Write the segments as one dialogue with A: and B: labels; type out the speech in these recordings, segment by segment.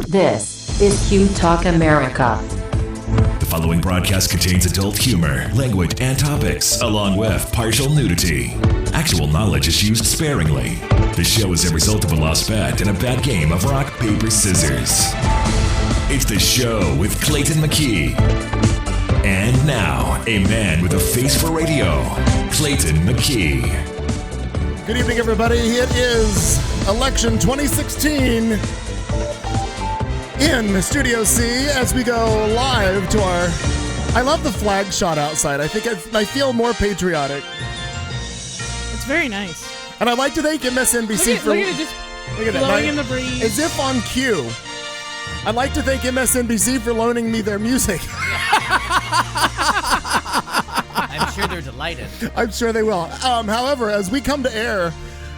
A: This is Q Talk America.
B: The following broadcast contains adult humor, language, and topics, along with partial nudity. Actual knowledge is used sparingly. The show is a result of a lost bet and a bad game of rock, paper, scissors. It's the show with Clayton McKee. And now, a man with a face for radio, Clayton McKee.
C: Good evening, everybody. It is election 2016 in Studio C as we go live to our... I love the flag shot outside. I think I feel more patriotic.
D: It's very nice.
C: And I'd like to thank MSNBC for...
D: Look at it just blowing in the breeze.
C: As if on cue. I'd like to thank MSNBC for loaning me their music.
E: I'm sure they're delighted.
C: I'm sure they will. However, as we come to air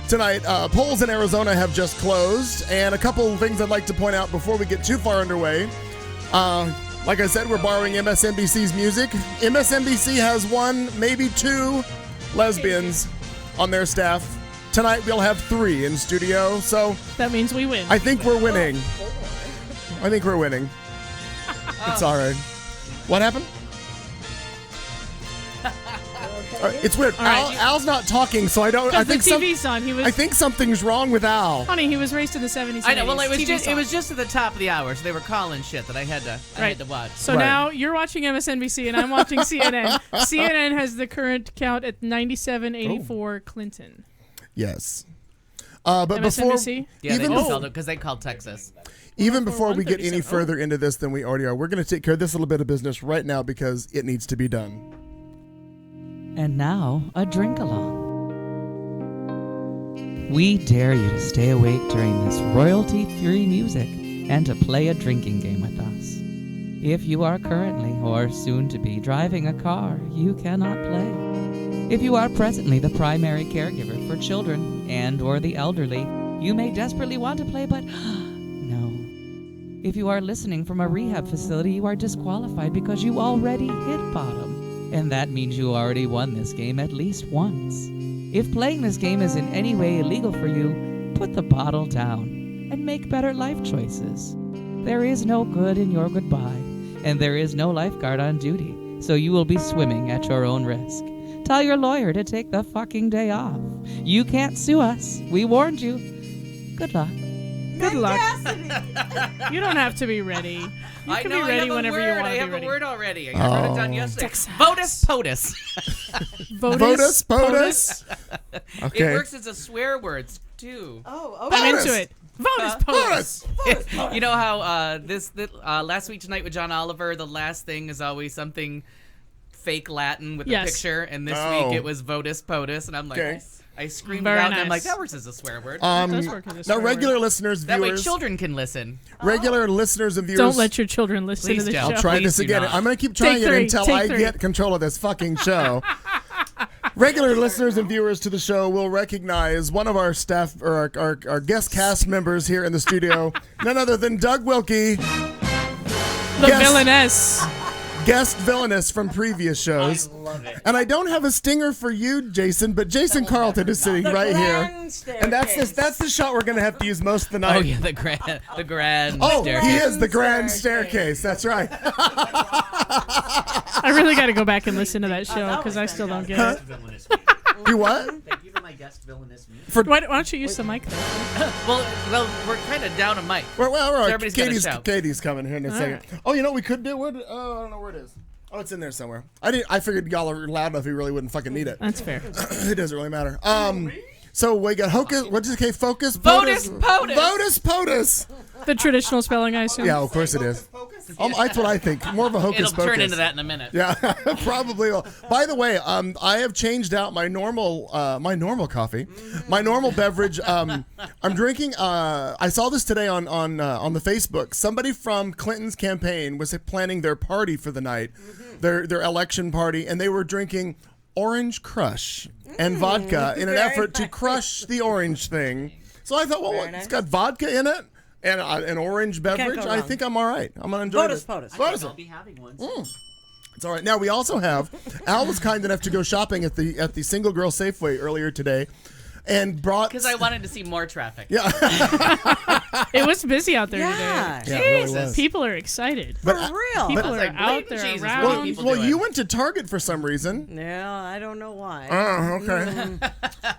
C: tonight, polls in Arizona have just closed, and a couple of things I'd like to point out before we get too far underway. Like I said, we're borrowing MSNBC's music. MSNBC has one, maybe two lesbians on their staff. Tonight we'll have 3 in studio, so
D: that means we win.
C: I think we're winning. I think we're winning. It's all right. What happened? It's weird.
D: Right.
C: Al's not talking, so I don't. I think
D: the TV's on.
C: I think something's wrong with Al.
D: Honey, he was raised in the 70s.
E: I know. Well, it
D: TV's
E: was just at the top of the hour, so they were calling shit that I had to watch.
D: So
C: Right.
D: now you're watching MSNBC and I'm watching CNN. CNN has the current count at 97-84 Clinton.
C: Yes. But before
D: MSNBC?
E: Yeah,
C: even
E: they called it because they called Texas.
C: even before we get any
D: 137.
C: further into this than we already are, we're going to take care of this little bit of business right now because it needs to be done.
F: And now, a drink along. We dare you to stay awake during this royalty-free music and to play a drinking game with us. If you are currently or soon to be driving a car, you cannot play. If you are presently the primary caregiver for children and or the elderly, you may desperately want to play, but no. If you are listening from a rehab facility, you are disqualified because you already hit bottom. And that means you already won this game at least once. If playing this game is in any way illegal for you, put the bottle down and make better life choices. There is no good in your goodbye, and there is no lifeguard on duty, so you will be swimming at your own risk. Tell your lawyer to take the fucking day off. You can't sue us. We warned you. Good luck.
D: Good luck. You don't have to be ready. You can be ready whenever you want to be ready.
E: I have a word already. I wrote it down yesterday. Votus POTUS.
C: Votus POTUS. Okay.
E: It works as a swear word too.
G: Oh,
D: I'm
C: Votus.
D: into it. Votus POTUS.
E: You know how this last week tonight with John Oliver, the last thing is always something fake Latin with a
D: Yes.
E: picture, and this
C: Oh.
E: week it was Votus POTUS, and I'm like,
C: Okay.
E: I screamed
D: Very
E: it out, and I'm
D: nice.
E: like, that works as a swear word.
D: does work as a
C: Now,
D: swear
C: regular
D: word.
C: listeners,
E: that way
C: viewers,
E: children can listen.
C: regular listeners and viewers.
D: Don't let your children listen
E: Please
D: to the
E: don't.
D: show.
C: I'll try
E: Please
C: this
E: do
C: again.
E: not.
C: I'm going to keep trying
D: Take
C: it
D: 3.
C: until
D: Take
C: I
D: 3.
C: get control of this fucking show. Regular listeners and viewers to the show will recognize one of our staff or our guest cast members here in the studio, none other than Doug Wilkie,
D: The
C: Yes.
D: villainess.
C: guest villainous from previous shows.
E: I love it.
C: And I don't have a stinger for you, Jason, but Jason Carlton is sitting right here. And that's the shot we're going to have to use most of the night.
E: Oh yeah, the grand
C: Oh,
E: staircase.
C: he is the grand staircase. That's right.
D: I really got to go back and listen to that show because I still don't get it.
C: You what?
H: Thank you for my guest villainous music.
D: Why don't you use the mic there?
E: well, we're kind of down a mic.
C: Well,
E: So everybody's gotta shout.
C: Katie's coming here in a second. Oh, you know what we could do? I don't know where it is. Oh, it's in there somewhere. I figured y'all are loud enough. He really wouldn't fucking need it.
D: That's fair.
C: It doesn't really matter. So we got Hocus. What did you say? Focus.
E: Votus POTUS.
C: Votus POTUS.
D: The traditional spelling, I assume.
C: Yeah, of course it is. That's what I think. More of a hocus
E: It'll
C: pocus.
E: turn into that in a minute.
C: Yeah, probably will. By the way, I have changed out my normal coffee, my normal beverage. I'm drinking. I saw this today on the Facebook. Somebody from Clinton's campaign was planning their party for the night, their election party, and they were drinking Orange Crush and vodka in an effort to crush the orange thing. So I thought, well, it's got vodka in it. And an orange beverage, I think I'm all right. I'm going to enjoy this.
H: I'll be having one.
C: It's all right. Now, we also have, Al was kind enough to go shopping at the Single Girl Safeway earlier today and brought...
E: Because I wanted to see more traffic.
C: Yeah.
D: It It was busy out there
G: Yeah.
D: today.
C: Yeah, it really was.
D: People are excited.
G: For real.
D: People
E: was
D: are
E: like,
D: out
E: blatant
D: there
E: Jesus,
D: around.
E: what are people
C: Well,
E: doing?
C: you went to Target for some reason.
G: Yeah, I don't know why.
C: Oh, okay.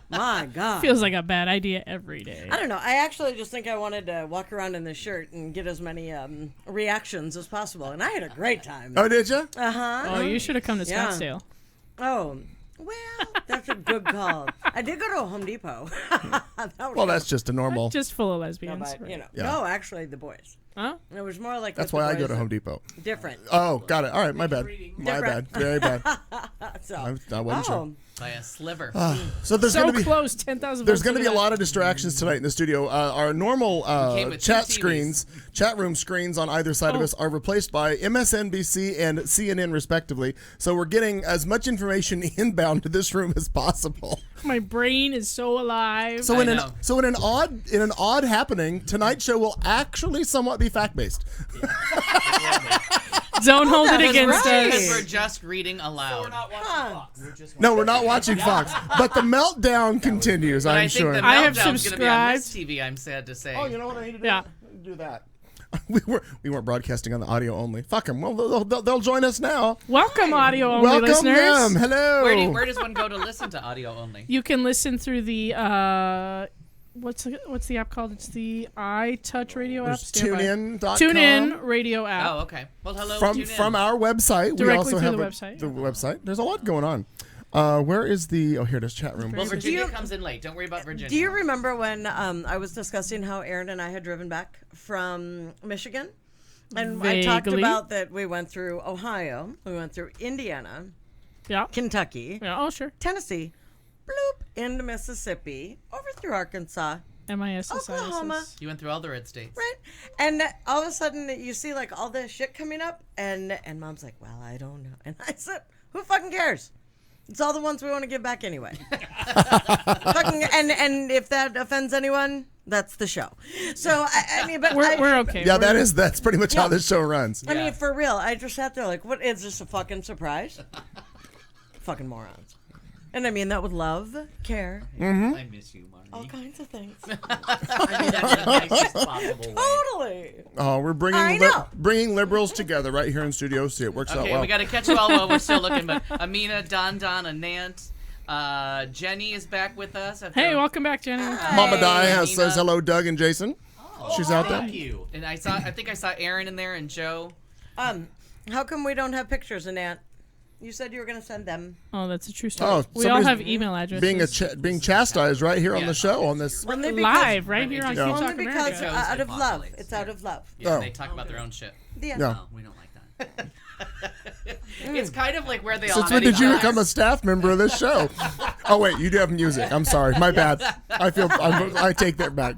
G: My God.
D: Feels like a bad idea every day.
G: I don't know. I actually just think I wanted to walk around in this shirt and get as many reactions as possible, and I had a great time.
C: Oh, did you?
D: Oh, you should have come to
G: Yeah.
D: Scottsdale.
G: Oh, well, that's a good call. I did go to a Home Depot.
C: Well, that's just a normal.
D: Just full of
G: No,
D: lesbians.
G: but, you know,
C: Yeah.
G: no, actually, the boys.
D: Huh?
G: It was more like
C: That's
G: with
C: why
G: the
C: I go to
G: boys.
C: Home Depot.
G: Different.
C: Oh, got it. All right, my bad. My bad.
G: Different.
C: Very bad.
G: So,
C: I wasn't sure.
E: By a sliver.
C: So there's
D: So
C: going to be
D: close, 10,000
C: there's going to be a lot of distractions tonight in the studio. Our normal
E: came with
C: chat
E: two TVs.
C: screens, chat room screens on either side of us are replaced by MSNBC and CNN respectively. So we're getting as much information inbound to this room as possible.
D: My brain is so alive.
C: So in
E: know.
C: an odd happening, tonight's show will actually somewhat be fact based.
D: Don't hold it
G: that is
D: against
G: right.
E: Because we're
D: us.
E: just reading aloud.
C: No, we're not watching Fox, but the meltdown continues.
E: But
C: I'm
E: I think
C: sure.
E: the
D: I have
E: meltdown's going to be on this
D: subscribed.
E: TV, I'm sad to say.
C: Oh, you know what I need to do?
D: Yeah.
C: I need to do that. We weren't broadcasting on the audio only. Fuck them. Well, they'll join us now.
D: Welcome, audio only
C: Welcome
D: listeners.
C: them. Hello.
E: Where does one go to listen to audio only?
D: You can listen through the what's the app called? It's the iTouch radio app.
C: There's
D: Stand by.
C: TuneIn.com.
D: TuneIn radio app.
E: Oh, okay. Well, hello.
C: From
E: tune in.
C: from our website. We
D: Directly
C: also
D: through
C: have
D: the website.
C: the website. There's a lot going on. Where is the? Oh, here it is. Chat room.
E: Well, Virginia
G: you-
E: comes in late. Don't worry about Virginia.
G: do you remember when I was discussing how Aaron and I had driven back from Michigan? And I talked
D: Vaguely.
G: about that we went through Ohio, we went through Indiana,
D: Yeah.
G: Kentucky,
D: Yeah. Oh, sure.
G: Tennessee, bloop, into Mississippi, over through Arkansas,
D: MIS.
G: Oklahoma.
E: You went through all the red states.
G: right? And all of a sudden you see like all this shit coming up, and Mom's like, well, I don't know. And I said, who fucking cares? It's all the ones we want to give back anyway. Fucking, and if that offends anyone, that's the show. So I mean, but
D: We're okay.
C: Yeah,
D: We're-
C: that's pretty much how this show runs.
G: I mean, for real, I just sat there like, what is this, a fucking surprise? Fucking morons. And I mean that with love, care,
H: I miss you, Marty.
G: all kinds of things.
H: I mean that in the nicest possible way.
G: Totally.
C: Oh, we're
G: I know.
C: bringing liberals together right here in studio. See, it works out
E: Okay,
C: well.
E: we got to catch you all while we're still looking. But Amina, Don, Anant, Jenny is back with us.
D: Hey, welcome back, Jenny.
C: Mama Di
E: Nina.
C: says hello, Doug and Jason. She's out there.
H: Thank you.
E: And I think I saw Aaron in there and Joe.
G: How come we don't have pictures, Annette? You said you were going to send them.
D: Oh, that's a true story.
C: Oh,
D: we all
C: somebody's
D: have email addresses.
C: Being chastised right here on
E: Yeah.
C: the show on this.
G: Only
D: Live right here on
E: Yeah.
D: Q
G: Only
D: Talk
G: because
D: America.
E: Shows
G: out
E: it
G: of love.
E: populates,
G: It's
E: yeah.
G: out of love.
E: Yeah,
C: Oh.
E: they talk about their own shit.
G: Yeah.
C: Yeah.
H: No, we don't like that.
E: It's kind of like where they all
C: Since when
E: met
C: did you
E: each
C: become
E: other.
C: a staff member of this show? Oh wait, you do have music. I'm sorry, my bad. I take that back.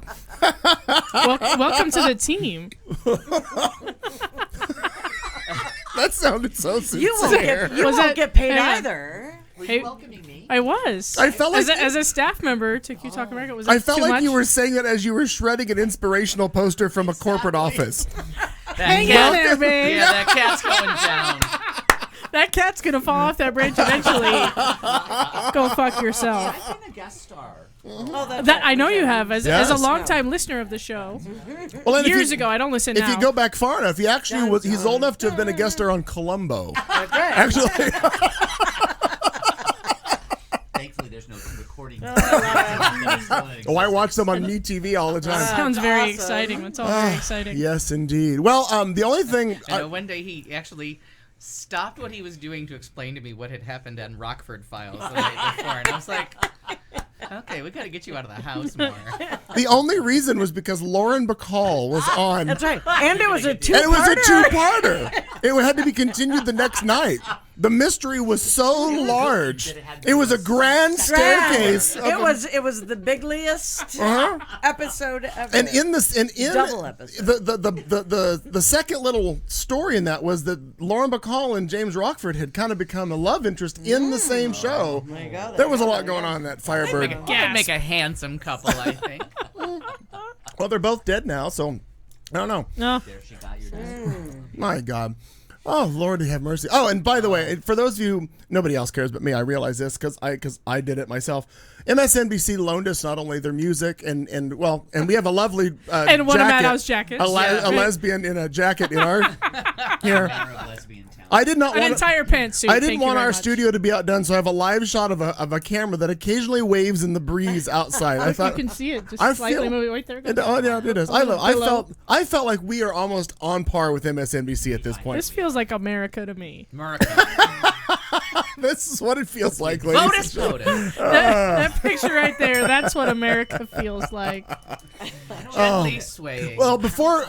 D: Welcome to the team.
C: That sounded so sincere.
G: You
D: Was
G: won't
D: it-
G: get paid
D: hang on.
G: either.
H: Were
D: Hey-
H: you welcoming me?
D: I was.
C: I felt like
D: as a staff member to Q Talk America. Was that
C: I felt
D: too
C: like
D: much?
C: you were saying it as you were shredding an inspirational poster from a corporate office.
D: Hang in
E: cat,
D: there, babe.
E: yeah, that cat's going down.
D: That cat's gonna fall off that branch eventually. Go fuck yourself.
H: I've been a guest star.
G: Oh, that's
D: That I know you have as a
C: Yes.
D: longtime listener of the show.
C: Well, and
D: Years ago, I don't listen
C: If
D: now.
C: you go back far enough, he's old enough to have been a guest star on Columbo. Actually,
H: Thankfully, there's no recording.
C: oh, I watch them on MeTV all the time.
D: Sounds very
G: awesome.
D: exciting. It's all very exciting.
C: Yes, indeed. Well, the only thing.
E: I know one day he actually stopped what he was doing to explain to me what had happened on Rockford Files the night before, and I was like, "Okay, we got to get you out of the house more."
C: The only reason was because Lauren Bacall was on.
G: That's right. And it was a two-parter.
C: And it was a two-parter. It had to be continued the next night. The mystery was so large. It was a grand staircase. of a-
G: It was the bigliest episode ever.
C: And in this, and in
G: Double episode.
C: the second little story in that was that Lauren Bacall and James Rockford had kind of become a love interest in the same show.
G: There you go.
C: There was a lot going on in that Firebird.
E: You could make a handsome couple, I think.
C: Well, they're both dead now, so I don't know.
D: No.
H: There she got your name.
C: My God. Oh, Lord, have mercy. Oh, and by the way, for those of you, nobody else cares but me. I realize this because I did it myself. MSNBC loaned us not only their music and we have a lovely
D: And one of
C: jacket,
D: Mattow's jackets.
C: a
D: Yeah.
C: lesbian in a jacket in our here.
H: Banner of lesbian town.
C: I did not
D: An
C: want
D: entire pantsuit.
C: I
D: Thank
C: didn't
D: you
C: want
D: very
C: our
D: much.
C: studio to be outdone, so I have a live shot of a camera that occasionally waves in the breeze outside. I thought
D: You can see it just
C: I
D: slightly
C: feel-
D: moving right there.
C: Oh yeah, it is. I felt like we are almost on par with MSNBC at this point.
D: This feels like America to me.
E: America.
C: This is what it feels like,
E: Vote
C: ladies.
E: us, vote us.
D: That picture right there, that's what America feels like.
E: Gently swaying.
C: Well, before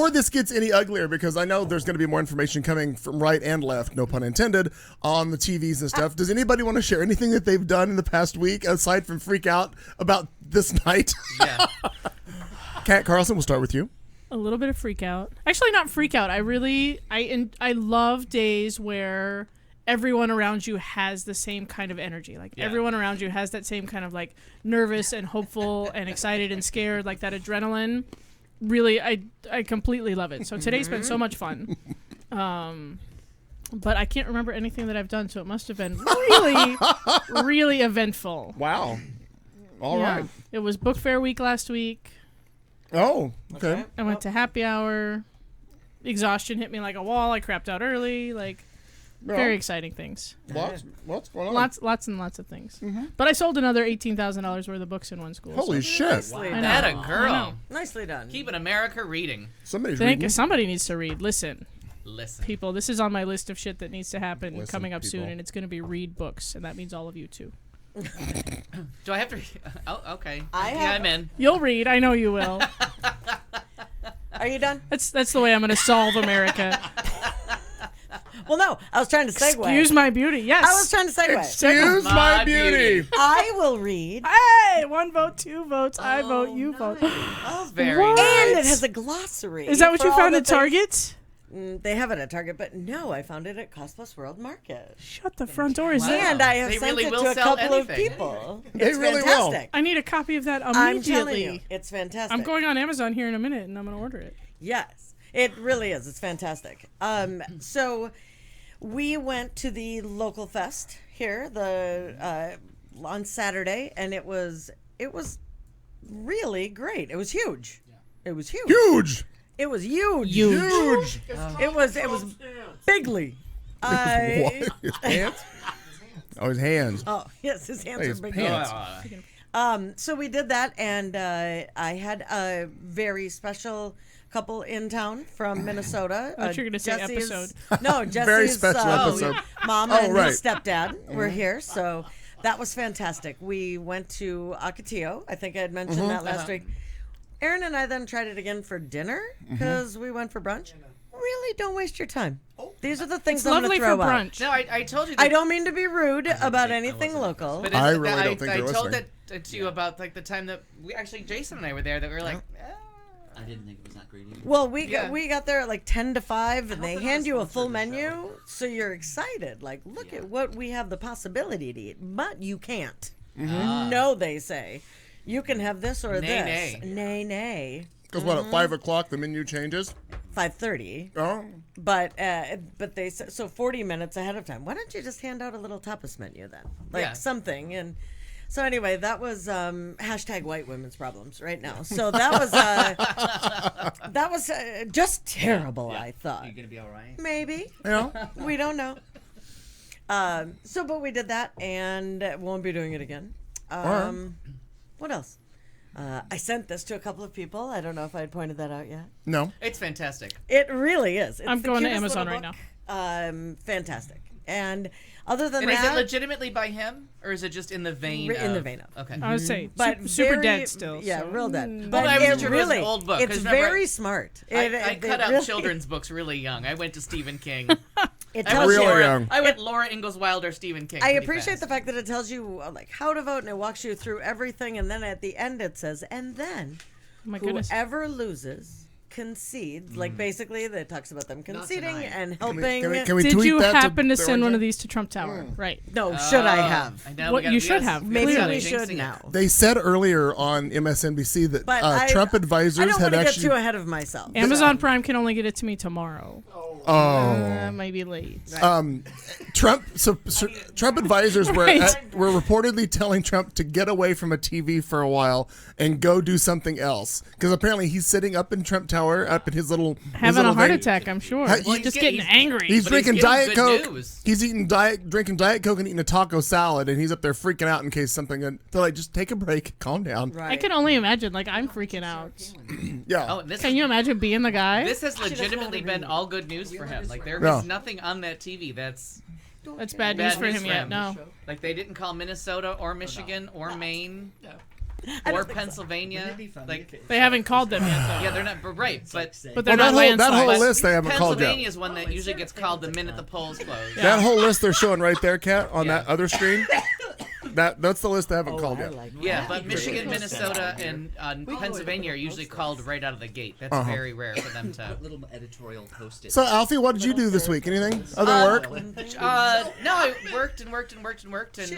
C: this gets any uglier, because I know there's going to be more information coming from right and left, no pun intended, on the TVs and stuff. Does anybody want to share anything that they've done in the past week aside from freak out about this night?
E: Yeah.
C: Kat Carlson, we'll start with you.
D: A little bit of freak out. Actually, not freak out. I love days where everyone around you has the same kind of energy. Like everyone around you has that same kind of like nervous and hopeful and excited and scared, like that adrenaline. Really, I completely love it. So today's been so much fun. But I can't remember anything that I've done, so it must have been really, really eventful.
C: Wow. All right.
D: It was book fair week last week.
C: Oh, okay.
D: I went to happy hour. Exhaustion hit me like a wall. I crapped out early. Like very exciting things.
C: What's going on?
D: Lots and lots of things. But I sold another $18,000 worth of books in one school.
C: Holy shit.
G: Nicely
D: I
G: done.
D: know.
E: That a
D: I know.
E: girl.
G: Nicely done.
E: Keeping America reading.
C: Somebody's
D: Think
C: reading.
D: somebody needs to read. Listen,
E: Listen.
D: people, this is on my list of shit that needs to happen
C: Listen,
D: coming up soon,
C: people.
D: and it's going to be read books, and that means all of you too.
E: Do I have to? Oh, okay.
G: have-
E: I'm in.
D: You'll read. I know you will.
G: Are you done?
D: That's the way I'm going to solve America.
G: Well, no. I was trying to segue.
D: Excuse my beauty. Yes.
G: I was trying to segue.
C: Excuse my
E: My
C: beauty.
E: beauty.
G: I will read.
D: Hey, 1 vote, 2 votes. I vote. You vote.
E: Very
D: What?
G: And
E: nice.
G: it has a glossary.
D: Is that what
G: for
D: you
G: all
D: found
G: the
D: at
G: things-
D: Target?
G: They have it at Target, but no, I found it at Cost Plus World Market.
D: Shut the front door. Is
E: Wow.
D: that?
G: And I have
E: They
G: sent
E: really
G: it
E: will
G: to a
E: sell
G: couple of
E: anything.
G: people.
C: They
G: It's
C: really will.
G: fantastic.
D: I need a copy of that
G: I'm telling you,
D: immediately.
G: it's fantastic.
D: I'm going on Amazon here in a minute, and I'm going to order it.
G: Yes, it really is. It's fantastic. So we went to the local fest here on Saturday, and it was really great. It was huge. It was huge.
C: Huge.
G: It was huge.
C: Huge.
G: It was bigly.
C: What? His pants? Oh, his hands.
G: Oh yes, his hands
C: His
G: are big.
C: pants.
G: So we did that, and I had a very special couple in town from Minnesota.
D: I thought you were gonna say
G: Jesse's-
D: episode.
G: No, Jesse's
C: Very special episode.
G: mom
C: Oh,
G: and
C: right.
G: his stepdad were here, so that was fantastic. We went to Ocotillo. I think I had mentioned that last week. Aaron and I then tried it again for dinner because we went for brunch. Really, don't waste your time. These are the things
D: It's
G: I'm going
D: lovely
G: to
D: for
G: throw out.
D: brunch.
E: No, I told you. That,
G: I don't mean to be rude about anything local.
E: But
C: I
E: it-
C: really don't think
E: I
C: you're
E: told
C: listening.
E: that to you about like the time that we actually Jason and I were there. That we were like,
H: I didn't think it was that great either.
G: Well, we
E: Yeah.
G: got there at like 10 to 5, and they
H: they're
G: hand
H: not
G: you a
H: sponsored
G: full
H: the
G: menu, so you're excited. Like, look at what we have the possibility to eat, but you can't. No, they say. You can have this or
E: Nay,
G: this. Nay.
C: Because what, at 5 o'clock the menu changes?
G: 5:30.
C: Oh.
G: But they said, so 40 minutes ahead of time. Why don't you just hand out a little tapas menu then? Like
E: Yeah.
G: something. And so anyway, that was hashtag white women's problems right now. So that was just terrible, I thought.
H: You gonna be all right?
G: Maybe.
C: Yeah.
G: We don't know. But we did that, and won't be doing it again. What else? I sent this to a couple of people. I don't know if I had pointed that out yet.
C: No.
E: it's fantastic.
G: It really is. It's
D: I'm
G: the
D: going to
G: cutest
D: Amazon
G: little
D: right
G: book. Fantastic. And other than
E: And is it
G: that,
E: legitimately by him, or is it just in the vein?
G: In the
E: of-
G: vein of.
E: Okay.
D: I would say,
G: but
D: super
G: very-
D: dead still.
G: Yeah,
D: so.
G: real dead.
E: Well,
G: But
E: I wasn't
G: it
E: sure if it was an
G: really,
E: old book,
G: it's
E: 'cause remember
G: very smart.
E: I
G: It
E: cut out
G: really-
E: children's books really young. I went to Stephen King.
G: It
E: I
G: tells
E: went
G: you.
C: Really
E: Laura,
C: young.
E: I went Laura Ingalls Wilder, Stephen King.
G: I
E: pretty
G: appreciate
E: fast.
G: the fact that it tells you like how to vote, and it walks you through everything, and then at the end it says, and then
D: Oh my goodness.
G: whoever loses concedes. Like basically, that talks about them conceding
H: tonight.
G: and
C: Can we,
G: helping.
C: can we
D: Did
C: tweet
D: you
C: that
D: happen to
C: their
D: send one
C: website?
D: of these to Trump Tower? Right.
G: No, should I have?
E: I know,
D: What you should have.
G: Maybe
D: Clearly.
G: we should
E: jinxing it.
G: now.
C: They said earlier on MSNBC that
G: But
C: Trump
G: I
C: advisors
G: don't
C: had
G: want to
C: actually.
G: get too ahead of myself.
D: Amazon Prime can only get it to me tomorrow. Might be late.
C: Trump advisors were
D: Right.
C: were reportedly telling Trump to get away from a TV for a while and go do something else because apparently he's sitting up in Trump Tower, up in his little
D: Having a heart
C: thing.
D: attack, I'm sure.
C: Well,
D: Well,
C: he's
D: just getting angry.
C: He's
E: But he's
C: drinking
E: getting
C: Diet
E: good
C: Coke.
E: news.
C: He's drinking Diet Coke and eating a taco salad, and he's up there freaking out in case something. They're like, just take a break, calm down.
G: Right.
D: I can only imagine. Like, I'm freaking out.
C: Yeah.
E: Oh, this
D: Can you imagine being the guy?
E: This has
G: doesn't
E: legitimately
G: wanna
E: been
G: read.
E: all good news for him. Like there
C: Yeah.
E: was nothing on that TV that's
D: That's bad news
E: bad
D: for
E: news
D: him
E: for
D: yet.
E: him.
D: No.
E: Like they didn't call Minnesota or Michigan or Maine or Pennsylvania. Like
D: They haven't called them yet, though.
E: yeah, they're not. But right, but
D: But they're
C: Well,
D: not
C: that whole
D: landslides.
C: list they haven't called
E: Pennsylvania
C: yet.
E: is one that usually gets called the minute the polls close.
C: That whole list they're showing right there, Kat, on
E: Yeah.
C: that other screen. That's the list they haven't called
G: I
C: yet.
G: like
E: Yeah, but Michigan, Minnesota, and Pennsylvania are usually called right out of the gate. That's very rare for them to.
H: Little editorial post-it.
C: So, Alfie, what did you do this week? Anything other than work?
E: No, I worked and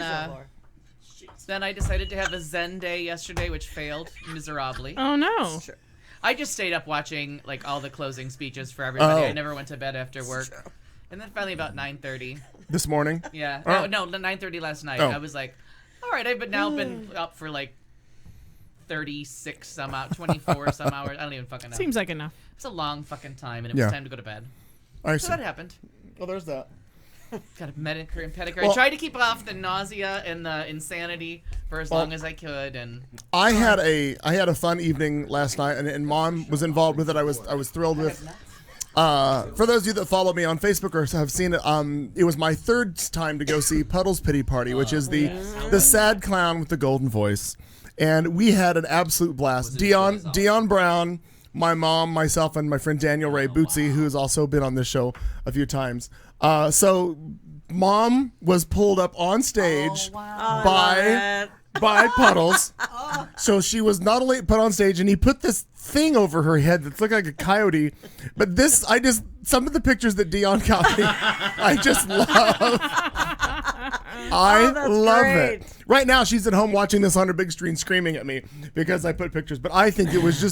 E: then I decided to have a Zen day yesterday, which failed miserably.
D: Oh, no.
E: I just stayed up watching like all the closing speeches for everybody.
C: Oh.
E: I never went to bed after work. And then finally about 9:30.
C: This morning?
E: Yeah.
C: Oh.
E: No, 9:30 last night.
C: Oh.
E: I was like, all right, I've now been up for like 36 some out, 24 some hours. I don't even fucking know.
D: Seems like enough.
E: It's a long fucking time, and it
C: Yeah.
E: was time to go to bed.
C: I
E: So
C: see.
E: that happened.
C: Well, there's that.
E: Got a medicare and pedicure.
C: Well-
E: I tried to keep off the nausea and the insanity for as long as I could, and
C: I had a fun evening last night, and Mom was involved with it. I was thrilled with. For those of you that follow me on Facebook or have seen it, it was my third time to go see Puddle's Pity Party, which is the sad clown with the golden voice, and we had an absolute blast. Dion Brown, my mom, myself, and my friend Daniel Ray Bootsy, who has also been on this show a few times. So, Mom was pulled up on stage by Puddles. So she was not only put on stage, and he put this thing over her head that looked like a coyote. But some of the pictures that Dion got me, I just love. I
G: that's
C: love
G: great.
C: it. Right now, she's at home watching this on her big screen, screaming at me because I put pictures. But I think it was so.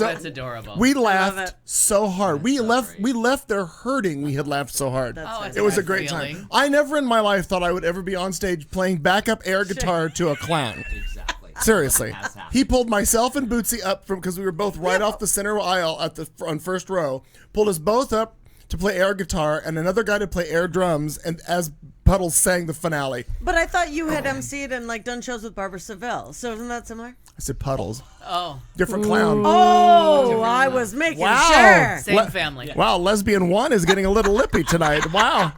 E: that's adorable.
C: We
G: love
C: laughed
G: it.
C: so hard. We left there hurting. We had laughed so hard.
E: Oh, it's
C: It was a
E: good
C: great
E: feeling.
C: time. I never in my life thought I would ever be on stage playing backup air guitar to a clown.
H: Exactly.
C: Seriously,
H: Has happened.
C: he pulled myself and Bootsy up from because we were both right off the center aisle on first row. Pulled us both up to play air guitar and another guy to play air drums. And as Puddles sang the finale,
G: But I thought you had MC'd and like done shows with Barbara Seville. So isn't that similar?
C: I said Puddles,
E: Oh,
C: different clown.
G: Oh, I was making
C: Wow.
G: sure.
E: same family.
C: Wow, lesbian one is getting a little lippy tonight. Wow.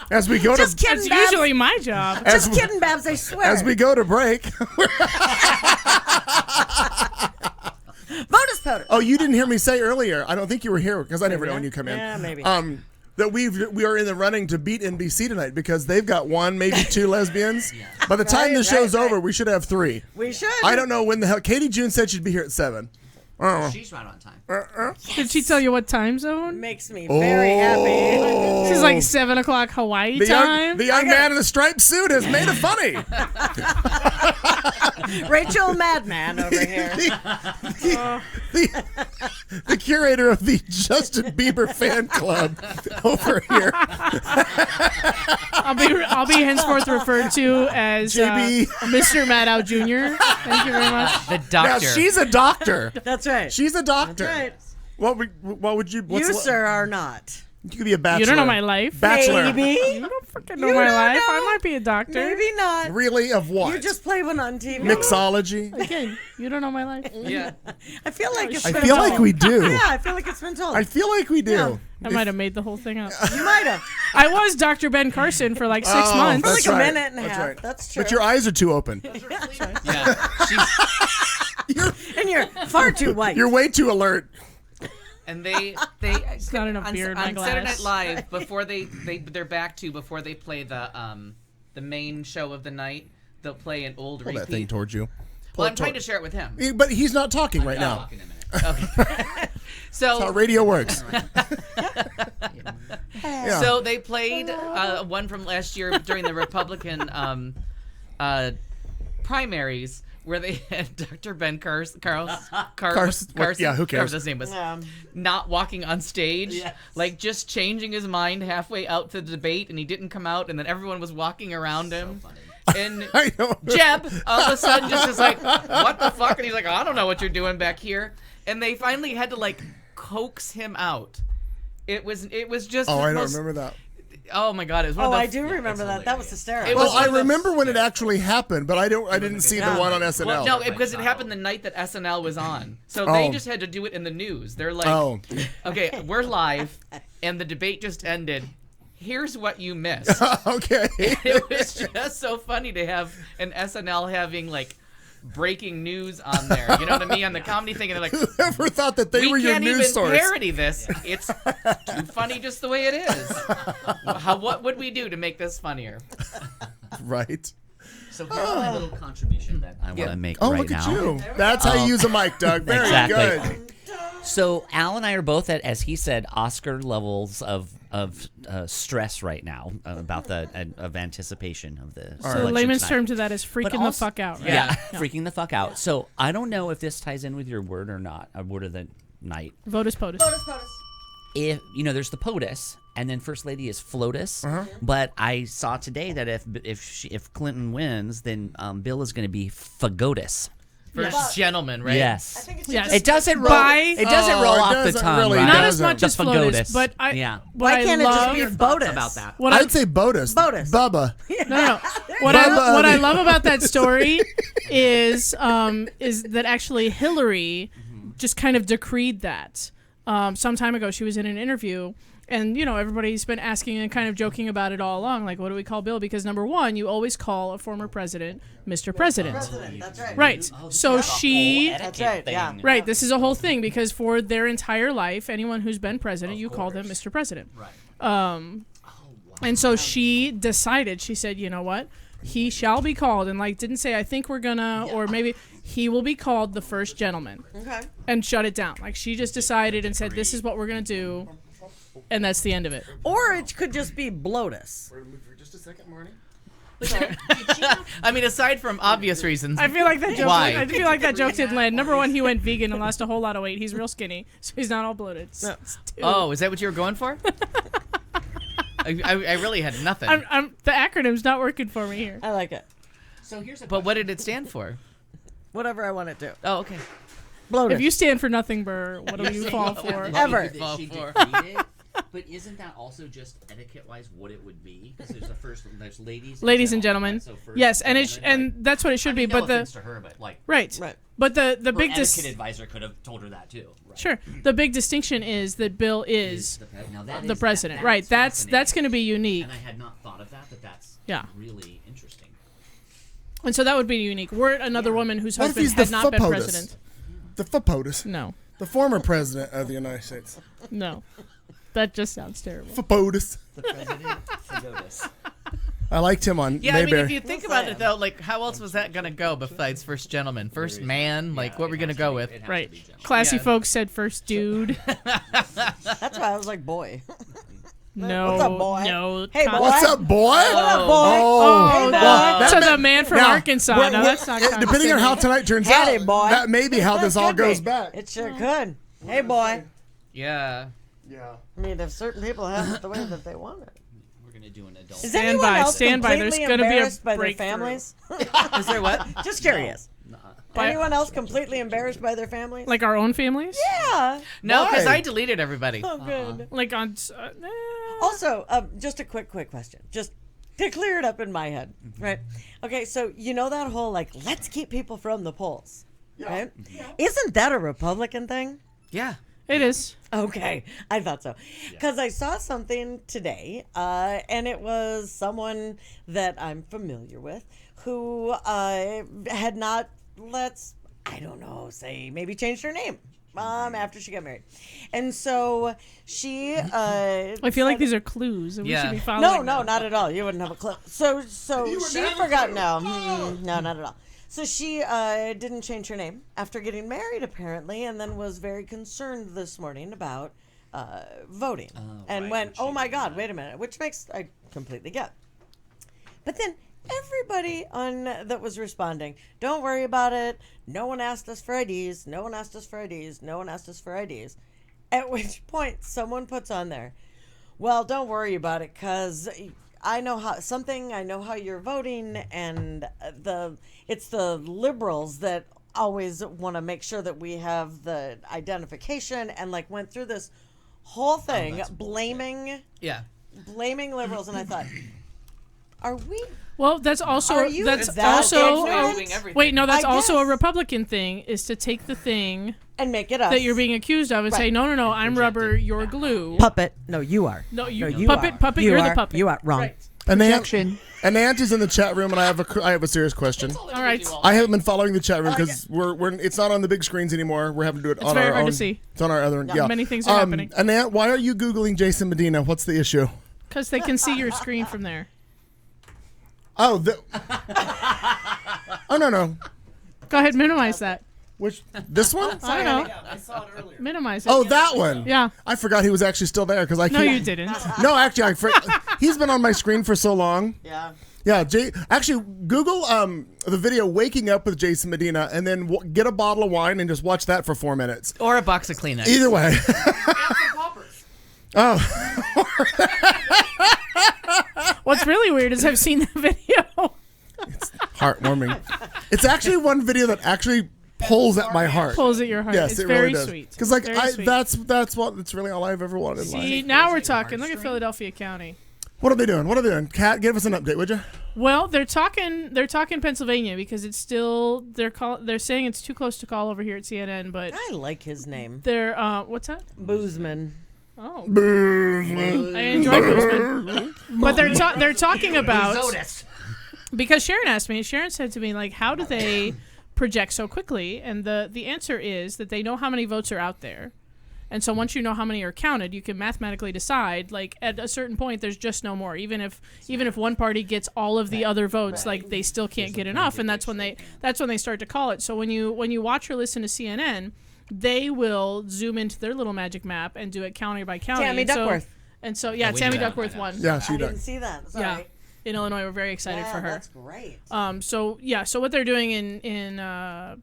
C: As we go
G: Just
C: to
G: kidding,
D: That's
G: Babs.
D: usually my job.
G: Just kidding, Babs. I swear.
C: as we go to break.
G: Bonus powder.
C: Oh, you didn't hear me say earlier. I don't think you were here because I never know when you come in.
G: Yeah, maybe.
C: That we are in the running to beat NBC tonight because they've got one, maybe two lesbians. By the time the show's over, we should have three.
G: We should.
C: I don't know when the hell. Katie June said she'd be here at 7.
H: She's right on time.
D: Did she tell you what time zone?
G: Makes me very happy.
D: She's like 7 o'clock Hawaii time.
C: The young man in the striped suit has made it funny.
G: Rachel Madman over here.
C: The curator of the Justin Bieber fan club over here.
D: I'll be henceforth referred to as
C: JB.
D: Mr. Maddow Jr. Thank you very much.
E: The
C: Now
E: doctor.
C: she's a doctor.
G: That's right.
C: She's a doctor.
G: That's right.
C: What would you?
G: You, sir, are not.
C: You could be a bachelor.
D: You don't know my life.
C: Bachelor.
G: Maybe.
D: You don't fucking know
G: You
D: my
G: don't
D: life.
G: know.
D: I might be a doctor.
G: Maybe not.
C: Really? Of what?
G: You just play one on TV.
C: Mixology.
D: Again, you don't know my life.
E: yeah.
G: I feel like it's
C: I
G: been
C: feel
G: told.
C: like we do.
G: Yeah, I feel like it's been told.
C: I feel like we do.
G: Yeah.
D: I might have made the whole thing up.
G: You might have.
D: I was Dr. Ben Carson for like 6
C: Oh,
D: months.
G: For
C: that's
G: like a
C: right.
G: minute and a
C: That's
G: half.
C: right.
G: That's true.
C: But your eyes are too open.
E: Yeah. She's,
G: and you're far too white.
C: You're way too alert.
E: and they
D: It's not enough
E: on,
D: beer in my
E: on Saturday Night
D: glass.
E: Live before they're back to before they play the main show of the night. They'll play an old
C: Pull
E: repeat.
C: that thing towards you.
E: Well, I'm trying to share it with him.
C: But he's not talking right now.
H: Talk in a minute.
E: Okay.
C: That's how
E: So
C: radio works. Yeah.
E: So they played one from last year during the Republican primaries where they had Dr. Ben Carson,
C: yeah, who cares?
E: whatever his name was, not walking on stage, like just changing his mind halfway out to the debate, and he didn't come out, and then everyone was walking around him. And
C: I know.
E: Jeb all of a sudden just is like, what the fuck? And he's like, I don't know what you're doing back here. And they finally had to like coax him out. It was just.
C: Oh,
E: the
C: I don't
E: most,
C: remember that.
E: Oh my god, it was one of the
G: I do remember that. That was hysterical.
E: It
C: Well,
E: was one
C: I
E: of the-
C: remember when it actually happened, but I didn't see the one on SNL.
E: Well, no, because it happened the night that SNL was on. So they
C: Oh.
E: just had to do it in the news. They're like,
C: Oh.
E: okay, we're live, and the debate just ended. Here's what you missed.
C: Okay.
E: It was just so funny to have an SNL having, like, breaking news on there. You know what I mean? On the comedy thing, and they're like,
C: Whoever thought that they
E: we
C: were your
E: can't
C: news
E: even
C: source?
E: parody this. It's too funny just the way it is. What would we do to make this funnier?
C: Right.
H: So here's my little contribution that I want to make
C: Oh,
H: right
C: look
H: now.
C: at you. That's how you use a mic, Doug. Very
H: Exactly.
C: good.
H: So Al and I are both at, as he said, Oscar levels of stress right now about the of anticipation of the.
D: So the layman's term to that is freaking the
H: also-
D: fuck out, right?
H: Yeah, freaking the fuck out. So I don't know if this ties in with your word or not, a word of the night.
D: Votus POTUS.
H: If there's the POTUS, and then First Lady is FLOTUS.
C: Uh-huh.
H: But I saw today that if Clinton wins, then Bill is going to be FAGOTUS.
E: First gentleman, right?
H: Yes.
G: I think it's
D: Yes.
H: It doesn't roll.
D: By-
H: It doesn't roll
C: it
H: off the
C: doesn't
H: tongue.
C: really,
H: right?
D: Not
C: does
D: as much
H: The
D: as FLOTUS,
H: FAGOTUS.
D: but I.
H: Yeah.
D: What
G: Why
D: I
G: can't
D: love,
G: it just be Botus?
H: About that.
D: What I,
C: I'd say Botus.
G: Botus.
C: Bubba.
D: no. What I love about that story is that actually Hillary just kind of decreed that some time ago. She was in an interview. And, everybody's been asking and kind of joking about it all along. Like, what do we call Bill? Because, number one, you always call a former president Mr. President.
G: That's right.
D: Right. So she...
G: That's right, yeah.
D: Right. This is a whole thing because for their entire life, anyone who's been president, you call them Mr. President. Right. And so she decided, she said, you know what? He shall be called. And, didn't say, I think we're going to, or maybe he will be called the first gentleman.
G: Okay.
D: And shut it down. She just decided and said, this is what we're going to do. And that's the end of it.
G: Or it could just be Blotus.
C: Just a second, Marnie.
E: I mean, aside from obvious reasons.
D: I feel like that joke.
E: Why?
D: I feel like that joke didn't land. Number one, he went vegan and lost a whole lot of weight. He's real skinny, so he's not all bloated. Two,
E: Oh, is that what you were going for? I really had nothing.
D: the acronym's not working for me here.
G: I like it.
H: So here's a
E: But what did it stand for?
G: Whatever I want it to.
E: Oh, okay.
G: Blotus.
D: If you stand for nothing, Burr, what do you fall for?
G: Ever.
H: She
E: for.
H: decreed it, but isn't that also just etiquette-wise what it would be? Because there's ladies.
D: Ladies and gentlemen,
H: So first
D: yes, and
H: gentleman,
D: that's what it should be.
H: no
D: But the
H: offense to her, but
D: right,
G: Right.
D: but the
H: her
D: big
H: etiquette advisor could have told her that too. Right.
D: sure, the big distinction is that Bill is
H: Now that
D: the
H: is-
D: president.
H: that
D: Right.
H: is
D: That's
H: fascinating.
D: going to be unique.
H: And I had not thought of that, but that's
D: Yeah.
H: really interesting.
D: And so that would be unique. We're another woman whose
C: What if
D: husband
C: he's the
D: had not been
C: FPOTUS?
D: president.
C: The FPOTUS.
D: No,
C: The former president of the United States.
D: no, that just sounds terrible.
C: FPOTUS.
H: The president FAGOTUS.
C: I liked him on
E: Yeah, I mean,
C: Mayberry.
E: if you think about it, though, how else was that going to go besides first gentleman? First man? What were we going to go with?
D: Right. Classy
E: Yeah.
D: folks said first dude.
G: That's why I was like, boy.
D: No.
G: What's up, boy?
D: No.
G: Hey, boy.
C: What's up, boy?
G: What up, boy?
C: Oh,
G: Hey, boy.
C: that
D: So
C: may-
D: the man from
C: now,
D: Arkansas.
C: we're-
D: No,
C: we're-
D: that's not
C: depending on how tonight turns out,
G: Howdy, boy.
C: that may be how this all
G: Could be.
C: goes back.
G: It sure could. Hey, boy.
E: Yeah.
C: Yeah.
G: I mean, if certain people have it the way that they want it.
H: We're gonna do an adult.
G: Is
D: Stand
G: anyone
D: by,
G: else
D: stand by. There's
G: completely
D: gonna be a
G: embarrassed by their
D: breakthrough.
G: families?
E: Is there what?
G: Just curious.
D: By-
G: Anyone else completely embarrassed by their families?
D: Like our own families?
G: Yeah.
E: No, because
C: Why?
E: I deleted everybody.
G: Oh, good.
D: Like on.
G: Also, just a quick question. Just to clear it up in my head, right? Okay, so you know that whole, let's keep people from the polls, right? Isn't that a Republican thing?
E: Yeah.
D: It is.
G: Okay, I thought so. Because I saw something today, and it was someone that I'm familiar with who had not, say maybe changed her name after she got married. And so she...
D: I feel like these are clues. And we
E: Yeah.
D: should be
G: No,
D: following.
G: no,
D: them.
G: not at all. You wouldn't have a clue. So she forgot. No, no, not at all. So she didn't change her name after getting married, apparently, and then was very concerned this morning about voting, and
H: right,
G: went,
H: when she
G: "Oh my
H: did
G: God,
H: that.
G: wait a minute," which makes I completely get. But then everybody on that was responding, don't worry about it. No one asked us for IDs. No one asked us for IDs. No one asked us for IDs. At which point, someone puts on there, well, don't worry about it, because I know how you're voting, and it's the liberals that always want to make sure that we have the identification, and like went through this whole thing blaming liberals, and I thought, are we?
D: Well, that's also
G: Are you
D: that's
G: that
D: also
G: ignorant?
D: wait, no, that's
G: I
D: also a
G: guess.
D: Republican thing, is to take the thing
G: And make it us.
D: that you're being accused of and say,
G: Right.
D: no, I'm rubber, you're glue.
G: puppet. No, you are.
D: No, you
G: are.
D: puppet,
G: You
D: you're
G: are.
D: the puppet.
G: You are wrong.
D: Right.
C: And the aunt is in the chat room, and I have a serious question.
D: All right.
C: I haven't been following the chat room because we're it's not on the big screens anymore. We're having to do it on
D: very
C: our
D: hard
C: own.
D: to see.
C: It's on our other. Yeah,
D: Many things are happening.
C: And Aunt, why are you googling Jason Medina? What's the issue?
D: Because they can see your screen from there.
C: Oh, oh no.
D: Go ahead, minimize that.
C: Which this one?
D: I don't know.
E: I saw it earlier.
D: Minimize it.
C: Oh, that one.
D: Yeah.
C: I forgot he was actually still there because I
D: No,
C: can't.
D: you didn't.
C: No, actually, he's been on my screen for so long.
G: Yeah.
C: Yeah, actually, Google the video "Waking Up with Jason Medina" and then get a bottle of wine and just watch that for 4 minutes.
E: Or a box of Kleenex.
C: Either way. Oh,
D: What's really weird is I've seen that video.
C: heartwarming. It's actually one video that actually pulls at my heart.
D: Pulls at your heart.
C: Yes,
D: it's
C: it
D: very
C: really does.
D: sweet.
C: Because like
D: Very sweet.
C: that's really all I've ever wanted in
D: See,
C: life.
D: now we're talking. Look at Philadelphia County.
C: What are they doing? Kat, give us an update, would you?
D: Well, they're talking Pennsylvania because it's still they're saying it's too close to call over here at CNN, but
G: I like his name.
D: they're what's that?
G: Boozman.
D: Oh, I enjoy Boozman. But they're talking about because Sharon asked me. Sharon said to me like, how do they project so quickly? And the answer is that they know how many votes are out there. And so once you know how many are counted, you can mathematically decide, like, at a certain point, there's just no more. Even if one party gets all of the other votes, like, they still can't get enough, and that's when they start to call it. So when you watch or listen to CNN, they will zoom into their little magic map and do it county by county.
G: Tammy
D: And so-
G: Duckworth.
D: And so yeah,
E: we
D: Tammy
E: knew that.
D: Duckworth won.
C: Yeah, she
G: I didn't
C: does.
G: see that. Sorry.
D: Yeah. In Illinois, we're very excited for her.
G: That's great.
D: So what they're doing in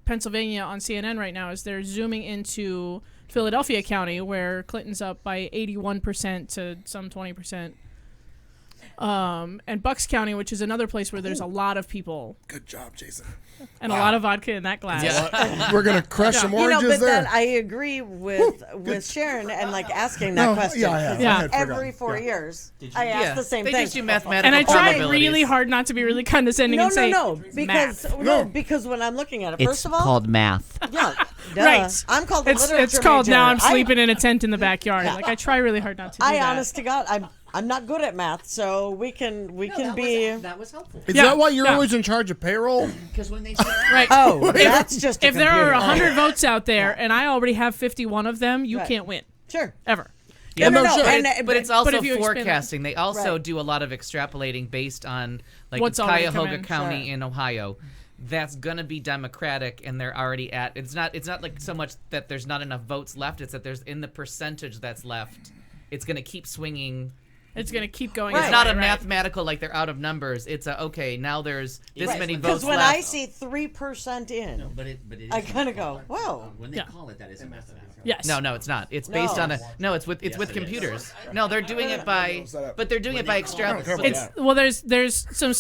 D: Pennsylvania on CNN right now is they're zooming into Philadelphia County, where Clinton's up by 81% to some 20%. And Bucks County, which is another place where there's a lot of people
C: Good job, Jason.
D: and a lot of vodka in that glass.
E: Yeah.
C: We're gonna crush some
G: You know,
C: oranges
G: but
C: there.
G: then I agree with Sharon and like asking that question.
C: Yeah, I have.
D: Yeah.
C: I had forgotten.
G: Every 4
C: Yeah.
G: years, I ask the same
E: they
G: thing.
E: just do mathematical
D: And I tried
E: probabilities.
D: really hard not to be really condescending
G: No,
D: and say
G: no, because
D: math.
C: No.
G: because when I'm looking at it,
H: It's
G: first of all,
H: called math.
G: yeah, duh.
D: Right.
G: I'm called a literature
D: It's called
G: major.
D: now I'm sleeping in a tent in the backyard. Like I try really hard not to do
G: I
D: that.
G: honest to God, I'm not good at math, so we can be.
H: That was helpful.
C: Is
D: Yeah,
C: that why you're
D: yeah.
C: always in charge of payroll?
H: Because when they said
D: Right.
G: Oh, that's just a
D: If there are
G: computer.
D: 100 votes out there and I already have 51 of them, you
G: Right.
D: can't win
G: Sure.
D: ever.
E: Yeah,
G: No,
C: no, sure.
E: But it's also
D: if you expand it-
E: forecasting. They also
G: Right.
E: do a lot of extrapolating based on like
D: What's already come
E: Cuyahoga
D: in.
E: County
G: Sure.
E: in Ohio. That's gonna be Democratic, and they're already at. It's not like so much that there's not enough votes left. It's that there's in the percentage that's left. It's gonna keep swinging.
D: It's going to keep going.
E: It's
D: that
E: not
D: way,
E: a
D: right.
E: mathematical like they're out of numbers. It's a okay. Now there's this
G: Right.
E: many
G: Because
E: votes
G: when
E: left.
G: I see 3% in,
I: But it
G: I
I: is
G: kind of go, whoa.
I: when they
D: Yeah.
I: call it that is a mathematical.
D: Yes.
E: No, it's not. It's based on a no. It's with computers. No, they're doing it by, but they're doing it by extrapolating.
D: It's well, there's some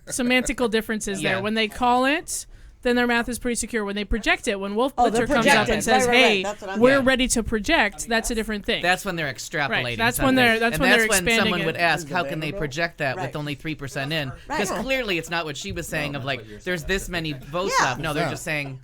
D: semantical differences there.
E: Yeah.
D: When they call it, then their math is pretty secure. When they project it, when Wolf
G: Oh, they're
D: Blitzer comes up
G: projecting.
D: and says,
G: Right.
D: "Hey,
G: That's what I'm
D: we're
G: saying.
D: ready to project," that's a different thing.
E: That's when they're extrapolating.
D: Right, that's when
E: something.
D: they're- that's
E: and
D: when
E: that's
D: they're
E: when
D: expanding
E: someone
D: it.
E: would ask, how can they project that
G: Right.
E: with only 3% in? Because
G: Right.
E: clearly it's not what she was saying of like, there's this many votes
G: Yeah.
E: left. No, they're
C: Yeah.
E: just saying,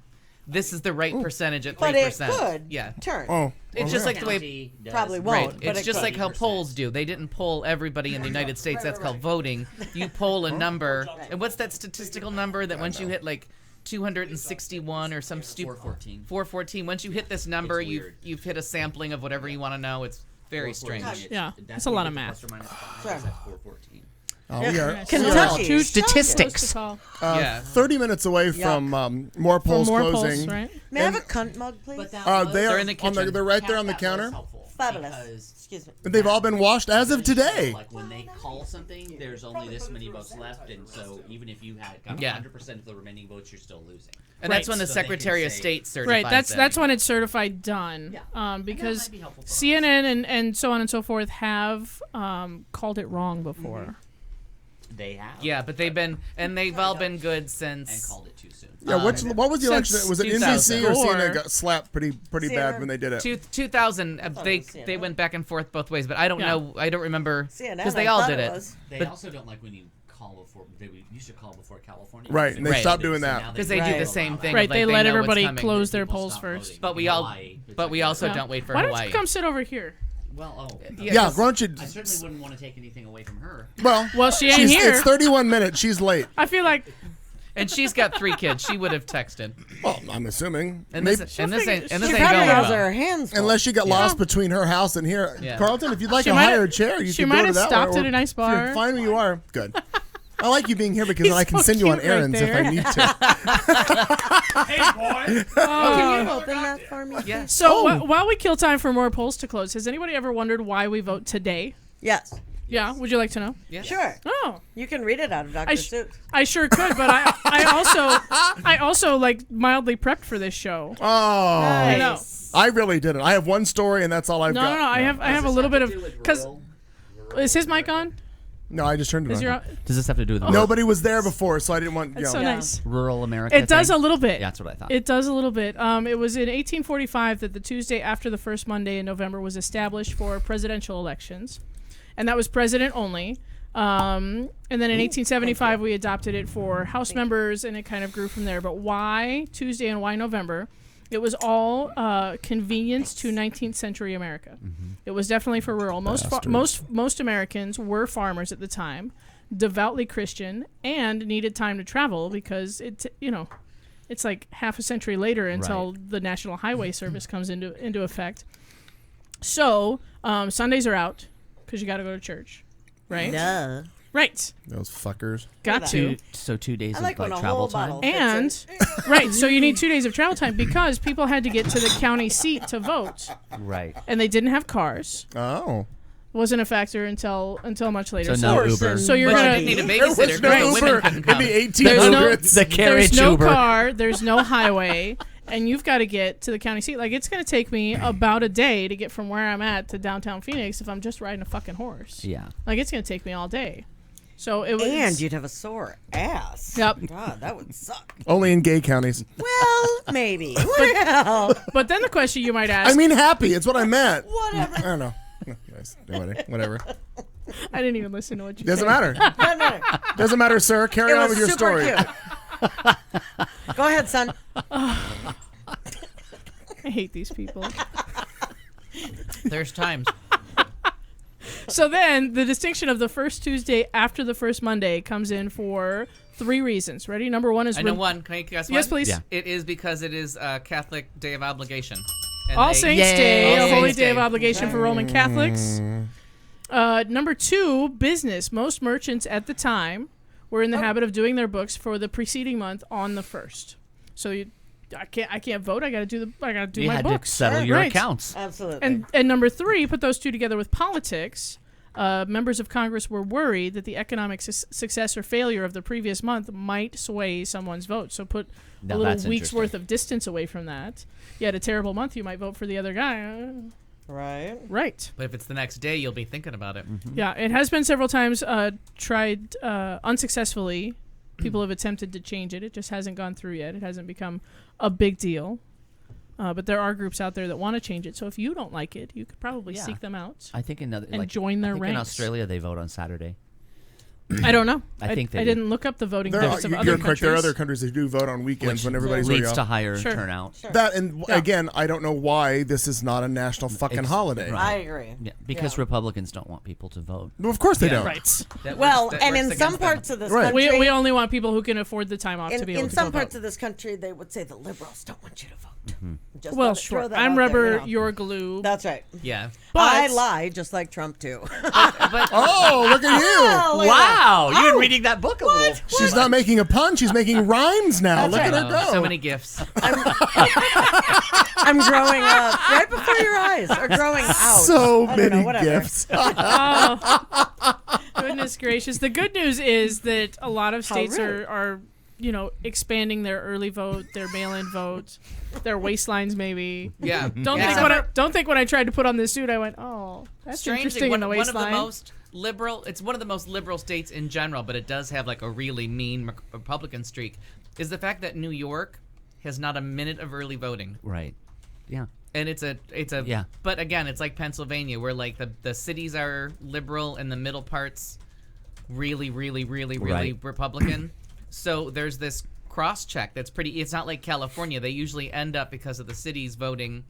E: this is the right percentage at 3%.
G: But it could
E: Yeah.
G: turn.
C: Oh,
E: It's just like the way.
G: Probably
E: Right.
G: won't. But
E: It's
G: it
E: just
G: could.
E: like how polls do. They didn't poll everybody in the United States. That's called voting. You poll a number. And what's that statistical number that once you hit like 261 or some stupid
I: 414.
E: 414. Once you hit this number,
I: It's weird.
E: you've hit a sampling of whatever you want to know. It's very strange.
D: Yeah,
I: That's
D: it's a lot of math.
I: plus or minus 5,
G: Sure.
I: that's 414.
C: we are
G: Kentucky.
D: Two
H: Statistics.
D: close to call.
E: Yeah.
C: 30 minutes away from more polls
D: More
C: closing.
D: polls, right?
G: May I have a cunt mug, please?
I: But that
C: They
E: They're
C: are
E: in the
C: on
E: kitchen.
C: they're right there on the
I: that was
C: counter.
I: helpful.
G: fabulous.
I: Because-
G: Excuse me.
C: They've all been washed as of today.
I: Like when they call something, there's only this many votes left, and so even if you had got
E: Yeah.
I: 100% of the remaining votes, you're still losing.
E: And that's
D: Right.
E: when the
I: So they can
E: Secretary of
I: say-
E: State certifies
D: Right, that's
E: them.
D: when it's certified done. Because
I: might be helpful for
D: CNN and so on and so forth have called it wrong before.
I: They have.
E: Yeah, but they've all been good
I: And
E: since.
I: called it too soon.
C: Yeah, what was the election?
D: Since
C: Was it
E: 2000.
C: NBC or CNN
D: Or-
C: got slapped pretty bad
G: CNN.
C: when they did it?
E: 2000,
G: thought it
E: they
G: was CNN.
E: they went back and forth both ways, but I don't
D: Yeah.
E: know. I don't remember
G: CNN,
E: because they
G: I
E: all
G: thought
E: did it.
G: was.
I: They
E: But-
I: also don't like when you call before. They used to call before California.
C: Right, and they
E: Right.
C: stopped doing that.
I: now
E: Because they do
G: Right.
E: the same thing.
D: Right,
E: of, like,
D: they
E: know
D: let
E: what's
D: everybody
E: coming.
D: close their
I: People
D: polls
I: stop
D: first.
I: voting.
E: But we
I: In
E: all,
I: Hawaii, it's
E: but
I: like
E: we
I: that.
E: also
D: Yeah.
E: don't wait for
D: Why
E: Hawaii.
D: don't you come sit over here?
I: Well,
C: Yeah, why don't you?
I: I certainly wouldn't want to take anything away from her.
D: Well, she ain't here.
C: It's 31 minutes. She's late.
D: I feel like
E: And she's got 3 kids. She would have texted.
C: Well, I'm assuming.
E: And
C: Maybe,
E: this ain't
G: She
E: going
G: probably has
E: well.
G: her hands full.
C: unless she got lost between her house and here.
E: Yeah.
C: Carlton, if you'd like
D: She
C: a
D: might
C: higher
D: have-
C: chair, you
D: she
C: can
D: might
C: go to
D: have
C: that
D: stopped
C: one,
D: at a nice
C: if you're
D: bar.
C: fine where you are. Good. I like you being here because then I can
D: so
C: send you on
D: cute right
C: errands if I
D: there.
C: need to.
G: Can you open that for me?
E: Yes.
D: so. While we kill time for more polls to close, has anybody ever wondered why we vote today?
G: Yes.
D: Yeah, would you like to know?
E: Yes.
G: Sure.
D: Oh,
G: You can read it out of Dr. Seuss.
D: I sure could, but I also like mildly prepped for this show.
C: Oh,
D: I know.
C: I really didn't. I have one story and that's all I've
D: No,
C: got.
D: no, I have a little bit of because is his mic on?
C: No, I just turned it
D: Is
C: on.
D: your
H: Does this have to do with
C: Nobody was there before, so I didn't want.
D: That's so
G: Yeah.
D: nice.
H: rural America?
D: It does
H: thing?
D: a little bit.
H: Yeah, that's what I thought.
D: It does a little bit. It was in 1845 that the Tuesday after the first Monday in November was established for presidential elections, and that was president only. And then in 1875 we adopted it for House members, and it kind of grew from there. But why Tuesday and why November? It was all convenience to 19th century America. It was definitely for rural. Most Americans were farmers at the time, devoutly Christian, and needed time to travel because it's like half a century later until the National Highway Service comes into effect. So Sundays are out because you got to go to church, right?
G: Duh.
D: Right.
C: Those fuckers.
D: Got to.
H: 2 days
G: I
H: of
G: like when a
H: travel
G: whole
H: time.
G: bottle
D: And
G: fits
D: right, so you need 2 days of travel time because people had to get to the county seat to vote,
H: Right.
D: and they didn't have cars.
C: Oh.
D: Wasn't a factor until much later.
H: So no
G: Horse
H: Uber.
G: and
D: So you're
E: But
D: gonna
E: you didn't need a
C: There was
E: babysitter
C: no
E: because the
C: Uber
E: women couldn't
C: in
E: come.
C: the
D: There's no-
C: 1800s.
H: The carriage
D: there's no
H: Uber.
D: car, there's no highway, and you've got to get to the county seat. Like it's going to take me about a day to get from where I'm at to downtown Phoenix if I'm just riding a fucking horse.
H: Yeah.
D: Like it's going to take me all day. So it was.
G: And you'd have a sore ass.
D: Yep.
G: God, that would suck.
C: Only in gay counties.
G: Well, maybe. Well,
D: But then the question you might ask.
C: I mean, happy. It's what I meant.
G: whatever.
C: I don't know. Nice. Whatever.
D: I didn't even listen to what you
C: Doesn't
D: said.
C: matter.
G: Doesn't matter.
C: Doesn't matter, sir. Carry
G: It
C: on
G: was
C: with your
G: super
C: story.
G: cute. Go ahead, son.
D: I hate these people.
E: There's times.
D: So then the distinction of the first Tuesday after the first Monday comes in for 3 reasons. Ready? Number 1 is
E: I know one. Can I guess one?
D: Yes, please.
H: Yeah.
E: It is because it is a Catholic day of obligation. And
D: All
E: they-
D: Saints
H: Yay.
D: Day,
E: All
D: a holy
E: Saints
D: day of
E: Day.
D: obligation for Roman Catholics. Number 2, business. Most merchants at the time were in the habit of doing their books for the preceding month on the 1st. So I can't vote. I got to do
H: You
D: my
H: had
D: books.
H: to settle your
D: Right.
H: accounts.
G: Absolutely.
D: And number 3, put those two together with politics. Members of Congress were worried that the economic success or failure of the previous month might sway someone's vote. So put
H: Now
D: a little
H: that's
D: week's
H: interesting.
D: worth of distance away from that. You had a terrible month, you might vote for the other guy.
G: right.
D: Right.
E: But if it's the next day, you'll be thinking about it.
D: Yeah, it has been several times tried unsuccessfully. People have attempted to change it. It just hasn't gone through yet. It hasn't become a big deal. But there are groups out there that want to change it. So if you don't like it, you could probably
H: Yeah.
D: seek them out.
H: I think
D: And join their
H: I think
D: ranks.
H: in Australia they vote on Saturday.
D: I don't know.
H: I think they
D: I
H: do.
D: didn't look up the voting
C: There
D: habits
C: are,
D: of
C: you're
D: other
C: correct.
D: countries.
C: There are other countries that do vote on weekends when everybody's already
H: leads
C: off.
H: to higher
D: Sure.
H: turnout.
C: That and
D: Yeah.
C: again, I don't know why this is not a national fucking holiday.
H: right.
G: I agree.
H: Yeah, because Republicans don't want people to vote.
C: Well, of course they
E: Yeah.
C: don't.
D: Right.
E: That
G: Well,
E: works- that
G: and
E: works
G: in
E: against
G: some
E: them.
G: parts of this
C: Right.
G: country,
D: We only want people who can afford the time off to be able
G: in
D: to
G: some
D: go
G: parts
D: vote.
G: of this country, they would say the liberals don't want you to vote. Just
D: Well,
G: thought I'd throw
D: sure.
G: that
D: I'm
G: out there,
D: rubber,
G: you know.
D: you're glue.
G: That's right.
E: Yeah.
D: But
G: I lie just like Trump too.
C: Oh, look at you!
G: Look at that.
H: You've been reading that book a little.
C: She's not making a pun. She's making rhymes now.
G: That's
C: Look at
G: right.
C: her go.
E: So many gifts.
G: I'm I'm growing up right before your eyes, or growing out.
C: So
G: I don't know,
C: many
G: whatever.
C: gifts.
D: Oh, goodness gracious. The good news is that a lot of states
G: rude.
D: are expanding their early vote, their mail-in vote, their waistlines maybe.
E: Yeah.
D: Don't think when I tried to put on this suit, I went, oh, that's
E: Strangely,
D: interesting in the
E: one of the
D: waistline.
E: most liberal. It's one of the most liberal states in general, but it does have like a really mean Republican streak. Is the fact that New York has not a minute of early voting,
H: Right. Yeah.
E: and it's a
H: Yeah.
E: But again, it's like Pennsylvania, where like the cities are liberal and the middle parts really
H: Right.
E: Republican. So there's this cross check that's pretty. It's not like California. They usually end up, because of the cities voting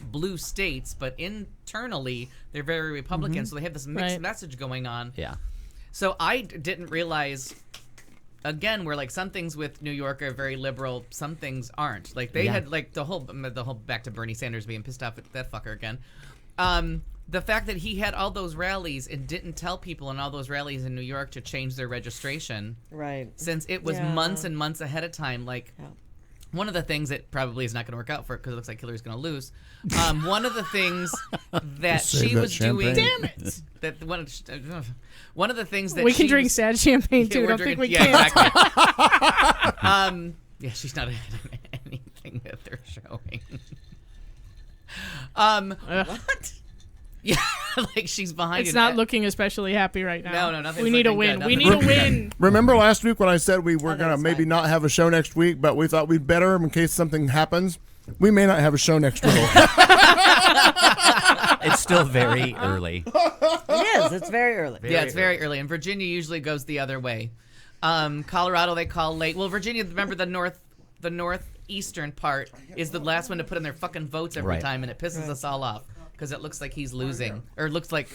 E: blue states, but internally they're very Republican. So they have this mixed
D: Right.
E: message going on.
H: Yeah.
E: So I didn't realize, again, where like some things with New York are very liberal, some things aren't. Like they
H: Yeah.
E: had like the whole back to Bernie Sanders being pissed off at that fucker again. The fact that he had all those rallies and didn't tell people in all those rallies in New York to change their registration,
G: Right.
E: since it was
G: Yeah.
E: months and months ahead of time. Like,
G: Yeah.
E: one of the things that probably is not going to work out for it, because it looks like Hillary's going to lose. One of the things that
C: Save
E: she
C: that
E: was
C: champagne.
E: doing,
D: Damn it!
E: that one of the things that
D: We can
E: she
D: drink
E: was-
D: sad champagne
E: Yeah,
D: too.
E: we're
D: Don't think we
E: drinking-
D: can.
E: yeah, exactly. Yeah, she's not ahead of anything that they're showing.
G: What?
E: Yeah, like she's behind.
D: It's
E: it.
D: not looking especially happy right now.
E: No, nothing's
D: We need a
E: looking
D: win.
E: good.
D: We
E: Nothing's
D: need a
E: looking
D: win.
C: Remember last week when I said we were going to
G: it's
C: maybe
G: fine.
C: not have a show next week, but we thought we'd better in case something happens? We may not have a show next week.
H: It's still very early.
G: It is. It's very early.
E: Yeah, it's very early, and Virginia usually goes the other way. Colorado they call late. Well, Virginia, remember the northeastern part is the last one to put in their fucking votes every
H: Right.
E: time, and it pisses us all off because it looks like he's losing, or it looks like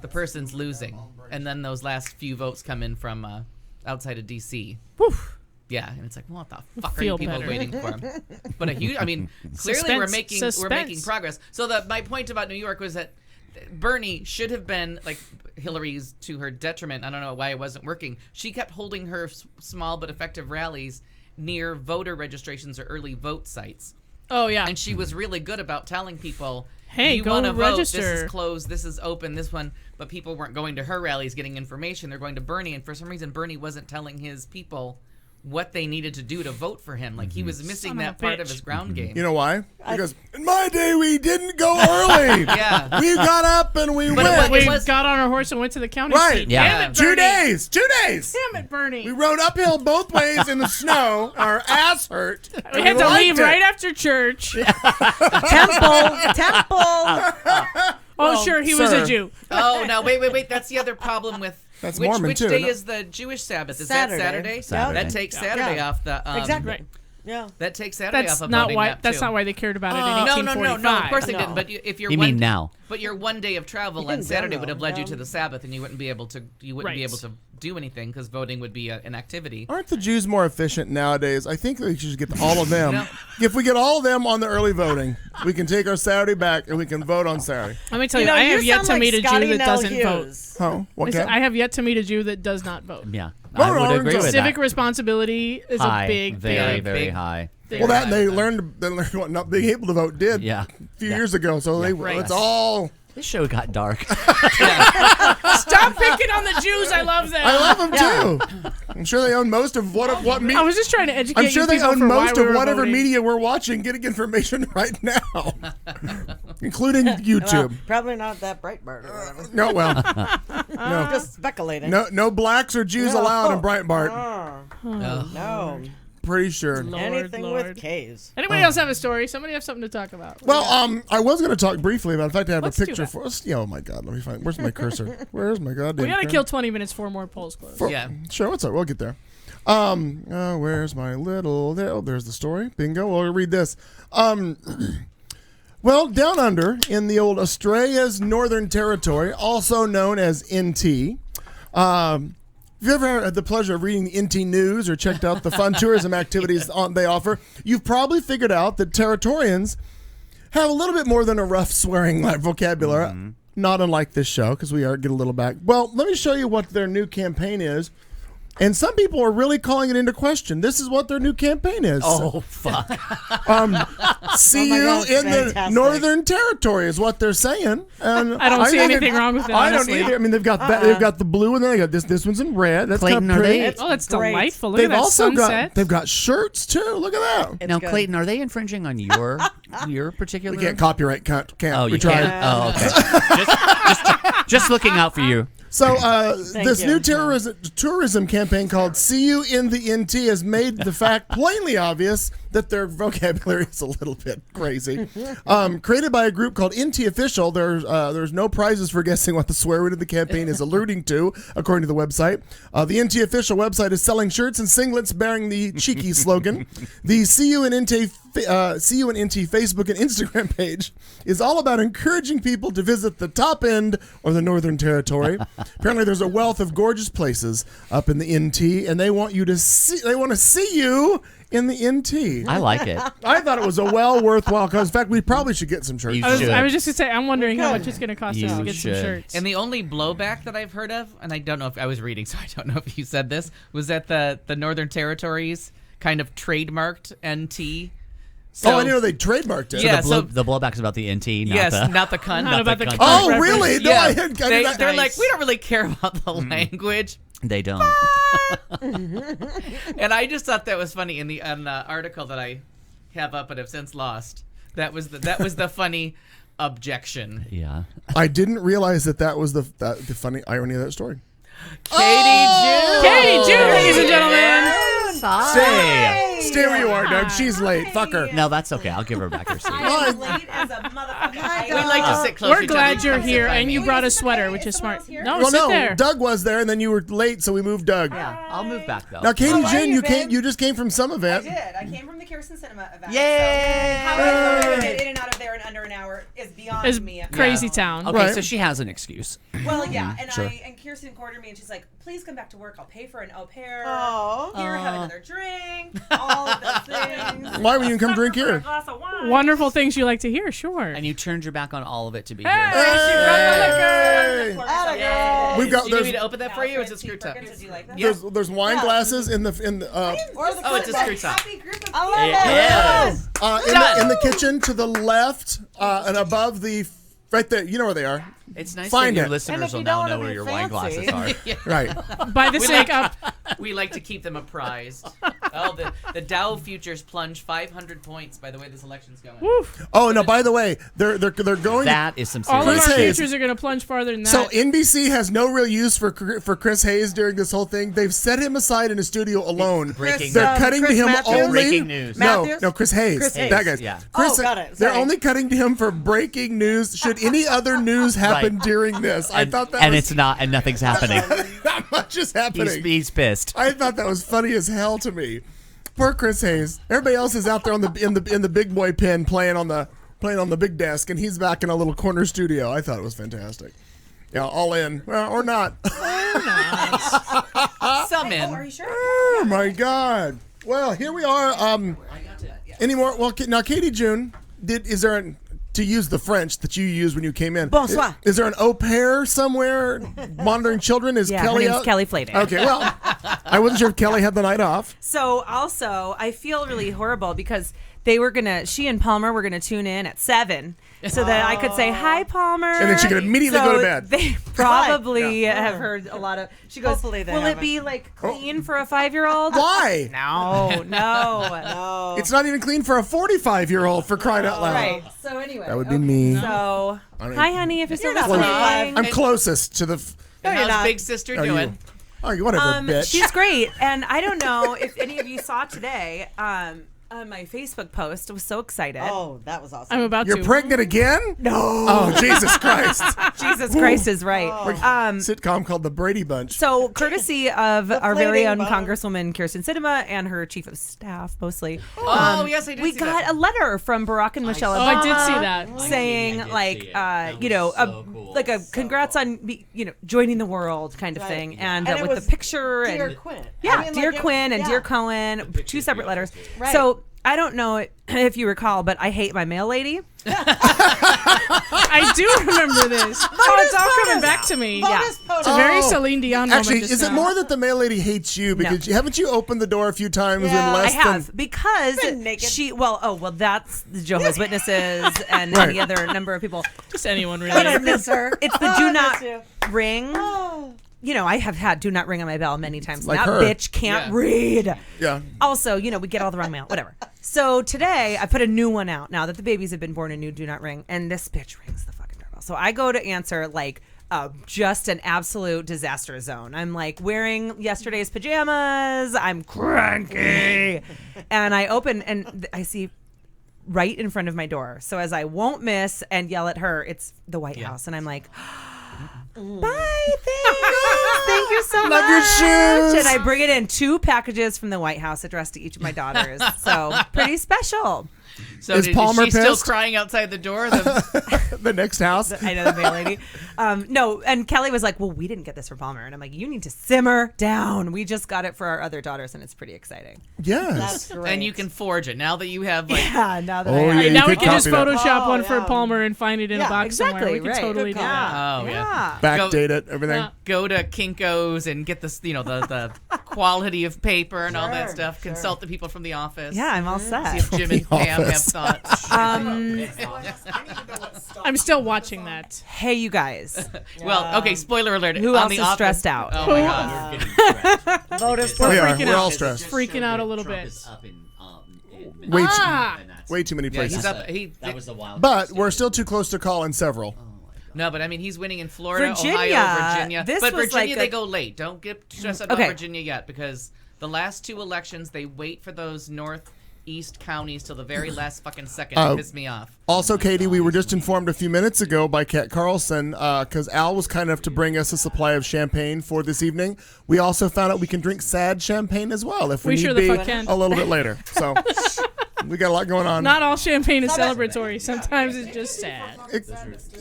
E: the person's losing, and then those last few votes come in from outside of DC. Yeah, and it's like, what the fuck are you
D: Feel
E: people
D: better.
E: waiting for? But a huge, I mean, clearly we're
D: Suspense.
E: making progress. So my point about New York was that Bernie should have been like Hillary's, to her detriment. I don't know why it wasn't working. She kept holding her small but effective rallies near voter registrations or early vote sites,
D: Oh yeah.
E: and she was really good about telling people,
D: Hey,
E: you
D: go
E: want to vote,
D: register.
E: this is closed, this is open, this one. But people weren't going to her rallies getting information. They're going to Bernie, and for some reason Bernie wasn't telling his people what they needed to do to vote for him. Like, he was missing
D: Son of
E: that
D: a
E: part of
D: bitch.
E: his ground game.
C: You know why? Because in my day, we didn't go early.
E: Yeah.
C: We got up and we
E: But
C: went.
E: it
D: we
E: was-
D: got on our horse and went to the county
C: Right.
D: seat.
H: Yeah.
D: Damn it,
C: 2
D: Bernie.
C: days. 2 days.
D: Damn it, Bernie.
C: We rode uphill both ways in the snow. Our ass hurt.
D: We had to
C: liked
D: leave
C: it.
D: right after church.
G: Temple.
D: Oh, sure, he was
C: sir.
D: a Jew.
E: Oh, no, wait. That's the other problem with...
C: That's
E: which
C: Mormon,
E: which
C: too,
E: day
C: isn't it?
E: is the Jewish Sabbath? Is
G: Saturday.
E: that Saturday?
H: Saturday.
E: That takes Saturday
G: Yeah.
E: off the...
G: Exactly.
D: Right.
G: Yeah.
E: That takes Saturday
D: That's
E: off of
D: not
E: voting
D: why.
E: map,
D: That's
E: too.
D: not why they cared about it in
E: No,
D: 1845.
E: of course they
G: No.
E: didn't. But if you're
H: You
E: one,
H: mean now?
E: But your one day of travel on
G: In
E: Saturday would
G: general,
E: have led you
G: yeah.
E: to the Sabbath, and you wouldn't be able to. You wouldn't be
D: Right.
E: able to do anything because voting would be an activity.
C: Aren't the Jews more efficient nowadays? I think we should get all of them.
E: No.
C: If we get all of them on the early voting, we can take our Saturday back and we can vote on Saturday.
D: Let me tell
G: You
D: you,
G: know,
D: I have
G: you
D: yet
G: sound
D: to
G: like
D: meet a Jew
G: Scotty
D: that
G: Nell
D: doesn't vote.
G: Hughes.
C: Oh, what?
D: Listen, I have yet to meet a Jew that does not vote.
H: Yeah.
C: Vote
H: I would
C: on
H: agree with
D: Civic
H: that.
D: responsibility is
H: High.
D: a big,
H: very,
D: big,
H: very
E: big-
H: high.
D: thing.
C: Well, that and they
E: Right.
C: learned what not being able to vote did.
H: Yeah.
C: A few years ago, so they
D: Right.
C: it's all.
H: This show got dark.
D: Stop picking on the Jews. I love them.
C: I love them too. I'm sure they own most of what media.
D: I was just trying to educate
C: I'm sure
D: you
C: they
D: people
C: own
D: for why
C: most
D: we
C: of
D: were
C: whatever
D: voting.
C: media we're watching, getting information right now, including
G: Well,
C: YouTube.
G: probably not that Breitbart or whatever.
C: No, well,
G: I'm just speculating.
C: no blacks or Jews
G: No.
C: allowed in Breitbart.
G: No.
C: Pretty sure.
D: Lord,
G: Anything
D: Lord.
G: with K's.
D: Anybody else have a story? Somebody have something to talk about?
C: Well, I was going to talk briefly about. In fact, I have
D: Let's
C: a
D: do
C: picture
D: that.
C: for us. Oh my God, let me find. Where's my cursor? Where's my goddamn?
D: we gotta
C: cursor?
D: kill 20 minutes for more polls close.
E: Yeah.
C: Sure, what's up? We'll get there. Where's my little? There, oh, there's the story. Bingo. We'll read this. Well, down under in the old Australia's Northern Territory, also known as NT. If you've ever had the pleasure of reading the NT News or checked out the fun tourism activities they offer, you've probably figured out that Territorians have a little bit more than a rough swearing vocabulary, not unlike this show, because we are get a little back. Well, let me show you what their new campaign is. And some people are really calling it into question. This is what their new campaign is.
H: Oh, fuck.
C: See
G: my
C: you
G: God,
C: in the
G: fantastic.
C: Northern Territory is what they're saying. And
D: I don't see
C: think
D: anything wrong with it,
C: I don't
D: honestly.
C: either. I mean, they've got the blue and then they got this one's in red. That's
H: Clayton,
C: kind of
H: are
C: pretty.
H: they-
D: Oh, that's
G: great.
D: delightful. Look
C: They've
D: at that
C: also
D: sunset.
C: got shirts too. Look at that.
H: Now,
G: good.
H: Clayton, are they infringing on your particular?
C: We can't copyright. Can't.
H: Oh,
C: we
H: you
C: tried.
H: can't. Oh, okay. just looking out for you.
C: So this
G: you.
C: new tourism campaign called "See You in the NT" has made the fact plainly obvious that their vocabulary is a little bit crazy. Created by a group called NT Official, there's no prizes for guessing what the swear word of the campaign is alluding to, according to the website. The NT Official website is selling shirts and singlets bearing the cheeky slogan. The See You in NT Facebook and Instagram page is all about encouraging people to visit the top end or the Northern Territory. Apparently, there's a wealth of gorgeous places up in the NT, and they want to see you in the NT.
H: I like it.
C: I thought it was a worthwhile cause. In fact, we probably should get some shirts.
H: You
D: I was,
H: should.
D: I was just gonna say, I'm wondering how much it's gonna cost us to
H: You
D: get some
H: should.
D: shirts.
E: And the only blowback that I've heard of, and I don't know if I was reading, so I don't know if you said this, was that the Northern Territories kind of trademarked NT. So,
C: I didn't know they trademarked it.
E: Yeah,
H: the, the blowback's about the NT, not
E: yes,
H: the.
E: not the cunt.
D: Not about the
H: cunt.
C: Oh,
D: reference.
C: really? No,
E: Yeah,
C: I did not.
E: they're like, we don't really care about the language.
H: They don't.
E: And I just thought that was funny in the article that I have up and have since lost. That was the funny objection.
H: Yeah.
C: I didn't realize that was the funny irony of that story.
D: Katie June, ladies and gentlemen.
C: Stay where you are, Doug. She's late. Fuck her.
H: No, that's okay. I'll give her back her seat.
J: I'm late as a motherfucker.
E: We'd like to sit close.
D: We're
E: to each other.
D: glad you're
E: Come sit
D: here,
E: by
D: and
E: me.
D: you brought a sweater, which is smart. No, sit
C: no,
D: there.
C: Doug was there, and then you were late, so we moved Doug.
H: Yeah, I'll move back though.
C: Now, Katie
J: How are
C: Jin,
J: you,
C: you
J: babe?
C: You just came from some
J: I
C: event.
J: did. I came from the Kirsten Cinema event.
H: Yay!
J: So how I learned to get in and out of there in under an hour is beyond
D: It's
J: me.
D: crazy town.
H: Okay,
C: Right.
H: so she has an excuse.
J: Well, yeah, and
C: Sure.
J: and Kirsten cornered me, and she's like, "Please come back to work. I'll pay for an au pair.
G: Aw.
J: Here, have another drink. All of those things."
C: Why would you come drink here?
J: Glass of wine.
D: Wonderful things you like to hear, sure.
H: And you turned your back on all of it to be
C: Hey!
H: here.
C: We've got
E: Do you need me
C: there's
E: to open that for you, or is it screw top?
J: Perkins, did you like that?
C: there's wine glasses in the
J: Or the
E: Oh, it's a screw top.
J: happy group of
G: I love
J: people.
G: it.
C: in the kitchen to the left and above the right there. You know where they are.
H: It's nice
C: Find
H: that your
C: it.
G: And
H: listeners
G: if
H: will
G: you
H: now
G: don't
H: know
G: wanna
H: where
G: be
H: your wine
G: fancy-
H: glasses are.
C: Right.
D: By the sake of
E: We like to keep them apprised. Oh, the Dow futures plunge 500 points by the way this election's going.
D: woof,
C: Oh no! By the way, they're going.
H: That is some
D: all of
H: serious
C: Chris
D: our
C: Hayes.
D: futures are going to plunge farther than that.
C: So NBC has no real use for Chris Hayes during this whole thing. They've set him aside in a studio alone.
H: Breaking
C: They're
H: news.
C: cutting to
G: Chris
C: him
G: Matthews?
C: only.
H: Breaking news.
C: No,
G: Matthews?
C: no, Chris Hayes.
G: Chris Hayes,
C: That guy.
H: yeah.
C: Chris,
G: Oh, got it.
C: They're
G: Sorry.
C: only cutting to him for breaking news. Should any other news happen
H: Right.
C: during this? I thought that
H: and
C: was
H: it's not, and nothing's happening.
C: not much is happening.
H: He's pissed.
C: I thought that was funny as hell to me. Poor Chris Hayes. Everybody else is out there on the in the big boy pen playing on the big desk, and he's back in a little corner studio. I thought it was fantastic. Yeah, all in. Well, or not.
E: Some
J: Oh, are
E: in.
J: you sure?
C: Oh my God. Well, here we are. Any more? Well, now Katie June, is there to use the French that you used when you came in?
G: Bonsoir.
C: Is there an au pair somewhere monitoring children? Is
K: Yeah,
C: Kelly
K: her name's
C: out?
K: Kelly Fladen.
C: Okay, well, I wasn't sure if Kelly had the night off.
K: So also, I feel really horrible because she and Palmer were gonna tune in at 7, so that I could say hi, Palmer,
C: And then she could immediately go to bed.
K: They probably have heard a lot of. She goes,
G: Hopefully they
K: "Will it
G: haven't."
K: be like clean for a 5-year-old?"
C: Why?
K: No.
C: It's not even clean for a 45-year-old, for crying out loud.
K: Right. So anyway,
C: That would be me.
K: So
C: don't-
K: hi, honey, if you're still
G: not
K: listening.
G: 45.
C: I'm closest to the.
E: And
G: you're
E: how's
G: not.
E: big sister
C: Are you?
E: doing?
C: Oh, whatever, bitch.
K: She's great, and I don't know if any of you saw today. On my Facebook post, I was so excited.
G: Oh, that was awesome.
D: I'm about
C: You're
D: to.
C: pregnant again?
K: No,
C: Oh, Jesus Christ.
K: Jesus Christ is right.
C: Sitcom called The Brady Bunch.
K: So, courtey of our very
G: fleeting
K: own
G: bone.
K: Congresswoman Kirsten Sinema and her chief of staff, mostly.
E: Oh, yes, I did
K: We
E: see
K: got
E: that.
K: a letter from Barack and Michelle
D: Oh,
K: Obama.
D: I did see that.
K: saying
I: I did
K: like,
I: see it. That was so cool.
K: like a congrats on joining the world kind of
G: Right.
K: thing, and
G: And it
K: with
G: was
K: the picture
G: Dear
K: and
G: Quinn.
K: yeah,
G: I mean,
K: Dear
G: like,
K: Quinn and
G: yeah.
K: Dear Cohen, two separate letters.
G: Right.
K: So I don't know if you recall, but I hate my mail lady.
D: I do remember is. Oh, it's all coming back to me.
G: Yeah.
D: It's a very Celine Dion moment.
C: Actually,
D: just
C: is it
D: now.
C: more that the mail lady hates you because haven't you opened the door a few times
G: Yeah.
C: in less
K: I have
C: than?
K: because
G: Been naked.
K: that's the Jehovah's Witnesses and
C: Right.
K: any other number of people.
D: Just anyone
G: But I
D: really?
G: miss her.
K: It's the
G: Oh,
K: do
G: I
K: not
G: miss you.
K: ring. You know, I have had do not ring on my bell many times.
C: Like
K: that
C: her.
K: bitch can't
E: Yeah.
K: read.
C: Yeah.
K: Also, you know, we get all the wrong mail, whatever. So today I put a new one out now that the babies have been born, a new do not ring, and this bitch rings the fucking doorbell. So I go to answer like just an absolute disaster zone. I'm like wearing yesterday's pajamas. I'm cranky. And I open and I see right in front of my door. So as I won't miss and yell at her, it's the White House. And I'm like, bye, thanks. Thank you so much.
C: Love your shoes.
K: And I bring it in 2 packages from the White House addressed to each of my daughters. So pretty special.
E: So
C: Is Palmer
E: she still
C: pissed?
E: crying outside the door? The,
C: The next house.
K: I know the mail lady. No, and Kelly was like, well, we didn't get this from Palmer. And I'm like, you need to simmer down. We just got it for our other daughters, and it's pretty exciting.
C: Yes.
G: That's great.
E: and you can forge it now that you have like.
K: Yeah, now that
C: Oh,
K: I have
C: yeah,
K: it.
C: you
D: Now we
C: could
D: can just
C: copy that.
D: Photoshop
G: Oh,
D: one for
G: yeah.
D: Palmer and find it in a
G: Yeah,
D: box somewhere.
K: Exactly,
D: We could
K: right.
D: totally
G: Good
D: do
G: call.
D: that.
E: Oh yeah.
C: Backdate it, everything.
D: Yeah.
E: Go to Kinko's and get this, the quality of paper and all that
G: Sure,
E: stuff.
G: sure.
E: Consult the people from the office.
K: Yeah, I'm all
E: See
K: set.
E: if Jim and Pam have
C: office.
E: thoughts.
D: I'm still watching that.
K: Hey, you guys.
E: Well, okay. Spoiler alert.
K: Who
E: on
K: else
E: the
K: is
E: office.
K: stressed out?
E: Oh my god.
G: Voters
C: We are.
D: freaking
C: We're
D: out.
C: all stressed.
D: Freaking out a little bit.
C: Way too-
D: Ah!
C: Way too many
E: Yeah,
C: places.
E: he's up.
I: That was the wild.
C: But we're still too close to call in several.
E: No, but I mean, he's winning in Florida,
K: Virginia,
E: Ohio, Virginia.
K: this
E: But
K: was
E: Virginia,
K: like
E: they
K: a-
E: go late. Don't get stressed out about
K: Okay.
E: Virginia yet, because the last 2 elections, they wait for those northeast counties till the very last fucking second to piss me off.
C: Also, Katie, we were just informed a few minutes ago by Kat Carlson, because Al was kind enough to bring us a supply of champagne for this evening. We also found out we can drink sad champagne as well if we
D: We
C: need
D: sure
C: be
D: the fuck can.
C: a little bit later. So we got a lot going on.
D: Not all champagne is celebratory. Sometimes it's just sad.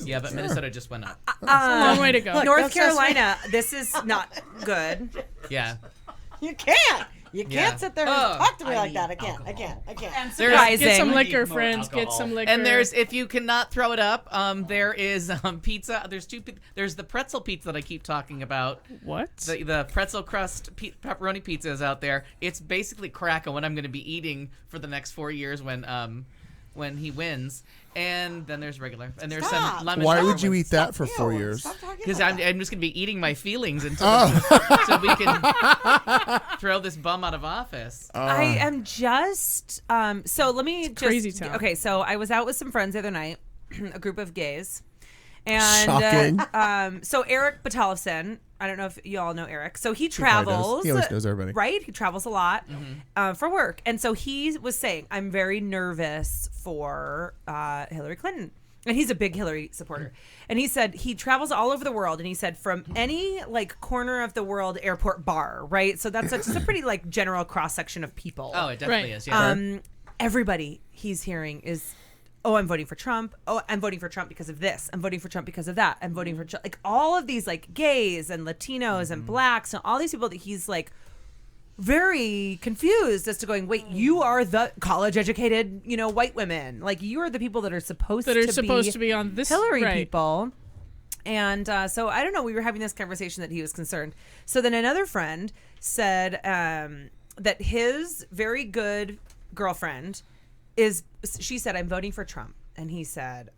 E: Yeah, but Minnesota just went up.
D: Long way to go.
G: Look,
K: North
G: don't stress me.
K: Carolina, this is not good.
E: Yeah.
G: You can't. You can't
E: Yeah.
G: sit there and
E: Oh,
G: talk to me
I: I
G: like
I: need
G: that. I can't. I
I: alcohol.
G: can't. I can't.
E: There's,
K: Surprising.
D: Get some
I: I
D: liquor,
I: need more
D: friends. Get
I: alcohol.
D: some liquor.
E: and there's, if you cannot throw it up, there is pizza. There's there's the pretzel pizza that I keep talking about.
D: what?
E: The pretzel crust pepperoni pizza is out there. It's basically crack on what I'm going to be eating for the next 4 years when he wins. And then there's regular, and there's
G: Stop.
E: some lemon.
C: Why
E: pepper
C: would you
E: ones.
C: eat that for 4
G: Ew,
C: years?
G: Stop talking
E: Because
G: about
E: I'm
G: that.
E: just going to be eating my feelings until so we can throw this bum out of office.
K: I am just so let me just
D: crazy town.
K: okay, so I was out with some friends the other night, a group of gays. And
C: Shocking.
K: so Eric Batalifson, I don't know if you all know Eric. So he
C: probably does.
K: travels.
C: He always knows everybody.
K: Right? He travels a lot for work. And so he was saying, I'm very nervous for Hillary Clinton. And he's a big Hillary supporter. And he said he travels all over the world. And he said from any like corner of the world airport bar, right? So that's just a pretty like general cross section of people.
E: Oh, it definitely
D: Right.
E: is. Yeah.
K: Everybody he's hearing is, oh, I'm voting for Trump. Oh, I'm voting for Trump because of this. I'm voting for Trump because of that. I'm voting for Trump. Like all of these like gays and Latinos and blacks and all these people that he's like very confused as to going, wait, you are the college educated, white women. Like you are the people that are supposed
D: to be on this
K: Hillary
D: right.
K: people. And so I don't know. We were having this conversation that he was concerned. So then another friend said that his very good girlfriend she said, I'm voting for Trump. And he said,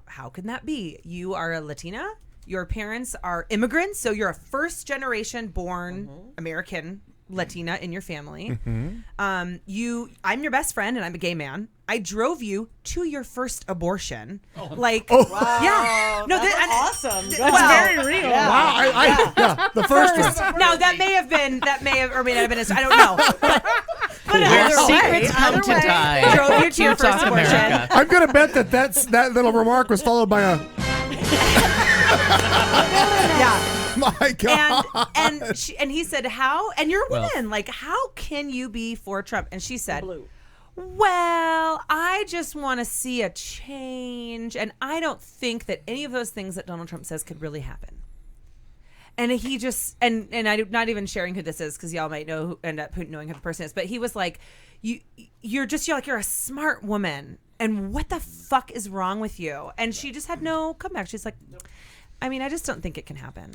K: how can that be? You are a Latina. Your parents are immigrants. So you're a first generation born American Latina in your family. I'm your best friend and I'm a gay man. I drove you to your first abortion.
G: Wow.
K: Yeah. No,
G: that's awesome.
D: That's very real.
G: Yeah.
C: Wow. Yeah. The first one.
K: Now that may have or may not have been. I don't know. But
E: Where
K: either way,
E: secrets come to die.
K: drove you to your first
E: Talk
K: abortion.
E: America.
C: I'm gonna bet that little remark was followed by a
K: Yeah.
C: my God.
K: And he said, how? And you're a woman. Like, how can you be for Trump? And she said, well, I just want to see a change. And I don't think that any of those things that Donald Trump says could really happen. And he just, and I'm not even sharing who this is because y'all might end up knowing who the person is. But he was like, you're a smart woman. And what the fuck is wrong with you? And she just had no comeback. She's like, I mean, I just don't think it can happen.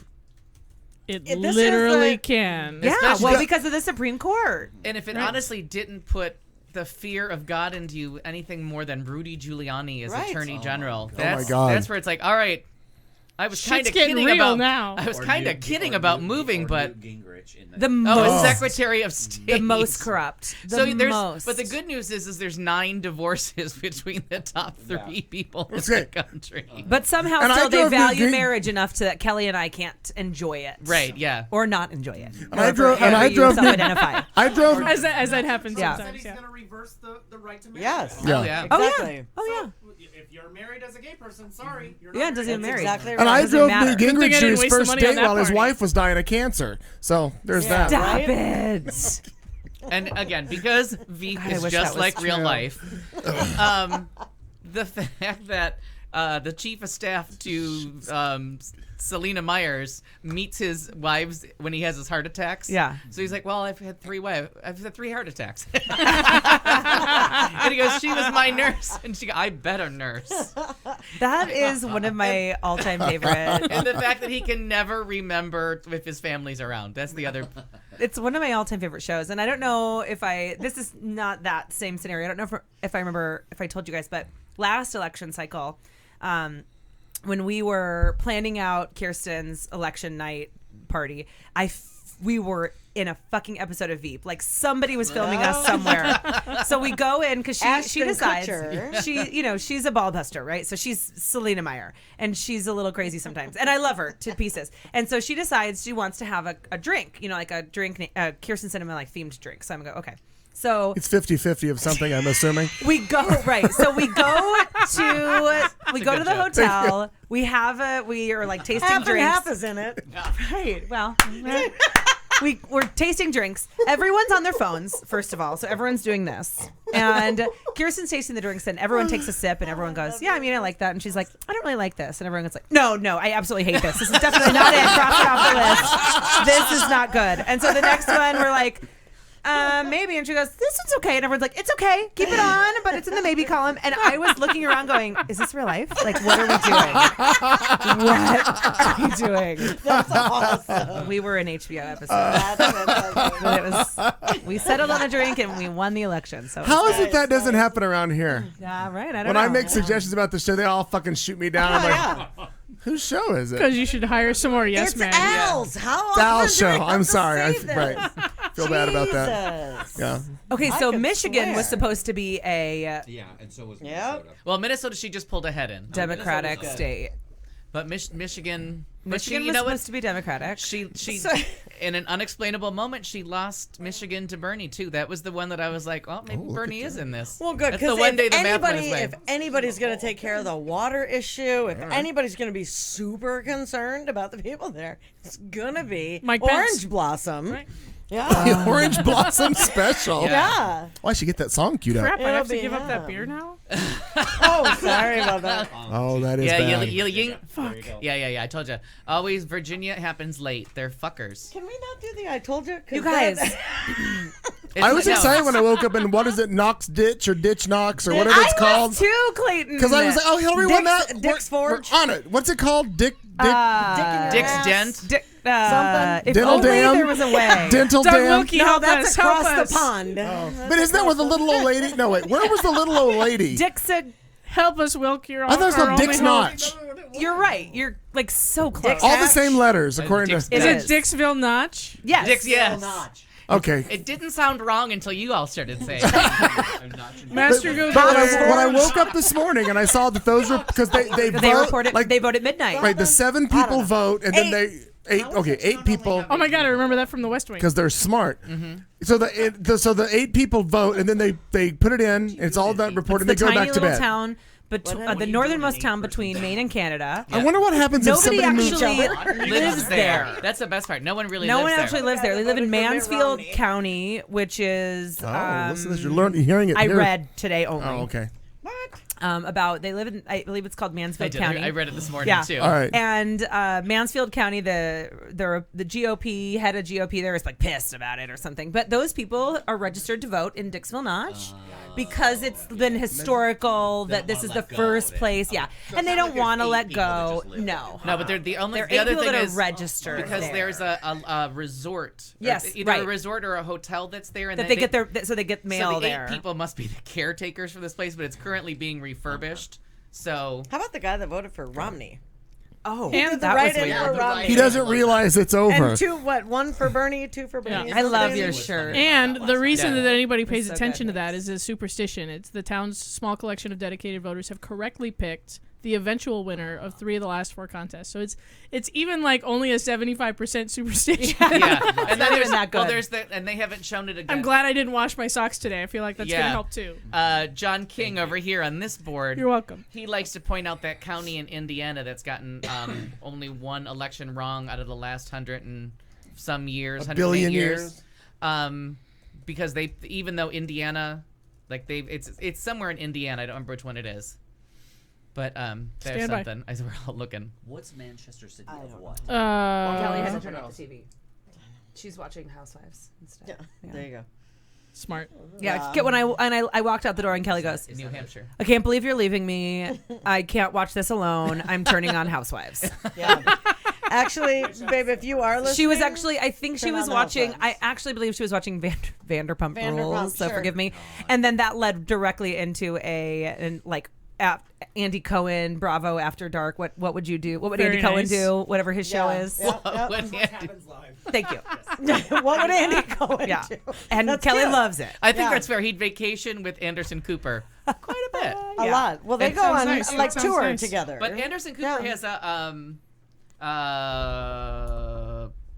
D: It
G: This is
D: literally
G: the-
D: can.
K: Yeah,
E: Especially-
K: well, because of the Supreme Court.
E: And if it honestly didn't put the fear of God into you anything more than Rudy Giuliani as
G: Right.
E: Attorney General,
C: my
E: that's
C: God.
E: that's where it's like, all right, I was kind
D: Shit's
E: of
D: getting
E: kidding
D: real
E: about
D: now.
E: I was kind of kidding about moving, but
K: The
E: as
K: most,
E: Secretary of State,
K: the most corrupt. The
E: So there's,
K: most.
E: but the good news is there's 9 divorces between the top 3 people in
C: Okay.
E: the country.
K: But somehow
C: And I
K: still they
C: drove to
K: value
C: Green-
K: marriage enough to that Kelly and I can't enjoy it.
E: Right? Yeah.
K: Or not enjoy it.
C: And I drove.
K: self-identify.
C: I drove.
D: As that happens
K: Yeah.
D: sometimes.
L: He's
D: Yeah.
L: going to reverse the right to marry.
G: Yes.
C: Yeah.
E: Oh yeah.
K: Oh yeah.
G: Exactly.
K: Oh yeah.
L: If you're married as a gay person, sorry. You're
K: Yeah,
L: not
K: it doesn't
L: married.
K: marry.
G: Exactly
C: And
G: right.
C: I
K: Doesn't
C: drove
K: matter.
C: Newt
D: Good thing I
C: Gingrich to
D: didn't
C: his
D: waste the
C: first
D: money on
C: date
D: that
C: while his
D: party.
C: wife was dying of cancer. So there's
G: Yeah,
C: that.
K: Stop
G: Right?
K: it.
E: And again, because Veep
K: God, I
E: is
K: wish
E: just
K: that was
E: like real
K: true.
E: life, the fact that the chief of staff to Selena Myers meets his wives when he has his heart attacks.
K: Yeah.
E: So he's like, well, I've had 3 wives. I've had 3 heart attacks. And he goes, she was my nurse. And she goes, I better nurse.
K: That is one of my all-time favorite.
E: And the fact that he can never remember if his family's around. That's the other.
K: It's one of my all-time favorite shows, and I don't know if this is not that same scenario. I don't know if I remember if I told you guys, but last election cycle, when we were planning out Kirsten's election night party, we were in a fucking episode of Veep. Like somebody was filming us somewhere. So we go in because she
G: Ashton
K: decides
G: Kutcher.
K: she's a ball buster, right? So she's Selena Meyer, and she's a little crazy sometimes, and I love her to pieces. And so she decides she wants to have a drink, like a drink, Kirsten Cinema like themed drink. So I'm gonna go, okay. So
C: It's 50-50 of something, I'm assuming.
K: we go right. So we go to the hotel. We are like tasting
G: Half and
K: drinks.
G: half is in it.
K: Right. Well, we're tasting drinks. Everyone's on their phones, first of all. So everyone's doing this. And Kirsten's tasting the drinks, and everyone takes a sip, and everyone goes, yeah, I mean, I like that. And she's like, I don't really like this. And everyone goes like, no, I absolutely hate this. This is definitely not it. Cross it off the list. This is not good. And so the next one, we're like, maybe. And she goes, this one's okay. And everyone's like, it's okay. Keep it on. But it's in the maybe column. And I was looking around going, is this real life? Like, what are we doing? What are we doing?
G: That's awesome.
K: We were an HBO episode.
G: That's
K: But it was, we settled on a drink and we won the election. So
C: How is it that doesn't happen around here?
K: yeah, right. I don't
C: When
K: know.
C: I make suggestions about the show, they all fucking shoot me down. I'm like, whose show is it?
D: Because you should hire some more yes
G: It's
D: men.
G: Al's. How often
C: Al's
G: do we
C: show.
G: have
C: I'm
G: to
C: sorry. I
G: say this?
C: right. Feel bad about that.
G: Jesus.
C: Yeah.
K: Okay,
G: I
K: so
G: could
K: Michigan
G: swear.
K: was supposed to be a
I: Yeah, and so was
G: Yep.
I: Minnesota.
E: Well, Minnesota, she just pulled ahead in.
K: Democratic
I: Minnesota's good.
K: state.
E: But Michigan,
K: Michigan
E: you
K: was
E: know what?
K: supposed to be Democratic.
E: She in an unexplainable moment, she lost Michigan to Bernie too. That was the one that I was like, oh, maybe Bernie is in this.
G: Well, good.
E: That's the
G: Because
E: one day the math went his way.
G: if anybody's going to take care of the water issue, if anybody's going to be super concerned about the people there, it's going to be
D: Mike
G: Orange
D: Pence.
G: Blossom.
D: Right.
G: Yeah.
C: The Orange Blossom Special.
G: Yeah.
C: Why should get that song queued up?
D: Crap, I
G: It'll
D: have to
G: be
D: give up that
G: him.
D: beer now?
G: Oh, sorry about that.
C: Oh, that is
E: Yeah,
C: bad.
E: Fuck. Yeah. I told you. Always Virginia happens late. They're fuckers.
G: Can we not do the I told you? 'Cause
K: You guys,
E: It's
C: I was
E: no.
C: excited when I woke up and what is it, Knox Ditch or Ditch Knox or whatever it's
K: I
C: called.
K: was too, Clayton.
C: Because I was like, oh, Hillary won
G: Dick's-
C: that.
G: Dick's
C: We're
G: Forge.
C: on it. What's it called? Dick's
G: Dick in your
E: Dick's
G: ass.
E: Dent.
G: Something?
K: If
C: Dental
K: only
C: Dam?
K: there was a way.
C: Dental
D: Doug
C: Dam.
D: Wilkie,
G: No,
D: help
G: that's
D: us, help
G: across
D: us.
G: the pond.
C: But isn't that with the little old lady? No, wait. Where was the little old lady?
K: Dixon,
D: Help us, Wilk. You're
C: I thought it was
D: our
C: called
D: only
C: Dick's
D: hope.
C: Notch.
K: you're right. You're like so close.
C: All the same letters, according
E: Dick's
C: to.
K: It
D: Is
K: is.
D: it Dixville Notch?
K: Yes.
E: Dick's, yes.
C: Okay.
E: It didn't sound wrong until you all started saying.
D: Master goes
C: But
D: there.
C: when I woke up this morning and I saw that those were because they
K: They
C: vote
K: reported.
C: like
K: They vote at midnight.
C: right the 7 people vote and then they 8 people
D: Oh my god, I remember that from the West Wing.
C: because they're smart. So the 8 people vote and then they put it in. It's all done reported.
K: It's
C: and
K: the
C: they go
K: tiny
C: back to
K: little
C: bed.
K: town, the northernmost town between Maine and Canada.
C: I wonder what happens if
K: Nobody
C: somebody moves.
K: actually lives there.
E: That's the best part. No one really
K: No
E: lives
K: one
E: there.
K: actually lives there. They live in
G: voted for Mitt
K: Mansfield
G: Romney.
K: County, which is.
C: Oh, listen to this. You're hearing it.
K: I
C: here.
K: read today only.
C: Oh, okay.
K: They live in, I believe it's called
E: I
K: Mansfield
E: did.
K: County.
E: I read it this morning
K: Yeah.
E: too.
C: All right.
K: And Mansfield County, the GOP head of GOP there is like pissed about it or something. But those people are registered to vote in Dixville Notch, because it's been historical that this is the first place. Yeah, and they don't want to let go. No,
E: but they're the only.
K: There are
E: The
K: 8
E: other
K: people
E: thing
K: that are
E: is
K: registered
E: because
K: there.
E: there's a resort.
K: Yes,
E: either a
K: right.
E: resort or a hotel that's there, and
K: that
E: then
K: they get their so they get mail
E: so the
K: there.
E: 8 people must be the caretakers for this place, but it's currently being refurbished. So
G: How about the guy that voted for Romney?
K: Oh,
D: And
K: that
G: right
K: was
G: in
K: weird.
G: for Romney.
C: He doesn't realize it's over.
G: And 2, what? 1 for Bernie, 2 for Bernie.
D: Yeah.
K: I love your shirt.
D: And the reason that anybody pays
K: so
D: attention
K: good.
D: to that is a superstition. It's the town's small collection of dedicated voters have correctly picked the eventual winner of 3 of the last 4 contests. So it's even like only a 75% superstition.
E: yeah, and then
K: even that
E: well,
K: good.
E: there's and they haven't shown it again.
D: I'm glad I didn't wash my socks today. I feel like that's
E: Yeah.
D: gonna help too.
E: John King over here on this board.
D: You're welcome.
E: He likes to point out that county in Indiana that's gotten only 1 election wrong out of the last 100 and some years, 108
C: billion
E: years. Because they, even though Indiana, like it's somewhere in Indiana. I don't remember which one it is. But there's
D: Stand by.
E: something. As we're all looking.
I: What's Manchester City of what?
K: Kelly hasn't turned off the TV. She's watching Housewives instead.
G: Yeah. There you go.
D: Smart.
K: Yeah, when I walked out the door and Kelly goes,
E: New Hampshire.
K: I can't believe you're leaving me. I can't watch this alone. I'm turning on Housewives.
G: Yeah. Actually, babe, if you are listening,
K: She was actually, I think she
G: turn
K: was
G: on the
K: watching,
G: Housewives.
K: I actually believe she was watching Vanderpump
G: Vanderpump,
K: Rules, so
G: sure.
K: forgive me. And then that led directly into Andy Cohen, Bravo After Dark. What would you do? What would
D: Very
K: Andy Cohen
D: nice.
K: do? Whatever his show is.
E: What
L: What
E: Andy-
L: happens live?
K: Thank you.
G: what would Andy Cohen
K: Yeah.
G: do?
K: And
G: That's
K: Kelly
G: good.
K: loves it.
E: I think
G: Yeah.
E: that's fair. He'd vacation with Anderson Cooper quite a bit.
G: A lot. Well, they
E: It
G: go
D: sounds
G: on
D: nice.
G: like
D: It sounds
G: tour
D: nice.
G: together.
E: But Anderson Cooper has a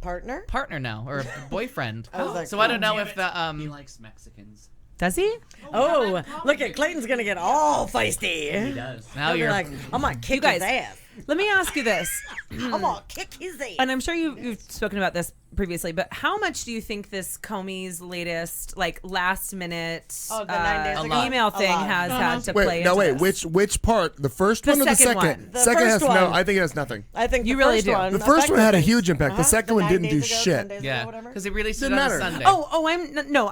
G: partner.
E: now or a boyfriend.
G: I was like,
E: so I don't know
I: Damn
E: if
I: it.
E: the
I: He likes Mexicans.
K: Does he?
G: Oh, look at Clayton's gonna get all feisty.
I: He does.
E: now
G: He'll be
E: you're
G: like, I'm gonna kick
K: guys-
G: his ass.
K: Let me ask you this.
G: I'm gonna kick his ass.
K: And I'm sure you've spoken about this previously, but how much do you think this Comey's latest, like, last minute
G: Oh, the 9 days
E: A
G: ago?
E: lot.
K: email thing
G: A lot.
K: has had to
C: Wait,
K: play
C: no,
K: into
C: wait.
K: this?
C: Which part? The first
K: The
C: one or the
K: second
C: second?
K: one.
G: The
C: second has
G: first
C: no.
G: one.
C: I think it has nothing.
G: I think
K: You
G: the
K: really
G: first
K: do.
G: one.
C: The first one had a
G: affected
C: huge impact. The second
G: the
C: one
G: 9
C: didn't do
G: days ago,
C: shit.
G: 10 days ago,
E: yeah
G: whatever.
E: because he released it
C: Didn't
E: on
C: matter.
E: a Sunday.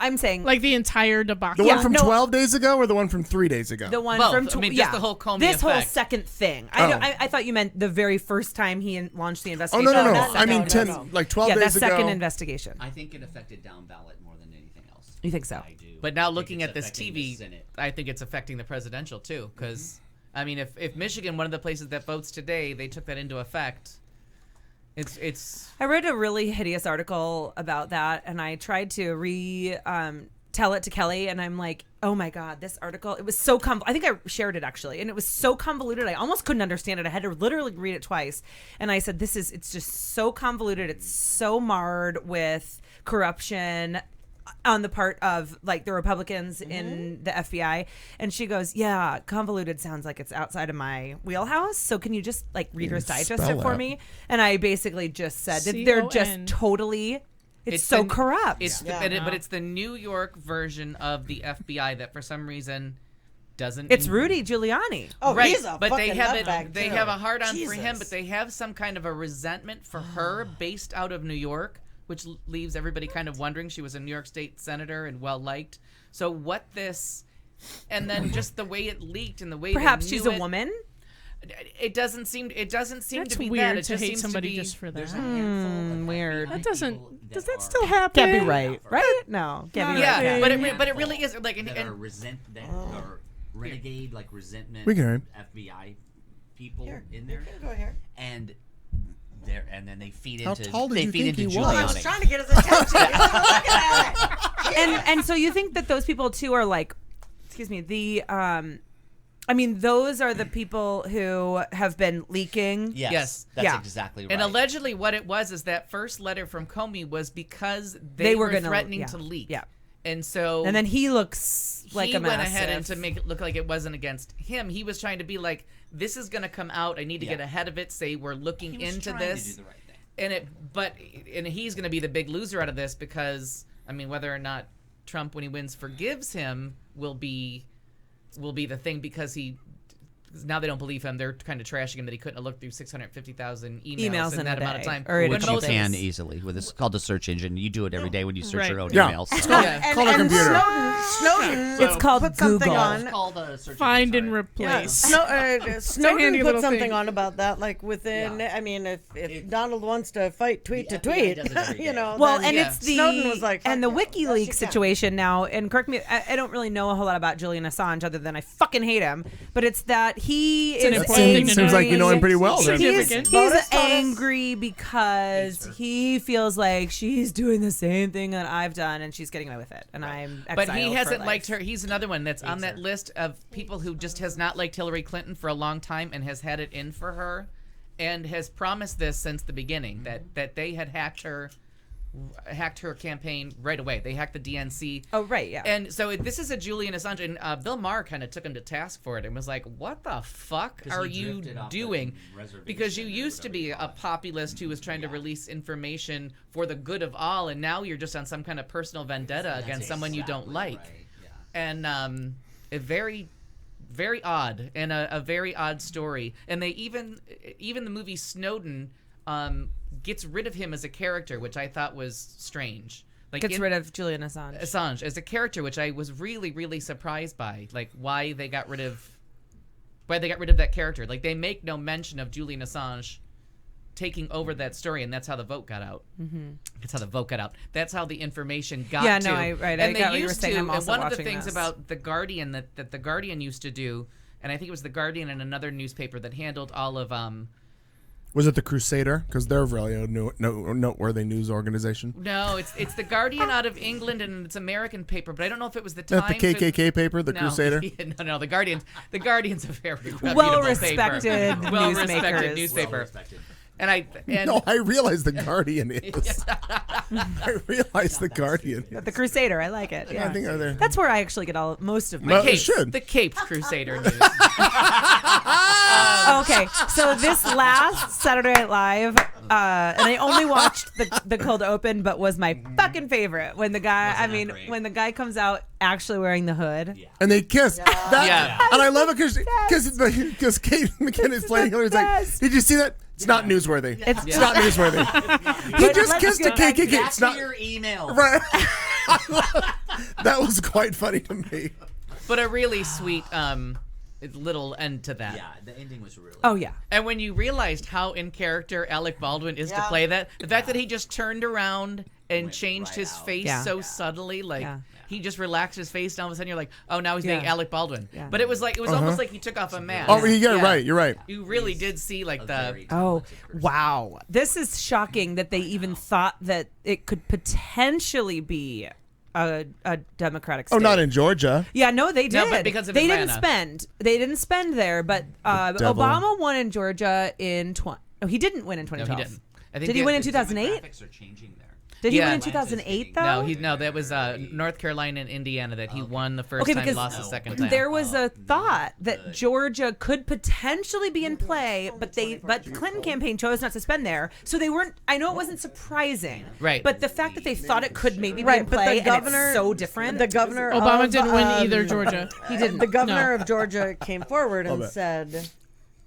K: I'm saying
D: Like the entire debacle.
C: The
K: Yeah,
C: one from
K: no.
C: 12 days ago or the one from 3 days ago?
K: the one
E: Both.
K: from
E: I mean, just the whole Comey
K: this whole
E: effect.
K: second thing.
C: Oh.
K: I thought you meant the very first time he launched the
C: Oh,
K: investigation.
C: no, no, no.
G: no,
C: I mean,
G: no,
C: 10,
G: no.
C: like 12
K: Yeah, that
C: days ago.
K: second investigation.
I: I think it affected down ballot more than anything else.
K: You think so?
I: I do.
E: But now
I: I think
E: looking
I: it's
E: at this
I: affecting the
E: TV,
I: Senate.
E: I think it's affecting the presidential too. Because I mean, if Michigan, one of the places that votes today, they took that into effect. It's
K: I read a really hideous article about that, and I tried to tell it to Kelly, and I'm like, oh my god, this article, it was so I think I shared it actually, and it was so convoluted I almost couldn't understand it. I had to literally read it twice, and I said, it's just so convoluted, it's so marred with corruption on the part of like the Republicans in the FBI. And she goes, yeah, convoluted sounds like it's outside of my wheelhouse, so can you just like Reader's Digest
C: spell
K: it for
C: out.
K: me? And I basically just said that they're just
D: C-O-N.
K: totally it's so
E: the-
K: corrupt.
E: It's but it's the New York version of the FBI that for some reason doesn't.
K: It's Rudy Giuliani.
G: Oh,
E: right,
G: he's a
E: but they
G: fucking
E: have
G: nutbag,
E: they
G: too.
E: have a hard on for him,
G: Jesus.
E: but they have some kind of a resentment for her based out of New York, which leaves everybody kind of wondering. She was a New York State senator and well liked. So what this, and then just the way it leaked and the way
K: Perhaps
E: they
K: she's
E: knew
K: a woman.
E: It doesn't seem. It doesn't seem
D: That's
E: to be
D: weird
E: that. It
D: to
E: just
D: hate
E: seems
D: somebody
E: to be,
D: just for that.
I: There's a handful of
K: Weird.
I: FBI
D: That doesn't.
I: people
D: Does
I: that
D: that
I: are-
D: still happen?
K: Can't be right, right? No, can't be
E: Yeah,
K: right.
E: but
I: Handful
E: but it really is like
I: that are that are renegade, like resentment.
C: We can hear him.
I: FBI people
G: Here,
I: in there,
G: Go here.
I: and then they feed
C: How
I: into
C: tall did
I: they
C: you
I: feed
C: think
I: into
C: he was?
G: I was
I: Giuliani.
G: trying to get his attention. He's like, look at it.
K: and so you think that those people too are like, excuse me, the I mean, those are the people who have been leaking.
E: Yes.
I: That's
K: Yeah.
I: exactly right.
E: And allegedly, what it was is that first letter from Comey was because
K: They
E: they
K: were
E: were
K: gonna-
E: threatening
K: yeah,
E: to leak.
K: yeah.
E: And so
K: And then he looks like
E: he
K: a mess.
E: went ahead and to make it look like it wasn't against him. He was trying to be like, this is going to come out. I need to
I: Yeah.
E: get ahead of it. Say we're looking
I: He was
E: into
I: trying
E: this.
I: to do the right thing.
E: And he's going to be the big loser out of this because I mean, whether or not Trump, when he wins, forgives him will be the thing because he now they don't believe him. They're kind of trashing him that he couldn't have looked through 650,000 emails
K: Emails
E: in
K: in
E: that
K: a
E: amount
K: day,
E: of time.
K: or in a
E: When
H: Which you
E: most-
H: can easily with it's called the search engine. You do it every day when you search your own
C: Yeah.
H: emails.
C: It's
H: So.
C: called,
E: Yeah.
C: call a computer.
G: Snowden
K: It's called
G: put something
K: Google.
G: on.
I: Called a search
D: Find
I: engine,
D: and
I: sorry.
G: Yeah,
D: replace.
G: Snowden
D: handy
G: put
D: little
G: something
D: thing.
G: on about that, like within. I mean, if Donald wants to fight tweet
I: The
G: to
I: FBI
G: tweet,
I: does it every
G: you
I: day.
G: know.
K: Well,
G: then
K: and
E: Yeah.
K: it's the
G: Snowden was like,
K: and the
G: "Fuck yeah, best you
K: WikiLeaks
G: can."
K: situation now. And correct me, I don't really know a whole lot about Julian Assange other than I fucking hate him. But it's that he
D: It's an
K: is
D: important thing to
K: angry.
C: Seems like you know him pretty well. then.
D: Significant.
K: He's
G: Bonus.
K: angry because he feels like she's doing the same thing that I've done and she's getting away with it, and I'm.
E: But he
K: exiled
E: hasn't
K: for
E: liked
K: life.
E: her. He's another one that's on that list of people who just has not liked Hillary Clinton for a long time and has had it in for her, and has promised this since the beginning that they had hacked her campaign right away. They hacked the DNC.
K: Oh right, yeah.
E: And so this is a Julian Assange, and Bill Maher kind of took him to task for it and was like, "What the fuck
I: 'Cause
E: are
I: he
E: you
I: drifted off the
E: doing?"
I: reservation
E: Because you
I: or
E: used to be a populist who was trying to release information for the good of all, and now you're just on some kind of personal vendetta against someone you don't like.
I: Right, yeah.
E: And a very, very odd and a very odd story. And they even the movie Snowden gets rid of him as a character, which I thought was strange. Like
K: Gets rid of Julian Assange.
E: Assange as a character, which I was really, really surprised by. Like why they got rid of that character. Like they make no mention of Julian Assange taking over that story, and that's how the vote got out. Mm-hmm. That's how the vote got out. That's how the information got
K: Yeah,
E: to.
K: no, right.
E: And
K: I
E: they
K: got what you were
E: used
K: saying.
E: to.
K: I'm
E: And
K: also
E: one of the
K: watching
E: things
K: this.
E: about the Guardian that the Guardian used to do, and I think it was the Guardian and another newspaper that handled all of
C: Was it the Crusader? Because they're a really noteworthy news organization.
E: No, it's the Guardian out of England, and it's American paper, but I don't know if it was the
C: Not
E: Times.
C: the KKK paper, the
E: No.
C: Crusader.
E: No, the Guardian's a very reputable
K: Well-respected
E: paper. Well-respected
K: newsmakers.
E: newspaper. And
C: No, I realize the Guardian is. I realize the Guardian is.
K: The Crusader, I like it. Yeah.
C: I think they're there.
K: That's where I actually get most of my.
C: Well, it
E: Capes,
C: should.
E: the Capes Crusader news.
K: Okay, so this last Saturday Night Live, and I only watched the cold open, but was my fucking favorite when the guy.
I: Wasn't that great?
K: When the guy comes out actually wearing the hood.
I: Yeah.
C: And they kiss. That,
E: Yeah.
C: And I love it because Kate McKinnon's playing Hillary's like,
K: best.
C: did you see that? It's not newsworthy.
K: It's
C: It's not newsworthy. He just
K: let's
C: kissed a
K: get back
C: KKK.
I: Back
C: It's
I: to
C: not.
I: your email.
C: Right. That was quite funny to me.
E: But a really sweet little end to that.
I: Yeah, the ending was really.
K: Oh yeah.
E: And when you realized how in character Alec Baldwin is to
G: Yeah.
E: play that, the fact that he just turned around and
I: Went
E: changed
I: right
E: his
I: out.
E: face
K: Yeah.
E: so subtly, like
K: Yeah.
E: he just relaxed his face, and all of a sudden you're like, oh, now he's being
K: Yeah.
E: Alec Baldwin.
K: Yeah.
E: But it was almost like he took off a mask.
C: Oh, yeah, right. You're right.
E: You really did see like
I: A
E: the.
I: very
K: Oh,
I: talented person.
K: wow. This is shocking that they even thought that it could potentially be a Democratic state.
C: Oh, not in Georgia.
K: Yeah, no, they did.
E: No, but because of
K: they
E: Atlanta.
K: didn't spend. They didn't spend there, but
C: devil.
K: Obama won in Georgia in No, he didn't win in
E: No,
K: 2012.
E: he didn't. I think
K: Did he
E: the-
K: win in
E: the
K: 2008?
I: Demographics are changing there.
K: Did he
E: Yeah.
K: win in
I: Atlanta's
K: 2008
I: getting-
K: though?
E: No, that was North Carolina and Indiana that he won the first
K: Okay,
E: time,
K: because
E: lost the second time.
K: there was a thought that Georgia could potentially be in play, but the Clinton campaign chose not to spend there, so they weren't. I know it wasn't surprising,
E: Right.
K: But the fact that they thought it could maybe be
G: Right,
K: in
G: but
K: play
G: the governor,
K: and it's so different.
G: The governor.
D: Obama
G: of,
D: didn't win either, Georgia.
G: He didn't. The governor
D: No.
G: of Georgia came forward and
C: Love it.
G: said,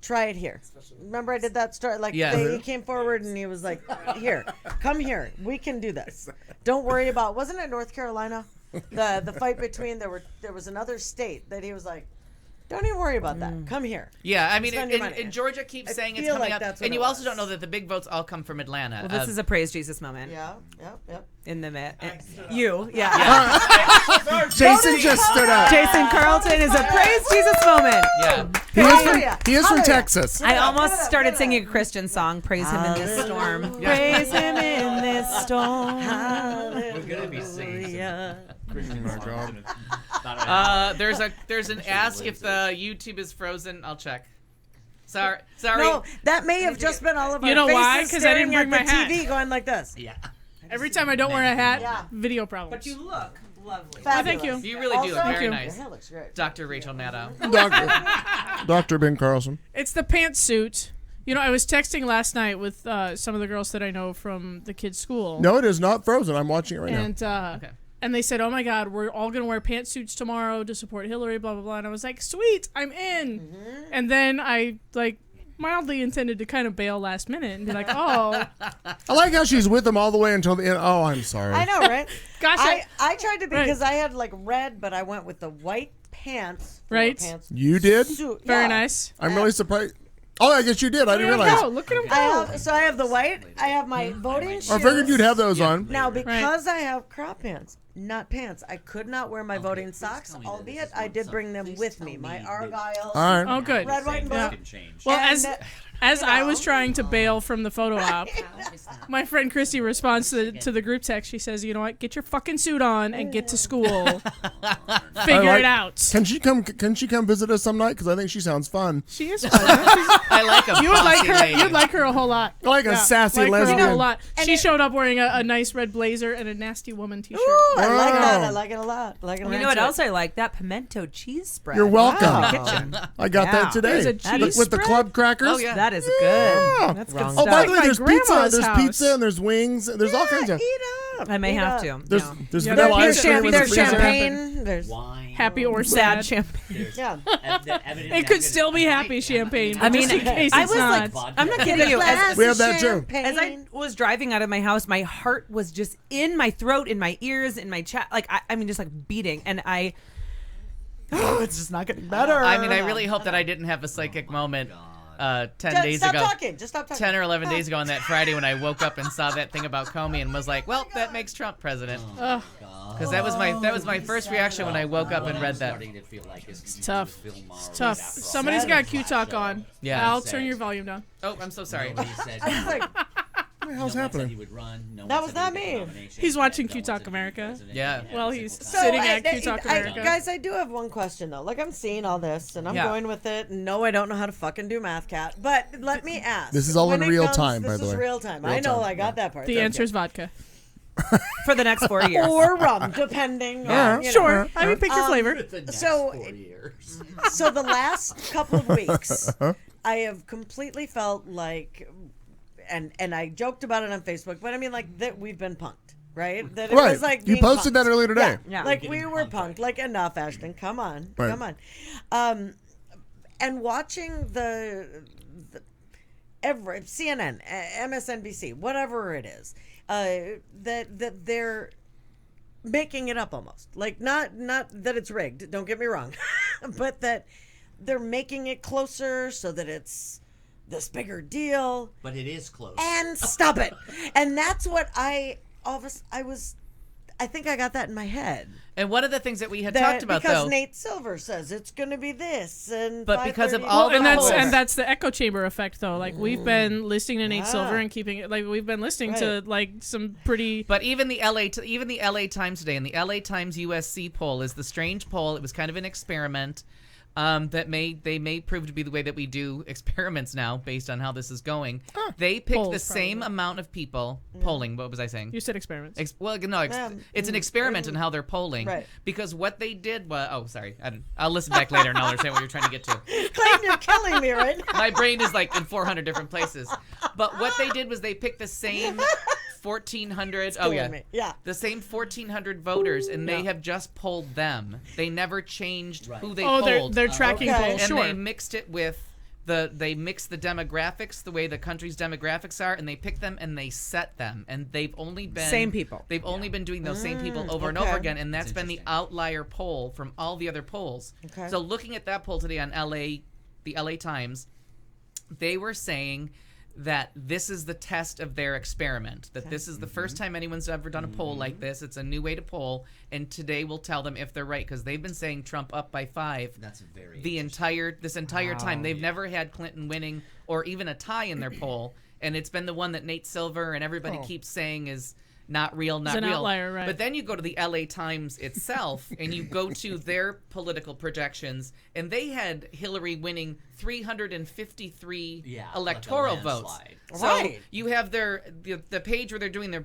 G: "Try it here." Remember, I did that story. Like,
E: Yeah.
G: he came forward and he was like, "Here, come here. We can do this. Don't worry about." Wasn't it North Carolina? The fight between there was another state that he was like, "Don't even worry about that. Come here."
E: Yeah, I mean,
G: Spend your money.
E: and Georgia keeps
G: I
E: saying it's
G: feel
E: coming
G: like
E: up,
G: that's what
E: and
G: it
E: you also
G: was.
E: don't know that the big votes all come from Atlanta.
K: Well, this is a praise Jesus moment.
G: Yeah. Yep.
K: In the you, yeah.
C: Jason just stood up.
K: Jason Carlton is a praise Jesus moment.
E: yeah.
C: He is from Texas.
K: I almost started singing a Christian song. Praise him in this storm. Praise him in this storm.
I: We're gonna be singing.
E: There's an ask if the YouTube is frozen. I'll check. Sorry.
G: No, that may have just been all of our
D: You know why?
G: faces
D: 'Cause I didn't
G: staring
D: bring
G: at
D: my
G: the
D: hat.
G: TV going like this.
I: Yeah.
D: Every time I don't wear a hat,
G: Yeah.
D: video problems.
K: But you look lovely.
G: Fabulous.
D: thank you.
E: You really do look
G: Also-
E: very
G: Your
E: nice,
G: hair looks great.
E: Dr. Rachel Natto.
C: Dr. Ben Carlson.
D: It's the pantsuit. You know, I was texting last night with some of the girls that I know from the kids' school.
C: No, it is not frozen. I'm watching it right now.
D: And and they said, "Oh my God, we're all gonna wear pantsuits tomorrow to support Hillary." Blah blah blah. And I was like, "Sweet, I'm in."
G: Mm-hmm.
D: And then I mildly intended to kind of bail last minute and be like, "Oh."
C: I like how she's with them all the way until the end. Oh, I'm sorry.
G: I know, right?
D: Gosh,
G: I tried to be
D: Right.
G: because I had like red, but I went with the white pants.
D: Right.
G: Pants.
C: You did?
G: Suit.
D: Very
G: Yeah.
D: nice.
C: I'm really surprised. Oh, I guess you did. I didn't
D: Look at him
C: realize.
D: go. Look at him go.
G: I have the white. I have my voting shoes.
C: I figured you'd have those on.
G: Now, because I have crop pants, not pants, I could not wear my voting socks, albeit I did bring them with me. My Argyle.
C: All right.
D: Oh, good.
G: Red, white, and blue.
D: Yeah. Well,
G: And,
D: as I was trying to bail from the photo op, my friend Christy responds to the group text. She says, "You know what? Get your fucking suit on and get to school. Figure it out."
C: Can she come visit us some night? Because I think she sounds fun.
D: She is fun.
E: I like a
D: You would like
E: bossy
D: her.
E: lady.
D: You'd like her a whole lot.
C: I like a sassy
D: like her a
C: lesbian.
D: whole lot. She showed up wearing a nice red blazer and a nasty woman t-shirt.
G: Ooh, I like that. I
C: Wow.
G: like it a lot. I like it a lot.
K: You know what else I like? That pimento cheese spread.
C: You're welcome.
K: Wow. Kitchen.
C: I got
K: Yeah.
C: that today.
D: There's a
C: With-
D: cheese
C: with the
D: spread?
C: club crackers.
E: Oh, yeah.
K: That is good.
C: Yeah.
K: That's good
G: Wrong.
K: stuff.
C: Oh, by the way,
D: Like
C: there's
D: my
C: pizza.
D: grandma's
C: There's
D: house.
C: pizza and there's wings. There's all kinds of.
G: Eat up.
K: I may
G: eat
K: have
G: up.
K: to.
C: There's
K: yeah.
C: there's
D: Yeah,
C: vanilla
D: there's
C: ice cream. in the
G: There's
C: freezer.
G: champagne. There's
I: Wine.
D: Happy or
K: sad
D: sad.
K: champagne.
G: yeah.
D: It could still be happy champagne.
K: I mean,
D: just in case
K: I
D: it's
K: was
D: not.
K: like, I'm not kidding you. As,
C: We have that too.
K: as I was driving out of my house, my heart was just in my throat, in my ears, in my chest. Like, I mean, just like beating. And it's just not getting better.
E: I mean, I really hope that I didn't have a psychic moment 10 days
G: Stop
E: ago.
G: talking. Just stop talking.
E: 10 or 11 days ago on that Friday when I woke up and saw that thing about Comey and was like, well, that makes Trump president. Because that was my first reaction when I woke up and read that.
D: It's tough. It's tough. Somebody's got Q-Talk on.
E: Yeah.
D: I'll turn your volume down.
E: Oh, I'm so sorry.
G: I was like,
C: What the hell's happening?
G: that was not me.
D: He's watching Q-Talk America.
E: Yeah.
D: Well, he's sitting at Q-Talk America.
G: Guys, I do have one question though. Like I'm seeing all this and I'm
E: Yeah.
G: going with it. No, I don't know how to fucking do math, cat. But let me ask.
C: This is all
G: when
C: in
G: it
C: real
G: comes-
C: time, by
G: this
C: the
G: is
C: way.
G: real time.
C: Real
G: I know.
C: time,
G: I got that part.
D: The answer is vodka.
K: for the next 4 years.
G: or rum, depending. on, you know.
D: Sure. I mean, pick your flavor.
G: So the last couple of weeks, I have completely felt like, and I joked about it on Facebook, but I mean like that we've been punked, right? That it
C: Right.
G: was like
C: You
G: being
C: posted
G: punked.
C: that earlier today.
G: Yeah, like we were punked. Like enough, Ashton. Come on,
C: Right.
G: come on. And watching the every CNN, MSNBC, whatever it is, that they're making it up almost. Like not that it's rigged. Don't get me wrong, but that they're making it closer so that it's this bigger deal.
I: But it is close.
G: And stop it. And that's what I think I got that in my head.
E: And one of the things that we had
G: That
E: talked about,
G: because
E: though,
G: Nate Silver says it's going to be this, and
E: But because of
G: 5:30
E: all the
D: And that's
E: polls.
D: and that's the echo chamber effect, though. Like we've been listening to Nate Silver and keeping it. Like we've been listening to like some pretty.
E: But even the LA Times today, and the LA Times USC poll is the strange poll. It was kind of an experiment that may prove to be the way that we do experiments now, based on how this is going. They picked
D: Polls,
E: the same
D: probably.
E: amount of people polling. What was I saying?
D: You said experiments.
E: It's an experiment in how they're polling.
G: Right.
E: Because what they did was, oh, sorry, I'll listen back later and I'll understand what you're trying to get to.
G: Clayton, you're killing me right now.
E: My brain is like in 400 different places. But what they did was they picked the same 1,400. Oh, yeah.
G: me. Yeah.
E: The same 1,400 voters, and they have just polled them. They never changed who they
D: Oh,
E: polled.
D: they're tracking
G: Okay.
D: polls.
E: And
D: Sure.
E: they mixed it with they mixed the demographics the way the country's demographics are, and they picked them and they set them, and they've only been
K: Same people.
E: They've only been doing those same people over and over
G: okay.
E: again, and that's been the outlier poll from all the other polls.
G: Okay.
E: So looking at that poll today on the LA Times, they were saying that this is the test of their experiment, that this is the first time anyone's ever done a poll like this. It's a new way to poll, and today will tell them if they're right, because they've been saying Trump up by 5
I: That's very
E: this entire time. They've never had Clinton winning or even a tie in their poll, and it's been the one that Nate Silver and everybody keeps saying is not real, not
D: It's an
E: real.
D: outlier, right.
E: But then you go to the LA Times itself and you go to their political projections, and they had Hillary winning 353
I: Yeah, like a
E: electoral votes.
I: landslide.
E: So
G: Right.
E: you have the page where they're doing their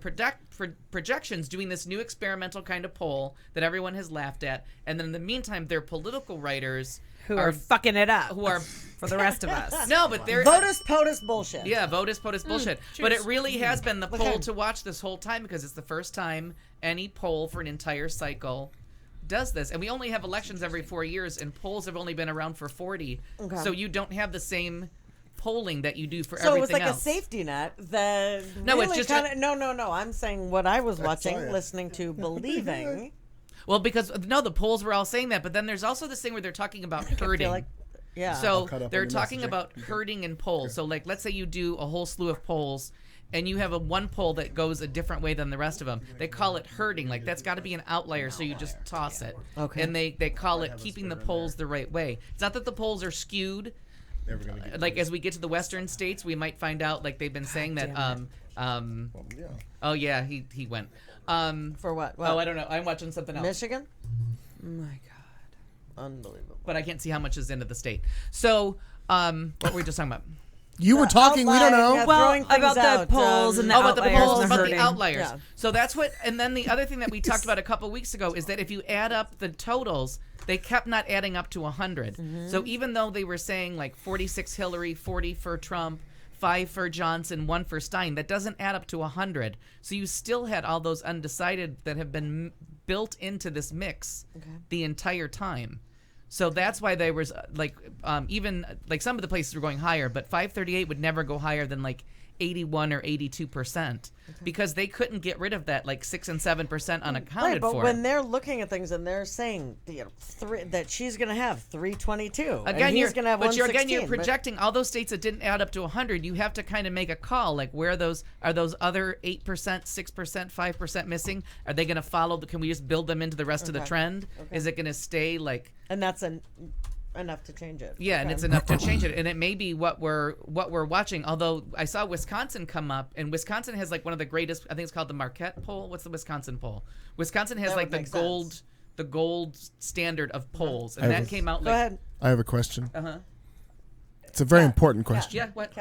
E: projections doing this new experimental kind of poll that everyone has laughed at, and then in the meantime, their political writers
K: who are fucking it up,
E: who are
K: for the rest of us.
E: No, but they're
G: Votus POTUS bullshit.
E: Yeah, Votus POTUS bullshit. But it really has been the
G: What
E: poll
G: kind?
E: to watch this whole time because it's the first time any poll for an entire cycle does this. And we only have elections every 4 years, and polls have only been around for 40.
G: Okay.
E: So you don't have the same polling that you do for
G: So
E: everything
G: it was like
E: else.
G: a safety net that
E: No, it's
G: really
E: just
G: kinda, no. I'm saying what I was watching,
E: it.
G: listening to, believing.
E: Well, because the polls were all saying that, but then there's also this thing where they're talking about herding.
G: like- yeah. I'll
E: So
G: cut up
E: they're
G: on the
E: talking
G: messaging.
E: about herding and polls. So like, let's say you do a whole slew of polls, and you have one poll that goes a different way than the rest of them. They call it herding. Like that's got to be an outlier, so you just toss it.
G: Okay.
E: And they call it keeping the polls the right way. It's not that the polls are skewed. Like as we get to the western states, we might find out like they've been saying that. Oh yeah, he went.
G: For what?
E: Oh, I don't know. I'm watching something else.
G: Michigan? Oh my God. Unbelievable.
E: But I can't see how much is into the state. So, what were we just talking about?
C: You were talking. We don't know.
K: Well, about the polls and the
E: about the
K: outliers
E: polls,
K: and the
E: about the
K: herding.
E: outliers.
K: Yeah.
E: So that's what. And then the other thing that we talked about a couple weeks ago is that if you add up the totals, they kept not adding up to 100. So even though they were saying like 46 Hillary, 40 for Trump, 5 for Johnson, 1 for Stein, that doesn't add up to 100. So you still had all those undecided that have been built into this mix the entire time. So that's why there was even like some of the places were going higher, but 538 would never go higher than like 81 or 82% because they couldn't get rid of that like 6 and 7% unaccounted
G: Right, but
E: for.
G: when they're looking at things and they're saying that she's going to have 322,
E: Again,
G: and he's going to have
E: you're
G: 116, but-
E: projecting all those states that didn't add up to 100. You have to kind of make a call, like where those other 8%, 6%, 5% missing? Are they going to follow? Can we just build them into the rest of the
G: Okay.
E: trend?
G: Okay.
E: Is it going to stay like?
G: And that's enough to change it.
E: Yeah, and
G: Okay.
E: it's enough to change it, and it may be what we're watching. Although I saw Wisconsin come up, and Wisconsin has like one of the greatest. I think it's called the Marquette poll. What's the Wisconsin poll? Wisconsin has
G: That
E: like
G: would
E: the
G: make
E: gold,
G: sense.
E: the gold standard of polls,
C: I
E: and
C: have
E: that
C: a-
E: came out
G: Go
E: like.
G: ahead.
C: I have a question.
E: It's
C: a very important question.
E: Yeah. What?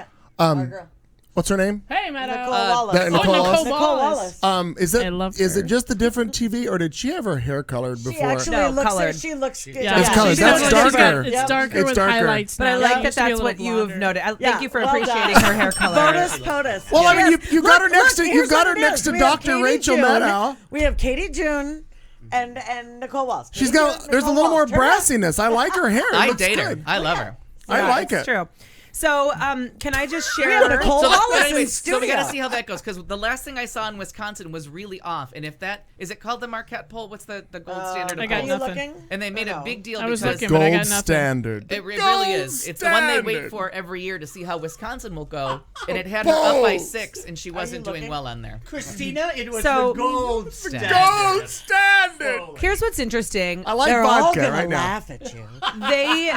C: What's her name?
D: Hey, Meadow.
G: Nicole Wallace.
C: Nicole Wallace. Is it
D: I love
C: is
D: her.
C: it just the different TV, or did she have her hair colored before?
G: She actually she looks good.
D: Yeah,
C: It's colored.
D: she's
C: That's
D: got- she's got-
C: darker.
D: It's darker
C: It's
D: with
C: darker.
D: highlights.
K: But I
D: now.
K: like
D: It
K: that
D: used to be a
K: that's
D: little
K: what you've
D: blonder.
K: noted.
G: Yeah,
K: Thank you for
G: well
K: appreciating
G: done.
K: her hair color.
G: Votus POTUS.
C: Well, I mean,
G: Yes.
C: you got her
G: Look,
C: next to
G: look,
C: you
G: here's
C: got
G: what
C: her
G: it
C: next
G: is.
C: to
G: We have
C: Dr.
G: Katie
C: Rachel
G: June.
C: Maddow.
G: We have Katie June and Nicole Wallace.
C: She's
G: Katie
C: got.
G: June,
C: There's a
G: Nicole
C: little more
G: Wallace. Turn around.
C: brassiness. I like her hair. It
E: I
C: looks
E: date her.
C: good.
E: I love her.
C: I like
K: it's
C: it.
K: true. So, can I just
G: We
K: share?
G: have Nicole
E: So,
G: Wallace
E: but
G: in
E: anyways, so we got to
G: studio.
E: see how that goes because the last thing I saw in Wisconsin was really off. And if that is it called the Marquette poll? What's the gold standard of
D: I got
E: polls?
D: nothing.
G: Looking?
E: And they made
G: Or
E: a
G: no?
E: big deal
D: I was
E: because
D: looking, but I got
C: Gold
D: nothing.
C: standard.
E: it really is. It's the one they wait
C: standard.
E: for every year to see how Wisconsin will go. And it had her up by
C: Polls.
E: 6, and she wasn't doing
G: looking?
E: well on there.
L: Christina, it was
K: So-
L: the gold standard.
C: Gold standard.
K: Here's what's interesting.
C: I like
G: They're all
C: vodka
G: gonna
C: right now.
G: laugh at you.
K: They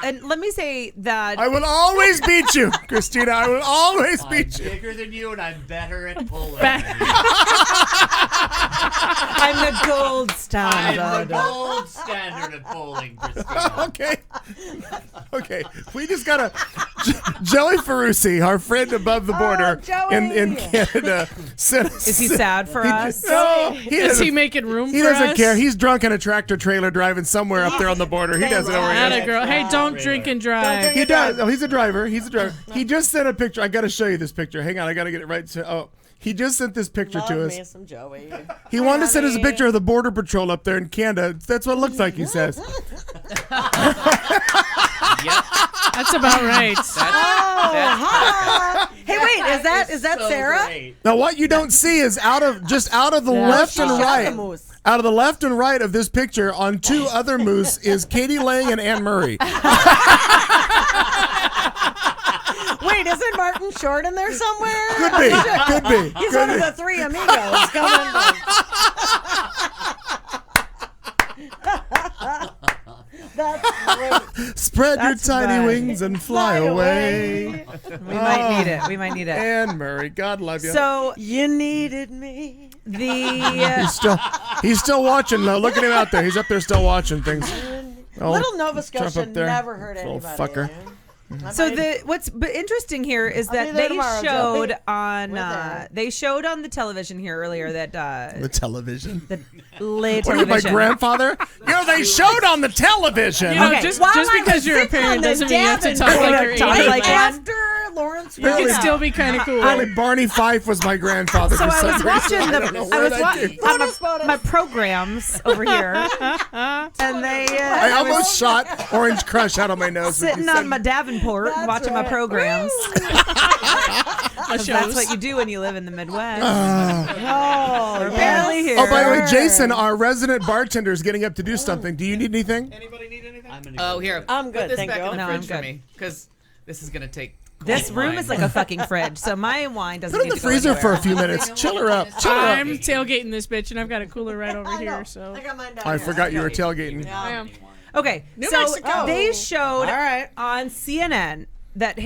K: and let me say that
C: I will always beat you, Christina. I will always
L: I'm
C: beat you.
L: bigger than you, and I'm better at pulling.
K: I'm the gold
L: I'm
K: standard.
L: the gold standard at bowling, Christina.
C: Okay. Okay. We just got a Joey Ferrucci, our friend above the border in Canada, sent us.
K: Is he sad for us?
C: No, he
D: Is
C: doesn't,
D: he making room
C: he
D: for
C: doesn't
D: us?
C: care. He's drunk in a tractor trailer driving somewhere up there on the border. He doesn't know where he is.
D: Atta girl. Hey, don't drink and drive.
C: He does. Oh, he's a driver. He's a driver. He just sent a picture. I got to show you this picture. Hang on. I got to get it right. He just sent this picture to
G: Love
C: us.
G: me some Joey.
C: He wanted to send us a picture of the Border Patrol up there in Canada. That's what it looks like, he says.
D: That's about right.
G: Hey, wait, is that Sarah?
C: Now, what you don't see is out of the
D: Yeah.
C: left and
G: She's got
C: right.
G: the moose.
C: Out of the left and right of this picture, on two other moose is Katie Lang and Anne Murray.
G: Wait, isn't Martin Short in there somewhere?
C: Could be. Could be.
G: He's
C: Could
G: one of
C: be.
G: the three amigos coming. That's great.
C: Spread
G: That's
C: your tiny
G: right.
C: wings and fly away.
K: We might need it. We might need it.
C: Anne Murray, God love you.
K: So
G: You needed me.
C: He's still watching though. Look at him out there. He's up there still watching things. Oh,
G: Little Nova
C: Trump
G: Scotia
C: up there.
G: never hurt
C: Little
G: anybody.
C: fucker.
K: So what's interesting here is
G: I'll
K: that
G: be there
K: they
G: tomorrow,
K: showed
G: Joey.
K: on
G: We're there.
K: they showed on the television here earlier that
C: The television.
K: the late
C: What are you, my
K: television.
C: grandfather? They showed on the television.
D: You know,
K: Okay,
D: just
G: while I
D: because
G: was
D: you're a
G: sitting on
D: parent
G: the
D: doesn't mean you have to talk
G: Davenport,
D: like you're
K: talk
D: 80.
K: like
D: Like,
G: after Lawrence
D: you can
G: Welk.
D: still be kind of cool.
C: Only Barney Fife was my grandfather.
K: So
C: for
K: I
C: some
K: was
C: reason.
K: watching
C: I don't know where that came from.
K: on my programs over here, and they
C: I
K: I was
C: almost shot Orange Crush out of my nose. when you
K: sitting
C: said-
K: on my Davenport
G: That's
K: watching my
G: right.
K: programs.
D: My
K: 'Cause
D: shows.
K: that's what you do when you live in the Midwest.
G: Oh,
K: We're barely here.
C: Oh, by the way, Jason, our resident bartender is getting up to do something. Do you need anything?
L: Anybody need anything?
I: I'm gonna
E: Oh,
I: go.
E: here.
G: I'm
E: Put
G: good,
E: this
G: thank
E: back
G: you.
E: in the
K: No,
E: fridge
K: I'm
E: for
K: good.
E: me, because this is gonna take.
K: This
E: cold
K: room
E: wine.
K: is like a fucking fridge, so my wine doesn't
C: Put it in
K: need
C: the
K: to go
C: freezer
K: anywhere.
C: for a few minutes. Chill her up. Chill her up.
D: I'm tailgating this bitch, and I've got a cooler right over here. So
G: I got mine down
C: I
G: here.
C: forgot you were tailgating.
D: I am.
K: Okay,
D: New
K: so
D: Mexico.
K: they showed
G: All right.
K: on CNN that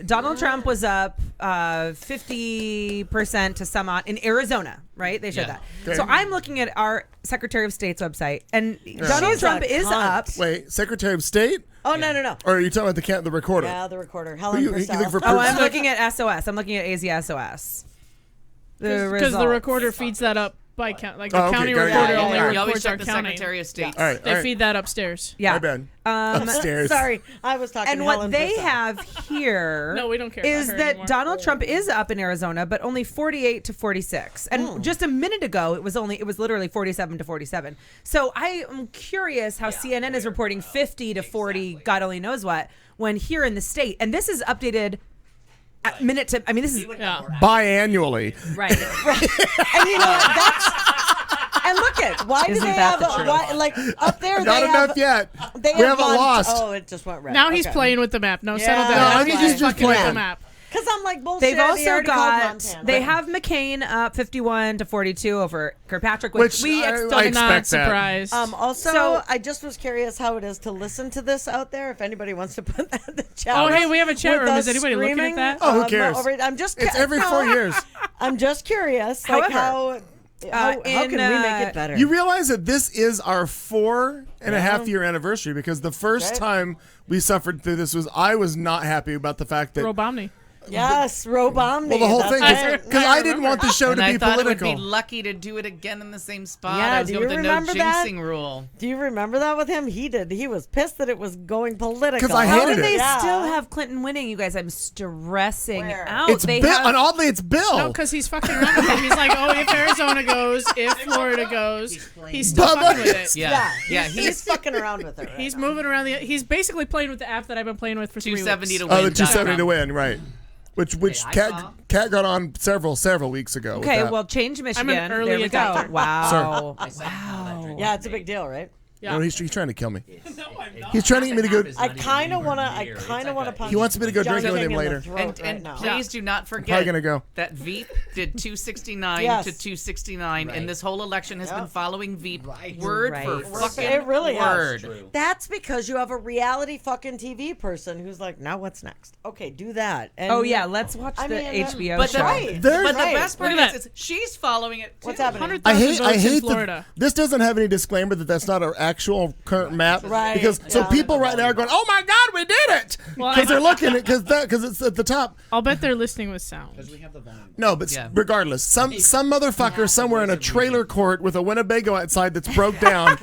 K: Donald Trump was up 50% to some odd in Arizona, right? They showed
E: Yeah.
K: that. So I'm looking at our Secretary of State's website, and Donald
G: She's
K: Trump
G: a
K: is
G: cunt.
K: up.
C: Wait, Secretary of State?
G: Oh, no.
C: Or are you talking about the recorder?
G: Yeah, the recorder.
C: Who
G: Helen
C: you
G: Purcell.
C: think for
K: Oh, I'm
C: purposes-
K: looking at SOS. I'm looking at AZSOS.
D: Because the recorder feeds that up by count. Like the
C: Oh, okay,
D: county
C: got it,
D: recorder
C: got it.
D: only
C: All right.
E: You always
D: records our
E: check the
D: county.
E: Secretary of State.
C: All right,
D: They feed that upstairs.
K: Yeah.
C: My bad. Upstairs.
G: Sorry, I was talking
K: And
G: to
K: what
G: Helen
K: they
G: Purcell.
K: have here
D: No, we don't care about
K: is
D: her
K: that
D: anymore.
K: Donald Trump is up in Arizona, but only 48 to 46. And just a minute ago, it was literally 47 to 47. So I am curious how CNN is reporting 50 to 40, God only knows what, when here in the state, and this is updated at minute to. I mean, this is
C: Biannually.
K: right.
G: And you know that's. And look at why do
K: Isn't
G: they
K: that
G: have
K: the
G: a,
K: truth?
G: why, like up there?
C: Not
G: they
C: enough
G: have,
C: yet.
G: They
C: We haven't
G: Mont-
C: lost.
G: Oh, it just went red.
D: Now he's
G: Okay.
D: playing with the map. No,
G: Yeah.
D: settle down.
G: No, I
D: Now
G: think
D: he's
G: he's
C: just
D: fucking with the
C: playing.
D: map.
G: Because I'm like bullshit.
K: They've
G: he
K: also
G: already called
K: got.
G: Montana.
K: They have McCain up 51 to 42 over Kirkpatrick, which
C: Which
K: we
C: I
K: still
C: expect
D: Not
C: that.
D: surprised.
G: Also,
K: So-
G: I just was curious how it is to listen to this out there. If anybody wants to put that in the chat.
D: Oh,
G: room
D: hey, we have a chat
G: with
D: room.
G: us
D: Is anybody looking at
G: screaming,
D: that?
C: Oh, who cares?
G: I'm just.
C: It's every 4 years.
G: I'm just curious, like
K: However,
G: how can we make it better?
C: You realize that this is our 4.5 year anniversary because the first
G: Right.
C: time we suffered through this I was not happy about the fact that
D: Robomni.
G: Yes, Rob Omni.
C: well the whole thing
G: that's it.
C: because I didn't want the show
E: And
C: to
E: I
C: be
E: thought
C: political.
E: it would be lucky to do it again in the same spot.
G: Yeah,
E: I was
G: do
E: going
G: you
E: with the no
G: remember that?
E: jinxing rule.
G: Do you remember that with him? He did. He was pissed that it was going political.
C: 'Cause I
K: How
C: hated
K: do they
C: it.
G: Yeah.
K: still have Clinton winning? You guys, I'm stressing
G: Where?
K: out.
C: It's
K: they
C: Bill,
K: have,
C: and oddly it's Bill.
D: No, because he's fucking around with it. He's like, oh, if Arizona goes, if Florida goes, he's still
C: Bubba.
D: fucking with it.
E: Yeah,
G: he's fucking around with it. Right
D: He's
G: now.
D: moving around the. He's basically playing with the app that I've been playing with for 3 weeks.
E: 270 to win.
C: Oh, the 270 to
E: .com.
C: win, right? Which
I: I
C: Cat
I: saw.
C: Cat got on several weeks ago. with
K: okay,
C: that.
K: well, change Michigan.
D: I'm an early
K: there we go.
D: adopter.
K: Wow.
G: Yeah, it's a big deal, right?
C: No, he's trying to kill me. He's trying to get me to go.
G: I kind of want to punch.
C: He wants me to go
G: John
C: drinking with
G: King
C: him
G: in the
C: later.
G: throat
E: And
G: right now.
E: please do not forget
C: Probably gonna go.
E: that Veep did 269
G: Yes.
E: to 269, and this whole election has been following Veep
I: Right.
E: word
K: Right.
E: for fucking
G: It really
E: word.
G: has. That's because you have a reality fucking TV person who's like, now what's next? Okay, do that. And
K: Oh, yeah, let's watch
G: I
K: the
G: mean,
K: HBO
E: But
K: show.
E: the,
G: Right.
C: There's-
E: but the
G: Right.
E: best part
D: Look at
E: is she's following it too.
G: What's happening?
D: 100,000
C: I
D: votes in
C: hate
D: Florida.
C: that this doesn't have any disclaimer that that's not our actual current map.
G: Right,
C: Because so
G: yeah.
C: people right now are going, "Oh my God, we did it!"
D: Well,
C: Because they're looking at because it's at the top.
D: I'll bet they're listening with sound.
I: We have the volume.
C: No, but
E: Yeah.
C: regardless, some motherfucker somewhere in a trailer court with a Winnebago outside that's broke down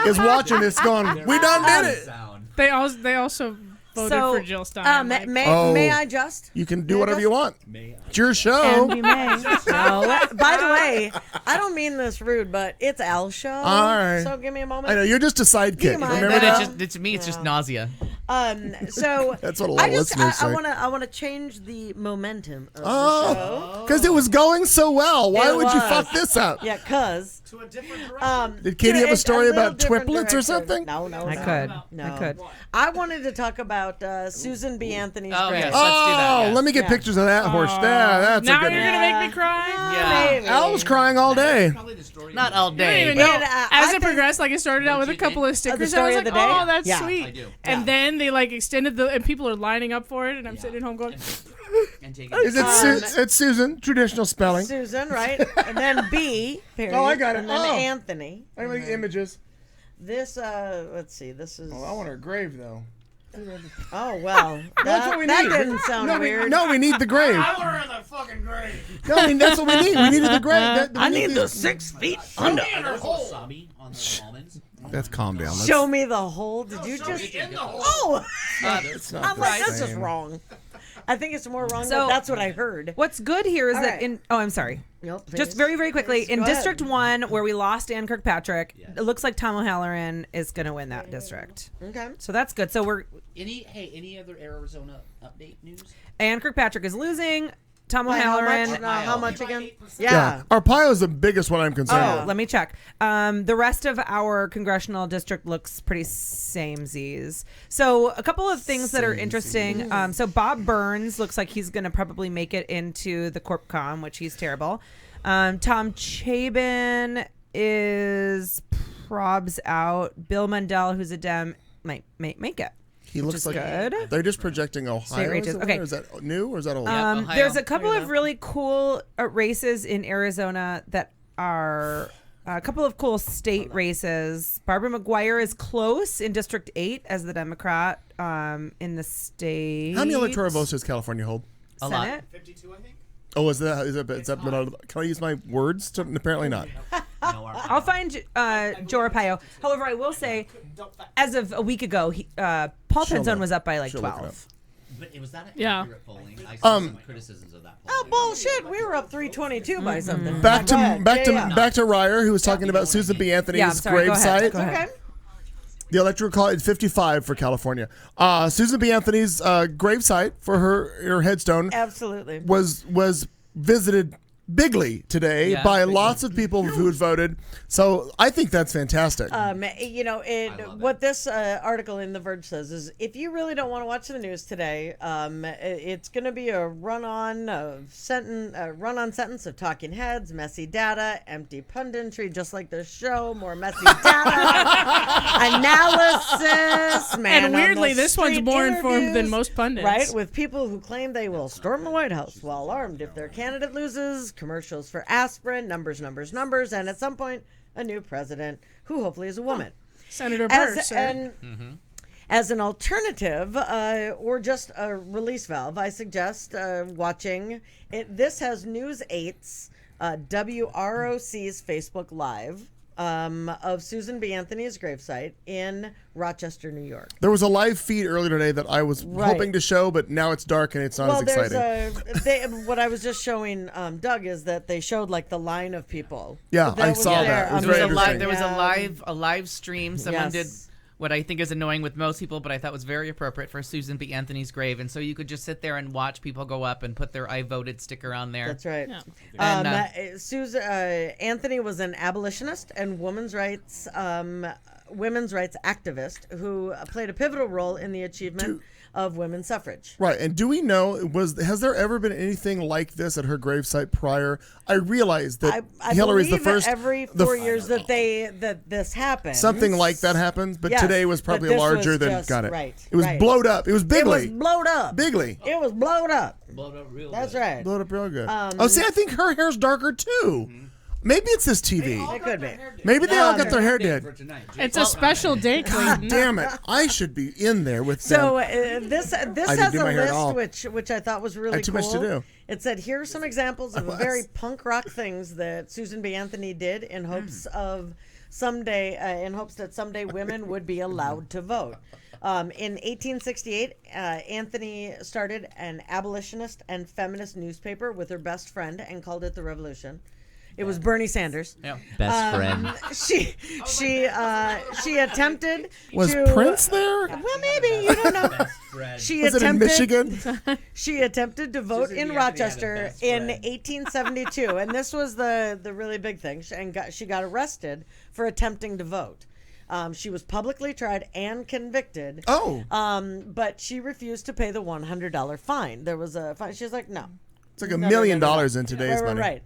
C: is watching this, going, "We done did it."
D: They also voted
G: So,
D: for Jill Stein.
G: may,
D: like-
G: may I just?
C: You can do whatever you want. It's your show.
K: And you may.
G: No. By the way, I don't mean this rude, but it's Al's show.
C: All right.
G: So give me a moment.
C: I know you're just a sidekick.
G: mind?
C: Remember
E: Then
C: that?
E: to me, it's just nausea.
G: So
C: That's what a lot of listeners say.
G: I want to change the momentum of the
C: Oh,
G: show.
C: because it was going so well. Why
G: It
C: would you
G: was.
C: fuck this up?
G: Yeah, cause
L: To a different direction.
C: Did Katie have a story
G: little
C: about
G: different
C: triplets or
G: direction.
C: something?
G: No,
K: I could.
G: No.
K: I could.
G: I wanted to talk about Susan B. Anthony's
E: Oh,
G: grave.
E: yes. Let's do that,
C: Oh,
E: yes.
C: let me get
G: Yeah.
C: pictures of that horse. Yeah, that's
D: now
C: a good
D: you're
C: one.
D: gonna make me cry.
E: Yeah.
G: Maybe.
C: Al was crying all day.
I: Probably the story.
E: Not all
D: I
E: day.
D: don't even
E: but-
D: know.
G: And,
D: As
G: I
D: it
G: think-
D: progressed, like it started out with a
I: you
D: couple of stickers. And I
G: story
D: was
G: of
D: like,
G: the day?
D: "Oh, that's
G: Yeah.
D: sweet."
I: I do.
D: And then they like extended the, and people are lining up for it, and I'm sitting at home going,
I: And take
C: Is it it's Susan? Traditional spelling.
G: Susan, right? And then B. Period,
C: Oh, I got it.
G: And then
C: Oh.
G: Anthony.
C: I like images.
G: This let's see. This is.
C: Oh, I want her grave though.
G: Oh well,
C: That's what we
G: that
C: need.
G: didn't sound
C: no,
G: weird.
C: No, we need the grave.
L: We're in the fucking grave.
C: No, I mean, that's what we need. We needed the grave.
G: I need the 6 feet under.
I: There's wasabi on the almonds.
C: That's calm down. Let's-
G: Show me the hole. Did you just? Oh,
C: It's not
G: I'm
C: the
G: like, that's just
C: same.
G: wrong. I think it's more wrong.
K: So-
G: But that's what I heard.
K: What's good here is
G: All
K: that
G: right.
K: in I'm sorry.
G: Nope,
K: Just
G: please.
K: very, very quickly,
G: Please,
K: in
G: go ahead.
K: District 1, where we lost Ann Kirkpatrick, it looks like Tom O'Halloran is going to win that district.
G: Okay.
K: So that's good. So we're
I: Any other Arizona update news?
K: Ann Kirkpatrick is losing. Tom
G: By how
K: O'Halloran.
G: much? How much again?
C: Yeah. Arpaio is the biggest one I'm concerned
K: Oh,
C: with.
K: let me check. The rest of our congressional district looks pretty samesies. So a couple of things that are interesting. So Bob Burns looks like he's going to probably make it into the CorpCom, which he's terrible. Tom Chabin is probs out. Bill Mundell, who's a Dem, might make it.
C: He looks like
K: good.
C: They're just projecting Ohio.
K: races.
C: As the
K: Okay.
C: winner. Is that new or is that old?
K: There's a couple of really cool races in Arizona that are a couple of cool state races. Barbara McGuire is close in District 8 as the Democrat in the state.
C: How many electoral votes does California hold?
K: A lot.
L: 52, I think.
C: Oh, is that been out of, can I use my words? Apparently not.
K: I'll find Joe Arpaio. However, I will say, as of a week ago, Paul
C: She'll
K: Penzone
C: know.
K: was up by like
C: She'll look it
K: 12.
I: But was that an
D: Yeah.
I: accurate polling? I saw some criticisms of that
G: Oh
I: polling.
G: bullshit! We were up 322 by something.
C: Back to
G: Go ahead.
C: back to Ryer, who was talking about Susan B. Anthony's
K: Yeah, I'm sorry. Go ahead.
C: gravesite.
K: Go ahead.
G: Okay.
C: The electoral college is 55 for California. Susan B. Anthony's gravesite for her headstone
G: Absolutely.
C: was visited bigly today
E: Yeah,
C: by
E: bigly.
C: lots of people who had voted. So I think that's fantastic.
G: You know, what this article in The Verge says is if you really don't want to watch the news today, it's going to be a run-on sentence of talking heads, messy data, empty punditry, just like the show, more messy data, analysis, man.
D: And
G: on
D: weirdly,
G: the
D: this one's
G: street
D: more informed than
G: interviews,
D: most pundits.
G: Right, with people who claim they will storm the White House while armed if their candidate loses, commercials for aspirin, numbers, and at some point, a new president who hopefully is a woman.
D: Senator Burr, sir.
G: As an alternative or just a release valve, I suggest watching it. This has News 8's WROC's Facebook Live of Susan B. Anthony's gravesite in Rochester, New York.
C: There was a live feed earlier today that I was hoping to show, but now it's dark and it's not as exciting.
G: What I was just showing Doug is that they showed like the line of people.
C: Yeah,
G: that
C: I
G: was
C: saw
G: there.
C: that. It was
E: There was
C: very
E: a live.
C: interesting.
E: There was
G: Yeah.
E: a live stream. Someone
G: Yes.
E: did what I think is annoying with most people, but I thought was very appropriate for Susan B. Anthony's grave. And so you could just sit there and watch people go up and put their "I voted" sticker on there.
G: That's right.
E: And,
G: Susan Anthony was an abolitionist and women's rights activist who played a pivotal role in the achievement of women's suffrage.
C: Right, and do we know has there ever been anything like this at her gravesite prior? I realize that
G: I
C: Hillary's the
G: believe
C: first
G: every
C: the
G: 4 years that this happens.
C: something like that happens, but
G: Yes,
C: today was
G: but
C: probably
G: this
C: larger
G: was
C: than
G: just-
C: got it.
G: right,
C: It was
G: right.
C: blowed up. It was
G: It
C: bigly.
G: was blowed up.
C: Bigly.
G: It was blowed up.
I: Blowed up real
G: That's
I: good.
G: right.
C: Blowed up real good. See, I think her hair's darker too. Maybe it's this TV.
G: It could be.
C: Maybe they all got their hair did.
I: For tonight.
D: It's a special day,
C: God
D: Clayton.
C: damn it! I should be in there with
G: So
C: them.
G: this
C: didn't
G: has
C: do
G: a
C: my hair at all.
G: list which I thought was really
C: I had too
G: cool.
C: much to do.
G: It said here are some examples of
C: was.
G: very punk rock things that Susan B. Anthony did in hopes of that someday women would be allowed to vote. In 1868, Anthony started an abolitionist and feminist newspaper with her best friend and called it The Revolution. It was Bernie Sanders.
E: Yeah.
H: Best friend.
G: She attempted
C: Was
G: to,
C: Prince there?
G: Well, maybe you don't know. She
C: Was it in
G: attempted.
C: Michigan?
G: She attempted to vote in
I: B. Anthony had a
G: Rochester
I: best
G: in
I: friend.
G: 1872, and this was the really big thing. She got arrested for attempting to vote. She was publicly tried and convicted.
C: Oh,
G: But she refused to pay the $100 fine. There was a fine. She was like, no.
C: it's like $1 million in today's money.
G: Right.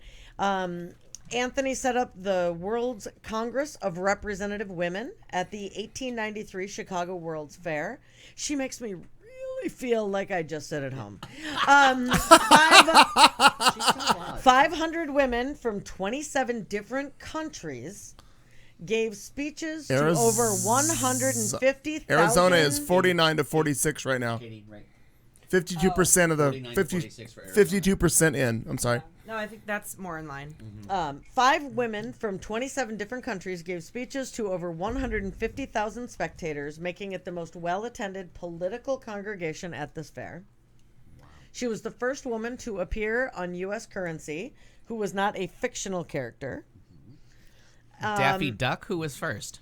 G: Anthony set up the World's Congress of Representative Women at the 1893 Chicago World's Fair. She makes me really feel like I just sit at home. 500 women from 27 different countries gave speeches to
C: Ariz-
G: over 150,000.
C: Arizona is 49 to 46 right now. 52% of the 52% in. I'm sorry.
K: No, I think that's more in line.
G: 5 women from 27 different countries gave speeches to over 150,000 spectators, making it the most well-attended political congregation at this fair. She was the first woman to appear on U.S. currency who was not a fictional character.
E: Daffy Duck, who was first?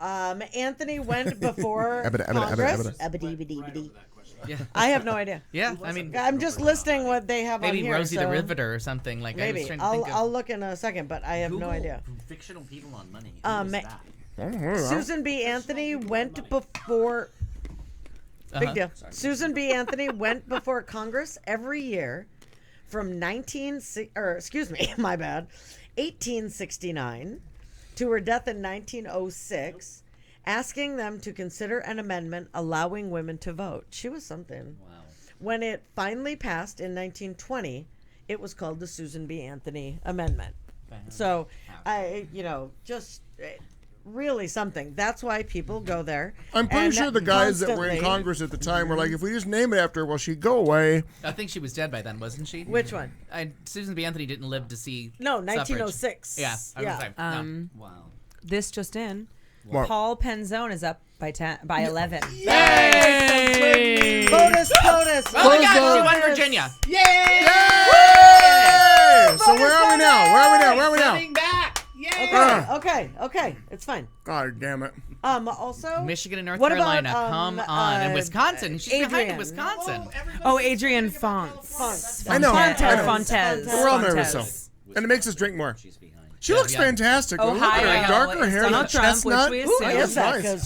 G: Anthony went before
C: Ebba,
G: Congress.
C: Ebba.
E: Yeah.
G: I have no idea.
E: Yeah, I mean,
G: I'm just listing what they have on
E: maybe
G: here.
E: Rosie
G: so
E: the Riveter or something like. I was
G: maybe
E: trying to think of.
G: I'll look in a second, but I have no idea.
I: Fictional people on money. Who is that?
G: Susan B. Anthony went before. Big deal. Susan B. Anthony went before Congress every year from 1869 to her death in 1906, asking them to consider an amendment allowing women to vote. She was something.
I: Wow.
G: When it finally passed in 1920, it was called the Susan B. Anthony Amendment. So, just really something. That's why people go there.
C: I'm pretty sure the guys that were in
G: constantly-
C: Congress at the time were like, if we just name it after her, well, she'd go away.
E: I think she was dead by then, wasn't she?
G: Which one?
E: Susan B. Anthony didn't live to see.
G: No,
E: suffrage.
G: 1906.
E: Yeah, I was
G: Yeah.
E: like, no.
I: Wow.
K: This just in.
C: What?
K: Paul Penzone is up by 11.
G: Yay! POTUS, POTUS.
E: Oh my God, she won Virginia.
C: Yay! So where are we now? Where are we now?
E: Back.
G: Okay. It's fine.
C: God damn it.
G: Also,
E: Michigan and North
G: what about,
E: Carolina, come on, and Wisconsin. She's behind
G: Adrian.
E: in Wisconsin.
K: Oh, Adrian Fontes.
C: I know.
K: Fontes.
C: We're all nervous, so. And it makes us drink more. She looks fantastic. Look at
K: Ohio
C: her darker
K: is
C: hair,
K: Donald
C: that
K: Trump,
C: chestnut.
K: which we
C: Ooh,
K: assume.
C: that's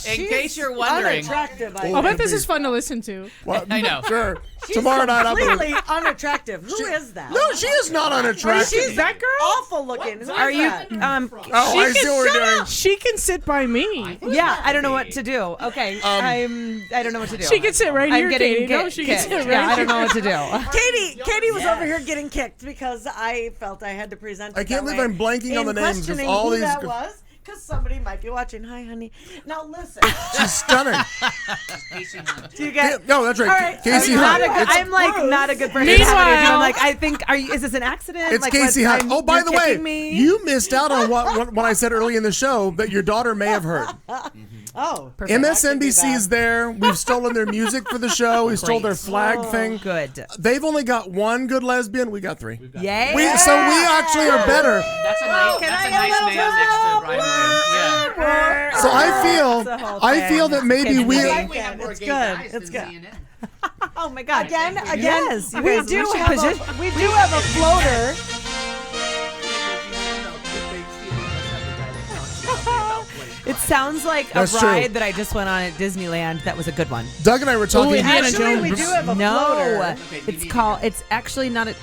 C: nice.
E: In case you're wondering.
G: Unattractive.
C: Oh,
D: I'll bet this is fun to listen to.
C: Well,
E: I know.
C: Sure.
G: She's
C: Tomorrow night I'll
G: completely unattractive. Who is that?
C: No, she is not unattractive.
G: She's
D: that girl?
G: awful looking. Who
K: Are
G: is
K: you?
G: that?
C: Oh, I see what we're doing.
D: She can sit by me.
K: Yeah, I don't know what to do. Okay, I don't know what to do.
D: She can sit right
K: I'm
D: here,
K: getting
D: Katie. No,
K: kicked.
D: she can sit right
K: Yeah, I
D: here.
K: don't know what to do.
G: Katie was over here getting kicked because I felt I had to present.
C: I can't
G: that
C: believe
G: way
C: I'm blanking on
G: in
C: the names of
G: questioning
C: all
G: who
C: these.
G: that was, because somebody might be watching. Hi, honey. Now listen.
C: She's stunning.
K: Do you get?
C: No, that's right.
G: All right,
C: Casey
G: I'm
C: Hunt.
G: not a-
C: It's-
K: I'm like not a good person.
D: Meanwhile-
K: I'm like, I think, is this an accident?
C: It's
K: like,
C: Casey
K: what-
C: Hunt. Oh, by
K: you're
C: the way,
K: kicking me?
C: you missed out on what I said early in the show that your daughter may have heard.
G: Oh,
C: MSNBC is there. We've stolen their music for the show. We stole their flag thing.
K: Good.
C: They've only got one good lesbian. We got 3.
K: Yay!
C: So we actually are better.
I: That's a nice name next to Brian Williams. Yeah.
C: So I
K: That's
C: feel that maybe
K: Kidding
C: we.
K: me.
G: It's good. It's good.
K: Oh my God!
G: Again,
K: Yes, you
G: we
K: guys,
G: do
K: we should
G: have
K: position-
G: a floater.
K: It sounds like a
C: That's true.
K: ride that I just went on at Disneyland. That was a good one.
C: Doug and I were talking.
D: Indiana
G: Actually, we
D: Jones.
G: do have a
K: No,
G: floater.
K: it's actually not at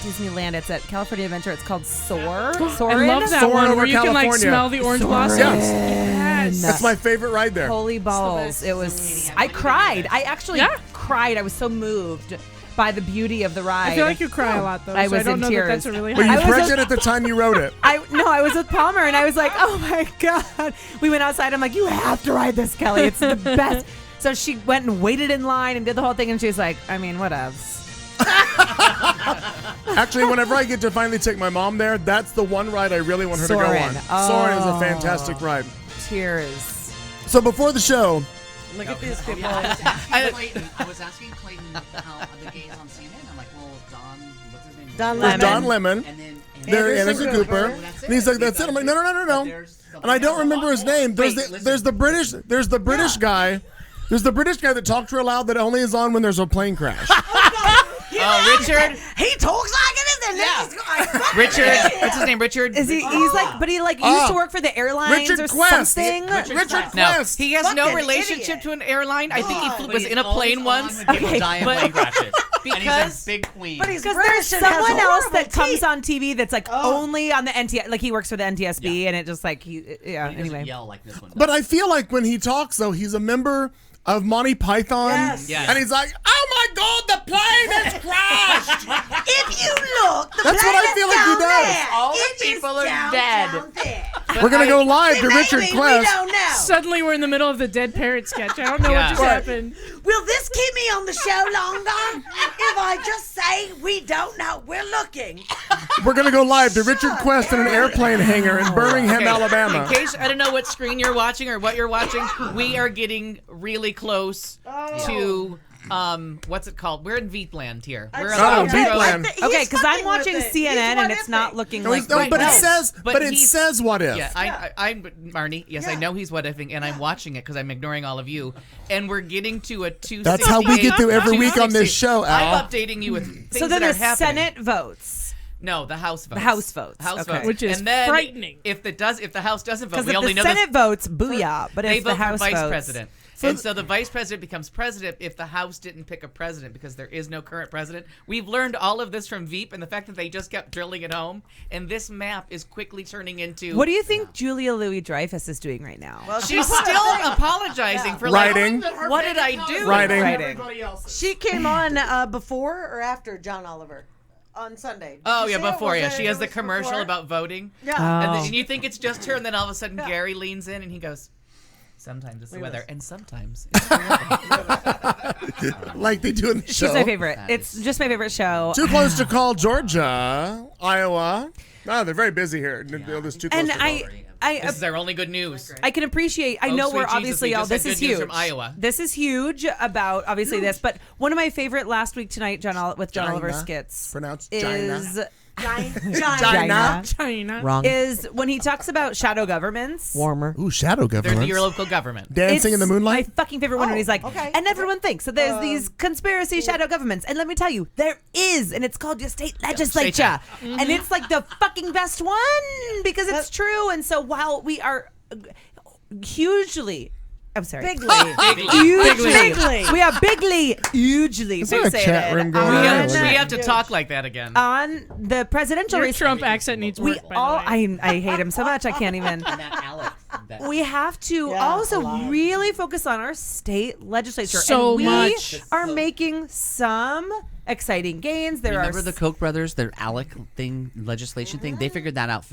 K: Disneyland. It's at California Adventure. It's called Soar.
D: I
K: Soarin'?
D: love that
C: Soarin'
D: one
C: over
D: where you can like
C: California.
D: smell the orange blossom.
C: Yes. That's my favorite ride there.
K: Holy balls! It was. I cried. I actually cried. I was so moved by the beauty of the ride.
D: I feel like you cry a lot though.
K: I
D: so
K: was
D: I don't
K: in
D: know
K: tears.
D: that that's a really
C: Were
D: high.
C: you
K: I was
C: pregnant at the time you wrote it?
K: I was with Palmer and I was like, oh my God. We went outside. I'm like, you have to ride this, Kelly. It's the best. So she went and waited in line and did the whole thing. And she was like, I mean, whatevs.
C: Actually, whenever I get to finally take my mom there, that's the one ride I really want her to
K: Soarin'.
C: go on. Soarin' is a
K: Oh.
C: fantastic ride.
K: Tears.
C: So before the show,
G: Look at these people.
I: I was asking Clayton how the gays on CNN. I'm like, well, what's his name?
G: Don
C: there's
G: Lemon.
C: Don Lemon,
I: And then
C: there
G: Anderson
C: Anderson Cooper,
G: Cooper.
C: and he's like, "That's it." I'm like, "No." And I don't remember his name. There's the British guy. There's the British guy that talks real loud that only is on when there's a plane crash.
E: Oh, Richard.
G: He talks like it is.
E: Richard. What's his name? Richard.
K: Is he? He's like, but he like used to work for the airlines
C: Richard
K: or
C: Quest.
K: something.
C: Richard
E: No,
C: Quest.
E: he has no
G: Fucking
E: relationship
G: idiot.
E: to an airline. I think he
I: But
E: was
I: he's
E: in a plane
I: always
E: once.
I: on when people
K: Okay,
I: die in
E: but-
I: plane crashes. And
E: Because-
I: he's a big queen.
G: But he's
K: Because
G: British
K: there's
G: and has
K: someone else
G: horrible
K: that comes
G: teeth.
K: on TV that's like only on the NTS, like he works for the NTSB, and it just like
I: he
K: anyway.
I: doesn't yell like this one does.
C: But I feel like when he talks, though, he's a member of Monty Python.
G: Yes.
E: Yes.
C: And he's like, "Oh my God, the plane has crashed."
G: If you look, the
C: That's what I
G: planet
C: feel like he
G: down
C: does.
G: there.
E: All the
G: It is
E: people are
G: down,
E: dead.
G: down there.
C: We're gonna go live to Richard
G: Maybe
C: Quest.
G: we don't know.
D: Suddenly we're in the middle of the dead parrot sketch. I don't know
E: Yeah.
D: what just
C: Right.
D: happened.
G: Will this keep me on the show longer? If I just say we don't know, we're looking.
C: We're gonna go live to Richard Quest in an airplane hangar in Birmingham,
E: Okay,
C: Alabama.
E: In case I don't know what screen you're watching or what you're watching, we are getting really close to what's it called? We're in Veepland here. We're
C: Oh,
E: about to go-
C: Veepland.
K: Okay, because I'm watching CNN and it's not looking
C: No,
K: like.
C: he's- no, but it says, but it
E: he's-
C: says what if.
E: Yeah, I'm Marnie. Yes, I know he's what ifing, and I'm watching it because I'm ignoring all of you. And we're getting to a 268.
C: That's how we get through every week on this
E: 260.
C: show, Al.
E: I'm updating you with things
K: So then
E: that are
K: the
E: happening.
K: Senate votes.
E: No, the House votes.
K: The House votes.
E: House
K: Okay.
E: votes.
D: Which is
E: and then
D: frightening.
E: If the House doesn't vote,
K: Because
E: we
K: if
E: only
K: the
E: know
K: Senate votes, booyah. But
E: they
K: if the
E: vote
K: House
E: for vice
K: votes,
E: president. And so the vice president becomes president if the House didn't pick a president because there is no current president. We've learned all of this from Veep and the fact that they just kept drilling it home. And this map is quickly turning into.
K: What do you think Julia Louis-Dreyfus is doing right now?
G: Well,
E: She's still apologizing for
C: Writing.
E: like, what did I do?
C: Writing.
L: Everybody else.
G: She came on before or after John Oliver on Sunday. Did
E: Oh
G: you
E: yeah,
G: see it?
E: before
G: Was
E: yeah.
G: it-
E: She
G: it
E: has the
G: was
E: commercial
G: before?
E: about voting.
G: Yeah.
E: And you think it's just her, and then all of a sudden Gary leans in and he goes, "Sometimes it's the weather, and sometimes it's the weather."
C: Like they do in the show.
K: She's my favorite. It's just my favorite show.
C: Too close to call Georgia, Iowa. No, they're very busy here. This too close
K: And
C: to call.
E: This is our only good news.
K: I can appreciate. I
E: Oh,
K: know
E: sweet
K: we're
E: Jesus,
K: obviously
E: we
K: all.
E: just
K: This
E: had
K: is
E: good news
K: huge.
E: from Iowa.
K: This is huge about obviously this, but one of my favorite last week tonight, with John Oliver
C: China.
K: skits
C: Pronounced
K: is
C: China.
D: China.
G: Wrong.
K: is when he talks about shadow governments.
G: Warmer.
C: Ooh, shadow
E: They're
C: government.
E: your local government.
C: Dancing in the
K: It's
C: moonlight.
K: My fucking favorite one when he's like,
G: okay.
K: and everyone thinks that there's these conspiracy shadow governments. And let me tell you, there is, and it's called your state legislature. And it's like the fucking best one because it's true. And so while we are hugely, I'm sorry.
G: Bigly.
K: Hugely.
G: Bigly.
K: We are bigly, hugely
C: Is there a chat room
K: fixated
C: going
E: We
C: on?
E: have,
C: Like-
E: we have to talk like that again.
K: on the presidential
D: Your
K: race.
D: Trump accent needs
K: We
D: work, by
K: all,
D: the way.
K: I hate him so much, I can't even.
H: And that Alex.
K: We have to
G: Yeah,
K: also
G: a lot.
K: really focus on our state legislature.
D: So
K: and we
D: much.
K: are making some exciting gains. There
H: Remember
K: are
H: the Koch brothers, their ALEC thing, legislation thing? They figured that out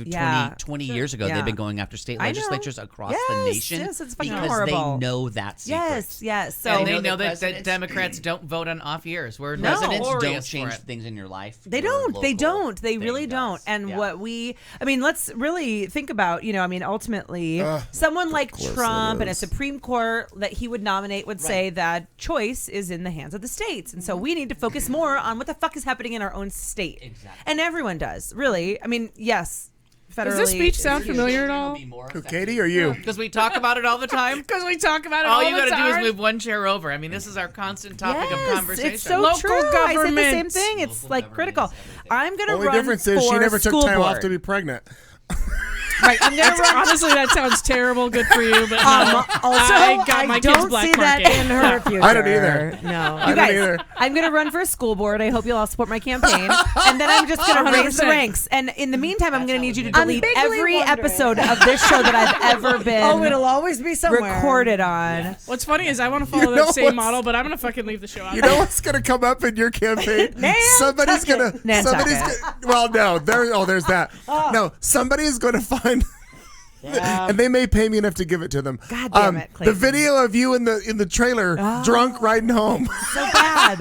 H: 20 years ago.
K: Yeah.
H: They've been going after state
K: I know.
H: legislatures across the
K: Yes,
H: nation
K: yes, it's fucking
H: because
K: horrible.
H: they know that secret.
K: Yes. So
E: and
H: know
E: they
H: the
E: know that
H: presidents-
E: Democrats don't vote on off years. We're
K: No.
H: Presidents don't
E: notorious
H: change
E: for it.
H: things in your life.
K: They
H: Your
K: don't. They
H: local
K: don't. They really
H: thing
K: don't.
H: does.
K: And
H: Yeah.
K: what let's really think about, ultimately, someone like Trump and a Supreme Court that he would nominate would say that choice is in the hands of the states. And so we need to focus more on what the fuck is happening in our own state.
H: Exactly.
K: And everyone does, really. I mean, yes. Federally,
D: Does this speech sound
K: it's huge.
D: familiar at all?
C: Who, Katie or you?
E: Because we talk about it all the time.
D: Because we talk about it
E: All
D: all
E: you
D: the
E: got to do
D: time.
E: is move one chair over. I mean, this is our constant topic of conversation.
K: It's so
D: Local
K: true. I said the same
D: government.
K: thing. It's
H: Local
K: like
H: government
K: critical.
H: is everything.
K: I'm gonna
C: Only
K: run
C: difference is she
K: for
C: never took
K: school
C: time off
K: board.
C: to be pregnant.
K: Right, I'm gonna run.
D: Honestly, that sounds terrible. Good for you, but no.
K: Also,
D: I got my
K: don't
D: kids black
K: see that
D: market.
K: in her future.
C: I don't either.
K: No,
C: I
K: you
C: don't
K: guys.
C: either.
K: I'm gonna run for school board. I hope you'll all support my campaign, and then I'm just gonna raise the
D: 100%.
K: ranks. And in the meantime, I'm gonna need you to
G: I'm
K: delete
G: bigly
K: every
G: wondering.
K: episode of this show that I've ever been
G: Oh, it'll always be somewhere.
K: recorded on.
D: What's funny is I want to follow
C: You know
D: that same
C: what's-
D: model, but I'm gonna fucking leave the show out.
C: You know what's gonna come up in your campaign? Somebody's gonna.
K: Nantucket.
C: Well, no. There's that. No, somebody is gonna find. And they may pay me enough to give it to them.
K: God damn it,
C: The
K: Clayton.
C: video of you in the trailer, drunk riding home.
K: So bad.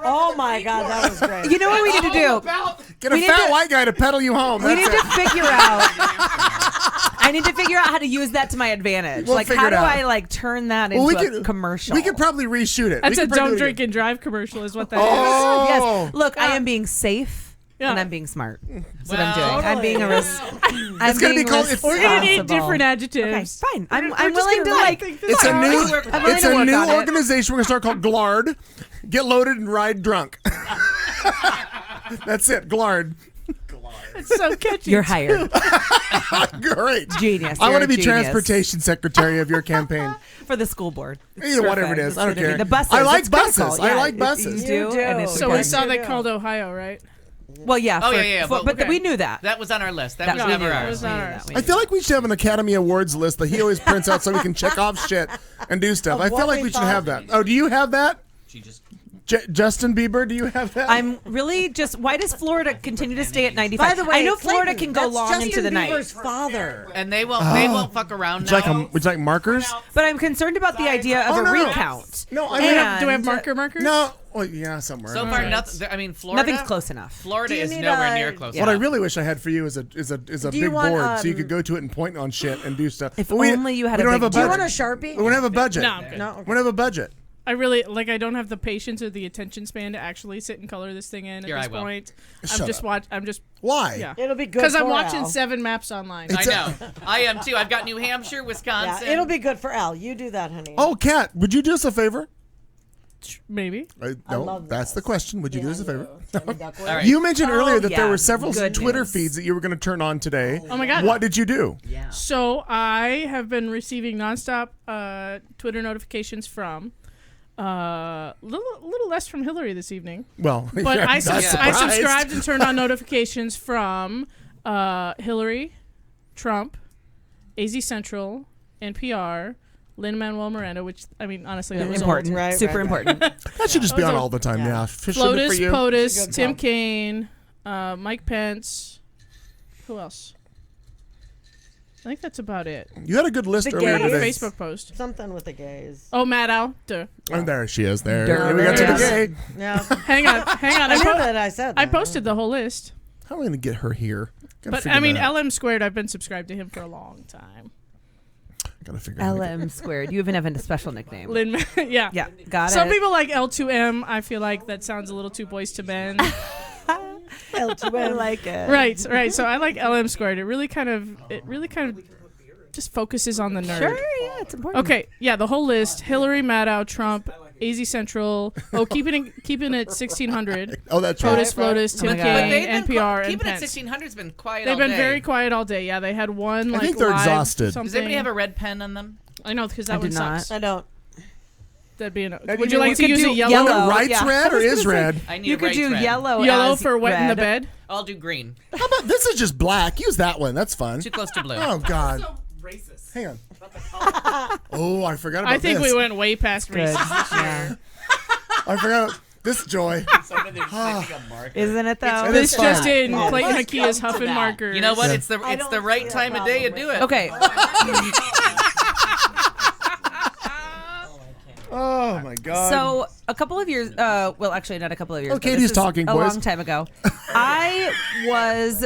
G: Oh my God, that was great.
K: You know what we need to do?
C: Get a
K: We need
C: fat
K: to-
C: white guy to pedal you home.
K: We
C: That's
K: need
C: it.
K: to figure out. I need to figure out how to use that to my advantage.
C: We'll
K: like,
C: figure
K: how
C: it
K: do
C: out.
K: I like turn that
C: Well,
K: into a commercial?
C: We could probably reshoot it.
D: That's
C: We
D: a
C: could probably
D: don't
C: do it
D: drink
C: again.
D: and drive commercial, is what that is.
C: Oh.
K: Yes. Look, I am being safe.
D: Yeah.
K: And I'm being smart. That's what
E: Well,
K: I'm doing. I'm being a
C: It's gonna be called- it's-
D: We're gonna need
K: responsible.
D: different
K: Okay,
D: adjectives.
K: fine. I'm
D: just
K: willing to
D: gonna
K: like.
D: rethink this
C: It's a
D: out.
C: new.
K: I'm willing
C: It's
K: to
C: a
K: work
C: new
K: on it.
C: organization. We're gonna start called Glard. Get loaded and ride drunk. That's it, Glard.
D: It's so catchy.
K: You're hired.
C: Great.
K: Genius.
C: I
K: You're
C: want
K: a
C: to be
K: genius.
C: transportation secretary of your campaign.
K: For the school board.
C: Either whatever it
K: Perfect.
C: is, I don't
K: It's gonna
C: care.
K: be The buses.
C: I like
K: It's
C: buses.
K: critical.
C: I
K: Yeah,
C: like buses.
K: You do.
G: You do.
K: And it's
D: So we
K: important.
D: saw that called Ohio, right?
K: Well, yeah.
E: Oh,
K: for-
E: yeah.
K: But we knew that.
E: That was on our list. That,
K: That
E: was
K: we
E: never
K: knew.
E: ours.
D: It was not ours.
C: I feel like we should have an Academy Awards list that he always prints out so we can check off shit and do stuff.
G: Of
C: I feel
G: what
C: like
G: we
C: we should
G: thought.
C: have that. Oh, do you have that?
H: She just
C: Justin Bieber, do you have that?
K: I'm really just. Why does Florida continue to stay at 95?
G: By the way,
K: I know Florida
G: Clayton,
K: can go
G: that's
K: long
G: Justin
K: into the
G: Bieber's
K: night.
G: father.
E: And they won't fuck around now.
C: Would you like markers?
K: But I'm concerned about the idea of
C: Oh,
K: a
C: no.
K: recount.
C: No, I
D: Do
C: mean,
D: we have markers?
C: No. Well, yeah, somewhere.
E: So far, nothing. I mean, Florida.
K: Nothing's close enough.
E: Florida
G: Do you
E: is
G: need
E: nowhere
G: a-
E: near close.
C: What I
E: enough.
C: really wish I had for you is a
G: Do
C: big
G: you want,
C: board so you could go to it and point on shit and do stuff.
K: If
C: But we-
K: only you had
C: we
K: a
C: don't have
K: big
C: a
G: Do you
C: budget.
G: want a Sharpie?
C: We don't have a budget.
D: No, I'm good.
G: No.
C: We don't have a budget.
D: I really I don't have the patience or the attention span to actually sit and color this thing in
E: Here,
D: at
E: I
D: this
E: will.
D: point.
C: Shut
D: I'm just
C: up.
D: I'm just
C: Why?
D: yeah.
G: It'll be good
D: Because I'm
G: for
D: watching
G: Al.
D: 7 maps online.
E: I know. I am too. I've got New Hampshire, Wisconsin.
G: Yeah, it'll be good for Al. You do that, honey.
C: Oh, Kat, would you do us a favor?
D: Maybe.
C: No,
G: love
C: that's the question. Would you do us a favor?
E: All right.
C: You mentioned earlier that there
K: yeah.
C: were several
K: Good
C: Twitter
K: news.
C: feeds that you were going to turn on today.
D: Oh my God.
C: What did you do?
H: Yeah.
D: So I have been receiving nonstop Twitter notifications from little less from Hillary this evening.
C: Well,
D: But
C: yeah,
D: I,
C: not
D: I
C: surprised.
D: subscribed and turned on notifications from Hillary, Trump, AZ Central, NPR, Lin-Manuel Miranda, which, I mean, honestly, that was
K: Important.
D: old.
G: Right,
K: Super
G: right,
K: important.
C: That should just be
D: Those
C: on
D: are-
C: all the time. Yeah. Shouldn't it for
D: Flotus,
C: you?
D: POTUS,
G: Good
D: Tim
G: call.
D: Kaine, Mike Pence. Who else? I think that's about it.
C: You had a good list
G: The
C: earlier
G: gays.
C: today.
D: Facebook post.
G: Something with the gays.
D: Oh, Maddow. Duh.
C: Oh, there she is. There.
K: There
C: We got to the
D: it is.
C: gay.
G: Yeah.
D: Hang on.
G: I knew that I said that.
D: I posted the whole list.
C: How am I going to get her here? Gotta
D: But
C: figure
D: I mean,
C: that out.
D: LM Squared, I've been subscribed to him for a long time.
C: Gotta figure out.
K: LM squared. You even have a special nickname.
D: Lin, yeah.
K: Yeah, got
D: Some
K: it.
D: people like L2M. I feel like that sounds a little too boys to men.
K: I like it.
D: right. So I like LM Squared. It really kind of just focuses on the nerd.
K: Sure, yeah, it's important.
D: Okay, yeah, the whole list: Hillary, Maddow, Trump, AZ Central. Oh, keeping it 1600.
C: Oh, that's right.
D: POTUS, Flotus, Tim
K: my God.
E: But
D: Kaine,
E: they've been
D: NPR, and
E: keeping it
D: Pence.
E: 1600's been quiet.
D: They've
E: all
D: been
E: day.
D: very quiet all day. Yeah, they had one like
C: think they're
D: live
C: exhausted.
D: something.
E: Does anybody have a red pen on them?
D: I know because
K: I
D: that
K: do
D: one
K: not.
D: sucks.
G: I don't.
D: That'd be an.
C: do
D: Would
C: you
D: you like
C: want-
D: to
K: could
D: use
K: do
D: a yellow?
K: yellow.
C: Right's
K: yeah.
C: red
K: I
C: or
K: was
C: is
K: gonna say,
C: red?
E: I need
K: You
E: a
K: could
E: right
K: do
E: red.
K: yellow.
D: Yellow
K: as
D: for wet in the
K: red.
D: bed.
E: I'll do green.
C: How about this is just black. Use that one. That's fun.
E: Too close to blue.
C: Oh God.
L: Racist.
C: Hang on. Oh, I forgot about
D: I think
C: this.
D: we went way past
K: Good.
D: races.
K: Yeah.
C: I forgot this joy.
K: Isn't it though?
C: It
D: This
C: is
D: just
C: fun.
D: in.
G: Oh,
D: Clayton
G: let's
D: Makia's
G: come to
D: huffing
G: that.
D: markers.
E: You know what?
C: Yeah.
E: It's the
G: I
E: it's
G: don't
E: the right
G: see a
E: time of day to
G: problem
E: do it.
K: Okay.
C: Oh my God.
K: So a couple of years, well, actually not a couple of years.
C: Oh,
K: but
C: Katie's
K: this is
C: talking,
K: a
C: boys.
K: long time ago. I was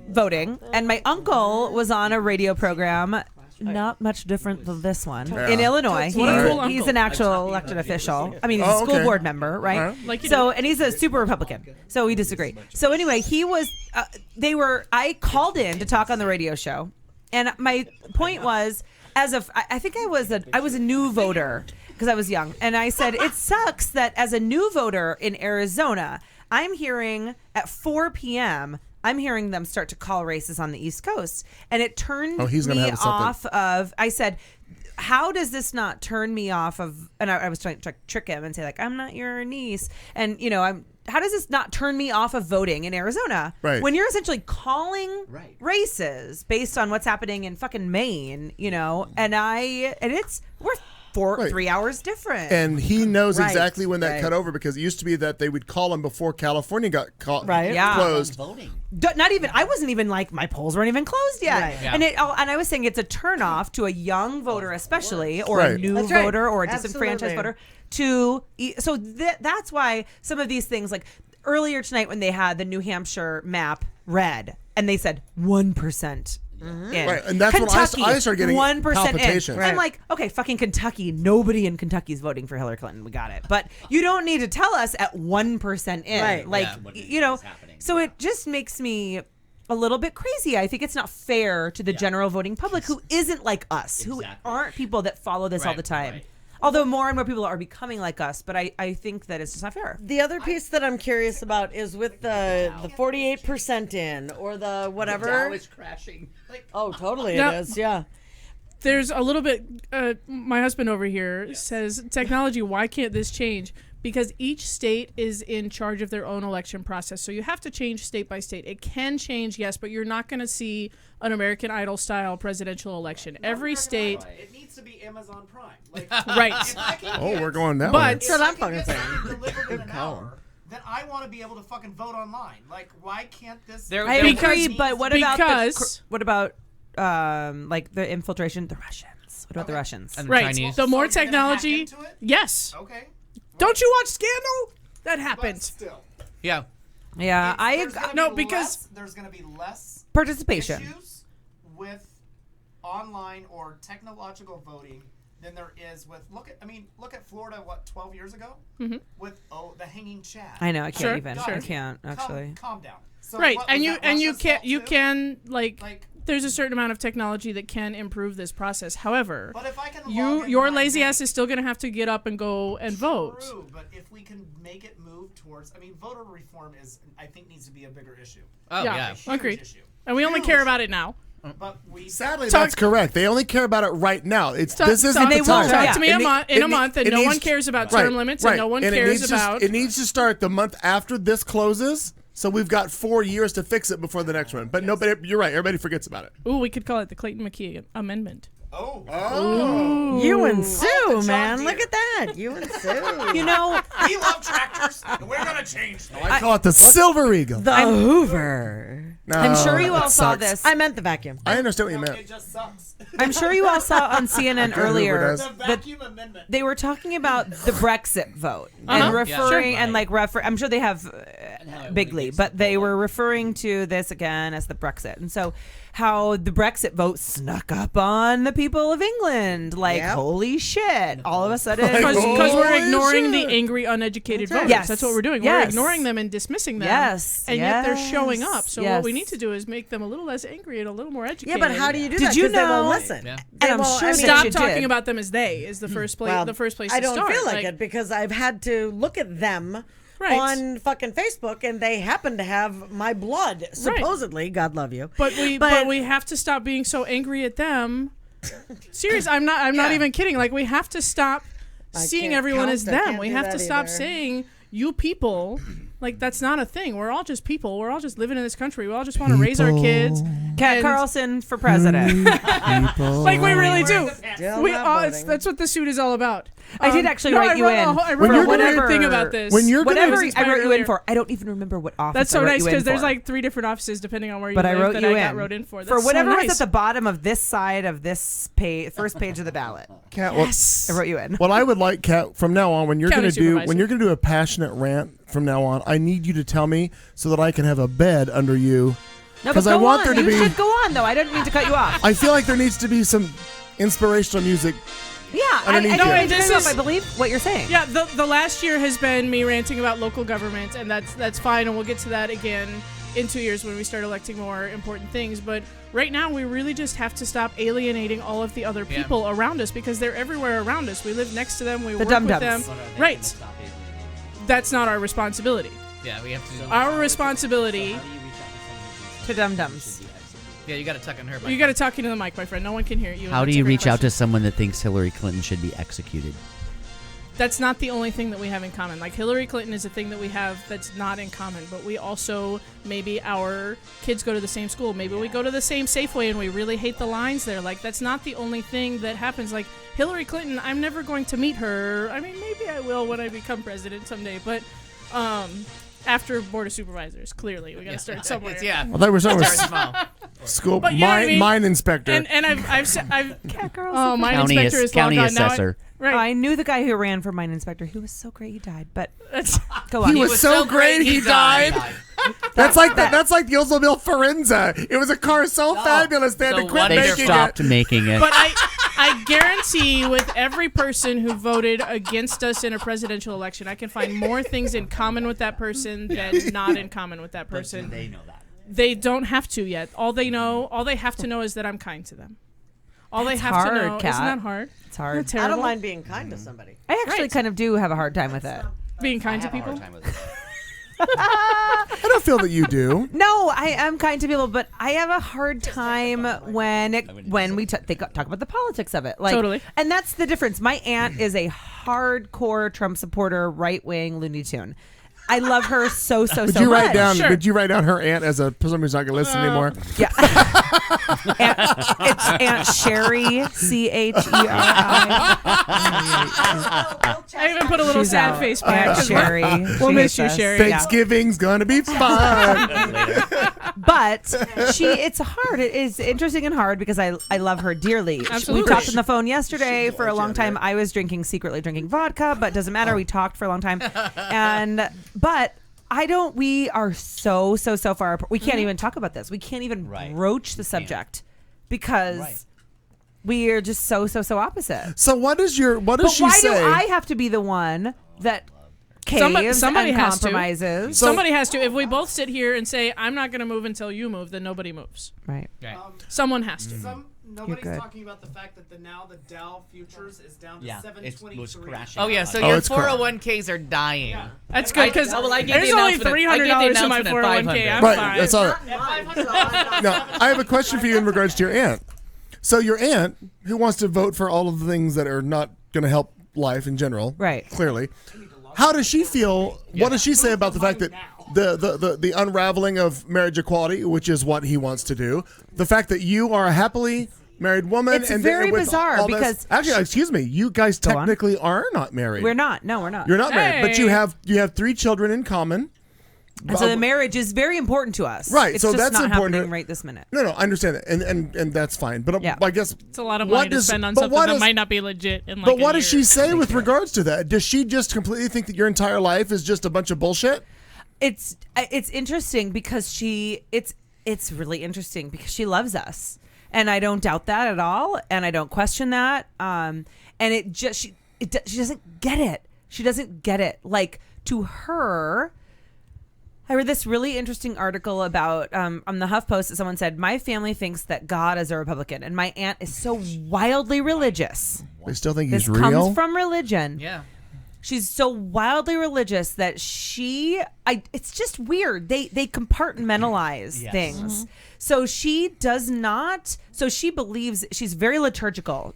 K: voting, and my uncle was on a radio program. Not much different than this one in Illinois.
D: What a cool
K: He's
D: uncle.
K: an actual elected official. I mean, he's
C: Oh,
K: a school
C: okay.
K: board member, right?
C: All right.
D: Like you
K: So, and he's a super Republican. So we disagree. So anyway, he was. I called in to talk on the radio show, and my point was, I think I was a new voter because I was young, and I said it sucks that as a new voter in Arizona, I'm hearing at 4 p.m. I'm hearing them start to call races on the East Coast, and it turned
C: he's gonna
K: me
C: have something.
K: off of. I said, how does this not turn me off of? And I was trying to trick him and say like, I'm not your niece, and how does this not turn me off of voting in Arizona?
C: Right.
K: When you're essentially calling races based on what's happening in fucking Maine, and we're
C: Right.
K: 3 hours different.
C: And he knows
K: Right,
C: exactly when that
K: right.
C: cut over because it used to be that they would call him before California got
G: Right.
K: Yeah.
C: closed.
H: Voting.
K: Not even. I wasn't even like my polls weren't even closed yet,
G: Right.
E: Yeah.
K: and I was saying it's a turnoff to a young voter, especially, or
C: Right.
K: a new
G: That's right.
K: voter, or a disenfranchised
G: Absolutely.
K: voter. So that's why some of these things, like earlier tonight when they had the New Hampshire map red, and they said 1%. In.
C: Right, and that's when I started getting
K: 1%
C: palpitations.
K: in. I'm like, okay, fucking Kentucky. Nobody in Kentucky's voting for Hillary Clinton. We got it. But you don't need to tell us at 1% in.
G: Right.
K: Like,
H: Yeah, what is happening.
K: so it just makes me a little bit crazy. I think it's not fair to the general voting public who isn't like us, who aren't people that follow this all
E: Right,
K: the time.
H: right.
K: Although more and more people are becoming like us, but I think that it's just not fair.
G: The other piece that I'm curious about is with the 48% in or the whatever.
H: Dow is crashing.
G: Oh, totally
D: No.
G: it is. Yeah.
D: There's a little bit. My husband over here says, "Technology. Why can't this change?" because each state is in charge of their own election process. So you have to change state by state. It can change, yes, but you're not going to see an American Idol style presidential election. Every state.
L: It needs to be Amazon Prime. Like,
D: Right.
L: if I can
C: Oh,
L: get-
C: we're going that
D: But-
C: way.
G: That's what I'm fucking
L: get
G: saying.
L: something delivered in an
G: call.
L: hour, then I want to be able to fucking vote online. Like, why can't this?
K: I
D: Because-
K: agree, but what about
D: because-
K: what about like the infiltration, the Russians? What about the Russians?
E: And
D: Right.
E: Chinese.
D: The more
L: So you're gonna hack
D: technology.
L: into it?
D: Yes.
L: Okay.
D: Don't you watch Scandal? That
L: But
D: happened.
L: still,
E: Yeah.
K: Yeah,
L: there's gonna
D: No,
L: be
D: because-
L: there's going to be less
K: participation.
L: issues with online or technological voting than there is with look at Florida 12 years ago with the hanging Chad.
K: I know, I can't
D: Sure,
K: even.
D: sure.
K: I can't actually.
L: Calm down. So
D: Right,
L: what,
D: and
L: was
D: you
L: that
D: and you
L: Russia's
D: can
L: fault
D: you
L: too?
D: can like
L: Like-
D: there's a certain amount of technology that can improve this process. However,
L: But if I can log
D: your
L: into my
D: lazy
L: bank-
D: ass is still gonna have to get up and go and vote.
L: True, but if we can make it move towards, voter reform I think needs to be a bigger issue.
E: Oh,
D: Yeah.
E: yeah.
L: Huge
D: Agreed.
L: issue.
D: And we only
L: Huge.
D: care about it now.
L: But we
C: Sadly,
D: Talk-
C: that's correct. They only care about it right now. This
D: Talk-
C: isn't
D: talk-
C: the
D: they
C: time.
D: won't talk to me
C: It
D: a
C: ne-
D: month- in
C: it
D: a
C: ne-
D: month, and
C: it
D: no
C: needs-
D: one cares about term limits, and no one
C: it
D: cares
C: needs to-
D: about-
C: It needs to start the month after this closes. So we've got 4 years to fix it before the next one. But nobody, you're right. Everybody forgets about it.
D: Ooh, we could call it the Clayton McKee Amendment.
G: You and Sue,
L: John
G: man.
L: Deere.
G: Look at that. You and Sue.
K: You know,
L: we love tractors, and we're gonna change them.
C: I call it the Silver Eagle.
G: The Hoover.
C: No,
K: I'm sure you
C: that
K: all saw
C: sucks.
K: this.
G: I meant the vacuum.
C: I understand what you
L: It
C: meant.
L: just sucks.
K: I'm sure you all saw on CNN
C: Hoover
K: earlier
C: does.
L: The
K: that
L: vacuum amendment.
K: they were talking about the Brexit vote
D: Uh-huh.
K: and referring
H: Sure.
K: and like I'm sure they have bigly, but they were referring to this again as the Brexit, and so how the Brexit vote snuck up on the people of England, like
G: Yep.
K: holy shit! All of a sudden,
D: Because we're
C: Holy
D: ignoring
C: shit.
D: the angry, uneducated
G: That's right.
D: voters.
K: Yes.
D: That's what we're doing.
K: Yes.
D: We're ignoring them and dismissing them.
K: Yes.
D: And yet they're showing up. So
K: Yes.
D: what we need to do is make them a little less angry and a little more
G: Yeah,
D: educated.
G: but how do you do
K: Did
G: that?
K: you
G: 'Cause they won't
K: know-
G: listen.
E: Yeah.
G: They
K: And I'm
G: won't-
K: sure
G: I mean,
K: that
D: Stop
K: you
D: talking
K: did.
D: about them as they is the first place.
G: well,
D: the first place
G: I
D: to
G: don't
D: start.
G: feel like it because I've had to look at them
D: Right.
G: on fucking Facebook, and they happen to have my blood, supposedly. God love you.
D: But we have to stop being so angry at them. Serious, I'm not even kidding. Like we have to stop seeing
G: can't
D: everyone
G: count.
D: as
G: I
D: them.
G: can't
D: We
G: do
D: have
G: that
D: to stop
G: either.
D: saying you people. Like that's not a thing. We're all just people. We're all just living in this country. We all just want to raise our kids.
K: Kat
D: And-
K: Carlson for president.
D: Like we really do.
G: Still
D: We
G: not
D: all,
G: voting.
D: that's what the suit is all about.
K: I did actually write you in.
D: I
C: When
D: wrote
C: you're
D: a whole
C: gonna-
D: thing about this.
C: when you're gonna-
K: Whatever
D: This is
K: I wrote you
D: earlier.
K: in for, I don't even remember what office.
D: That's so
K: I wrote
D: nice
K: you in
D: because there's
K: for.
D: like 3 different offices depending on where you
K: But I
D: live
K: wrote
D: that
K: you
D: I
K: in
D: got wrote in for.
K: for
D: That's
K: whatever
D: so
K: was
D: nice.
K: at the bottom of this side of this first page of the ballot.
C: Kat,
D: Yes.
K: I wrote you in.
C: What I would like, Kat, from now on, when you're
D: County
C: gonna
D: supervisor.
C: do a passionate rant from now on, I need you to tell me so that I can have a bed under you.
K: No, but
C: 'Cause I
K: go
C: want
K: on.
C: there to
K: You
C: be-
K: should go on though. I didn't mean to cut you off.
C: I feel like there needs to be some inspirational music.
K: Yeah, I
C: Underneath
K: don't
C: you.
K: mean to
D: This
K: cut you off.
D: is-
K: I believe what you're saying.
D: Yeah, the last year has been me ranting about local government, and that's fine, and we'll get to that again in 2 years when we start electing more important things. But right now, we really just have to stop alienating all of the other
E: Yeah.
D: people around us because they're everywhere around us. We live next to them. We
K: The
D: work
K: dum-dums.
D: with them. Right. That's not our responsibility.
E: Yeah, we have to.
D: Our responsibility.
K: To dum dums.
E: Yeah, you got to tuck in her.
D: You got to talk into the mic, my friend. No one can hear you.
H: How do
D: That's a
H: you
D: great
H: reach out
D: question.
H: to someone that thinks Hillary Clinton should be executed?
D: That's not the only thing that we have in common. Like Hillary Clinton is a thing that we have that's not in common, but we also, maybe our kids go to the same school. Maybe we go to the same Safeway and we really hate the lines there. Like that's not the only thing that happens. Like Hillary Clinton, I'm never going to meet her. I mean, maybe I will when I become president someday, but after Board of Supervisors, clearly. We got to start somewhere.
E: Yeah.
C: I thought we were talking
E: Start
C: about
E: small.
C: school
D: But you know what I mean?
C: mine inspector.
D: And I've oh, mine
H: County
D: inspector is long
H: county
D: gone now.
H: assessor.
D: Right.
K: I knew the guy who ran for mine inspector. He was so great he died. But
D: That's
K: go on.
C: he was so great he died. That's like the Oldsmobile Forenza. It was a car so fabulous they had
E: So
C: to quit
H: They
C: making
H: stopped
C: it.
H: making it.
D: But I guarantee with every person who voted against us in a presidential election, I can find more things in common with that person than not in common with that person.
H: They know that.
D: They don't have to yet. All they have to know is that I'm kind to them. All
K: That's
D: they have
K: hard,
D: to know
K: Kat.
D: isn't that hard?
K: It's hard.
D: Isn't that
G: I don't
D: terrible?
G: mind being kind to somebody.
K: I actually kind of do have a hard time with it.
D: Being kind to
H: I have a
D: people.
H: hard time with it.
C: I don't feel that you do.
K: No, I am kind to people, but I have a hard time when we talk about the politics of it. Like,
D: Totally.
K: And that's the difference. My aunt is a hardcore Trump supporter, right wing Looney Tune. I love her so
C: Did you write
K: much.
C: down? Did you write down her aunt as a person who's not going to listen anymore?
K: Yeah. It's Aunt Sherry, CHERI.
D: I even put a little sad face back.
K: Aunt Sherry.
D: We'll miss you, Sherry.
C: Thanksgiving's gonna be fun.
K: But it's hard. It is interesting and hard because I love her dearly.
D: Absolutely.
K: We talked on the phone yesterday for a long time. I was secretly drinking vodka, but doesn't matter. We talked for a long time. But we are so far apart. We can't even talk about this. We can't even broach the subject because we are just so opposite.
C: So what does she say?
K: Why do I have to be the one that caves
D: somebody
K: and
D: has
K: compromises?
D: To. Somebody has to. If we both sit here and say, I'm not going to move until you move, then nobody moves.
K: Right.
D: Someone has to.
L: Nobody's talking about the fact that the Dow futures is down to 723.
H: It was crashing.
E: Oh yeah, so your 401ks are dying.
L: Yeah.
D: That's good because
E: I gave
D: there's
E: the
D: only
E: announcement
D: $300 in my 401k. I'm
C: Right,
D: fine.
C: that's all. Now, I have a question for you in regards to your aunt. So your aunt, who wants to vote for all of the things that are not going to help life in general,
K: right?
C: Clearly, how does she feel? What does she say about the fact that the unraveling of marriage equality, which is what he wants to do, the fact that you are a happily married woman?
K: It's very bizarre because
C: actually, excuse me, you guys technically are not married.
K: We're not. No, we're not.
C: You're not married, but you have 3 children in common.
K: And so the marriage is very important to us.
C: Right,
K: It's
C: so
K: just
C: that's
K: not
C: important.
K: happening right this minute.
C: No, I understand that, and that's fine. But I guess
D: it's a lot of money to spend on something that might not be legit. In like
C: but what does she say with regards to that? Does she just completely think that your entire life is just a bunch of bullshit?
K: It's interesting because it's really interesting because she loves us, and I don't doubt that at all, and I don't question that. And she doesn't get it. She doesn't get it. Like, to her, I read this really interesting article about on the HuffPost that someone said, my family thinks that God is a Republican, and my aunt is so wildly religious.
C: They still think
K: This
C: he's real?
K: comes from religion.
E: Yeah.
K: She's so wildly religious that it's just weird. They compartmentalize things. So she does not. So she believes, she's very liturgical.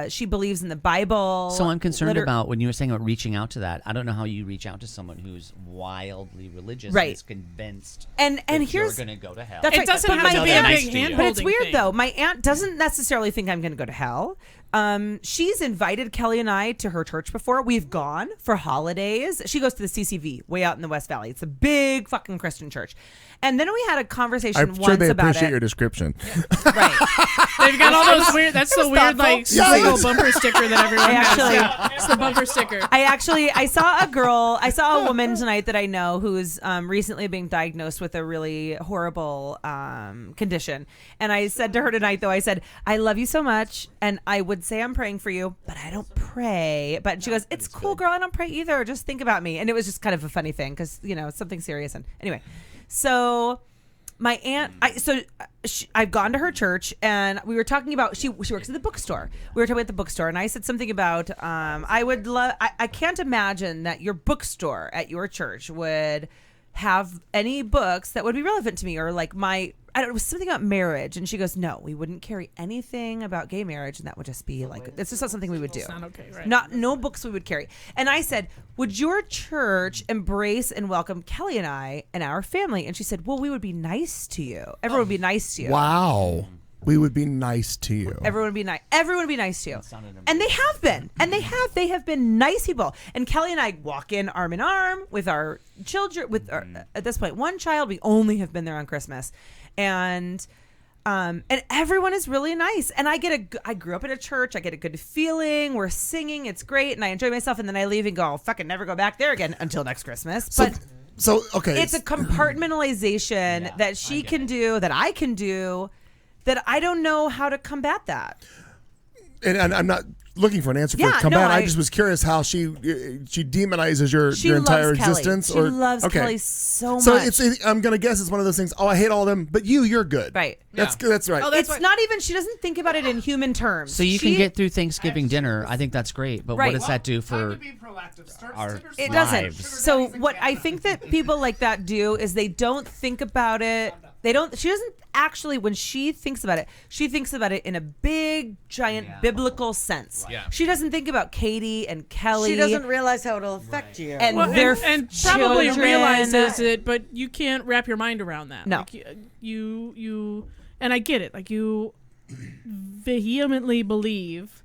K: She believes in the Bible.
H: So I'm concerned about when you were saying about reaching out to that. I don't know how you reach out to someone who's wildly religious and is convinced
K: and
H: that
K: here's
H: you're going to go to hell.
K: That's
D: it doesn't have to be a big hand.
K: But it's weird though. My aunt doesn't necessarily think I'm going to go to hell. She's invited Kelly and I to her church before. We've gone for holidays. She goes to the CCV way out in the West Valley. It's a big fucking Christian church. And then we had a conversation
C: I'm
K: once
C: sure they
K: about
C: appreciate
K: it.
C: your description.
K: Right.
D: They've got all those weird. That's the weird like single bumper sticker that everyone has. Yeah, it's the bumper sticker.
K: I saw a woman tonight that I know who's recently being diagnosed with a really horrible condition. And I said to her tonight, though, I said, I love you so much, and I would say I'm praying for you, but I don't pray. But she goes, it's cool, girl. I don't pray either. Just think about me. And it was just kind of a funny thing because, it's something serious. And anyway, so my aunt, I've gone to her church, and we were talking about, she works at the bookstore. We were talking about the bookstore, and I said something about, I can't imagine that your bookstore at your church would have any books that would be relevant to me, or like it was something about marriage. And she goes, no, we wouldn't carry anything about gay marriage, and that would just be like, it's just not something we would do.
D: It's not okay, right?
K: No books we would carry. And I said, would your church embrace and welcome Kelly and I and our family? And she said, well, we would be nice to you. Everyone would be nice to you.
C: Wow. We would be nice to you.
K: Everyone would be nice. Everyone would be nice to you. And they have been. And they have been nice people. And Kelly and I walk in arm with our children, with our, at this point, one child. We only have been there on Christmas. And everyone is really nice. And I grew up in a church. I get a good feeling. We're singing. It's great. And I enjoy myself. And then I leave and go, I'll fucking never go back there again until next Christmas. But
C: so okay.
K: It's a compartmentalization that she can do, that I can do, that I don't know how to combat that.
C: And I'm not looking for an answer for combat. I just was curious how she demonizes your entire existence.
K: She loves Kelly so much.
C: So I'm gonna guess it's one of those things. Oh, I hate all of them, but you're good.
K: Right.
C: That's right.
K: Oh, it's not even. She doesn't think about it in human terms.
H: So you can get through Thanksgiving dinner. I think that's great. But what does that do for our
K: It
H: lives?
K: doesn't. So what I think that people like that do is they don't think about it. They don't. She doesn't actually. When she thinks about it, she thinks about it in a big, giant biblical sense.
E: Yeah.
K: She doesn't think about Katie and Kelly.
G: She doesn't realize how it'll affect you.
K: And
D: Well,
K: their
D: and probably
K: children.
D: realizes it, but you can't wrap your mind around that.
K: No.
D: Like you, and I get it. Like you vehemently believe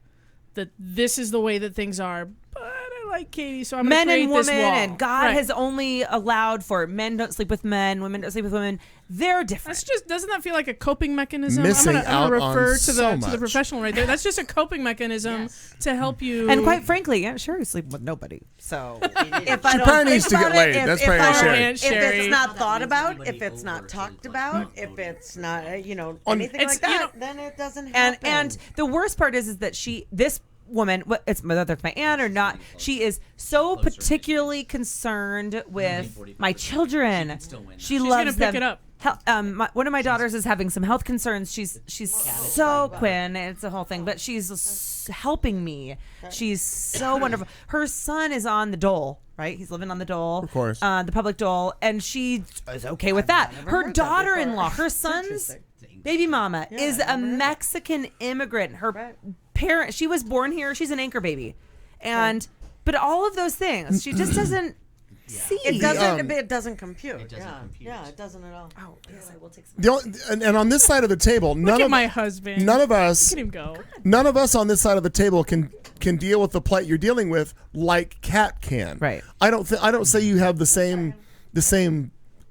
D: that this is the way that things are, but I like Katie, so I'm going to
K: Men
D: create
K: and
D: this
K: women,
D: wall.
K: and God
D: Right.
K: has only allowed for men don't sleep with men, women don't sleep with women. They're different.
D: That's just doesn't that feel like a coping mechanism?
C: Missing
D: I'm
C: out
D: gonna
C: on
D: refer to
C: so
D: the
C: much.
D: professional right there. That's just a coping mechanism to help you.
K: And quite frankly, Aunt Sherry sleep with nobody. So
G: if I
C: She
G: don't
C: probably
G: think
C: needs to
G: about
C: get laid.
G: it,
C: That's
G: if
C: probably
G: I
C: Aunt
G: don't-
C: Sherry.
D: Aunt
G: If
D: Sherry.
G: it's not thought
I: That
G: about,
I: means
G: if
I: anybody
G: it's not
I: over
G: talked
I: to
G: about,
I: sleep
G: if it's not,
C: On-
G: anything
D: It's,
G: like that,
D: you know-
G: then it doesn't
K: and
G: happen.
K: the worst part is that this woman, it's whether it's my aunt or not, she is so particularly concerned with my children. She
D: She's
K: loves
D: gonna pick
K: them.
D: it up.
K: One of my daughters is having some health concerns. She's so Quinn. It's a whole thing, but she's helping me. She's so wonderful. Her son is on the dole, right? He's living on the dole,
C: Of course.
K: the public dole, and she is okay with that. Her daughter-in-law, her son's baby mama, is a Mexican immigrant. Her parent, she was born here. She's an anchor baby, but all of those things, she just doesn't see.
G: it doesn't. It doesn't compute. Yeah, it doesn't at all.
K: Oh, yes, I will take some.
C: The only, and on this side of the table,
D: Look
C: none
D: at
C: of
D: my husband.
C: none of us
D: Look at him go.
C: none of us on this side of the table can deal with the plight you're dealing with like Kat can.
K: Right.
C: I don't say you have the same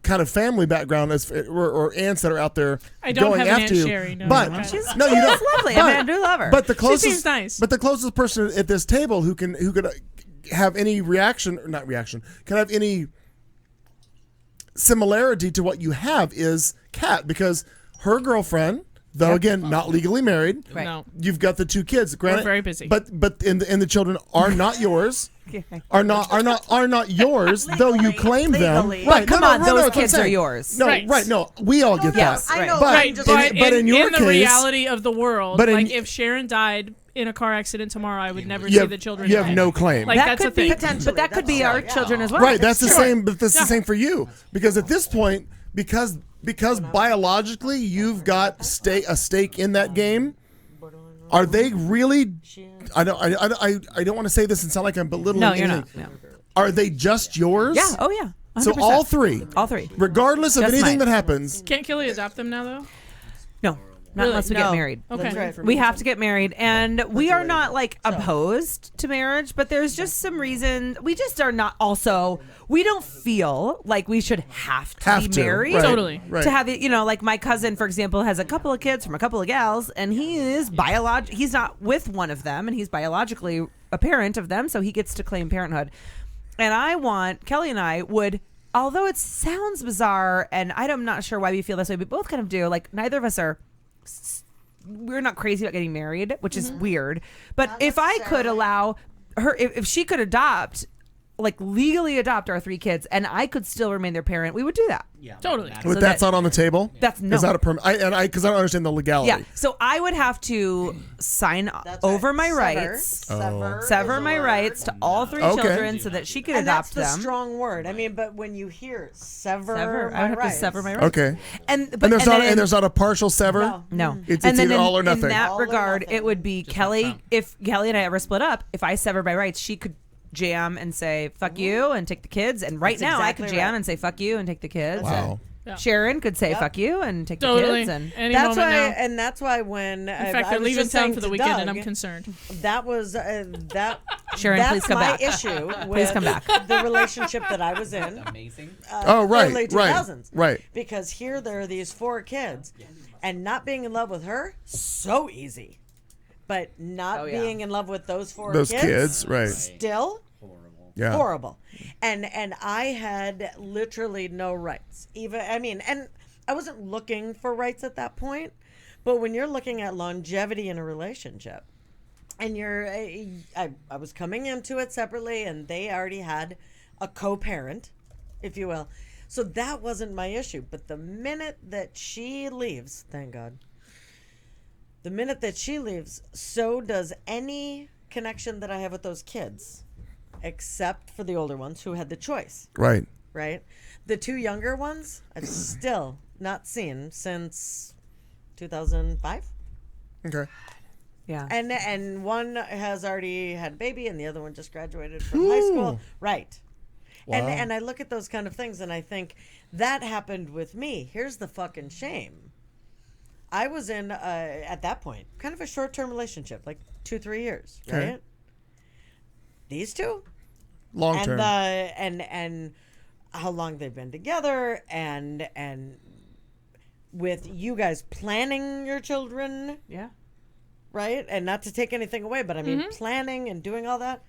C: kind of family background as or aunts that are out there
D: I don't
C: going
D: have an
C: after
D: Aunt
C: you.
D: Sherry, no.
C: But
D: Okay.
K: She's
C: no, you don't.
K: lovely. I mean, I do love her.
C: But the closest,
D: seems nice.
C: But the closest person at this table who could have any reaction or not reaction can have any similarity to what you have is Kat, because her girlfriend, though again not legally married,
K: Right.
D: No.
C: you've got the two kids. Granted,
D: very busy.
C: But and the children are not yours. Are not yours, though you claim them.
G: Legally.
C: Right?
K: Come
C: no,
K: on,
C: no,
K: those
C: no, that's what I'm
K: kids are
C: saying.
K: yours.
C: No,
D: Right.
C: right? No, we all get
G: yes,
C: that.
G: I know.
C: But,
D: Right, but
C: in your
D: the
C: case,
D: reality of the world,
C: but in-
D: like if Sharon died in a car accident tomorrow, I would never
C: you
D: see
C: have,
D: the children.
C: you have
D: again.
C: no claim.
D: Like
K: that
D: that's
K: could
D: a thing.
K: be potentially, but that could be our children as well.
C: Right, that's the
K: Sure.
C: same. But that's the same for you, because at this point, because biologically you've got a stake in that game. Are they really? I don't want to say this and sound like I'm belittling.
K: No, you're
C: anything.
K: not. No.
C: Are they just yours?
K: Yeah. Oh yeah. 100%.
C: So all three, regardless of
K: Just
C: anything
K: mine.
C: that happens.
D: Can't Kelly adopt them now though?
K: No. Not
D: Really?
K: unless we
G: No.
K: get married.
D: Okay.
G: That's right.
K: We have to get married, and we are not like opposed to marriage, but there's just some reason we just are not. Also, we don't feel like we should have to be married.
C: right,
D: Totally.
C: right.
K: To have it, like my cousin, for example, has a couple of kids from a couple of gals, and he is he's not with one of them, and he's biologically a parent of them, so he gets to claim parenthood. And Kelly and I would, although it sounds bizarre, and I'm not sure why we feel this way, we both kind of do. Like neither of us we're not crazy about getting married, which is weird. But if I could allow her, if she could legally adopt our three kids, and I could still remain their parent, we would do that.
I: Yeah,
D: Totally.
C: But that's not on the table.
K: That's no.
C: Is that a perm? Because I don't understand the legality.
K: Yeah. So I would have to sign over my rights, sever my rights to all three
C: Okay.
K: children, so that she could
G: And that's
K: adopt
G: the
K: them.
G: strong word. I mean, but when you hear sever
K: I would have to sever my rights.
C: Okay.
K: And
C: there's not a partial sever.
K: No.
C: It's
K: and then
C: either all or nothing.
K: In that
G: All or
K: regard,
G: nothing.
K: it would be Kelly. If Kelly and I ever split up, if I severed my rights, she could jam and say "fuck you" and take the kids. And right
G: That's
K: now,
G: exactly
K: I could jam
G: right.
K: and say "fuck you" and take the kids.
C: Wow.
D: Yeah.
K: Sharon could say "fuck you" and take
D: Totally.
K: the kids. And
D: Any
G: That's
D: moment
G: why,
D: now.
G: and that's why when
D: In fact, they're leaving town for the weekend, and I'm concerned.
G: That was that.
K: Sharon,
G: that's
K: please come
G: my
K: back.
G: issue.
K: Please
G: With
K: come back.
G: The relationship that I was in.
I: Amazing.
C: Oh, right,
G: Early
C: right,
G: 2000s.
C: right.
G: Because here there are these 4 kids, and not being in love with her so easy, but not being in love with those 4
C: Those kids, right.
G: still.
C: Yeah.
G: Horrible. And I had literally no rights. And I wasn't looking for rights at that point, but when you're looking at longevity in a relationship and I was coming into it separately, and they already had a co-parent, if you will. So that wasn't my issue, but the minute that she leaves, thank God. The minute that she leaves, so does any connection that I have with those kids. Except for the older ones who had the choice.
C: Right.
G: right? The two younger ones, I've still not seen since 2005.
C: Okay.
K: Yeah.
G: And one has already had a baby, and the other one just graduated from high school. Right.
C: Wow.
G: And I look at those kind of things, and I think that happened with me. Here's the fucking shame. I was in at that point kind of a short-term relationship, like 2-3 years, right?
C: Okay.
G: These two,
C: Long
G: and
C: term.
G: and how long they've been together, and with you guys planning your children,
K: Yeah.
G: right? And not to take anything away, but I mean planning and doing all that.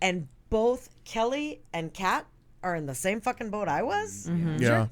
G: And both Kelly and Kat are in the same fucking boat I was.
C: Yeah.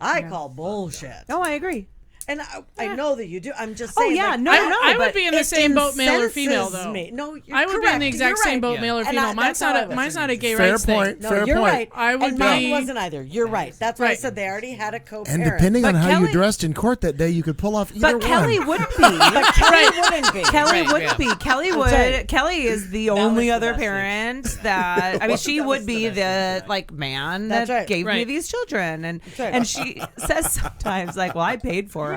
G: I call bullshit.
K: No, I agree.
G: And I know that you do. I'm just
K: Oh,
G: saying.
K: yeah,
G: like,
K: no,
D: I
K: but
D: would be in the
G: it
D: same boat, male or female,
G: incenses
D: though.
G: me. No, you're
D: I would be in
G: correct.
D: the exact
G: You're
D: same
G: right.
D: boat, male or
G: And
D: female.
G: that's how I was.
D: Mine's not a gay
C: Fair
D: rights
C: point.
D: thing.
G: No,
C: Fair
G: you're
C: point.
G: right.
D: I would
G: and mine
D: be-
G: wasn't either. You're right. That's why I
D: Right.
G: said they already had a co-parent.
C: And depending on
K: But
C: how you
K: Kelly-
C: dressed in court that day, you could pull off either
K: But
C: one.
K: Kelly wouldn't be.
G: But Kelly wouldn't be.
K: Kelly
E: Right,
K: wouldn't
E: yeah.
K: be. Kelly would.
G: right.
K: Kelly is the
I: was
K: only
I: the
K: other
I: best
K: parent that. I mean, she would be the like man
G: That's
K: that
G: right.
K: gave me
D: Right.
K: these children, and
G: right.
K: and she says sometimes like, "Well, I paid for them."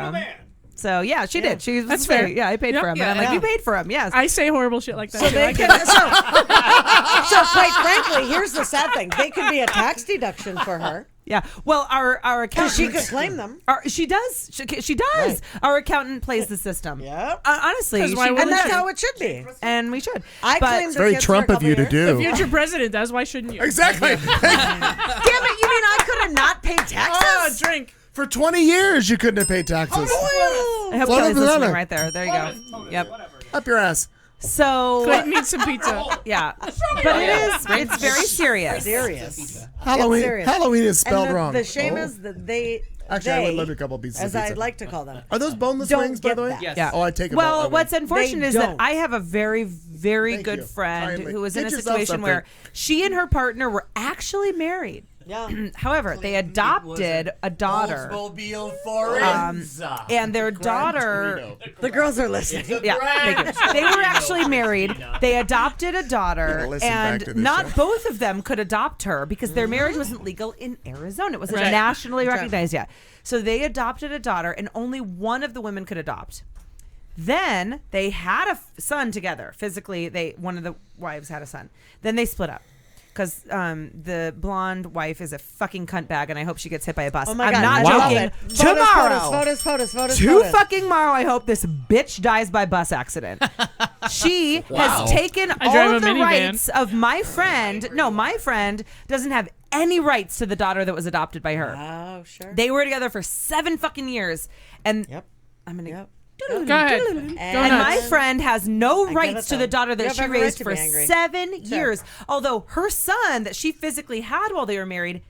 K: So yeah, she did. She was
D: That's
K: fair.
D: fair.
K: Yeah, I paid
D: Yep.
K: for them.
E: Yeah,
K: and I'm like,
G: yeah.
K: you paid for them. Yes.
D: I say horrible shit like that.
G: So
D: too.
G: they
D: I
G: could.
D: get it.
G: So quite frankly, here's the sad thing: they could be a tax deduction for her
K: yeah. Well, our
G: because
K: accountant.
G: she could claim them.
K: She does. She does.
G: Right.
K: Our accountant plays the system.
G: Yep.
K: Honestly,
D: 'Cause why
K: she-
D: wouldn't
G: And that's
D: she?
G: how it should be.
K: and we should.
G: I
K: But-
G: claimed her
C: Very
G: kids for a
C: Trump of
G: couple
C: you to
G: years.
C: do.
D: Future president does. Why shouldn't you?
C: Exactly.
G: Damn it! You mean I could have not paid taxes?
D: Ah, drink.
C: For 20 years, you couldn't have paid taxes.
K: I hope
C: Float
K: Kelly's
C: the
K: listening
C: banana.
K: right there. There you go. Yep.
C: Up your ass.
K: So
D: Clayton needs some pizza.
K: yeah, but it's very serious.
G: Serious.
C: Halloween.
G: serious.
C: Halloween is
G: And
C: spelled
G: the,
C: wong.
G: the shame
C: Oh.
G: is that they.
C: Actually, I
G: they,
C: would love a couple pieces
G: as
C: of
G: I'd
C: pizza.
G: like to call them.
C: Are those boneless
G: Don't
C: wings, by
G: get
C: the way?
G: that.
I: Yes.
K: Yeah.
C: Oh, I take it.
K: Well,
C: back.
K: what's unfortunate
G: They
K: is that
G: don't.
K: I have a very, very
C: Thank
K: good
C: you.
K: friend
C: Kindly.
K: who was in
C: Get
K: a
C: yourself
K: situation where
C: something.
K: she and her partner were actually married.
G: Yeah.
K: However, they adopted a daughter,
I: Oldsmobile Foreigns.
K: and their daughter.
G: The girls are listening.
K: Yeah, thank you. They were actually married. They adopted a daughter,
C: Gotta listen back to
K: and
C: this
K: not
C: show.
K: both of them could adopt her because their marriage wasn't legal in Arizona. It wasn't
D: Right.
K: nationally recognized yet. So they adopted a daughter, and only one of the women could adopt. Then they had a son together. Physically, one of the wives had a son. Then they split up. Because the blonde wife is a fucking cunt bag, and I hope she gets hit by a bus.
G: Oh my
K: I'm
G: God.
K: not
G: I love
K: joking.
G: it.
K: Tomorrow,
G: Photos.
K: Too fucking tomorrow, I hope this bitch dies by bus accident. She has taken
D: drive
K: all
D: a
K: of the
D: minivan.
K: rights of my friend. No, my friend doesn't have any rights to the daughter that was adopted by her.
G: Oh, sure.
K: They were together for 7 fucking years. And
G: Yep.
K: I'm going to...
G: Yep.
D: Go ahead. Go
K: And
D: nuts.
K: my friend has no
G: get
K: rights
G: it,
K: to
G: though.
K: the daughter
G: You
K: that
G: have
K: she
G: every right
K: raised
G: to
K: for
G: be angry.
K: 7 years. Although her son that she physically had while they were married,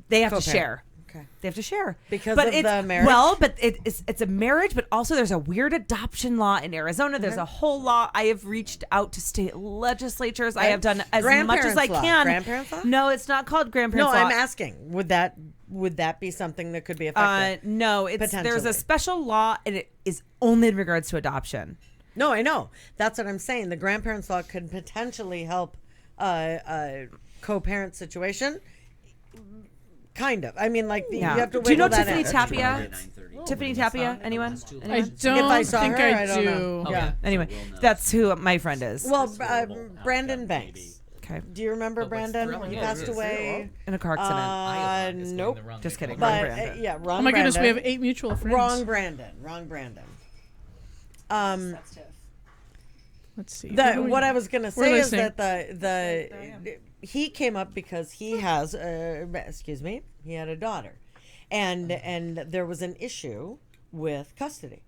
K: they have to
G: Co-parent.
K: share.
G: Okay.
K: They have to share
G: Because
K: but
G: of
K: it's,
G: the marriage?
K: Well, but it's a marriage, but also there's a weird adoption law in Arizona. There's a whole law. I have reached out to state legislatures. I have done as much as I
G: Grandparents' law.
K: can.
G: Grandparents' law?
K: No, it's not called grandparents
G: No,
K: law.
G: I'm asking. Would that be something that could be effective?
K: No, there's
G: Potentially.
K: a special law, and it is only in regards to adoption.
G: No, I know. That's what I'm saying. The grandparents' law could potentially help a co-parent situation. Kind of. I mean, like you have to.
K: Do you know
G: wiggle that
K: Tiffany
G: in.
K: Tapia? Tiffany Tapia? Anyone?
D: I don't
G: If I saw
D: think
G: her,
D: I
G: I don't
D: do.
G: know. Yeah.
K: Anyway, that's who my friend is.
G: Well, Brandon Banks.
K: Okay.
G: Do you remember Brandon when he passed away?
K: In a car accident.
G: Nope.
K: Just kidding.
G: But
K: Wrong Brandon.
G: yeah, wrong.
D: Oh my goodness, we
G: Brandon.
D: have 8 mutual friends.
G: Wrong Brandon. Wrong Brandon.
D: Let's see. Who do we-
G: What I was gonna
D: We're
G: say is
D: listening.
G: that the he came up because he has he had a daughter, and there was an issue with custody,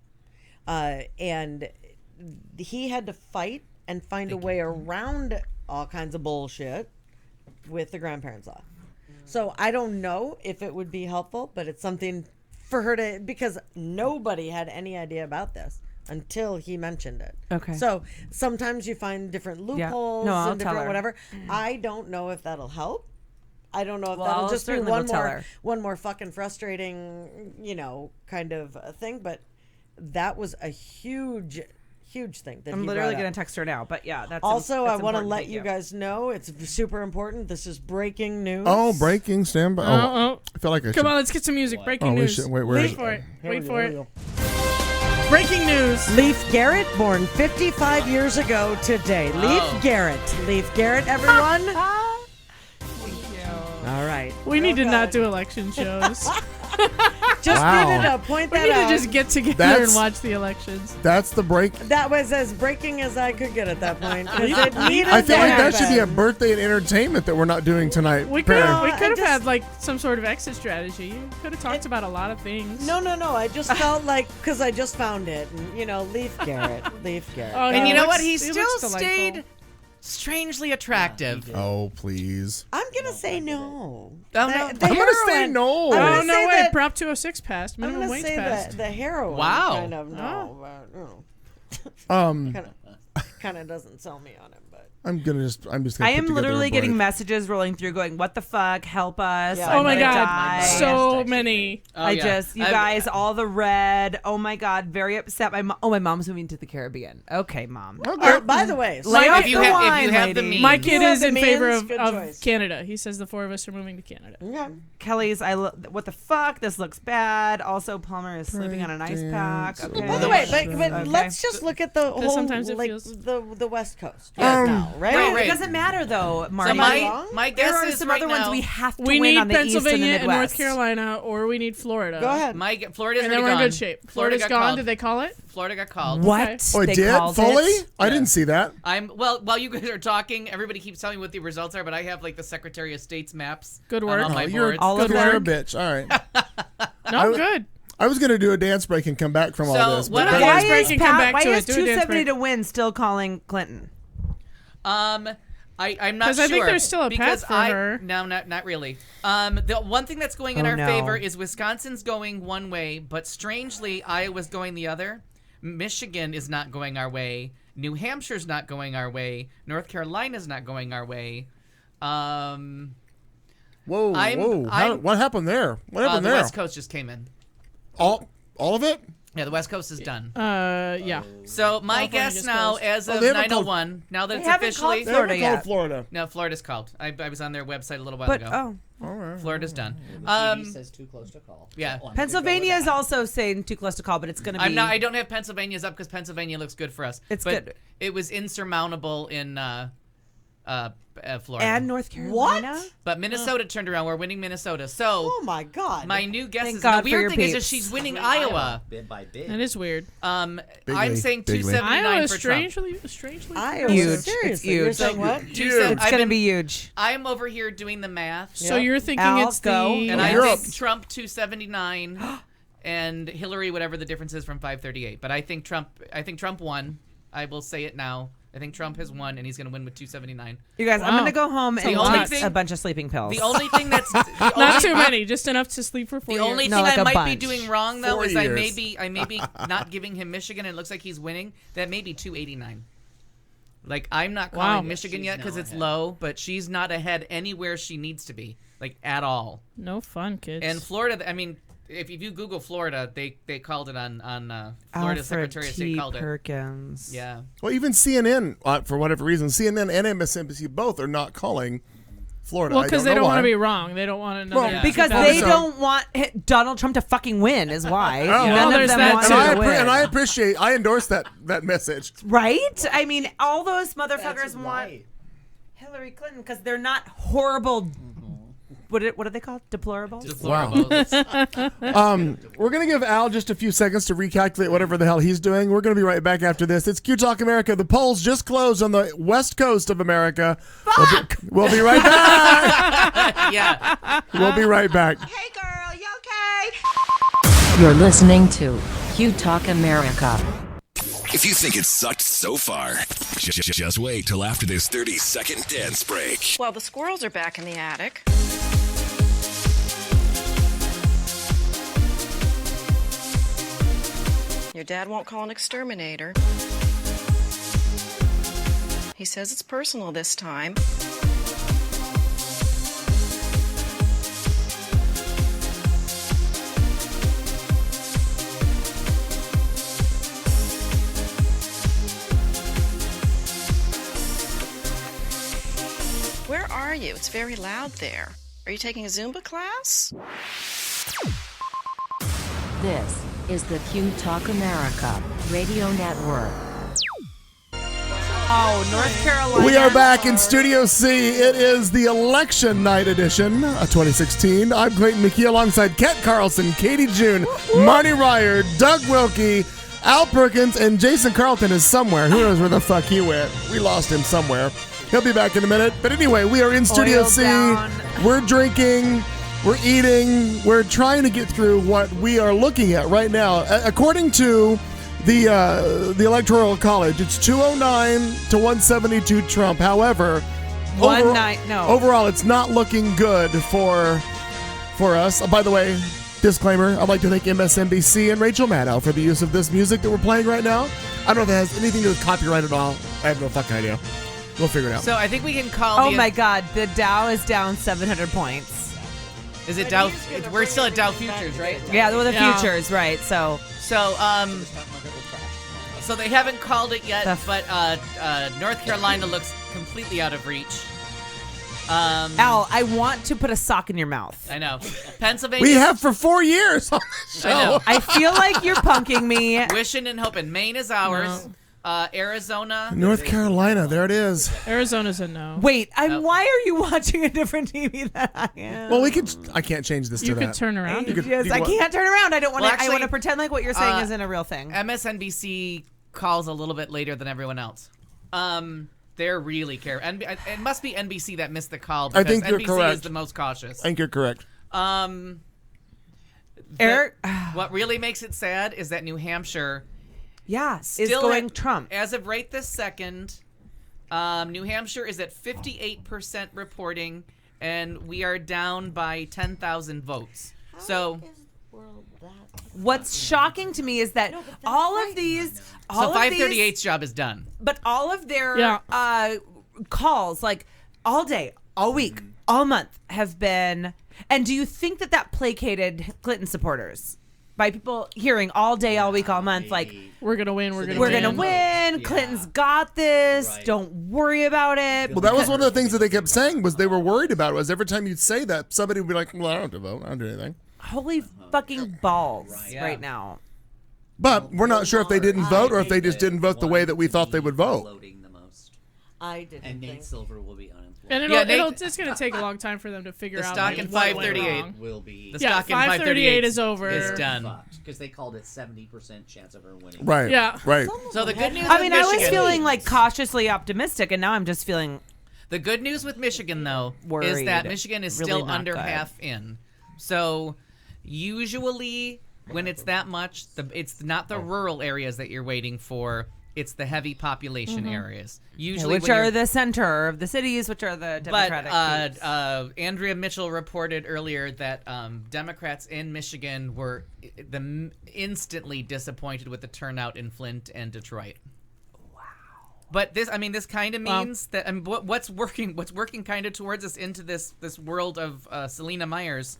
G: and he had to fight and find a way around all kinds of bullshit with the grandparents' law. So I don't know if it would be helpful, but it's something for her to, because nobody had any idea about this until he mentioned it.
K: Okay.
G: So sometimes you find different loopholes
K: No, I'll
G: and
K: tell
G: different
K: her.
G: whatever. I don't know if that'll help. I don't know if
K: Well,
G: that'll
K: I'll
G: just be
K: certainly will tell
G: one
K: her.
G: more fucking frustrating, kind of a thing. But that was a huge huge thing. That
K: I'm
G: he
K: literally
G: brought
K: going
G: up.
K: to text her now. But yeah, that's
G: Also,
K: that's
G: I want to
K: important.
G: let
K: Thank
G: you guys know it's super important. This is breaking news.
C: Oh, breaking, stand by.
D: Oh.
C: I feel like I
D: Come
C: should.
D: on, let's get some music. Breaking
C: Oh, we
D: news.
C: should- wait, where is
D: Wait
C: it?
D: for it.
C: Here we
D: Wait
C: go,
D: for
C: here
D: it.
C: we go.
D: Breaking news.
G: Leif Garrett, born 55 years ago today. Leif Garrett. Leif Garrett, everyone. All right.
D: We need to
G: Real
D: not
G: good.
D: do election shows.
G: Just
C: Wow.
G: needed to point
D: We
G: that
D: need
G: out.
D: to just get together
C: That's-
D: and watch the elections.
C: That's the break.
G: That was as breaking as I could get at that point. 'Cause it needed
C: I feel
G: to
C: like that should be a
G: happen.
C: birthday and entertainment that we're not doing tonight.
D: We could
C: Pear.
D: have
G: I
D: have
G: just-
D: had like some sort of exit strategy. You could have talked about a lot of things.
G: No. I just felt like, because I just found it. And, Leif Garrett. Leif Garrett.
D: Oh,
E: And
D: he
E: you know
D: looks-
E: what? He
D: he
E: still
D: looks delightful.
E: stayed strangely attractive.
C: Oh, please.
G: I'm going to say no.
E: Oh, no.
G: The
C: I'm gonna say
G: heroine-
C: no.
G: I'm
D: Oh
G: gonna
D: no
G: say
D: way!
G: that-
D: Prop 206 passed.
G: I'm
D: Minimum
G: going to
D: wage
G: say
D: passed.
G: the heroine
E: Wow.
G: kind of no.
D: Oh.
G: Kind of doesn't sell me on him, but.
C: I'm just
K: I
C: gonna put
K: am
C: together
K: literally
C: a
K: getting
C: break.
K: messages rolling through going, what the fuck? Help us.
G: Yeah.
K: I'm
D: Oh my
K: gonna
D: god!
K: die.
D: So many.
E: Oh,
K: I
E: yeah.
K: just, you
E: I've-
K: guys, all the red. Oh my god, very upset. My mom's moving to the Caribbean. Okay, mom.
G: By the way,
K: Lay
E: If
K: off
E: you
K: the
E: have- if
K: wine,
E: you have the
K: lady.
E: means.
D: My kid
G: You have
D: is
G: the
D: in favor
G: means,
D: of,
G: good
D: of
G: choice.
D: Canada. He says the four of us are moving to Canada.
G: Okay.
K: Kelly's, what the fuck? This looks bad. Also, Palmer is sleeping on an ice pack. Okay.
G: By the way, but
K: Okay.
G: let's just look at the whole,
D: sometimes it
G: like,
D: feels-
G: the West Coast
E: Yeah.
G: right now, right?
K: Right,
E: Right.
K: It doesn't matter though, Marty.
E: So my
K: there
E: guess
K: are
E: is
K: some
E: right
K: other
E: now,
K: ones we have to
D: We
K: win
D: need
K: on the East and the
D: Pennsylvania and North
K: Midwest.
D: Carolina, or we need Florida.
G: Go ahead.
E: Florida's
D: And
E: already
D: then we're in
E: gone.
D: good shape. Florida's
E: got
D: gone.
E: called.
D: Did they call it?
E: Florida got called.
K: What?
D: Okay.
C: Oh, it
K: They
C: did
K: called
C: fully?
K: it?
C: I
E: Yeah.
C: didn't see that.
E: While you guys are talking, everybody keeps telling me what the results are, but I have like the Secretary of State's maps.
D: Good
E: on
D: work.
E: all my
C: you're
E: boards.
K: All of
C: good. You're a
K: them?
C: bitch. All right.
D: No, good.
C: I was gonna do a dance break and come back from all
E: So,
C: this.
E: what
C: but
E: I-
C: that-
K: Why
D: Dance break
K: is
D: and come back
K: Why
D: to
K: is
D: it. Do a dance
K: 270
D: break.
K: to win still calling Clinton?
E: I'm not
D: 'Cause
E: sure.
D: I think there's still a path
E: because
D: for her.
E: No, not really. The one thing that's going in
K: Oh,
E: our
K: no.
E: favor is Wisconsin's going one way, but strangely, Iowa's going the other. Michigan is not going our way. New Hampshire's not going our way. North Carolina's not going our way.
C: whoa,
E: I'm-
C: whoa! What happened there? What happened
E: The
C: there?
E: West Coast just came in.
C: All of it?
E: Yeah, the West Coast is done.
D: Yeah.
E: So my
D: California
E: guess
D: just
E: now,
D: closed.
E: as
C: Oh,
E: of
C: they haven't called-
E: 9:01, now that
K: They
E: it's
K: haven't
E: officially
K: called
C: They
K: Florida
C: haven't called
K: yet.
C: Florida.
E: no, Florida's called. I was on their website a little while
K: But
E: ago. Florida's done.
I: TV says too close to call.
E: Yeah.
I: So I'm
K: Pennsylvania
I: gonna
K: is
I: go with
K: also saying too close to call, but it's going to be.
E: I don't have Pennsylvania's up because Pennsylvania looks good for us.
K: It's
E: but
K: good.
E: It was insurmountable in Florida.
K: And North Carolina.
E: But Minnesota turned around. We're winning Minnesota. So
G: Oh my God.
E: my new guess
K: Thank
E: is
K: God
E: the
K: for
E: weird
K: your
E: thing is that
K: peeps.
E: she's winning
I: that.
E: Iowa.
I: Bid by bid.
D: That is weird.
E: I'm
C: Bigly,
E: saying
C: bigly.
E: 279
D: Iowa is
E: for Trump.
D: strangely.
G: Iowa.
K: Huge.
G: Seriously,
K: It's
G: you're
K: huge.
G: saying what?
K: It's going to be huge.
E: I'm over here doing the math.
D: So you're thinking
K: Al,
D: it's
K: go.
D: the
E: And I
C: Europe.
E: think Trump 279 and Hillary whatever the difference is from 538. But I think Trump won. I will say it now. I think Trump has won and he's going to win with 279.
K: You guys, I'm
D: Wow.
K: going to go home
D: That's
K: and
D: a lot.
K: take
E: thing-
K: a bunch of sleeping pills.
E: The only thing that's
D: not too many, just enough to sleep for 4
E: The
D: years.
E: only
K: No,
E: thing
K: like
E: I
K: a
E: might be
K: bunch.
E: doing wrong though
C: 4
E: is
C: years.
E: I may be not giving him Michigan and it looks like he's winning. That may be 289. Like I'm not calling
D: Wow.
E: Michigan
I: She's
E: yet because
I: now
E: it's
I: ahead.
E: low, but she's not ahead anywhere she needs to be, like at all.
D: No fun, kids.
E: And Florida, I mean, if you Google Florida, they called it on Florida
K: Alfred
E: Secretary of State
K: T.
E: called it.
K: Perkins.
E: Yeah.
C: Well, even CNN, for whatever reason, CNN and MSNBC both are not calling Florida.
D: well,
C: I
D: because they
C: know
D: don't want
C: why.
D: to be wrong. They don't want another.
C: Well,
E: Yeah.
K: Because
D: 2000.
K: they don't want Donald Trump to fucking win, is why.
C: well,
K: None of
D: there's
K: them
D: that
K: want
D: too.
K: him
C: And
K: to win.
C: I appreciate, I endorse that message.
K: Right? I mean, all those motherfuckers
I: That's
K: want
I: right.
K: Hillary Clinton because they're not horrible. What are they called? Deplorables?
C: We're going to give Al just a few seconds to recalculate whatever the hell he's doing. We're going to be right back after this. It's Q Talk America. The polls just closed on the west coast of America.
K: Fuck!
C: We'll be right back.
E: Yeah.
C: We'll be right back.
M: Hey girl, you okay?
A: You're listening to Q Talk America.
B: If you think it sucked so far, just wait till after this 30-second dance break.
M: Well, the squirrels are back in the attic. Your dad won't call an exterminator. He says it's personal this time. you? It's very loud there. Are you taking a Zumba class?
A: This is the Q Talk America Radio Network.
K: Oh, North Carolina.
C: We are back in Studio C. It is the election night edition of 2016. I'm Clayton McKee alongside Kent Carlson, Katie June, Marty Ryer, Doug Wilkie, Al Perkins, and Jason Carlton is somewhere. Who knows where the fuck he went? We lost him somewhere. He'll be back in a minute. But anyway, we are in Studio
K: Oil
C: C.
K: down.
C: We're drinking. We're eating. We're trying to get through what we are looking at right now. According to the Electoral College, it's 209 to 172 Trump. However, overall, it's not looking good for us. By the way, disclaimer, I'd like to thank MSNBC and Rachel Maddow for the use of this music that we're playing right now. I don't know if it has anything to do with copyright at all. I have no fucking idea. We'll figure it out.
E: So I think we can call.
K: Oh my God, the Dow is down 700 points.
E: Is it Dow? We're still at Dow Futures, right?
K: Yeah, well, the futures, right? So
E: they haven't called it yet, but North Carolina looks completely out of reach.
K: Al, I want to put a sock in your mouth.
E: I know. Pennsylvania.
C: We have for 4 years on this show.
E: I know.
K: I feel like you're punking me.
E: Wishing and hoping. Maine is ours. Arizona.
C: North Carolina, there it is.
D: Arizona's a no.
K: Wait, why are you watching a different TV than I am?
C: Well, I can't change this to
D: You
C: that.
D: could turn around.
K: I can't turn around. I don't want to.
E: Well,
K: I want to
E: actually,
K: pretend like what you're saying isn't a real thing.
E: MSNBC calls a little bit later than everyone else. They're really careful. It must be NBC that missed the call because
C: I think you're
E: NBC
C: correct.
E: is the most cautious.
C: I think you're correct.
K: Eric,
E: what really makes it sad is that New Hampshire,
K: is going Trump.
E: As of right this second, New Hampshire is at 58% reporting, and we are down by 10,000 votes.
K: What's shocking to me is that all of these,
E: so 538's job is done.
K: But all of their calls, like all day, all week, all month, have been. And do you think that placated Clinton supporters? By people hearing all day, all week, all month, like,
D: we're going to win, we're going to win.
K: Yeah. Clinton's got this. Right. Don't worry about it.
C: Well, that was one of the things that they kept saying was they were worried about it. Was every time you'd say that, somebody would be like, well, I don't have to vote. I don't do anything.
K: Holy fucking balls right now.
C: But we're not sure if they didn't vote or if they just didn't vote the way that we thought they would vote.
G: I didn't.
I: And Nate Silver will be unemployed.
D: And it's going to take a long time for them to figure
E: the
D: out.
E: stock in 538
I: will be.
E: The stock in 538
D: is over.
E: Is done
I: because they called it 70% chance of her winning.
C: Right.
D: Yeah.
C: Right.
E: So the good news.
K: I mean, I was feeling like cautiously optimistic, and now I'm just feeling.
E: The good news with Michigan, though,
K: worried.
E: is that Michigan is
K: Really
E: still
K: not
E: under
K: good.
E: half in. So usually when it's that much, it's not the rural areas that you're waiting for. It's the heavy population areas. Usually,
K: which are the center of the cities, which are the Democratic.
E: But Andrea Mitchell reported earlier that Democrats in Michigan were instantly disappointed with the turnout in Flint and Detroit. Wow! But this kind of means that what's working kind of towards us into this world of Selena Myers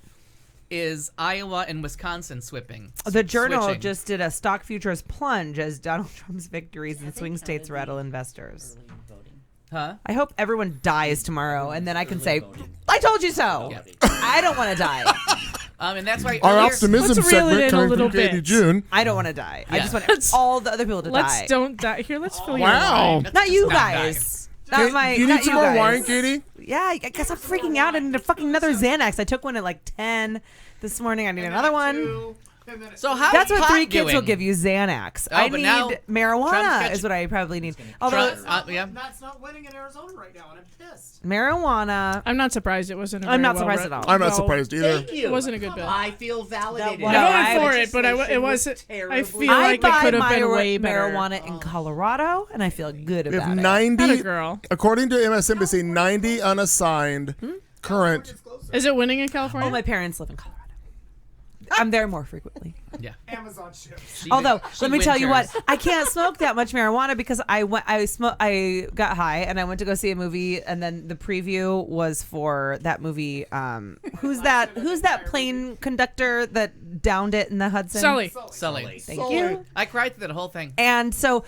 E: is Iowa and Wisconsin switching.
K: The Journal just did a stock futures plunge as Donald Trump's victories in swing states rattle investors.
E: Huh?
K: I hope everyone dies tomorrow, and then I can say, "I told you so."
E: Yeah.
K: I don't want to die.
E: And that's why
C: our optimism
D: let's reel it
C: segment
D: in a
C: coming
D: little
C: from Katie
D: bit.
C: June.
K: I don't want to die. I
E: Yeah.
K: just want all the other people to die.
D: Let's don't die. Here, let's fill your
C: Wow.
D: line.
K: Not you
E: not
K: guys.
C: Do you need some more wine, Katie?
K: Yeah, I guess I'm freaking out. I need a fucking another Xanax. I took one at like 10 this morning. I need another one.
E: So how
K: That's what
E: pot
K: 3 kids
E: doing?
K: will give you, Xanax.
E: Oh,
K: I
E: but
K: need
E: now Trump's
K: marijuana
E: catching-
K: is what I probably need. Although
L: That's not winning in Arizona right now, and I'm pissed.
K: marijuana,
D: I'm not surprised it wasn't.
K: I'm not surprised at all.
C: I'm not surprised either.
I: Thank you.
D: It wasn't a good bill.
I: I feel validated.
K: No,
D: I
K: I
D: voted for it, but it wasn't. I feel like it
K: buy
D: could have been way better.
K: marijuana in Colorado, and I feel good
C: We
K: about
C: have
K: it.
C: 90,
D: Atta girl.
C: according to MSNBC, 90 unassigned current.
D: Is it winning in California?
K: Oh, my parents live in Colorado. I'm there more frequently.
E: Yeah.
L: Amazon ships.
K: Although,
E: She
K: let me tell you what,
E: winters.
K: I can't smoke that much marijuana because I got high and I went to go see a movie, and then the preview was for that movie. Who's that plane conductor that downed it in the Hudson?
D: Sully.
K: Thank you.
E: I cried through the whole thing.
K: And so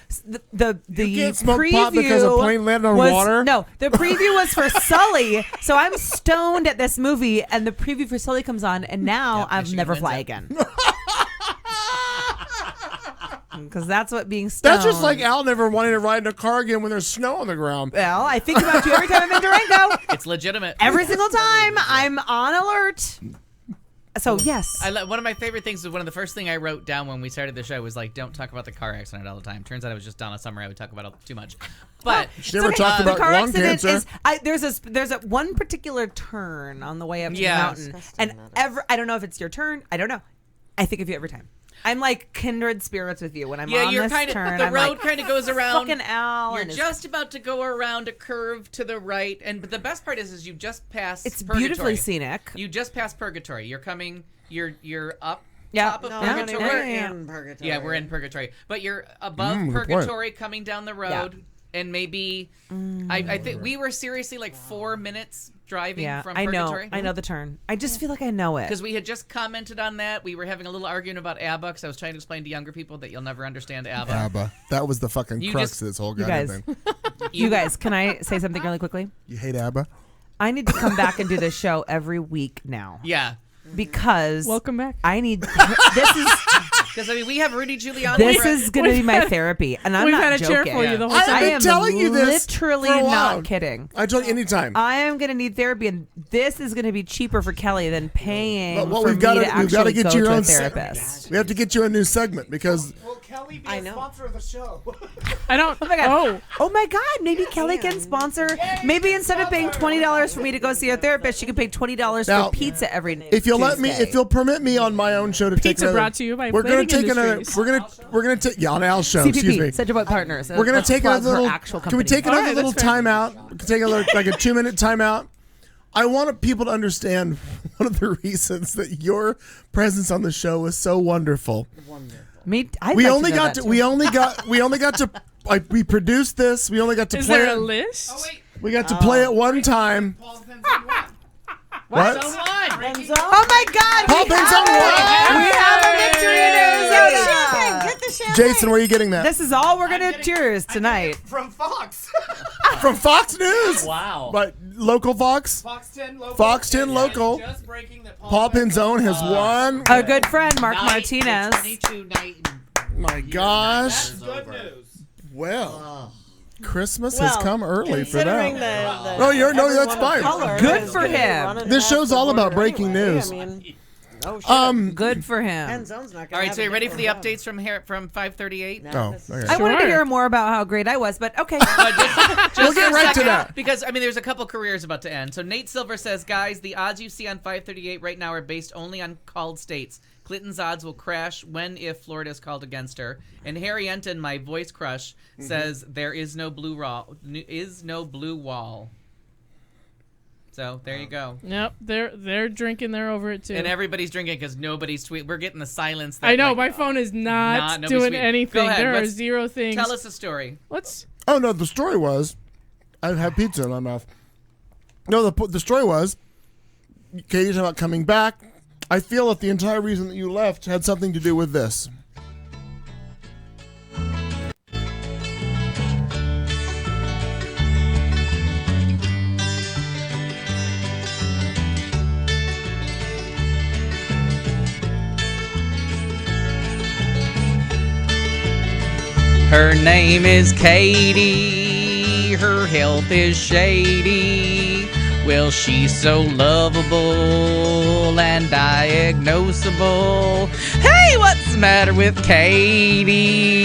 K: the
C: can't smoke
K: preview
C: pot because a plane landed on
K: was,
C: water?
K: No, the preview was for Sully. So I'm stoned at this movie, and the preview for Sully comes on, and now I'll never fly again. Because that's what being stoned.
C: That's just like Al never wanting to ride in a car again when there's snow on the ground.
K: Well, I think about you every time I'm in Durango.
E: It's legitimate.
K: Every single time I'm on alert. So yes,
E: One of my favorite things was one of the first thing I wrote down when we started the show was like, don't talk about the car accident all the time. Turns out it was just Donna Summer. I would talk about it too much. But
C: She never talked
K: the
C: about
K: car
C: lung
K: accident
C: cancer.
K: there's a one particular turn on the way up to
E: Yeah.
K: the mountain, and I don't know if it's your turn. I don't know. I think of you every time. I'm like kindred spirits with you when I'm on
E: you're
K: this
E: kind
K: turn.
E: of the
K: I'm
E: road
K: like,
E: kind of goes around.
K: fucking Al.
E: You're
K: and his-
E: just about to go around a curve to the right, and but the best part is you just passed.
K: It's
E: Purgatory.
K: beautifully scenic.
E: You just passed Purgatory. You're coming. You're up
K: Yeah.
E: top of
G: No,
E: Purgatory.
G: we're in Purgatory.
E: Yeah, we're in Purgatory, but you're above
C: good point.
E: Purgatory, coming down the road, and maybe I think we were seriously like 4 minutes driving
K: Yeah,
E: from
K: I
E: Purgatory.
K: know. I know the turn. I just feel like I know it.
E: Because we had just commented on that. We were having a little argument about ABBA because I was trying to explain to younger people that you'll never understand ABBA.
C: ABBA. That was the fucking
E: You
C: crux
E: just-
C: of this whole
K: You
C: goddamn
K: guys,
C: thing.
K: you guys, can I say something really quickly?
C: You hate ABBA?
K: I need to come back and do this show every week now
E: Yeah.
K: because
D: Welcome back.
K: I need this is
E: Because, I mean, we have Rudy Giuliani.
K: this is going to be my
D: had-
K: therapy, and I'm
D: We've
K: not
D: had a
K: joking.
D: chair for you the whole
C: I
D: time.
C: have been
K: am
C: telling you this
K: literally
C: for a while.
K: not kidding.
C: I told you anytime.
K: I am going to need therapy, and this is going to be cheaper for Kelly than paying
C: But what
K: for
C: we've
K: me
C: got
K: to
C: to we've got
K: actually
C: to get
K: go
C: you your
K: to a
C: own
K: therapist.
C: We have to get you a new segment because
L: Will Kelly be
G: I
L: a
G: know.
L: sponsor of the show?
D: I don't.
K: Oh my god! Oh my god! Maybe Kelly can sponsor. Maybe instead of paying $20 for me to go see a therapist, she could pay $20
C: Now,
K: for pizza every.
C: if you'll let me,
K: Tuesday.
C: if you'll permit me on my own show to take
D: Pizza
C: another,
D: brought to you by
C: we're gonna
D: Plating
C: take another.
D: Industries.
C: We're gonna take on Al's show. Excuse me.
K: CPP, Central Point Partners.
C: We're gonna
K: Let's
C: take
K: plug
C: another
K: her
C: little.
K: actual
C: Can we
K: company.
C: take another
D: Alright,
C: little
D: that's fair.
C: timeout? We can take like a 2-minute timeout. I want people to understand one of the reasons that your presence on the show was so wonderful.
K: Me, I'd
C: We
K: like
C: only
K: to know
C: got
K: that
C: to.
K: too.
C: We only got to. Like we produced this. We only got to
D: Is
C: play
D: there a
C: it.
D: list?
E: Oh, wait.
C: We got to play it one time.
L: Paul Pinzon won.
C: What?
E: So what?
K: Oh my God!
C: Paul Pinzon won.
K: We have a victory news!
G: Get the champagne. Get the champagne.
C: Jason, where are you getting that?
K: This is all we're gonna cheers tonight.
L: From Fox.
C: From Fox News.
H: Wow.
C: But local Fox.
L: Fox 10 local.
C: Fox 10
L: And
C: local.
L: Just breaking that
C: Paul Pinzon has won.
K: A good friend, Mark
I: Night,
K: Martinez.
I: the 22 night.
C: My gosh.
L: Good news.
C: Well, Christmas has come early for
G: Considering
C: that.
G: the
C: No, you're- no, that's
G: everyone of
C: fine.
G: color
K: Good
G: is
K: for
G: gonna be
K: him.
G: running
C: This
G: past
C: show's
G: the
C: all about
G: border
C: breaking
G: anyway.
C: news.
G: I mean, oh shit.
K: Good for him.
G: Penzon's not gonna
E: All right,
G: have
E: so
G: a
E: you ready for the
G: different
E: updates from 538?
G: job.
C: Oh,
G: This is-
C: okay.
K: I wanted to
D: Sure.
K: hear more about how great I was, but okay.
C: We'll get right to that.
E: Because, I mean, there's a couple careers about to end. So Nate Silver says, guys, the odds you see on 538 right now are based only on called states. Clinton's odds will crash when if Florida is called against her. And Harry Enton, my voice crush, says there is no blue wall. So there you go.
D: Yep, they're drinking. They're over it too.
E: And everybody's drinking because nobody's tweet. We're getting the silence. That,
D: I know
E: like,
D: my phone is not
E: nobody's
D: doing
E: tweeting.
D: anything.
E: Go ahead,
D: There are
E: let's-
D: 0 things.
E: Tell us a story.
D: Let's.
C: Oh no, the story was, I had pizza in my mouth. No, the story was, Katie talking about coming back. I feel that the entire reason that you left had something to do with this.
F: Her name is Katie, her health is shady. Well, she's so lovable and diagnosable. Hey, what's the matter with Katie?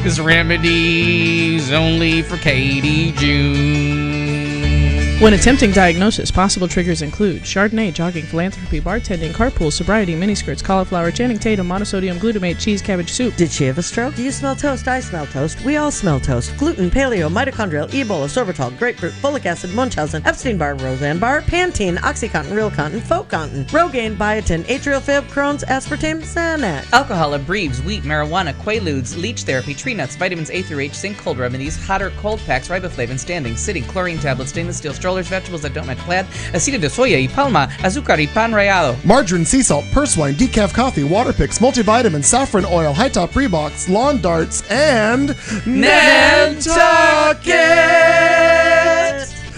F: This remedy's only for Katie June.
D: When attempting diagnosis, possible triggers include Chardonnay, jogging, philanthropy, bartending, carpool, sobriety, miniskirts, cauliflower, Channing Tatum, monosodium glutamate, cheese, cabbage soup.
G: Did she have a stroke? Do you smell toast? I smell toast. We all smell toast. Gluten, paleo, mitochondrial, Ebola, sorbitol, grapefruit, folic acid, Munchausen, Epstein-Barr, Roseanne-Barr, Pantene, OxyContin, Real Contin, Folk Contin, Rogaine, Biotin, Atrial Fib, Crohn's, aspartame, Xanax.
F: Alcohol, Abreves, wheat, marijuana, Quaaludes, leech therapy, tree nuts, vitamins A through H, zinc, cold remedies, hot or cold packs, riboflavin, standing, sitting, chlorine tablets, stainless steel strollers, vegetables that don't match plaid, aceite de soya y palma, azúcar y pan rallado.
C: Margarine, sea salt, purse wine, decaf coffee, water picks, multivitamin, saffron oil, high top Reeboks, lawn darts, and Nantucket.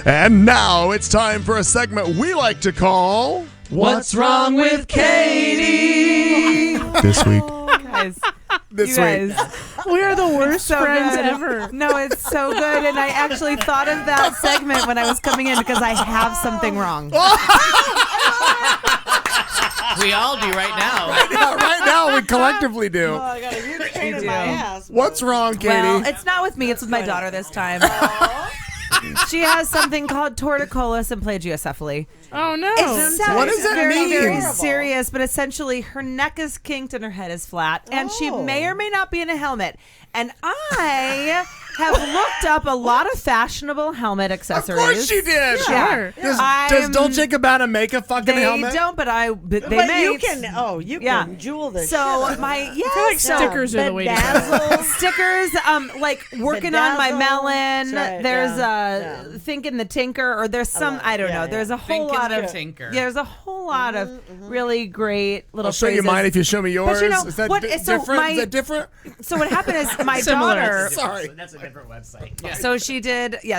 C: And now it's time for a segment we like to call
F: What's Wrong with Katie?
C: This week.
K: Guys,
C: This
K: you
C: week.
K: guys,
D: We are the worst
K: so
D: friends
K: good.
D: ever.
K: No, it's so good. And I actually thought of that segment when I was coming in because I have something wrong.
E: We all do right now.
C: Right now, we collectively do.
G: Oh, I got a huge pain in
K: do.
G: my ass.
C: What's wrong, Katie?
K: Well, it's not with me. It's with my daughter this time. She has something called torticollis and plagiocephaly.
D: Oh no!
C: What does that
K: very,
C: mean?
K: Very
G: Horrible.
K: serious, but essentially her neck is kinked and her head is flat, and she may or may not be in a helmet. And I have looked up a lot of fashionable helmet
C: Of
K: accessories.
C: course she did.
D: Sure.
C: Does Dolce & Gabbana make a fucking
K: They
C: helmet?
K: don't, but they
G: But
K: may.
G: you can, you can jewel this.
K: So my
D: like stickers are the way to go.
K: Stickers, like working on my
G: Bedazzle.
K: melon.
G: That's right,
K: There's
G: yeah.
K: Thinking the Tinker, or there's some I don't know. There's a whole
E: Thinking
K: lot
E: the
K: of
E: Tinker.
K: There's a whole lot of really great little.
C: I'll show you
K: phrases.
C: mine if you show me yours.
K: But you know,
C: Is that
K: what-
C: di-
K: so
C: different?
K: my-
C: Is that different?
K: So what happened is my
D: Similar.
K: daughter.
C: Sorry.
H: That's a different website.
K: So she did, yeah.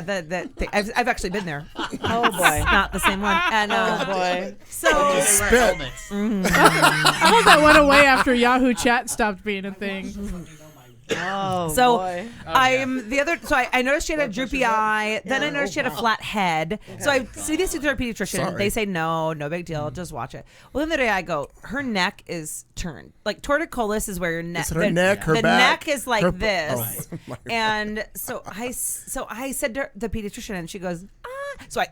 K: I've actually been there.
G: Oh boy.
K: Not the same one. And
G: Oh boy.
K: so
C: Spit.
D: I hope that went away after Yahoo Chat stopped being a thing.
G: Oh
K: So
G: boy.
K: I'm the other. So I noticed she had a droopy eye. Then I noticed she had a flat head. So I see this with her pediatrician.
C: Sorry.
K: They say no big deal. Just watch it. Well, then the other day I go, her neck is turned. Like torticollis is where your neck.
C: Is it her neck, her
K: the
C: back?
K: neck is like
C: Her-
K: this.
C: Oh, my
K: And so I said to the pediatrician, and she goes, So I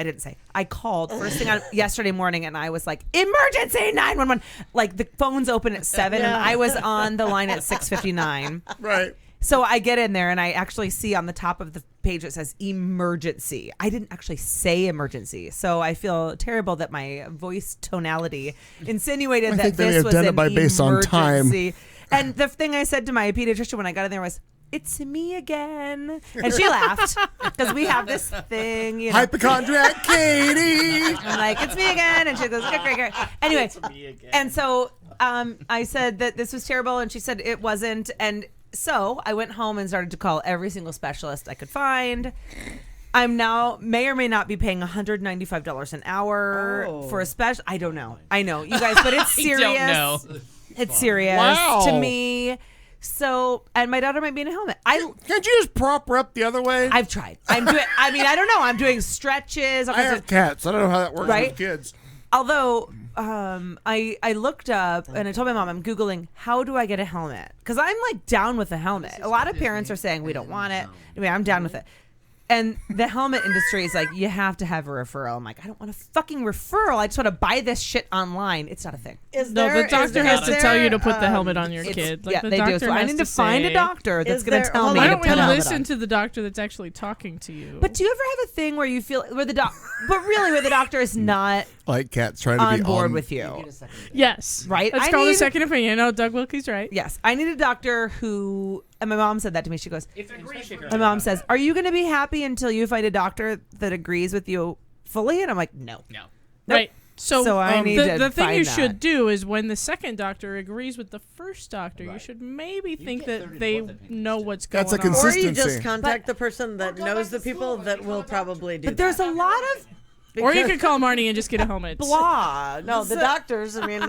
K: didn't say. I called first thing on yesterday morning, and I was like, emergency 911. Like the phone's open at 7, and I was on the line at 6:59.
C: Right.
K: So I get in there and I actually see on the top of the page it says emergency. I didn't actually say emergency. So I feel terrible that my voice tonality insinuated
C: I
K: that
C: think they may
K: this
C: have
K: was
C: done it
K: an
C: by based on time.
K: emergency. And the thing I said to my pediatrician when I got in there was, "It's me again." And she laughed because we have this thing, you know.
C: Hypochondriac Katie.
K: I'm like, "It's me again." And she goes, great. Anyway, and so I said that this was terrible, and she said it wasn't. And so I went home and started to call every single specialist I could find. I'm now may or may not be paying $195 an hour for a special. I don't know. I know, you guys, but it's serious.
E: don't know.
K: It's serious
C: Wow.
K: to me. So, and my daughter might be in a helmet.
C: Can't you just prop her up the other way?
K: I've tried. I'm doing. I mean, I don't know. I'm doing stretches.
C: I have cats. I don't know how that works
K: Right?
C: with kids.
K: Although I looked up and I told my mom, I'm Googling, how do I get a helmet? Because I'm like down with a helmet. A lot of parents are saying we don't want it. Anyway, I'm down with it. And the helmet industry is like, you have to have a referral. I'm like, I don't want a fucking referral. I just want to buy this shit online. It's not a thing.
D: No, the doctor has to tell you to put the helmet on your kid. Like,
K: yeah,
D: the
K: they do.
D: doctor
K: So I
D: has
K: need to
D: say,
K: find a doctor that's
G: Is
K: going to
G: there-
K: tell
G: hold
K: me
D: Why
G: on.
K: to
D: don't
K: put
D: we
K: a helmet
D: listen
K: on.
D: to the doctor that's actually talking to you?
K: But do you ever have a thing where you feel where the where the doctor is not
C: Like cats trying to
K: on
C: be
K: board
C: on
K: with you?
D: Yes.
K: Right?
D: It's
K: I
D: called a
K: need-
D: second opinion. No, Doug Wilkie's right.
K: Yes, I need a doctor who, and my mom said that to me. She goes, my mom says, "Are you going to be happy until you find a doctor that agrees with you fully?" And I'm like, no.
E: No.
K: Nope.
D: Right. So,
K: I need
D: the,
K: to
D: the thing
K: find
D: you
K: that.
D: should do is when the second doctor agrees with the first doctor, you should maybe think that they know what's going
C: That's a
D: on.
G: Or you
C: consistency.
G: just contact the person that knows the people that will probably do
K: But there's a lot of
D: Or you could call Marnie and just get a helmet.
K: blogs.
G: No, the doctors. I mean,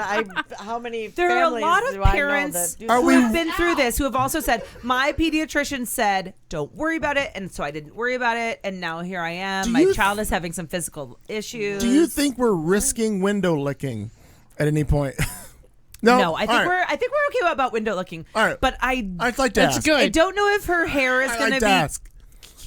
G: how many
K: There are a
G: families
K: lot
G: do
K: of
G: I know
K: parents
G: that do
K: who
G: that?
K: have been through this who have also said, my pediatrician said, don't worry about it. And so I didn't worry about it. And now here I am.
C: Do
K: My
C: you
K: child is having some physical issues.
C: Do you think we're risking window licking at any point?
K: No, I think
C: All right.
K: we're okay about window looking.
C: All right.
K: I'd
C: like to ask.
K: I don't know if her hair is
C: I
K: going
C: like
K: to
C: to
K: be
C: ask.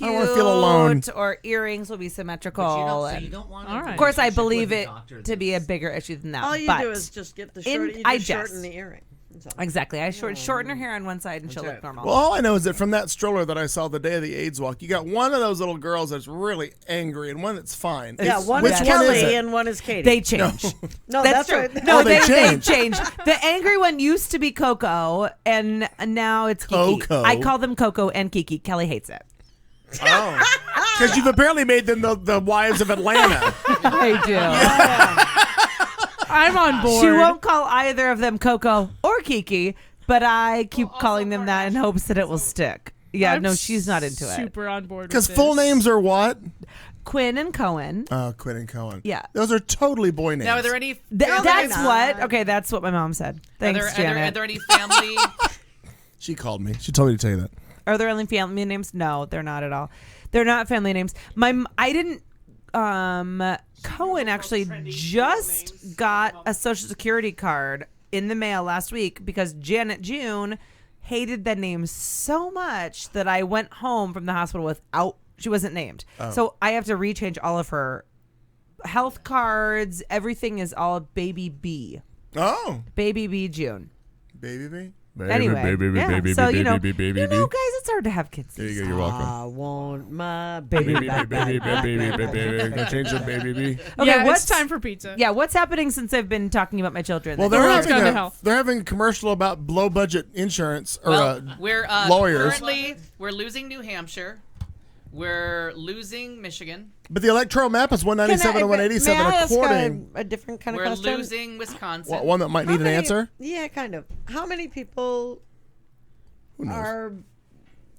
C: I don't want to feel alone.
K: or earrings will be symmetrical.
I: But you
K: and-
I: don't want
D: All right.
K: of course, I
I: relationship
K: believe
I: with a
K: it
I: doctor
K: to be a
I: that's-
K: bigger issue than that.
G: All you
K: but
G: do is just get the
K: in-
G: short. You
K: I
G: just shorten
K: jest.
G: the earring. So.
K: Exactly. I shorten her hair on one side and she'll look normal.
C: Well, all I know is that from that stroller that I saw the day of the AIDS walk, you got one of those little girls that's really angry and one that's fine.
G: Yeah, one
C: Which
G: is
C: one
G: Kelly
C: is it?
G: and one is Katie.
K: They change.
G: No,
K: That's
G: that's
K: true.
G: right.
K: No,
C: Oh, they
K: they
C: changed.
K: changed. The angry one used to be Coco, and now it's Kiki.
C: Coco.
K: I call them Coco and Kiki. Kelly hates it.
C: Oh. Because you've apparently made them the wives of Atlanta.
K: I do.
D: I'm on board.
K: She won't call either of them Coco or Kiki, but I keep calling them that in hopes that it will stick. Yeah,
D: I'm
K: no, she's not into it.
D: Super on board.
C: Because
D: with
C: full
D: this.
C: names are what?
K: Quinn and Cohen.
C: Quinn and Cohen.
K: Yeah.
C: Those are totally boy names.
E: Now, are there any?
K: That's what. Okay, that's what my mom said. Thanks,
E: are
K: Janet.
E: there any family?
C: She called me. She told me to tell you that.
K: Are there only family names? No, they're not at all. They're not family names. I didn't. Cohen actually just got a Social Security card in the mail last week because Janet June hated that name so much that I went home from the hospital without. She wasn't named, so I have to rechange all of her health cards. Everything is all Baby B.
C: Oh.
K: Baby B June.
C: Baby B?
K: Anyway, yeah. So you know, guys, it's hard to have kids.
C: There you go. You're welcome.
G: I want my baby back.
C: Baby. Gonna change the baby B.
K: Okay,
D: Yeah,
K: what's
D: it's time for pizza.
K: Yeah, what's happening since I've been talking about my children?
C: Well,
D: The world's gone to hell.
C: they're having a commercial about low budget insurance or
E: Well, we're
C: lawyers.
E: currently we're losing New Hampshire. We're losing Michigan.
C: But the electoral map is 197 and 187
G: May I ask
C: according.
G: a different kind of
E: We're
G: question?
E: losing Wisconsin.
C: One that might need an answer.
G: Yeah, kind of. How many people
C: Who knows?
G: are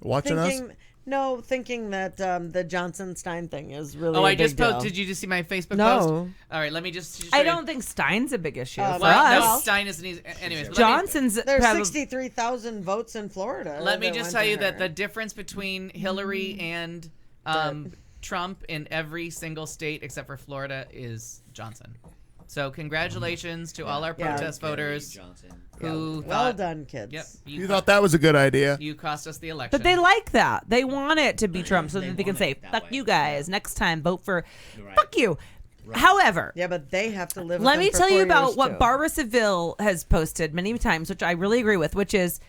C: Watching
G: thinking? No, thinking that the Johnson Stein thing is really.
E: Oh,
G: a
E: I just
G: big deal.
E: posted. Did you just see my Facebook
G: No.
E: post? All right, let me just.
K: I don't think Stein's a big issue for
E: well, no,
K: us.
E: Stein isn't. Anyways, but
K: Johnson's
G: There's
K: probably-
G: 63,000 votes in Florida.
E: Let me
G: that
E: just
G: went
E: tell
G: to
E: you that
G: her.
E: the difference between Hillary and Trump in every single state except for Florida is Johnson. So congratulations to all our
G: Yeah.
E: protest voters who
G: Well
E: thought,
G: done, kids.
E: Yep,
C: You thought that was a good idea.
E: you cost us the election.
K: But they like that. They want it to be Trump so that they can say, fuck you guys. Next time, vote for fuck you. However,
G: Yeah, but they have to live.
K: let
G: with
K: me
G: them for
K: tell you
G: 4
K: about
G: years,
K: what
G: too.
K: Barbara Seville has posted many times, which I really agree with, which is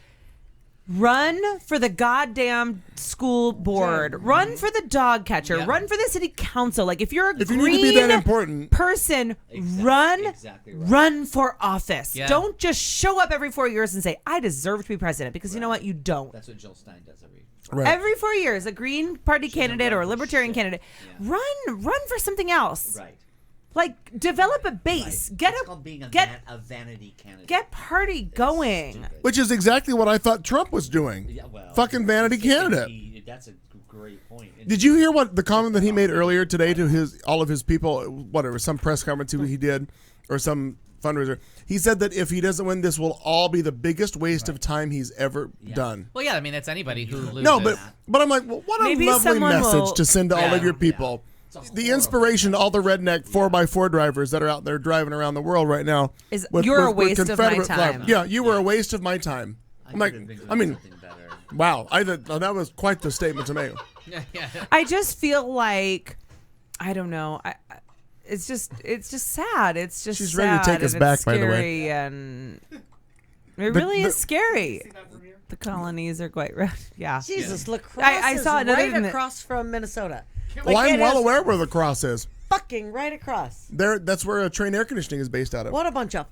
K: run for the goddamn school board, run for the dog catcher,
E: Yeah.
K: run for the city council. Like if you're a
C: If you
K: green
C: need to be that important.
K: person, run for office.
E: Yeah.
K: Don't just show up every 4 years and say, I deserve to be president, because you know what? You don't.
I: That's what Jill Stein does every.
C: Right.
K: Every 4 years, a Green Party candidate or a Libertarian candidate, run for something else.
I: Right.
K: Like develop a base, get
I: It's
K: a
I: called being a vanity candidate.
K: get party going.
C: Which is exactly what I thought Trump was doing.
I: Yeah, well,
C: Fucking vanity candidate.
I: That's a great point.
C: Did you hear what the comment that he made earlier today to all of his people? Whatever, some press conference he did, or some fundraiser. He said that if he doesn't win, this will all be the biggest waste of time he's ever done.
E: Well, yeah, I mean that's anybody who loses.
C: No, but I'm like, well, what a
K: Maybe
C: lovely
K: someone
C: message
K: will-
C: to send to all of
E: Yeah.
C: your people. The inspiration to all the redneck 4x4 drivers that are out there driving around the world right now
K: Is you're a waste of my
C: Confederate flag.
K: time.
C: Yeah, you were a waste of my time. I'm like, I mean, wow, that was quite the statement to make.
K: I just feel like I don't know. It's just sad. It's just
C: She's ready to
K: sad
C: take us
K: and
C: back,
K: it's
C: by the way.
K: scary, and it really is scary. The colonies are quite rough. Yeah.
G: Jesus, lacrosse
K: I saw
G: is
K: another
G: right
K: thing that-
G: across from Minnesota.
C: Well,
G: Like,
C: I'm
G: it
C: well
G: is
C: aware where the cross is.
G: Fucking right across.
C: That's where Train Air Conditioning is based out of.
G: What a bunch of.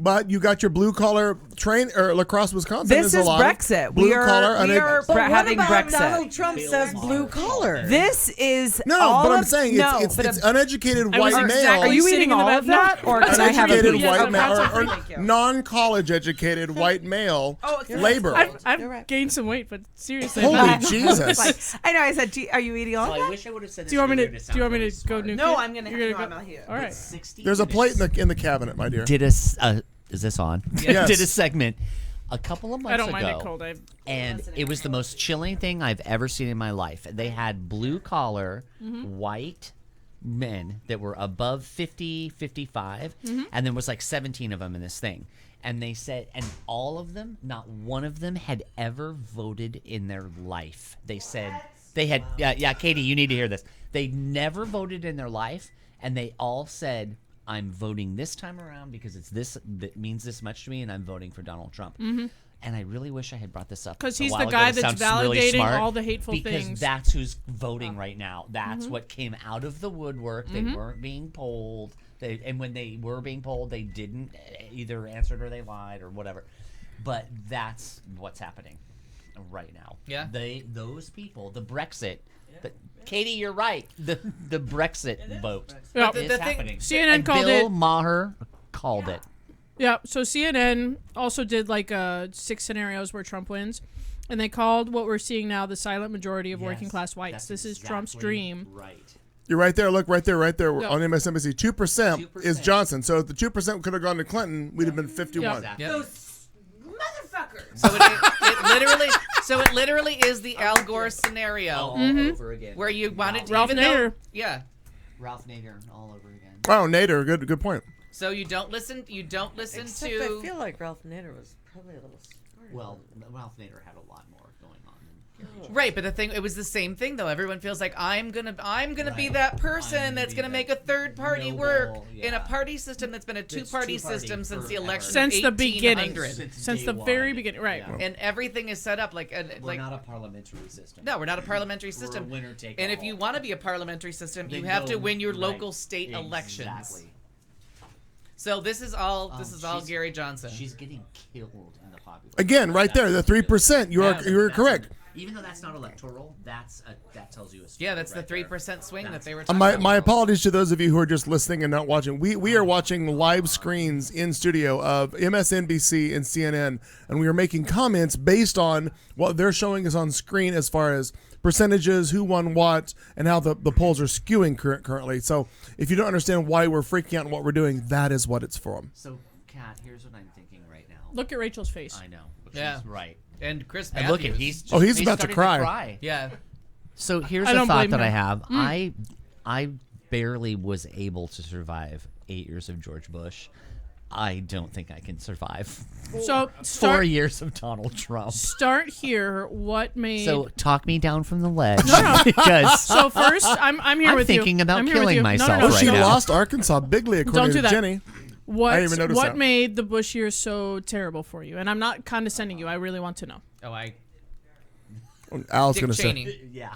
C: But you got your blue collar train or Lacrosse, Wisconsin.
K: This
C: is a
K: is
C: lot of
K: Brexit.
C: Blue
K: We are-
C: collar.
K: we are
G: But what
K: having
G: about
K: Brexit.
G: Donald Trump says blue collar?
K: This is
C: No,
K: all
C: but I'm
K: of-
C: saying
K: no,
C: it's
K: but
C: uneducated
D: I was
C: white
D: exactly
C: male.
K: Are you
D: sitting
K: eating
D: in the
K: all
D: back.
K: of that, or can I have a
C: Uneducated
K: piece?
D: Yes,
C: white
D: I'm
C: male
D: about to
C: or
K: Thank you.
C: non-college educated white male labor.
D: I've
G: You're right.
D: gained some weight, but seriously.
C: Holy
D: I'm not-
C: Jesus!
K: I know. I said, are you eating all of
I: I
K: that?
I: wish I would have said this.
D: Do you want me
I: earlier
D: to? Do
I: sound
D: you want me
I: really
D: to go
I: smart.
D: nuke
K: No,
D: it?
K: I'm gonna.
D: You're
K: No, I'm
D: go-
K: not here.
D: All right.
I: 60
C: There's a plate
I: minutes.
C: in the cabinet, my dear.
H: Did is this on?
C: Yes.
H: Did a segment a couple of months
D: I don't
H: ago.
D: mind it cold.
H: And it was the most chilling thing I've ever seen in my life. They had blue collar,
D: Mm-hmm.
H: white men that were above 50, 55, and there was like 17 of them in this thing. And they said, and all of them, not one of them had ever voted in their life. They said they had, yeah, Katie, you need to hear this. They never voted in their life, and they all said, I'm voting this time around because it's this that means this much to me, and I'm voting for Donald Trump. And I really wish I had brought this up
D: Because
H: a
D: he's
H: while
D: the
H: ago.
D: guy
H: This
D: that's
H: sounds really
D: validating
H: smart
D: all the hateful
H: because
D: things.
H: that's who's voting right now. That's what came out of the woodwork. They weren't being polled. And when they were being polled, they didn't either answered or they lied or whatever. But that's what's happening right now.
E: Yeah.
H: Those people, the Brexit. Katie, you're right. The Brexit vote
D: Yeah.
H: is
E: the thing-
H: happening.
D: CNN
H: and
D: called
H: Bill
D: it.
H: Maher called it.
D: Yeah, so CNN also did like 6 scenarios where Trump wins, and they called what we're seeing now the silent majority of working class whites. This is Trump's dream.
H: Right.
C: You're right there. Look, right there
D: Yeah.
C: on MSNBC. 2% is Johnson. So if the 2% could have gone to Clinton, we'd have been 51.
D: Yeah.
E: Yep.
J: Those motherfuckers.
E: So it literally is the Al Gore scenario
H: All over again.
E: where you wanted to
D: Ralph
E: even though,
D: Nader.
E: yeah.
H: Ralph Nader all over again.
C: Oh, Nader, good point.
E: So you don't listen
G: Except
E: to
G: I feel like Ralph Nader was probably a little smarter.
H: Well, Ralph Nader had a lot more going on than Gary.
E: Right, but the thing, it was the same thing though. Everyone feels like I'm gonna be that person that's gonna make a third party work in a party system that's been a two-party system since the election
D: Since
E: of
D: the beginning.
E: 1800.
D: Since the very beginning. Right.
H: Yeah.
E: And everything is set up like
H: We're not a parliamentary system.
E: no, we're not a parliamentary system.
H: We're a winner take
E: and if
H: all.
E: you want to be a parliamentary system, you
H: Then
E: have to
H: go-
E: win your
H: right.
E: local state elections.
H: Exactly.
E: So this is all
H: she's-
E: Gary Johnson.
H: She's getting killed in the popular.
C: Again, right there, the 3%. You are correct.
H: Even though that's not electoral, that tells you a story.
E: yeah, that's the
H: right there.
E: 3% swing that they were talking about.
C: My apologies to those of you who are just listening and not watching. We are watching live screens in studio of MSNBC and CNN, and we are making comments based on what they're showing us on screen as far as percentages, who won what, and how the polls are skewing currently. So if you don't understand why we're freaking out and what we're doing, that is what it's for.
H: So, Kat, here's what I'm thinking right now.
D: Look at Rachel's face.
H: I know.
E: Yeah.
H: She's right.
E: And Chris
H: And
E: Matthews.
H: look at he's
C: about to
H: starting
C: cry.
E: Yeah.
H: So here's
D: I
H: a
D: don't
H: thought
D: blame
H: that
D: him.
H: I have. I barely was able to survive 8 years of George Bush. I don't think I can survive
D: So
H: 4
D: start
H: years of Donald Trump.
D: start here. What made
H: So talk me down from the ledge because
D: So first, I'm here
H: I'm
D: with you.
H: thinking about
D: I'm here with
H: killing
D: you.
H: myself
C: Oh,
H: right
C: she
H: now.
C: lost Arkansas bigly, according
D: Don't do
C: to
D: that.
C: Jenny.
D: What
C: I didn't even notice
D: what
C: that.
D: made the Bush years so terrible for you? And I'm not condescending you. I really want to know.
E: Oh,
C: Al's
E: Dick
C: going to say.
E: Cheney.
H: Yeah.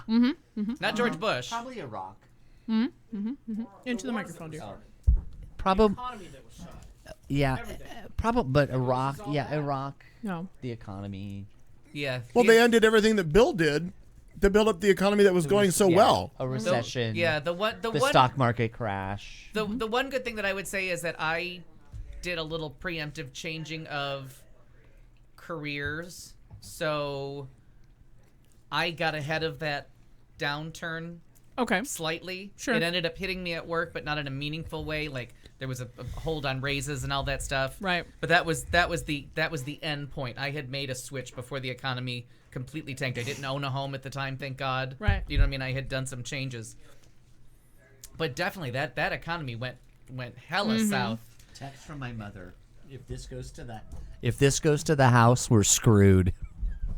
E: Not George Bush.
H: Probably Iraq.
D: Into the microphone, dear.
H: Probably. Yeah. Probably, but Iraq. Yeah, Iraq.
D: No.
H: The economy.
E: Yeah.
C: Well, they undid everything that Bill did to build up the economy that was going so
H: Yeah,
C: well.
H: A recession.
E: The
H: stock market crash.
E: The one good thing that I would say is that I did a little preemptive changing of careers, so I got ahead of that downturn.
D: Okay.
E: Slightly.
D: Sure.
E: It ended up hitting me at work, but not in a meaningful way. Like there was a hold on raises and all that stuff.
D: Right.
E: But that was the end point. I had made a switch before the economy completely tanked. I didn't own a home at the time, thank God.
D: Right.
E: You know what I mean? I had done some changes. But definitely that economy went hella south.
H: Text from my mother. If this goes to the House, we're screwed.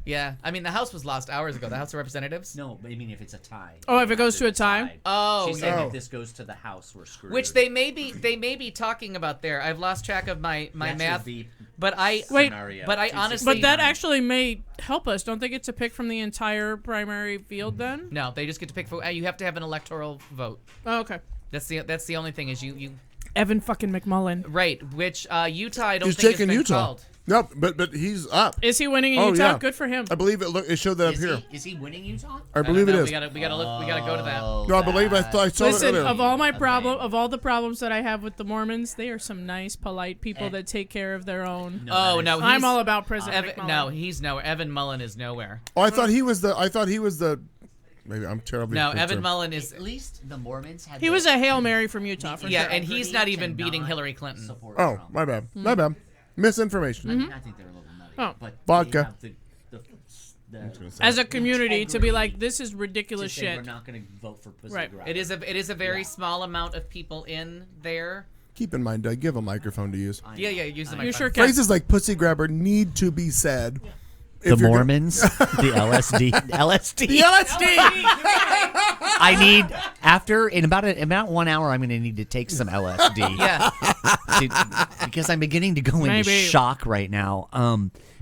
E: Yeah, I mean the House was lost hours ago. The House of Representatives.
H: No, I mean if it's a tie.
D: Oh, if it goes to a tie?
E: Oh,
H: She's saying
E: yeah.
H: if this goes to the House, we're screwed.
E: Which they may be talking about there. I've lost track of my
H: That's
E: math.
H: your V
E: But I
H: scenario.
E: But I honestly.
D: But that actually may help us. Don't they get to pick from the entire primary field then?
E: No, they just get to pick. You have to have an electoral vote.
D: Oh, okay.
E: That's the only thing is you.
D: Evan fucking McMullen.
E: Right, which Utah I don't
C: He's
E: think
C: taking
E: has been
C: Utah.
E: called.
C: No, but he's up.
D: Is he winning in
C: Oh,
D: Utah?
C: yeah.
D: Good for him.
C: I believe it showed that up here.
H: Is he winning Utah?
C: I believe it
E: know.
C: is.
E: We gotta look. We gotta go to that.
C: No, I believe I saw
D: Listen,
C: it earlier.
D: of all my of all the problems that I have with the Mormons, they are some nice, polite people that take care of their own.
E: Oh no,
D: I'm
E: he's-
D: all about President McMullen.
E: No, he's nowhere. Evan Mullen is nowhere.
C: Oh, I thought he was the. Maybe I'm terribly.
E: No,
C: concerned.
E: Evan Mullen is.
H: At least the Mormons had.
D: He was a Hail Mary from Utah, for
E: Yeah,
D: sure.
E: and he's not even beating Hillary Clinton.
C: Oh, my bad. My bad. Misinformation.
H: I think they're a little nutty.
D: Oh.
H: But
C: Vodka.
H: they have
D: as a community to be
H: integrity
D: like, this is ridiculous
H: to say
D: shit.
H: We're not going to vote for pussy
D: Right.
H: grab.
E: It is a very small amount of people in there.
C: Keep in mind, Doug, give a microphone to use.
E: Yeah, use the
D: You
E: microphone.
D: sure can.
C: Phrases like pussy grabber need to be said.
H: The
C: if you're gonna-
H: Mormons, the LSD.
C: The LSD!
H: I need in about 1 hour. I'm going to need to take some LSD.
E: Yeah.
H: Because I'm beginning to go into
D: Maybe.
H: shock right now.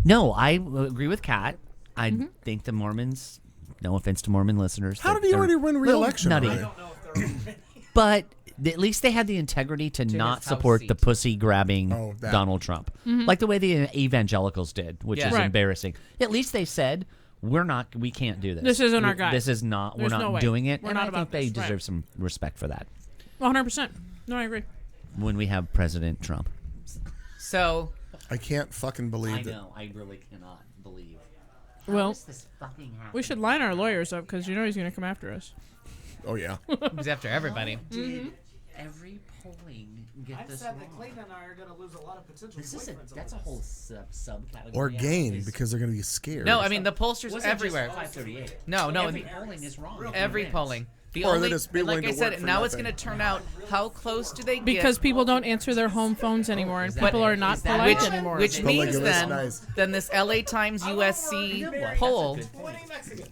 H: No, I agree with Kat. I think the Mormons. No offense to Mormon listeners.
C: How did he already win re-election
H: Nutty.
C: already?
H: But at least they had the integrity to not
E: his
H: support
E: house
H: the
E: seat.
H: pussy grabbing
C: Oh, that.
H: Donald Trump, like the way the evangelicals did, which
E: Yeah.
H: is
D: Right.
H: embarrassing. At least they said we can't do this.
D: This isn't our guy.
H: This is not.
D: There's
H: we're
D: no
H: not
D: way.
H: doing it.
D: We're
H: and
D: not
H: I think
D: about
H: they
D: this, right.
H: deserve some respect for that
D: 100%. No, I agree.
H: when we have President Trump.
E: So
C: I can't fucking believe
H: I
C: it.
H: know. I really cannot believe.
D: Well,
H: This fucking happened.
D: we should line our lawyers up because you know he's going to come after us.
C: Oh, yeah.
E: he's after everybody.
H: Every polling get
L: I've
H: this
L: said that
H: wrong.
L: Clayton and I are going to lose a lot of potential
H: This is
L: boyfriends over
H: that's a
L: this.
H: whole subcategory.
C: Or
H: of
C: gain
H: this.
C: because they're going to be scared.
E: No, I mean the pollsters
H: Wasn't
E: everywhere.
H: Just 538.
E: No,
H: Every polling is wrong.
E: Every
H: Wins.
E: polling. The
C: Or
E: only,
C: they just be
E: and like
C: willing
E: I
C: to
E: said,
C: work for
E: now it's
C: nothing.
E: going to turn out how close do they get?
D: Because people don't answer their home phones anymore, and
H: Is that
D: people
H: it?
D: are not
H: Is that
D: polite
H: it?
D: anymore.
E: Which
C: But look
E: means
C: at this,
E: then,
C: nice.
E: then this LA Times USC poll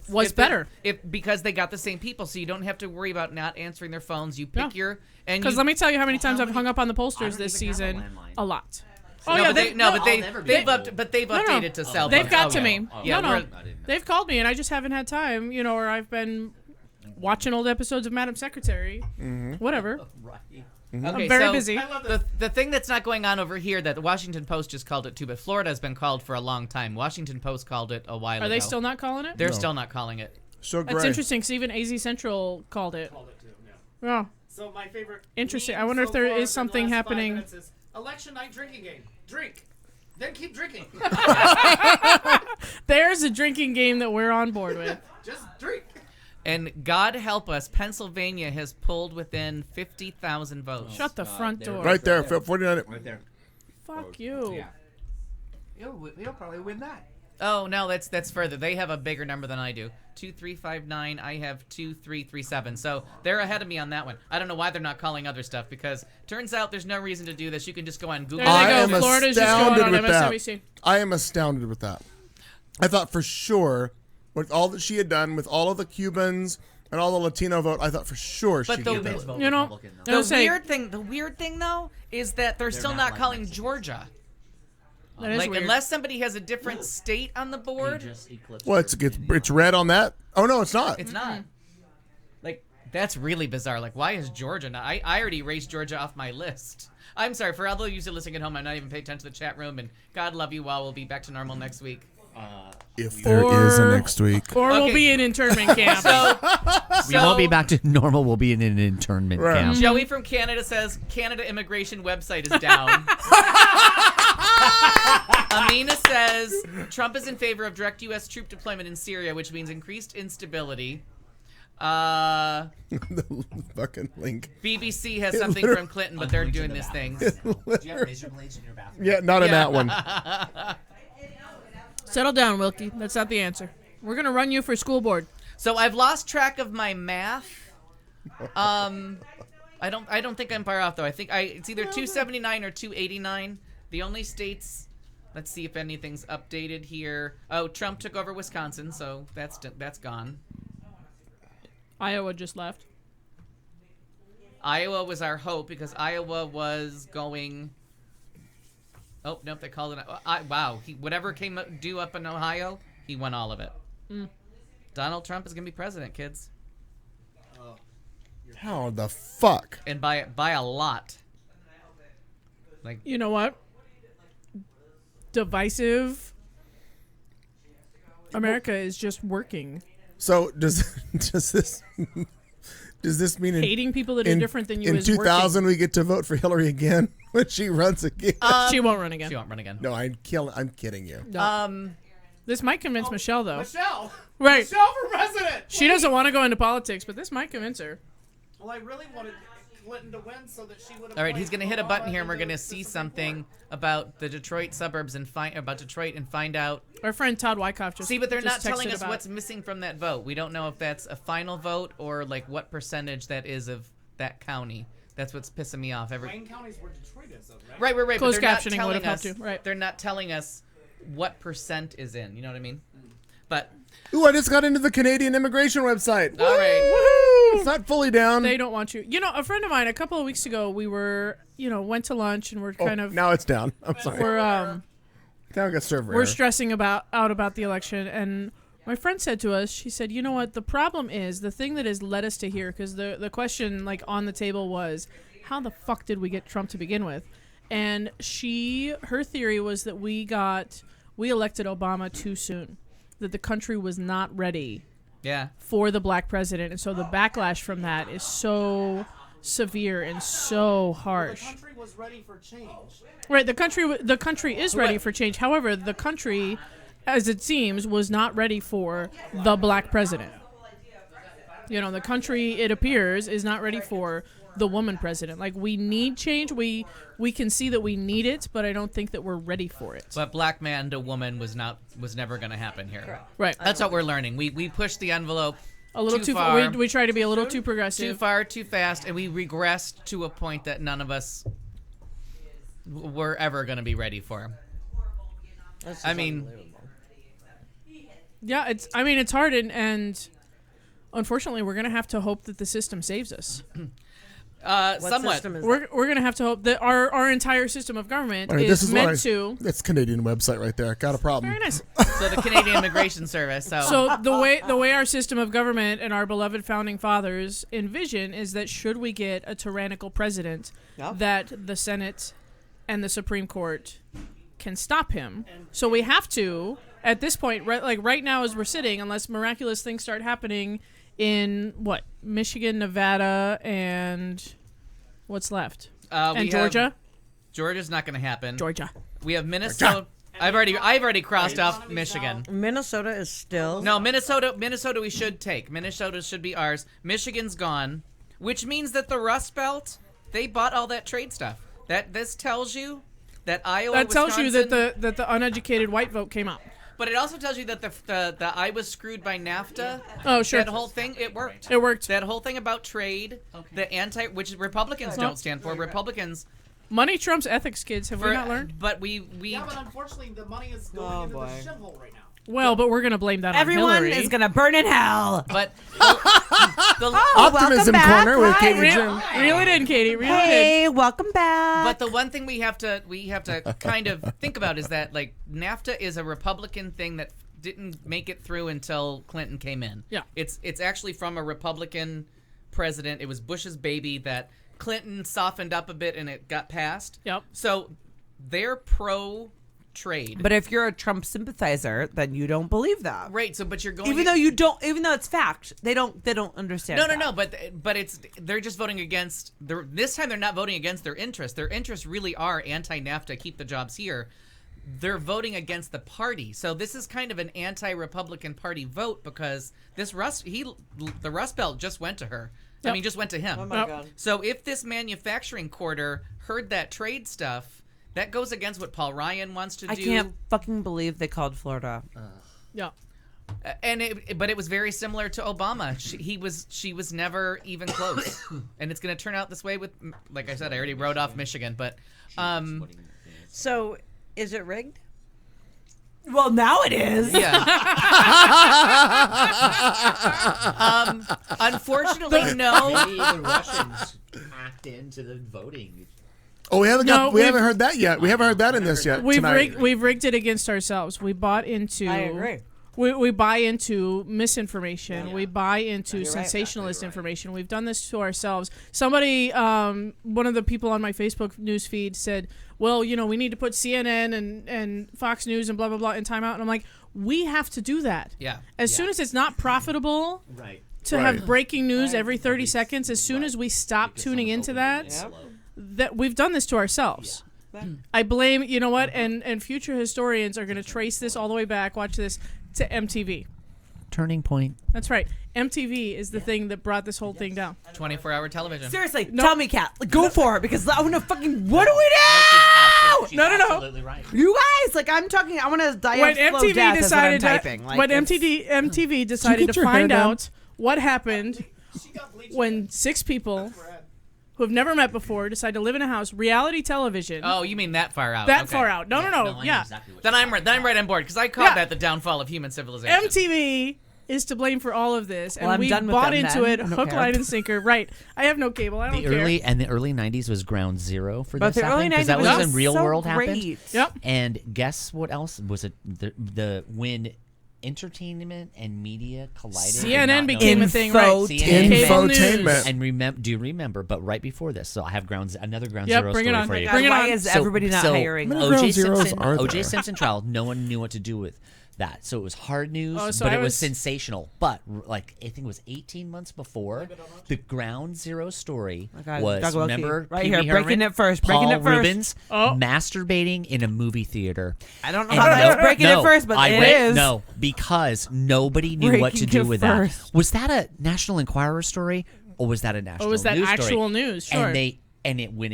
D: Was
E: if
D: better.
E: because they got the same people, so you don't have to worry about not answering their phones. You pick
D: Yeah.
E: because
D: let me tell you how many times I've hung up on the
H: I
D: pollsters
H: don't
D: this
H: even have a
D: season.
H: landline.
D: A lot.
E: Oh
D: yeah,
E: they've
H: I'll never be able to.
E: updated to cell
D: They've
E: phones.
D: got
E: Oh,
D: to
E: yeah.
D: me.
E: Yeah,
D: no,
E: we're-
D: they've called me, and I just haven't had time. Or I've been watching old episodes of Madam Secretary. Whatever.
H: Right.
E: Okay,
D: I'm very
E: so
D: busy.
E: The thing that's not going on over here that the Washington Post just called it too, but Florida has been called for a long time. Washington Post called it a while ago.
D: Are they still not calling it?
E: They're still not calling it.
C: So
D: That's
C: great.
D: interesting, because even AZ Central called it. Oh,
L: So my favorite.
D: Interesting.
L: meme
D: I wonder if
L: so
D: there
L: far
D: is
L: in the
D: something
L: last 5
D: happening-
L: minutes is election night drinking game. Drink, then keep drinking.
D: there's a drinking game that we're on board with.
L: Just drink.
E: And God help us, Pennsylvania has pulled within 50,000 votes.
D: Shut the front door.
C: Right there, 49.
H: Right there.
D: Fuck you.
H: Yeah. He'll probably win that.
E: Oh no, that's further. They have a bigger number than I do. 2359. I have 2337. So they're ahead of me on that one. I don't know why they're not calling other stuff because turns out there's no reason to do this. You can just go on Google.
D: There they
C: I
D: go.
C: am
D: Florida's just going
C: astounded
D: on
C: with that.
D: MSNBC.
C: I am astounded with that. I thought for sure, with all that she had done, with all of the Cubans and all the Latino vote, I thought for sure
E: But
C: she'd
E: the-
C: get that.
H: Vote
D: You know,
H: Republican, though.
D: I
E: The
D: was saying-
E: weird thing though is that they're still
H: not
E: not
H: like
E: calling
H: Mexicans.
E: Georgia.
D: That is
E: Like
D: weird.
E: unless somebody has a different state on the
H: He
E: board,
H: just eclipsed
C: Well,
H: her
C: it's red on that. Oh no, it's not.
E: it's not. Like that's really bizarre. Like why is Georgia not? I already erased Georgia off my list. I'm sorry for all those of you listening at home. I'm not even paying attention to the chat room. And God love you all. We'll be back to normal next week.
C: If there is a next week.
D: Or we'll
E: Okay.
D: be in internment camp.
E: So,
H: We won't be back to normal. We'll be in an internment
C: Right.
H: camp.
E: Joey from Canada says Canada immigration website is down. Amina says Trump is in favor of direct U.S. troop deployment in Syria, which means increased instability.
C: The fucking link.
E: BBC has
C: It
E: something
C: literally-
E: from Clinton, but they're doing this thing.
H: Do you have razor blades in your bathroom?
C: Yeah, not in
E: Yeah.
C: that one.
D: Settle down, Wilkie. That's not the answer. We're going to run you for school board.
E: So I've lost track of my math. I don't think I'm far off though. I think it's either 279 or 289. The only states. Let's see if anything's updated here. Oh, Trump took over Wisconsin, so that's gone.
D: Iowa just left.
E: Iowa was our hope because Iowa was going. Oh nope, they called it. Wow, whatever came due up in Ohio, he won all of it. Donald Trump is gonna be president, kids,
C: How the fuck?
E: and by a lot. Like
D: You know what? Divisive America is just working.
C: So does this mean
D: Hating people that are different than you
C: in
D: is
C: 2000 we get to vote for Hillary again when she runs again?
D: She won't run again.
E: she won't run again.
C: No, I'm kidding you.
D: This might convince Michelle, though.
L: Michelle.
D: Right.
L: Michelle for president.
D: She doesn't want to go into politics, but this might convince her.
L: Well, I really wanted. Clinton to win so that she would have.
E: All right, he's going to hit a button here, and we're going to see something about the Detroit suburbs and find out.
D: Our friend Todd Wyckoff just
E: See, but they're not
D: just
E: telling
D: texted
E: us
D: about-
E: what's missing from that vote. We don't know if that's a final vote or like what percentage that is of that county. That's what's pissing me off.
L: Wayne County's where Detroit is, though, right?
E: Right.
D: Closed
E: But they're not
D: captioning would
E: telling
D: have
E: us.
D: helped you, right.
E: They're not telling us what percent is in. You know what I mean? But
C: Ooh, I just got into the Canadian immigration website.
E: all right.
C: Woohoo! It's not fully down.
D: They don't want you. You know, a friend of mine a couple of weeks ago, we were, went to lunch and we're
C: Oh,
D: kind of
C: now it's down. I'm sorry.
D: we're
C: Now I got server
D: we're
C: error.
D: stressing about the election, and my friend said to us, she said, you know what, the problem is, the thing that has led us to here, because the question like on the table was, how the fuck did we get Trump to begin with? And her theory was that we elected Obama too soon, that the country was not ready for the black president, and so the backlash from that is so severe and so harsh.
L: The country was ready for change.
D: Right, the country is ready for change. However, the country, as it seems, was not ready for the black president. The country, it appears, is not ready for the woman president. Like, we need change. We can see that we need it, but I don't think that we're ready for it.
E: But black man to woman was never going to happen here.
D: Right.
E: That's what we're learning. We pushed the envelope
D: A little too
E: far.
D: We try to be a little too progressive.
E: Too far, too fast, and we regressed to a point that none of us were ever going to be ready for. I mean,
D: yeah, it's hard, and unfortunately, we're going to have to hope that the system saves us.
E: Somewhat.
D: We're going to have to hope that our entire system of government
C: All right,
D: is
C: this is
D: meant to.
C: That's Canadian website right there. Got a problem.
D: Very nice.
E: So the Canadian Immigration Service.
D: So the way our system of government and our beloved founding fathers envision is that should we get a tyrannical president, that the Senate and the Supreme Court can stop him. So we have to, at this point, right now as we're sitting, unless miraculous things start happening in Michigan, Nevada, and what's left? And Georgia.
E: Georgia's not going to happen.
D: Georgia.
E: We have Minnesota. I've already crossed off Michigan.
G: Minnesota is still.
E: No, Minnesota we should take. Minnesota should be ours. Michigan's gone, which means that the Rust Belt, they bought all that trade stuff. This tells you that Iowa,
D: That tells
E: Wisconsin,
D: you that the uneducated white vote came out.
E: But it also tells you that the I was screwed by NAFTA.
D: Oh, sure.
E: That whole thing, it worked.
D: It worked.
E: That whole thing about trade, which Republicans don't stand for. Republicans.
D: Money trumps ethics, kids. Have we not learned?
E: But we.
L: Yeah, but unfortunately, the money is going into the shithole right now.
D: Well, but we're gonna blame that on
K: Everyone
D: Hillary.
K: is gonna burn in hell.
E: But
C: Optimism corner with Katie Jim.
D: Reel it in, Katie. Reel it
K: Hey, welcome back.
E: But the one thing we have to kind of think about is that like NAFTA is a Republican thing that didn't make it through until Clinton came in.
D: Yeah.
E: It's actually from a Republican president. It was Bush's baby that Clinton softened up a bit and it got passed.
D: Yep.
E: So they're pro trade.
K: But if you're a Trump sympathizer, then you don't believe that.
E: Right, so but you're going
K: even though it's fact, they don't understand.
E: No, but they're just voting against this time they're not voting against their interests. Their interests really are anti-NAFTA, keep the jobs here. They're voting against the party. So this is kind of an anti-Republican Party vote because the Rust Belt just went to her.
D: Yep.
E: I mean, just went to him.
G: Oh my God.
E: So if this manufacturing quarter heard that trade stuff, that goes against what Paul Ryan wants to do.
K: I can't fucking believe they called Florida.
D: Yeah.
E: But it was very similar to Obama. She was never even close, and it's going to turn out this way with, like I said, I already wrote off Michigan, but
G: So, is it rigged?
K: Well, now it is.
E: Yeah. Unfortunately, no.
H: Maybe the Russians hacked into the voting.
C: Oh, we haven't heard that yet. We haven't heard that in this yet.
D: We've rigged it against ourselves. We bought into.
G: I agree.
D: We buy into misinformation.
G: Yeah.
D: We buy into
G: You're right.
D: sensationalist information. We've done this to ourselves. Somebody, one of the people on my Facebook news feed said, well, we need to put CNN and Fox News and blah, blah, blah in timeout. And I'm like, we have to do that.
E: Yeah.
D: As soon as it's not profitable
H: Right.
D: to have breaking news every 30 seconds, as soon as we stop tuning into that, that we've done this to ourselves. I blame, you know what, and future historians are going to trace this all the way back, watch this, to MTV.
H: turning point.
D: That's right. MTV is the thing that brought this whole thing down.
E: 24-hour television.
K: Seriously, tell me, Kat. Like, go for it because I want to fucking. What do we do?
H: She's
D: No.
H: absolutely right.
K: You guys, like, I'm talking. I want to die
D: When
K: of slow
D: MTV
K: death is what I'm
D: decided
K: typing. Like,
D: when
K: it's-
D: MTV decided
C: get
D: to
C: your hair
D: find
C: done?
D: out what happened when 6 people who have never met before decide to live in a house, reality television.
E: Oh, you mean that far out?
D: That
E: Okay.
D: far out. No.
H: I know
D: Yeah.
H: exactly what
E: Then
H: you're
E: I'm right. Then I'm right on board because I called
D: Yeah.
E: that the downfall of human civilization.
D: MTV is to blame for all of this, and
K: Well, I'm
D: we
K: done with
D: bought
K: them
D: into
K: then.
D: it
K: I don't
D: hook,
K: care.
D: line, and sinker. Right. I have no cable. I don't
H: The
D: care.
H: early 90s was ground zero for
K: But
H: this
K: the early
H: because that
K: 90s
H: was
K: was
H: when real
K: so
H: world happened.
K: great.
D: Yep.
H: And guess what else was it? The when entertainment and media collided.
D: CNN became a thing, right?
H: CNN
D: Cable
C: Infotainment.
D: news.
H: And do you remember? But right before this, so I have another ground
D: Yep,
H: zero
D: bring it
H: story
D: on.
H: for you.
D: Bring it
K: Why
D: on.
K: is everybody not hiring?
C: How many ground
H: O.J.
C: zeros
H: Simpson,
C: are
H: O.J.
C: there?
H: Simpson trial. No one knew what to do with that, so it was hard news,
D: Oh, so
H: but
D: I
H: it was
D: was-
H: sensational. But like I think it was 18 months before the ground zero story
K: God,
H: was.
K: Doug Wilkie.
H: Remember,
K: Right
H: Pee
K: here,
H: Wee
K: breaking
H: Herman,
K: it first,
H: Paul
K: breaking it first.
H: Rubens
D: Oh.
H: masturbating in a movie theater.
K: I don't know
H: And
K: how that's
H: no-
K: breaking
H: no,
K: it first, but
H: I
K: it
H: read-
K: is.
H: No, because nobody knew what to
K: Breaking
H: do
K: it
H: with
K: first.
H: that. Was that a National Enquirer story, or was that a national?
D: was that
H: news story?
D: actual news? Sure.
H: And it went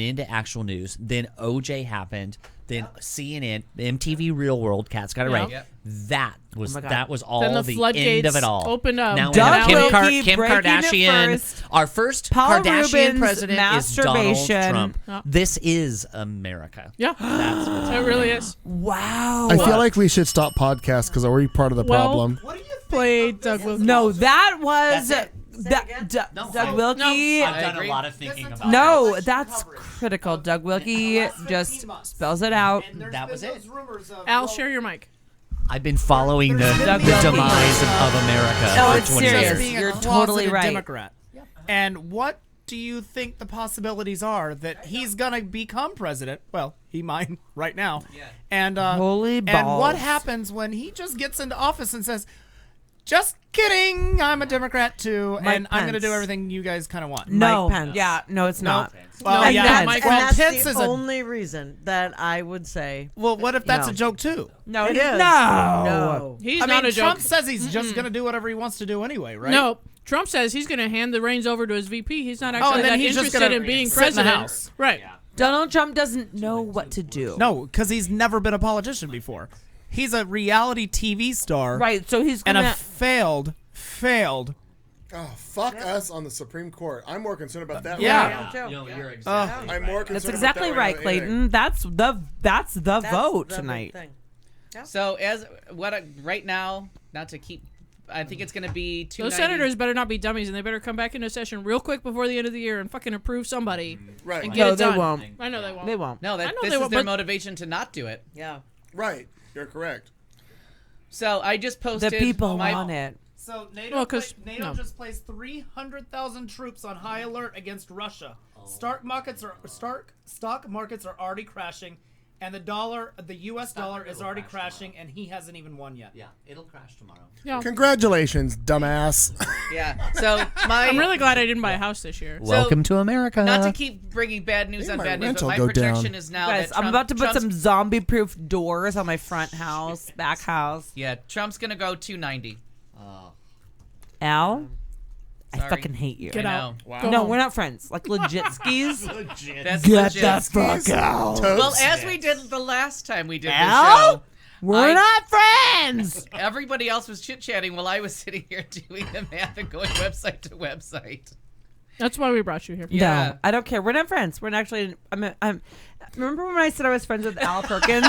H: into actual news. Then OJ happened. Then CNN, MTV Real World, Kat's got it
D: Yeah.
H: right.
E: Yep.
H: That was
K: Oh my God.
H: that was all
D: Then the
H: the end
D: floodgates
H: of it all.
D: opened up.
H: Now we
K: Doug
H: have Kim,
K: Wilkie
H: Kim
K: breaking it
H: Kardashian.
K: first.
H: Our first
K: Paul
H: Kardashian
K: Rubens
H: president is Donald
K: masturbation.
H: Trump.
D: Yeah.
H: This is America.
D: Yeah.
H: That's what's
D: It really is.
K: Wow.
C: I feel like we should stop podcasts because we're part of the
D: Well,
C: problem.
L: What do you think?
D: Played Doug Wilkie.
K: No, that was
H: That's
K: Doug Wilkie.
H: I've done
E: agree.
H: a lot of thinking about
K: No,
L: Election
K: that's
L: coverage.
K: critical. Doug Wilkie
L: Last 15
K: just
L: months.
K: spells it out.
L: And there's
H: That
L: been
H: was it.
L: those rumors of,
D: Al,
L: well,
D: share your mic.
H: I've been following the
K: Doug
H: demise
K: Wilkie.
H: of America
K: No,
H: for
K: it's
H: 20
K: serious.
H: years.
L: being
K: You're
L: a
K: totally
L: closeted
K: right.
L: Democrat. And what do you think the possibilities are that he's gonna become president? Well, he might right now.
E: Yeah.
L: And
K: Holy
L: and
K: balls.
L: what happens when he just gets into office and says, "Just kidding, I'm a Democrat too,
K: Mike
L: and I'm gonna do
K: Pence.
L: everything you guys kind of want."
K: No,
G: Mike Pence.
K: yeah, no, it's
L: No.
K: not.
L: Well,
K: Mike
L: yeah,
K: Pence.
L: Mike.
G: And
L: Well,
G: that's
L: Pence
G: the
L: is a.
G: only reason that I would say
L: Well, what if that's
G: No.
L: a joke too?
G: no. It
K: is.
G: is
K: No.
D: He's
L: I
D: not
L: mean,
D: a joke.
L: Trump says he's just gonna do whatever he wants to do anyway, right?
D: No, Trump says he's going to hand the reins over to his VP. He's not
L: Oh,
D: actually
L: and then
D: that
L: he's just
D: interested
L: gonna
D: in being
L: sit in the
D: president.
L: House.
D: Right.
K: Donald Trump doesn't know what to do.
L: No, because he's never been a politician before. He's a reality TV star,
K: Right, so he's
L: and
K: gonna.
L: a failed.
C: Oh, fuck us on the Supreme Court. I'm more concerned about that.
L: Yeah.
C: Right
H: No, you're exactly
C: now. I'm more concerned
K: That's exactly
C: about that
K: right,
C: now.
K: Clayton. That's the
G: that's
K: vote
G: the big
K: tonight.
G: thing.
E: So right now, not to keep, I think it's going to be 290.
D: Those senators better not be dummies, and they better come back into session real quick before the end of the year and fucking approve somebody
C: Right.
D: and get
K: No,
D: it
K: they
D: done.
K: won't.
D: I know they won't.
K: They won't.
E: No,
D: I know
E: this
D: they
E: is
D: won't,
E: their
D: but-
E: motivation to not do it.
G: Yeah.
C: Right. You're correct.
E: So I just
K: The
E: posted
K: people
E: my,
K: want it.
L: So NATO,
D: Well, 'cause-
L: NATO
D: no.
L: just placed 300,000 troops on high alert against Russia. Stock markets are already crashing, and the U.S. dollar is already crashing, and he hasn't even won yet.
H: Yeah, it'll crash tomorrow.
D: Yeah.
C: Congratulations, dumbass.
E: Yeah. So
D: I'm really glad I didn't buy a house this year.
H: Welcome to America.
E: Not to keep bringing bad news
C: Maybe
E: on
C: my
E: bad news,
C: rent
E: but
C: will
E: my
C: go
E: projection
C: down.
E: is now
K: Guys,
E: that
K: I'm
E: Trump,
K: about to put
E: Trump's-
K: some zombie-proof doors on my front house, back house.
E: Yeah, Trump's gonna go 290.
K: Al, I
E: Sorry.
K: fucking hate you.
D: Get
E: I
D: out.
E: know.
D: Go
K: No,
D: home.
K: we're not friends. Like legit skis.
E: That's
K: Get
E: legit.
K: the fuck out.
E: Well, as we did the last time we did the
K: Al?
E: show,
K: We're not friends.
E: everybody else was chit chatting while I was sitting here doing the math and going website to website.
D: That's why we brought you here.
E: Yeah.
K: No, I don't care. We're not friends. We're actually. I'm. Remember when I said I was friends with Al Perkins?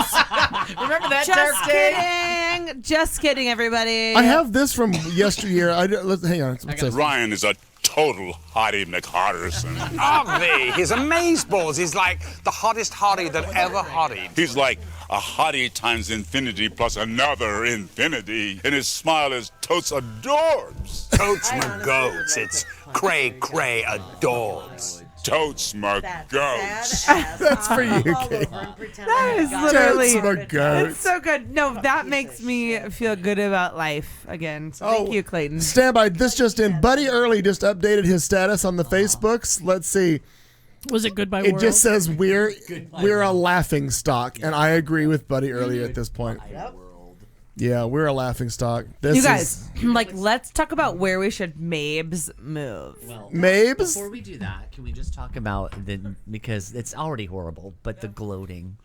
E: Remember that
K: Just
E: dark day?
K: kidding. Just kidding, everybody.
C: I have this from yesteryear. Hang on. It says,
N: Ryan is a total hottie McHotterson.
O: Ugly. He's amazeballs. He's like the hottest hottie that ever hottied.
N: He's like a hottie times infinity plus another infinity, and his smile is totes adorbs.
O: Totes my goats. It's cray cray adorbs.
N: Totes my goats.
C: That's for you, Kate.
K: That is literally.
C: Totes my goats.
K: It's so good. No, that makes me feel good about life again. So thank you, Clayton.
C: Stand by. This just in. Buddy Early just updated his status on the Facebooks. Let's see.
D: Was it Goodbye
C: It
D: World?
C: just says we're a laughing stock, and I agree with Buddy Early at this point. Yeah, we're a laughing stock. This
K: You guys, like, let's talk about where we should Mabes move.
H: Well,
C: Mabes?
H: Before we do that, can we just talk about because it's already horrible, but the gloating.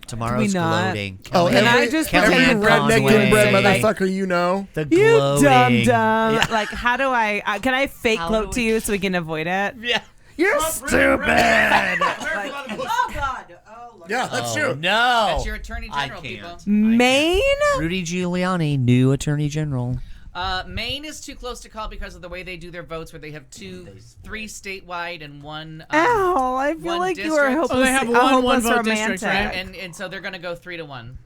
H: Tomorrow's
K: Can we not?
H: gloating.
C: Oh,
K: Can I
C: every,
K: just
C: every
K: pretend
C: redneck
H: Conway.
C: inbred motherfucker you know.
H: The
K: You
H: gloating.
K: dumb.
H: Yeah.
K: Like, how do I? Can I fake
H: How
K: gloat
H: do
K: to you so we can avoid it?
H: Yeah.
K: You're stupid.
G: Oh God. Oh Lord.
C: Yeah, that's
H: Oh,
C: true.
H: no.
E: That's your attorney general, people.
K: Maine.
H: Rudy Giuliani, new attorney general.
E: Maine is too close to call because of the way they do their votes, where they have three statewide and one.
K: Ow! I feel
E: one
K: like you are
E: district.
K: hopeless.
D: Oh, they have
K: a
D: one
K: hopeless
D: vote
K: romantic.
D: district, right?
E: And so they're gonna go 3-1.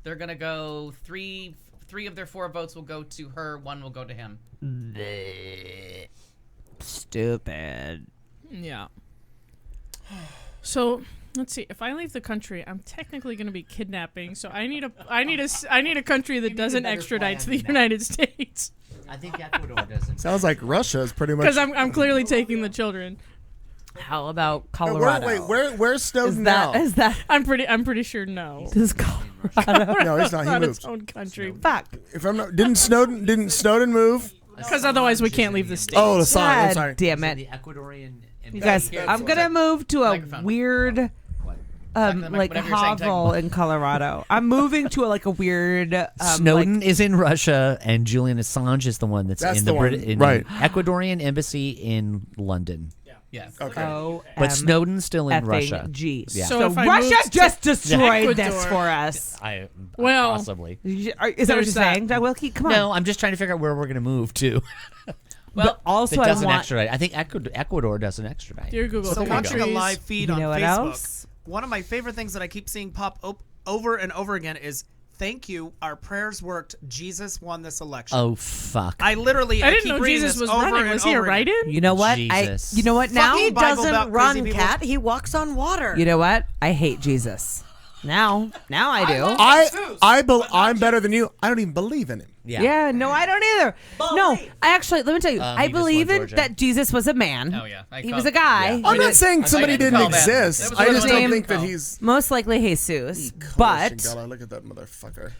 E: They're gonna go three of their 4 votes will go to her, 1 will go to him.
K: Stupid.
D: Yeah. So let's see. If I leave the country, I'm technically going to be kidnapping. So I need a country that doesn't extradite to the United States.
H: I think Ecuador doesn't.
C: Sounds like Russia is pretty much.
D: Because I'm clearly taking the children.
K: How about
C: No,
K: Colorado?
C: where's Snowden
K: Is that
C: now?
K: is that
D: I'm pretty sure no.
K: is Colorado?
C: No, he's not. He
D: Not its
C: moved.
D: own country.
K: Fuck.
C: If I'm not, didn't Snowden move?
D: Because otherwise we can't leave the state.
C: Oh, the sign. I'm
K: God
C: sorry.
K: damn it.
H: The Ecuadorian.
K: You guys, I'm gonna move to a
E: Microphone.
K: weird,
E: Microphone,
K: like
E: whatever you're saying,
K: hovel in Colorado. I'm moving to a weird.
H: Snowden
K: like,
H: is in Russia, and Julian Assange is the one that's
C: That's
H: in
C: the
H: the,
C: one,
H: in
C: right.
H: Ecuadorian embassy in London.
E: Yeah.
C: Okay.
H: But Snowden's still in
K: effing
H: Russia.
K: G.
H: Yeah.
K: So,
D: So if I
K: Russia
D: moved to
K: just destroyed this
D: Ecuador-
K: for us.
D: Well,
H: possibly.
K: Is that what you're
D: There's that.
K: saying, Doug Wilkie? Come on.
H: No, I'm just trying to figure out where we're going to move to.
K: But also,
H: That
K: I
H: doesn't
K: want.
H: extradite. I think Ecuador doesn't extradite.
D: Dear Google,
L: So watching a
D: countries-
L: live feed
K: You
L: on
K: know what
L: Facebook,
K: else?
L: one of my favorite things that I keep seeing pop over and over again is "Thank you, our prayers worked. Jesus won this election."
H: Oh, fuck.
L: I literally
D: I didn't
L: keep
D: know
L: reading
D: Jesus
L: this
D: was
L: over
D: running.
L: and
D: Was he a
L: over again.
D: write-in?
K: You know what?
H: Jesus.
K: You know what now?
G: He
L: Bible
G: doesn't
L: Belt
G: run,
L: crazy people.
G: cat. He walks on water.
K: You know what? I hate Jesus. Now I do.
C: I'm better than you. I don't even believe in him.
K: Yeah. No, I don't either. No, I actually, let me tell you, I
H: he just
K: believe
H: won
K: in
H: Georgia.
K: that Jesus was a man.
E: Oh, yeah.
K: He was a guy.
C: I'm not saying somebody didn't
E: call that.
C: exist.
E: That was
C: I
E: one
C: just
E: of
C: don't
E: the-
C: think that he's.
K: Most likely Jesus. But
C: God, look at that motherfucker.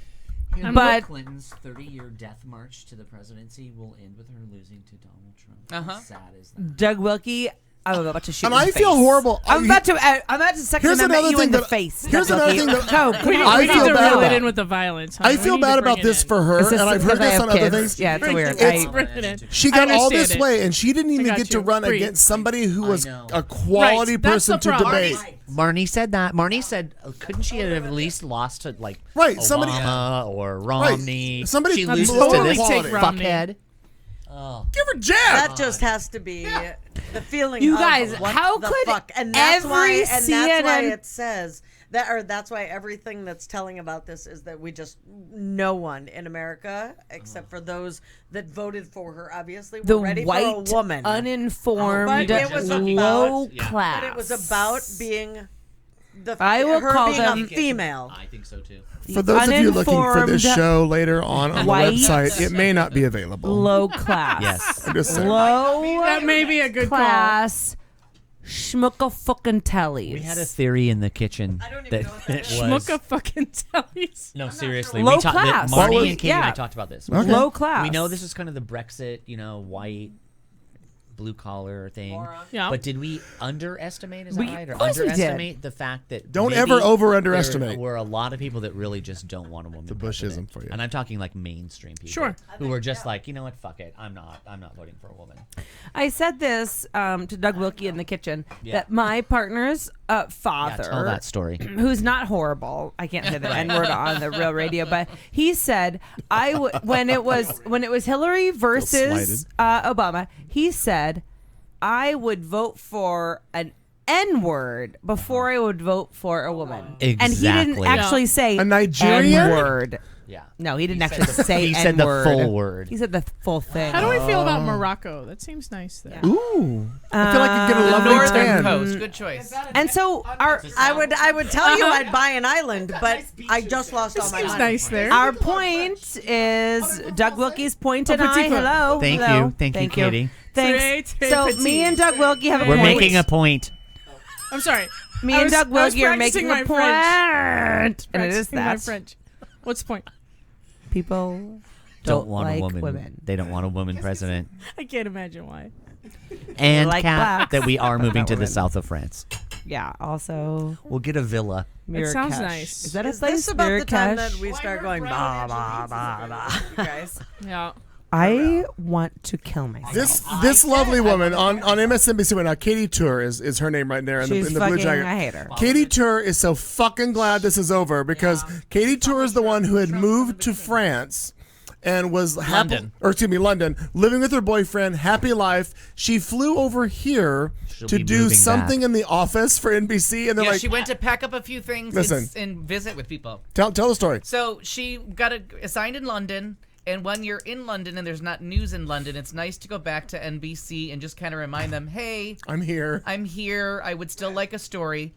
K: But-
H: Clinton's 30-year death march to the presidency will end with her losing to Donald Trump.
E: Uh-huh.
H: How sad is that?
K: Doug Wilkie, I'm about to shoot
C: And
K: you in
C: I
K: the
C: feel
K: face.
C: horrible.
K: I'm about to Second
C: Here's
K: Amendment
C: another
K: you
C: thing
K: in the
C: that-
K: face.
C: here's
K: Doug
C: another
K: Wilkie.
C: thing that-
K: Go.
D: We
K: Come
C: I
D: need
C: feel
D: to
C: bad
D: reel it
C: about-
D: in with the violence. Huh?
C: I
D: We
C: feel
D: need to
C: bad
D: bring
C: about
D: it
C: this
D: in.
C: for her,
K: Is this
C: and I've
K: because
C: heard
K: I
C: this
K: have
C: on other
K: kids?
C: things.
K: Yeah, it's weird.
C: It's-
D: Bring it in.
C: She got
D: I
C: all
D: understand
C: this
D: it.
C: way, and she didn't even
D: got
C: get to
D: you.
C: run
D: Breathe.
C: against somebody who was
H: know.
C: a quality
D: Right, that's
C: person
D: the
C: to
D: problem.
C: debate.
H: Marnie said that. Marnie said, couldn't she have at least lost to, like,
C: Right,
H: Obama
C: somebody-
H: or Romney?
C: Somebody
H: she
C: I'd
H: loses
C: totally
H: to this
D: take Romney.
H: fuckhead. Oh.
C: Give her jab.
G: That just has to be the feeling.
K: You
G: of
K: guys,
G: what
K: how
G: the
K: could
G: fuck? And that's why,
K: every
G: and that's why
K: CNN
G: it says that, or that's why everything that's telling about this is that no one in America, except for those that voted for her, obviously, were
K: The
G: ready
K: white,
G: for a woman.
K: uninformed,
G: But it was
K: low
G: about,
K: class.
G: But it was about being
K: I will
G: her
K: call
G: being
K: them
G: a female.
H: I think so, too.
C: For those of you looking for this
K: uninformed
C: show later on the
K: white
C: website, it may not be available.
K: Low class.
H: Yes.
C: I'm just saying.
K: Low
D: That may be a good
K: class. Schmucka fucking tellies.
H: We had a theory in the kitchen that it was.
D: Schmucka fucking tellies.
H: No, seriously.
K: Low
H: we talked.
K: class.
H: Marnie and Katie and I
K: Yeah.
H: talked about this.
C: Okay.
K: Low class.
H: We know this is kind of the Brexit, white, blue collar thing.
D: Yeah.
H: But did we underestimate? Is that right? Or
K: of course we did.
H: underestimate the fact that
C: Don't
H: maybe
C: ever over-underestimate.
H: There were a lot of people that really just don't want a woman.
C: The
H: president.
C: Bushism for you.
H: And I'm talking like mainstream people.
D: Sure.
H: Who were just like, you know what? Fuck it. I'm not voting for a woman.
K: I said this to Doug Wilkie in the kitchen
H: Yeah.
K: that my partner's father,
H: Yeah, tell that story.
K: who's not horrible. I can't say the N word on the real radio, but he said when it was Hillary versus Obama, he said I would vote for an N word before I would vote for a woman. And he didn't
H: Exactly.
K: actually say
C: A Nigerian?
K: N word.
H: Yeah.
K: No, he didn't
H: He
K: actually
H: said the-
K: say
H: he said the
K: N-word.
H: full word.
K: He said the full thing.
D: How do we feel about Morocco? That seems nice there.
C: Ooh. I feel like you get a
E: The
C: lovely
E: northern
C: tan.
E: coast. Good choice.
K: And so
G: I would tell you I'd buy an island, but I just lost all my
D: Seems
G: money.
D: nice there.
K: our point is Doug Wilkie's point and I.
D: petit peu.
K: Hello.
H: Thank
K: hello.
H: you. Thank you, Katie.
K: Thanks.
D: Très, très
K: So
D: petit.
K: me and Doug Wilkie have a
H: We're
K: point.
H: making a point.
D: I'm sorry.
K: Me
D: I
K: and
D: was-
K: Doug
D: I was
K: Wilkie are
D: practicing
K: making a
D: my
K: point.
D: French.
K: And it is
D: Practicing my
K: that.
D: French. What's the point?
K: People
H: Don't want
K: like
H: a woman.
K: women.
H: They don't want a woman president.
D: I can't imagine why.
H: And
K: like
H: Kat,
K: blacks.
H: that we are moving
K: Not
H: to the
K: women.
H: south of France.
K: Yeah. Also,
H: We'll get a villa.
D: sounds
K: Marrakesh.
D: nice.
K: Is that a
G: Is
K: place?
G: this about the time
K: Marrakesh?
G: that we start going bah bah bah bah? You guys.
D: Yeah.
K: I want to kill myself.
C: This lovely woman on MSNBC right now, Katie Tour is her name right there in
K: She's
C: the blue
K: fucking-
C: jacket.
K: I hate her.
C: Katie Tour is so fucking glad this is over because Katie Tour is the one who had moved to France and was
E: London,
C: London, living with her boyfriend, happy life. She flew over here
H: She'll
C: to
H: be
C: do
H: moving
C: something
H: back.
C: in the office for NBC, and they're
E: Yeah,
C: like,
E: she went to pack up a few things
C: Listen.
E: and visit with people.
C: tell the story.
E: So she got assigned in London, and when you're in London and there's not news in London, it's nice to go back to NBC and just kind of remind them, hey,
C: I'm here.
E: I would still like a story.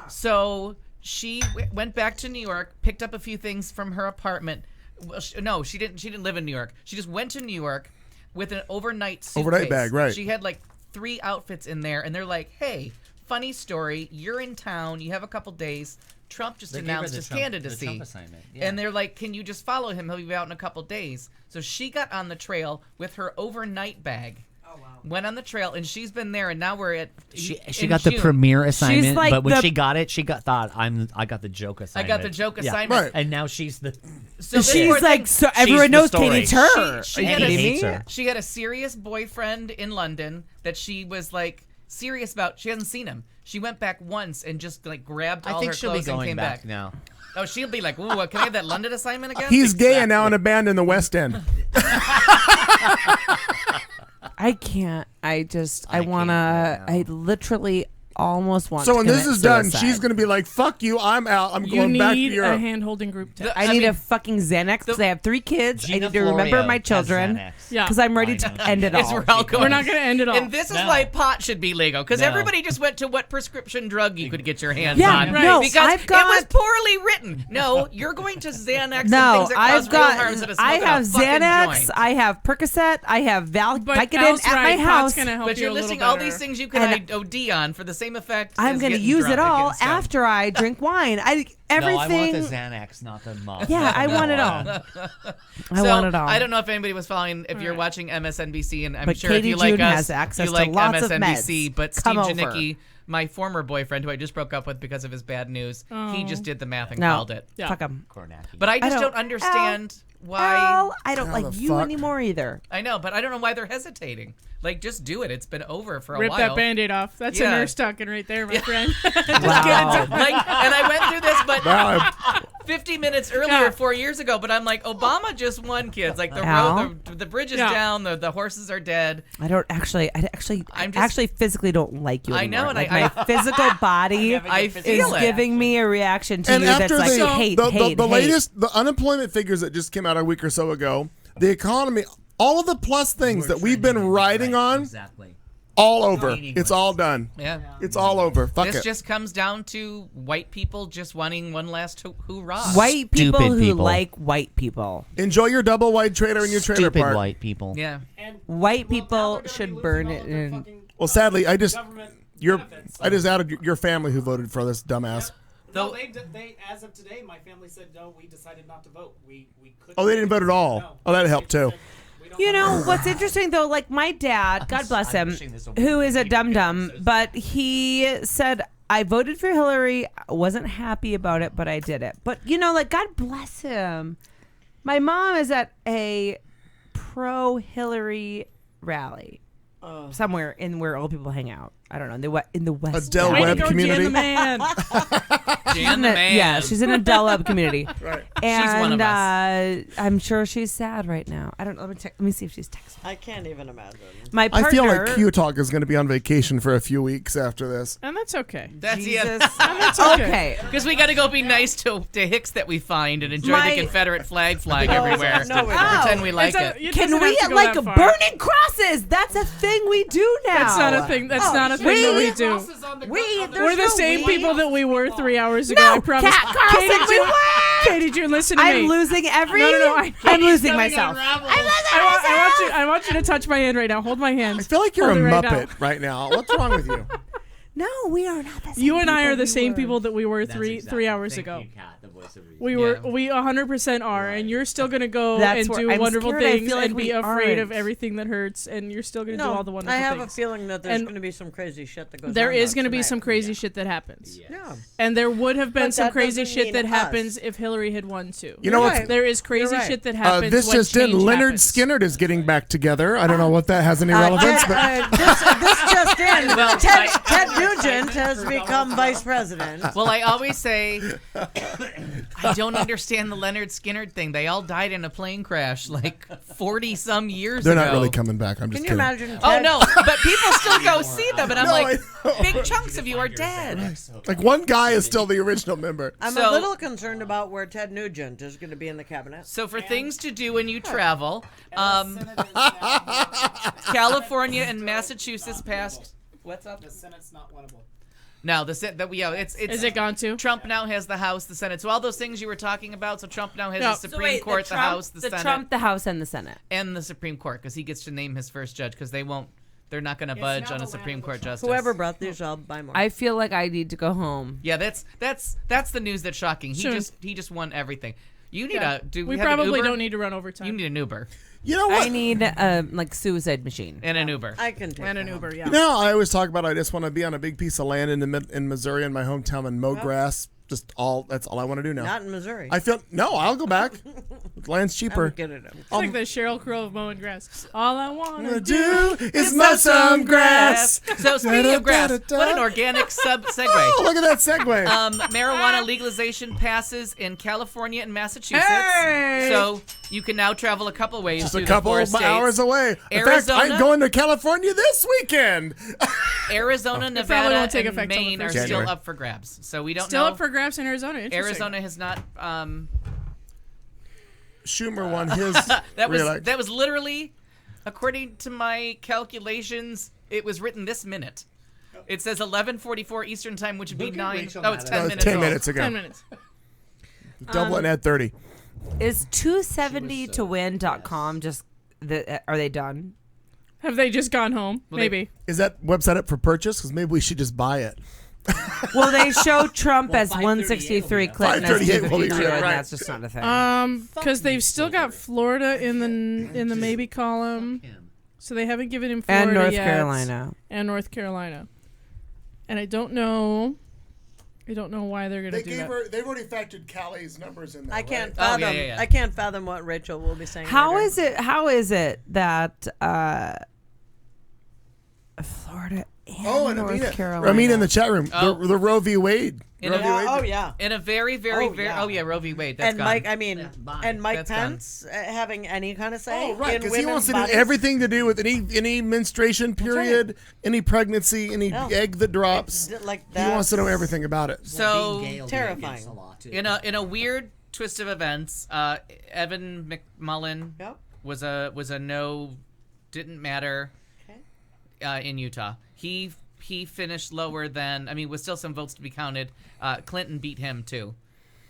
E: So she went back to New York, picked up a few things from her apartment. Well, she didn't live in New York. She just went to New York with an overnight suitcase.
C: Overnight bag, right.
E: She had like 3 outfits in there, and they're like, hey, funny story, you're in town, you have a couple days. Trump just
H: They gave her
E: announced
H: the
E: his
H: Trump-
E: candidacy.
H: the Trump assignment, yeah.
E: And they're like, can you just follow him? He'll be out in a couple days. So she got on the trail with her overnight bag. Oh, wow. Went on the trail, and she's been there, and now we're at
H: She
E: in
H: got the
E: June.
H: premiere assignment,
K: like
H: but when
K: the-
H: she got it, I got the joke assignment.
E: the joke
H: Yeah.
E: assignment.
C: Right.
H: And now she's the
E: So this
K: She's
E: poor
K: like,
E: thing-
K: so
H: She's
K: everyone
H: the
K: knows
H: story.
K: Katie's her.
E: She
K: Are you
E: had
K: kidding
E: a-
K: me?
H: hates her.
E: She had a serious boyfriend in London that she was like serious about. She hasn't seen him. She went back once and just like grabbed all
H: I think
E: her
H: she'll be
E: clothes and
H: going
E: came
H: back
E: back.
H: now.
E: Oh, she'll be like, ooh, can I have that London assignment again?
C: He's gay and now in a band in the West End.
K: I can't. I wanna. I literally almost want.
C: So
K: to
C: when this
K: commit
C: is done,
K: suicide.
C: she's gonna be like, "Fuck you, I'm out. I'm
D: You
C: going back to
D: need a
C: Europe."
D: hand-holding group text.
K: I need a fucking Xanax because I have 3 kids. I
H: Gina
K: need to remember
H: Florio
K: my
H: has
K: children
H: Xanax.
D: Yeah.
K: because I'm ready
H: I know
K: to
H: she
K: end it
H: does.
E: It's
K: all.
E: we're all going.
D: We're not going to end it all.
E: And this is
H: No.
E: why pot should be legal, because
H: No.
E: everybody just went to what prescription drug you could get your hands
K: Yeah,
E: on.
K: no,
E: because
K: I've got-
E: it was poorly written. No, you're going to Xanax
K: No,
E: and things that
K: I've
E: cause real harm instead
K: got.
E: of
K: I
E: smoking
K: have
E: a fucking
K: Xanax.
E: joint.
K: I have Percocet. I have
D: But
K: Vicodin
D: Al's
K: at
D: right,
K: my
D: pot's
K: house.
D: gonna help
E: But
D: you
E: you're
D: a little
E: listing all
D: better.
E: these things you can
K: And
E: OD on for the same effect.
K: I'm
E: as
K: gonna
E: getting
K: use it
E: drunk
K: all
E: against him.
K: after I drink wine. Everything.
H: No, I want the Xanax, not the mom.
K: Yeah, I want it all. I
E: So,
K: want it all.
E: I don't know if anybody was following. If you're watching MSNBC, and I'm
K: But
E: sure
K: Katie
E: if you like
K: June
E: us,
K: has access
E: you
K: to
E: like
K: lots of
E: MSNBC.
K: meds.
E: But
K: Come
E: Steve
K: over.
E: Janicki, my former boyfriend, who I just broke up with because of his bad news, he
D: Oh.
E: just did the math and
K: No,
E: called it.
D: Yeah.
K: fuck 'em.
E: But I just
K: I
E: don't
K: don't-
E: understand why.
K: Al, I don't
C: How
K: like
C: the
K: you
C: fuck?
K: anymore either.
E: I know, but I don't know why they're hesitating. Like, just do it. It's been over for a
D: Rip
E: while.
D: that Band-Aid off. That's
E: Yeah.
D: a nurse talking right there, my friend.
K: Wow.
E: Like, and I went through this, but
C: Now
E: 50 minutes earlier,
D: Yeah.
E: 4 years ago. But I'm like, Obama just won, kids. Like the
K: Al?
E: road, the bridge is
D: Yeah.
E: down. The horses are dead.
K: I don't actually. I
E: I'm just-
K: actually physically don't like you
E: I
K: anymore.
E: know, and
K: like
E: I-
K: my physical body
E: I
K: is
E: feel it.
K: giving me a reaction to
C: and
K: you that's
C: after
K: like
C: the,
K: hate,
C: the,
K: hate,
C: the
K: hate.
C: latest, the unemployment figures that just came out a week or so ago, the economy, all of the plus things that we've been riding on,
H: Exactly.
C: all over. It's all done.
E: Yeah.
C: It's all over. Fuck
E: This
C: it.
E: just comes down to white people just wanting one last hoorah.
K: White people
H: Stupid
K: who
H: people.
K: like white people.
C: Enjoy your double wide trailer in your trailer
H: Stupid
C: park.
H: white people.
E: Yeah.
K: White people should burn it in.
C: Well, sadly, I just
L: benefits.
C: I just outed your family who voted for this dumbass.
L: No, they as of today, my family said no. We decided not to vote. We couldn't.
C: Oh, they didn't vote at all.
L: No.
C: Oh, that helped too.
K: You know what's interesting though? Like my dad, God bless him,
H: wishing this over
K: who is a
H: the
K: dum dum, but he said I voted for Hillary. I wasn't happy about it, but I did it. But you know, like God bless him. My mom is at a pro Hillary rally somewhere in where old people hang out. I don't know in the West.
C: Del
D: Way to
C: Webb
D: go,
C: community.
D: Jan the man.
E: Jan the man.
K: Yeah, she's in a Del Webb community.
C: Right.
K: And
E: She's one of us.
K: I'm sure she's sad right now. I don't know. Let me see if she's texting.
G: I can't even imagine.
K: My partner.
C: I feel like Q Talk is going to be on vacation for a few weeks after this.
D: And that's okay.
E: That's
K: Jesus.
D: That's okay.
K: Okay.
E: Because we got to go be nice to Hicks that we find and enjoy
K: My-
E: the Confederate flag flying everywhere.
G: no, we
E: and
G: don't.
E: pretend we like
D: It's
E: it.
K: Can we like burning crosses? That's a thing we do now.
D: That's not a thing. That's not a thing that we do. We're the same people that we were 3 hours ago.
K: No,
D: I promise.
K: Kat Carlson,
D: Katie,
K: we
D: June,
K: were.
D: Katie June, listen to me.
K: I'm losing every.
D: No,
K: I'm losing myself.
D: I want you to touch my hand right now. Hold my hand.
C: I feel like you're
D: Hold
C: a
D: it right
C: Muppet right now. What's wrong with you?
K: No, we are not the same
D: You and I
K: people
D: are the
K: we
D: same
K: were.
D: people that we were
H: That's
D: three
H: exactly-
D: hours
H: thank
D: ago.
H: you, Kat, the voice of reason.
D: We 100% are, and you're still gonna go
K: That's
D: and
K: where
D: do
K: I'm
D: wonderful
K: scared I
D: things
K: feel like
D: and be
K: we
D: afraid of
K: aren't.
D: everything that hurts, and you're still gonna do
G: No,
D: all the wonderful
G: I
D: things.
G: have a feeling that there's
D: And
G: going to be some crazy shit that goes on.
D: There is
G: going to
D: be some crazy shit that happens.
G: Yeah.
D: And there would have been
G: But
D: some
G: that
D: crazy
G: doesn't
D: shit
G: mean
D: that
G: us.
D: happens if Hillary had won too.
C: You know
G: You're
C: what's
G: right.
D: There is crazy
G: You're right.
D: shit that happens.
C: this
D: when
C: just in.
D: change
C: Leonard
D: happens.
C: Skinner is getting back together. I don't know what that has any relevance, but
G: This just in.
E: Well,
G: Ted Nugent has become vice president.
E: Well, I always say I don't understand the Leonard Skinner thing. They all died in a plane crash like 40 some years
C: they're
E: ago.
C: not really coming back. I'm just
G: Can you
C: kidding.
G: imagine?
E: Oh
G: Ted-
E: no, but people still go see them, and I'm
C: No,
E: like,
C: I know.
E: big chunks of you are dead.
C: Like one guy is still the original member.
G: I'm
E: So-
G: a little concerned about where Ted Nugent is going to be in the cabinet.
E: So for things to do when you travel, California and Massachusetts passed. What's up?
L: The Senate's not winnable.
E: No, it's
D: Is it gone too?
E: Trump now has the House, the Senate. So all those things you were talking about. So Trump now has
D: Yeah.
E: the
D: So
E: Supreme Court, the House, the Senate,
K: Trump, the House, and the Senate.
E: and the Supreme Court, because he gets to name his first judge. Because they're not going to budge
L: now
E: on a
L: the
E: Supreme
L: land of
E: Court
L: the
E: justice.
G: Whoever brought these, I'll buy more.
K: I feel like I need to go home.
E: Yeah, that's the news that's shocking.
D: Sure.
E: He just won everything. You need
D: Yeah.
E: a do
D: We
E: have an
D: probably
E: Uber?
D: don't need to run overtime.
E: You need an Uber
C: You know what?
K: I need a suicide machine.
E: and an Uber.
G: I can take
D: and an
G: that.
D: Uber, yeah.
C: You know, I always talk about I just want to be on a big piece of land in Missouri in my hometown and mow grass. That's all I want to do now.
G: Not in Missouri.
C: I'll go back. Land's cheaper.
G: Get it.
D: It's like the Sheryl Crow of mowing grass. All I want to
C: do is mow some grass.
E: So speaking of grass, what an organic segue.
C: Oh, look at that segue.
E: Marijuana legalization passes in California and Massachusetts.
D: Hey!
E: So you can now travel a couple ways
C: Just
E: through
C: a couple
E: the four
C: of
E: states.
C: hours away. In fact, I'm
E: Arizona?
C: going to California this weekend.
E: Arizona,
D: probably
E: Nevada,
D: won't take
E: and
D: effect till the
E: Maine are
D: first
E: still
C: January.
E: up for grabs. So we don't
D: Still
E: know.
D: up for grabs in Arizona. Interesting.
E: Arizona has not.
C: Schumer won his.
E: That was literally, according to my calculations, it was written this minute. It says 11:44 Eastern time, which would be
H: Look at
E: 9.
H: Rachel
E: Oh, it's 10
H: Maddow.
E: minutes.
C: 10
E: old.
C: minutes ago.
D: 10 minutes.
C: Double it at 30.
K: Is 270towin.com just are they done?
D: Have they just gone home?
E: Well,
D: Maybe.
C: Is that website up for purchase? Because maybe we should just buy it.
K: Well, they show Trump
H: Well,
K: as 163,
H: 538
K: Clinton as
C: 538 will be
K: 252, and
C: right.
K: that's just not a thing.
D: Because they've still got Florida in the maybe column, so they haven't given him Florida
K: And North
D: yet.
K: Carolina.
D: And North Carolina. And I don't know why they're gonna do that.
C: They've already factored Callie's numbers in there.
G: I can't
E: Oh,
G: fathom.
E: yeah.
G: I can't fathom what Rachel will be saying.
K: How
G: later.
K: is it that Florida and North Carolina?
C: I mean, in the chat room,
E: Oh.
C: the Roe v. Wade.
E: In
C: Roe
E: a-
C: v. Wade.
G: Oh yeah.
E: In a very, very,
G: Oh,
E: very.
G: yeah.
E: Oh yeah, Roe v. Wade. That's
G: And
E: gone.
G: Mike, I mean,
H: That's mine.
G: and Mike
E: That's gone.
G: Pence having any kind of say.
C: Oh, right,
G: in
C: because he wants to do
G: women's
C: everything to do with any menstruation period, any pregnancy, any
G: Yeah.
C: egg that drops.
G: Like
C: He wants to know everything about it.
E: So
H: Being gay will be
G: terrifying.
H: against a lot, too.
E: in a weird twist of events, Evan McMullen
G: Yep.
E: was a no, didn't matter
G: Okay.
E: in Utah. He finished lower than, I mean, with still some votes to be counted. Clinton beat him too.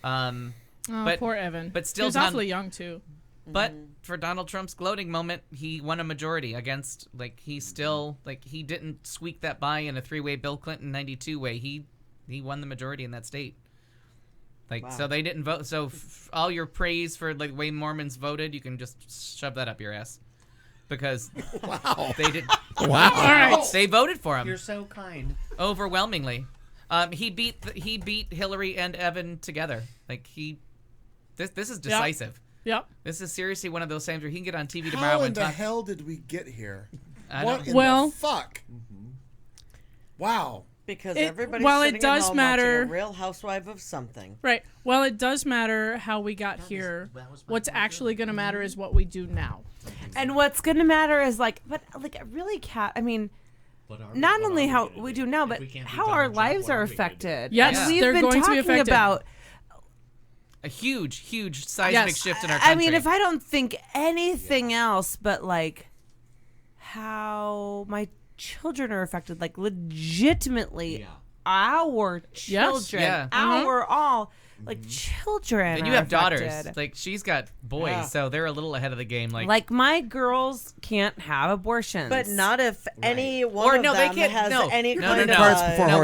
D: Oh,
E: but
D: poor Evan.
E: but still
D: he was
E: Don-
D: awfully young too.
E: But for Donald Trump's gloating moment, he won a majority against, like, he still, like, he didn't squeak that by in a three-way Bill Clinton 92 way. He won the majority in that state. Like, so they didn't vote. So all your praise for, like, the way Mormons voted, you can just shove that up your ass. Because they did.
C: Wow.
D: All right.
E: They voted for him
H: You're so kind.
E: overwhelmingly. He beat Hillary and Evan together. Like, this is decisive.
D: Yep.
E: This is seriously one of those times where he can get on TV tomorrow
C: How in
E: and
C: the
E: talk.
C: hell did we get here?
E: I
C: What
E: don't-
C: in
D: Well-
C: the fuck? Wow.
G: Because
D: It-
G: everybody's
D: while it
G: sitting
D: does
G: at home
D: matter-
G: watching a Real Housewife of something.
D: Right. Well, it does matter how we got here. What's actually going to matter is what we do now.
K: And what's going to matter is like really I mean, not only how we do now, but how our lives are affected.
D: Yes,
K: And we've
D: they're
K: been
D: going to be
K: talking
D: affected.
K: about.
E: a huge seismic
D: Yes.
E: shift in our country.
K: I mean, if I don't think anything else, but like how my children are affected, like legitimately, our children,
E: Yeah.
K: our all. like children.
E: And you
K: are
E: have daughters.
K: affected.
E: Like she's got boys,
G: Yeah.
E: so they're a little ahead of the game.
K: Like my girls can't have abortions,
G: But not if any one
E: Or
G: of
E: no, they
G: them
E: can't.
G: has
E: No,
G: any
E: no,
G: kind
E: no,
G: of
E: no.
C: Carts before
E: No,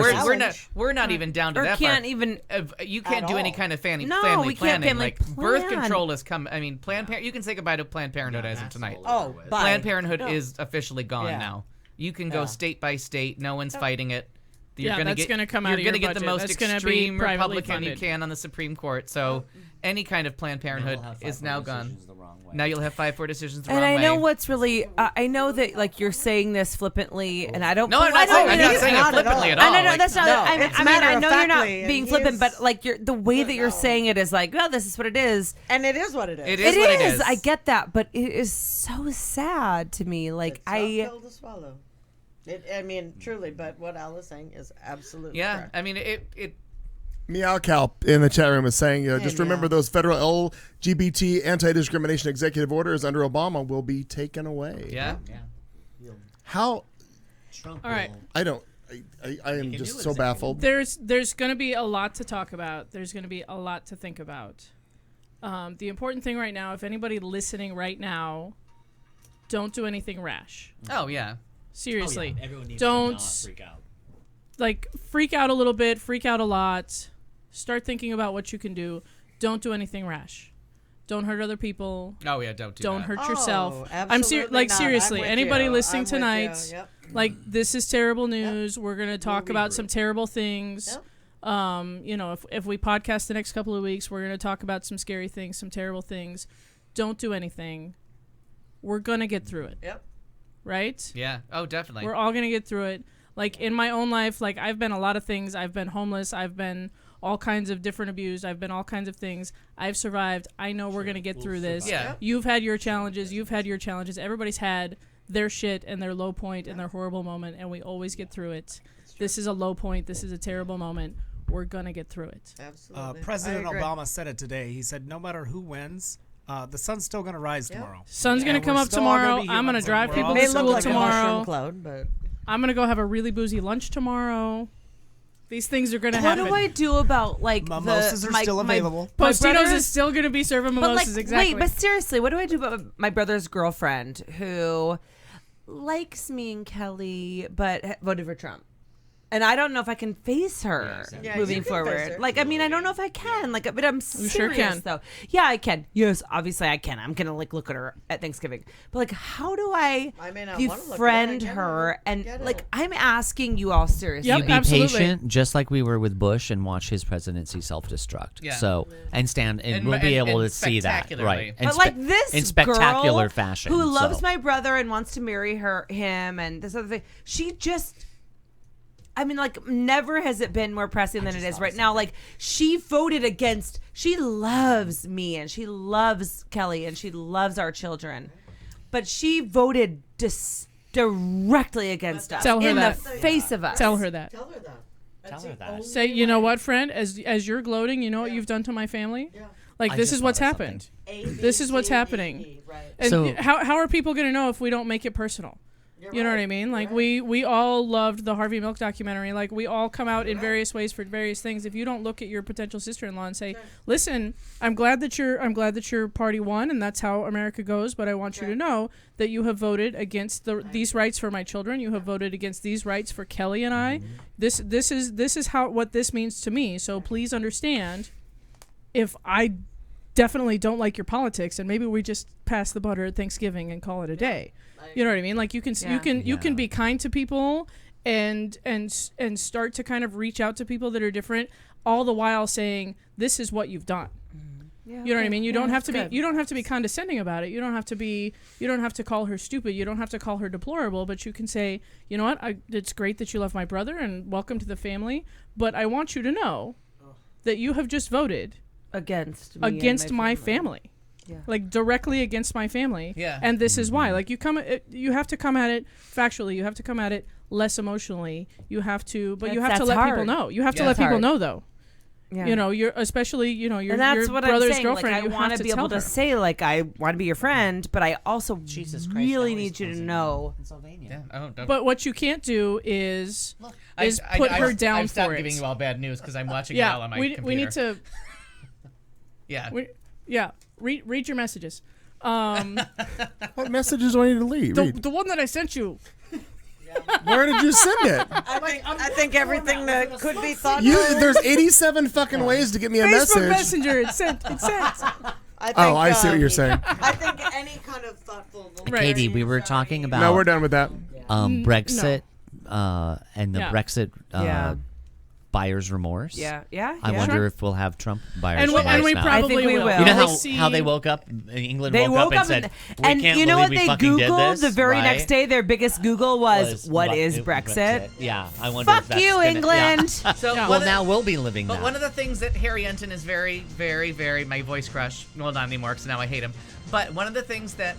C: horses.
E: we're not even down to
K: or
E: that.
K: can't
E: part.
K: even.
E: You can't
G: At
E: do any
G: all.
E: kind of family
K: No, we can't
E: planning.
K: family
E: Birth
K: plan.
E: control has come. I mean, Planned Parenthood. You can say goodbye to Planned Parenthood as of tonight.
G: Oh, bye.
E: Planned Parenthood
G: No.
E: is officially gone
G: Yeah.
E: now. You can go
G: Yeah.
E: state by state. No one's fighting it.
D: Yeah,
E: Gonna
D: that's
E: get,
D: gonna come out
E: You're
D: of
E: gonna
D: your
E: get the
D: budget.
E: most
D: That's gonna be
E: extreme
D: privately
E: Republican you
D: funded.
E: can on the Supreme Court. So any kind of Planned Parenthood is now gone. Now you'll have 5-4 decisions the
K: And
E: wrong
K: I
E: way.
K: know what's really. I know that like you're saying this flippantly, and I don't.
E: No, I'm not saying it flippantly at all.
K: I know
E: Like,
K: that's not.
G: no,
K: I mean,
G: it's
K: I know you're not
G: matter-of-factly,
K: being
G: and
K: flippant,
G: he's-
K: but like the way that you're saying it is like, well, this is what it is.
G: And it is what it is.
E: It is what it is.
K: I get that, but it is so sad to me. Like
G: It's a tough pill to swallow. I mean, truly, but what Al is saying is absolutely
E: Yeah,
G: correct.
E: I mean it.
C: Meow Cow in the chat room is saying, just
G: Hey,
C: remember
G: Meow.
C: those federal LGBT anti-discrimination executive orders under Obama will be taken away.
E: Yeah.
C: How?
I: Trump
D: All right.
C: I don't. I am just so baffled.
D: There's going to be a lot to talk about. There's going to be a lot to think about. The important thing right now, if anybody listening right now, don't do anything rash.
E: Oh yeah.
D: Seriously,
H: Everyone needs
D: don't
H: to not freak out.
D: like freak out a little bit, freak out a lot. Start thinking about what you can do. Don't do anything rash. Don't hurt other people.
E: Oh yeah, don't do
D: Don't
E: that.
D: hurt
G: Oh,
D: yourself.
G: absolutely
D: like
G: not.
D: seriously,
G: I'm with
D: anybody
G: you.
D: listening
G: I'm with you.
D: tonight,
G: Yep.
D: like this is terrible news. We're gonna talk about some terrible things.
G: Yep.
D: You know, if we podcast the next couple of weeks, we're gonna talk about some scary things, some terrible things. Don't do anything. We're gonna get through it.
G: Yep.
D: Right?
E: Yeah. Oh, definitely.
D: We're all gonna get through it. Like in my own life, like I've been a lot of things. I've been homeless. I've been all kinds of different abused. I've been all kinds of things. I've survived. I know we're gonna get through this.
E: Yeah.
D: You've had your challenges. You've had your challenges. Everybody's had their shit and their low point and their horrible moment, and we always get through it. This is a low point. This is a terrible moment. We're gonna get through it.
G: Absolutely.
L: President
G: I agree.
L: Obama said it today. He said, no matter who wins, the sun's still going to rise tomorrow.
D: Sun's gonna
L: And
D: come
L: we're
D: up
L: still all
D: tomorrow.
L: be
D: I'm gonna
L: humans,
D: drive
L: and we're
D: people
L: all
D: to
G: May
L: still
D: school
G: look like
L: gonna-
G: a mushroom
D: tomorrow.
G: cloud, but
D: I'm gonna go have a really boozy lunch tomorrow. These things are gonna
K: what
D: happen.
K: do I do about like
L: Mimosas are still available.
K: My
D: Postinos
K: brother's-
D: is still gonna be serving
K: But
D: mimosas.
K: like,
D: exactly.
K: wait, but seriously, what do I do about my brother's girlfriend who likes me and Kelly, but voted for Trump? And I don't know if I can face her
G: Yeah,
K: moving
G: you can face
K: forward.
G: her.
K: Like, I mean, I don't know if I can. Like, but I'm serious
D: sure can.
K: though. Yeah, I can. Yes, obviously I can. I'm gonna like look at her at Thanksgiving. But like, how do I
G: I may not wanna look at her,
K: befriend
G: I get
K: her?
G: it.
K: And
G: Get it.
K: like, I'm asking you all seriously.
D: Yep,
H: You be
D: absolutely.
H: patient, just like we were with Bush, and watch his presidency self-destruct.
E: Yeah.
H: So and stand, and,
E: And-
H: we'll be
E: and-
H: able
E: and
H: to see that,
E: spectacularly.
H: right?
K: But like this
H: in spectacular
K: girl
H: fashion,
K: who loves
H: so.
K: my brother and wants to marry him, and this other thing. She just, I mean, like, never has it been more pressing than it is right now. Like, she voted against. She loves me and she loves Kelly and she loves our children, but she voted directly against us
D: Tell her
K: in
D: that.
K: the face of us.
D: Tell her that.
G: tell her that.
H: Tell her that.
D: Say, you know what, friend? As you're gloating, you know what you've done to my family. Like
H: I
D: this
H: just
D: is what's
H: thought of
D: happened.
G: something.
D: This is what's happening.
G: Right.
D: And
H: So-
D: how are people gonna know if we don't make it personal? You know what I mean? Like we all loved the Harvey Milk documentary. Like we all come out in various ways for various things. If you don't look at your potential sister-in-law and say, "Listen, I'm glad that your party won, and that's how America goes. But I want you to know that you have voted against these rights for my children. You have voted against these rights for Kelly and I. This is what this means to me. So please understand, if I definitely don't like your politics, and maybe we just pass the butter at Thanksgiving and call it a day." You know what I mean? Like you can be kind to people and start to kind of reach out to people that are different, all the while saying this is what you've done.
K: Yeah,
D: You know what I mean? You
K: yeah,
D: don't have
K: that's
D: to
K: good.
D: be condescending about it. You don't have to call her stupid. You don't have to call her deplorable, but you can say, "You know what? It's great that you love my brother and welcome to the family, but I want you to know that you have just voted
K: against me and
D: against my family."
K: Yeah.
D: Like directly against my family.
E: Yeah.
D: And this is why. Like you have to come at it factually. You have to come at it less emotionally. You have to, but you have to
K: That's
D: let people
K: hard.
D: know. You have to
K: Yeah.
D: let
K: That's
D: people
K: hard.
D: know though.
K: Yeah.
D: You know, you're especially, you know, your
K: And that's
D: your
K: what I'm
D: brother's
K: saying.
D: girlfriend.
K: Like, I
D: you
K: want
D: have
K: to
D: to
K: be able
D: tell
K: to
D: her.
K: say, like, I want to be your friend, but I also
H: Jesus Christ,
K: really
H: now
K: need
H: he's
K: you to
H: closing
K: know.
H: Pennsylvania.
E: Yeah, don't.
D: But what you can't do is put
E: I
D: her down
E: I've stopped
D: for it.
E: giving you all bad news because I'm watching it
D: Yeah,
E: all on my
D: we
E: computer.
D: need to.
E: Yeah.
D: Read your messages.
C: What messages do I need to read?
D: The one that I sent you.
C: Where did you send it?
G: I think everything that could be thought.
C: There's 87 fucking ways to get me a
D: Facebook
C: message.
D: Messenger. It sent.
C: I see what you're saying.
G: I think any kind of thoughtful.
H: Katie, we were talking about.
C: No, we're done with that.
H: Brexit and the
D: Yeah.
H: Brexit
K: Yeah.
H: buyer's remorse.
K: Yeah.
H: I wonder if we'll have Trump buyer's
D: And
H: remorse
D: we
H: now.
D: probably
K: I think we will.
H: You know
D: We'll
H: how,
D: see-
H: how they woke up? England
K: They
H: woke
K: woke
H: up
K: up
H: and said,
K: and
H: "We can't
K: you know
H: believe
K: what
H: we
K: they
H: fucking did
K: Googled
H: this,"
K: the very
H: right?
K: next day? Their biggest Google was "What is Brexit?"
H: Yeah, I wonder. if
K: Fuck
H: that's
K: you,
H: gonna-
K: England.
H: Yeah.
E: So
H: Well, now we'll be living
E: But
H: that.
E: one of the things that Harry Enton is very, very, very my voice crush. Well, not anymore because now I hate him. But one of the things that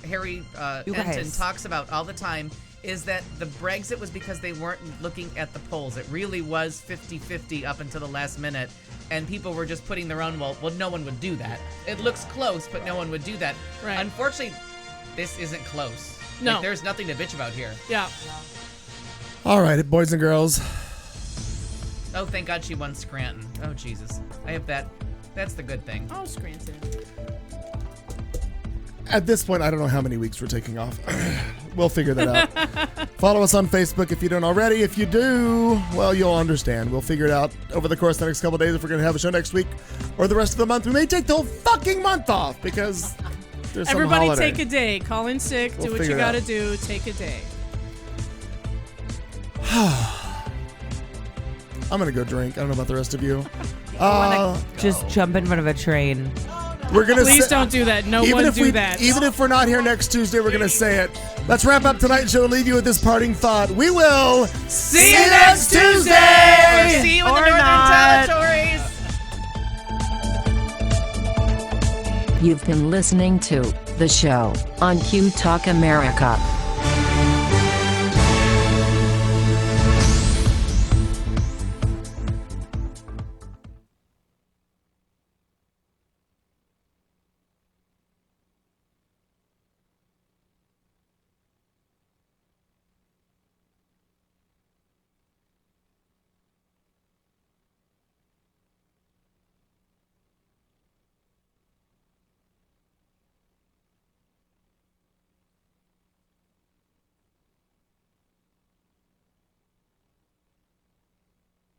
E: Harry
K: You
E: Enton
K: guys.
E: talks about all the time is that the Brexit was because they weren't looking at the polls. It really was 50-50 up until the last minute, and people were just putting their own. Well, no one would do that. It looks close, but no one would do that.
D: Right.
E: Unfortunately, this isn't close.
D: No.
E: Like, there's nothing to bitch about here.
D: Yeah.
C: All right, boys and girls.
E: Oh, thank God she won Scranton. Oh, Jesus. I have that. That's the good thing.
D: Oh, Scranton.
C: At this point, I don't know how many weeks we're taking off. We'll figure that out. Follow us on Facebook if you don't already. If you do, well, you'll understand. We'll figure it out over the course of the next couple of days if we're going to have a show next week or the rest of the month. We may take the whole fucking month off because there's some
D: Everybody
C: holiday.
D: take a day. Call in sick.
C: We'll
D: do what
C: figure
D: you
C: it
D: got to
C: out.
D: do. Take a day.
C: I'm going to go drink. I don't know about the rest of you.
K: Just jump in front of a train.
C: We're gonna
D: Please don't do that. No one do that.
C: Even if we're not here next Tuesday, we're gonna say it. Let's wrap up tonight's show and leave you with this parting thought. We will see you next Tuesday.
E: See you in the
K: Or
E: Northern
K: not.
E: Territories.
A: You've been listening to The Show on Q Talk America.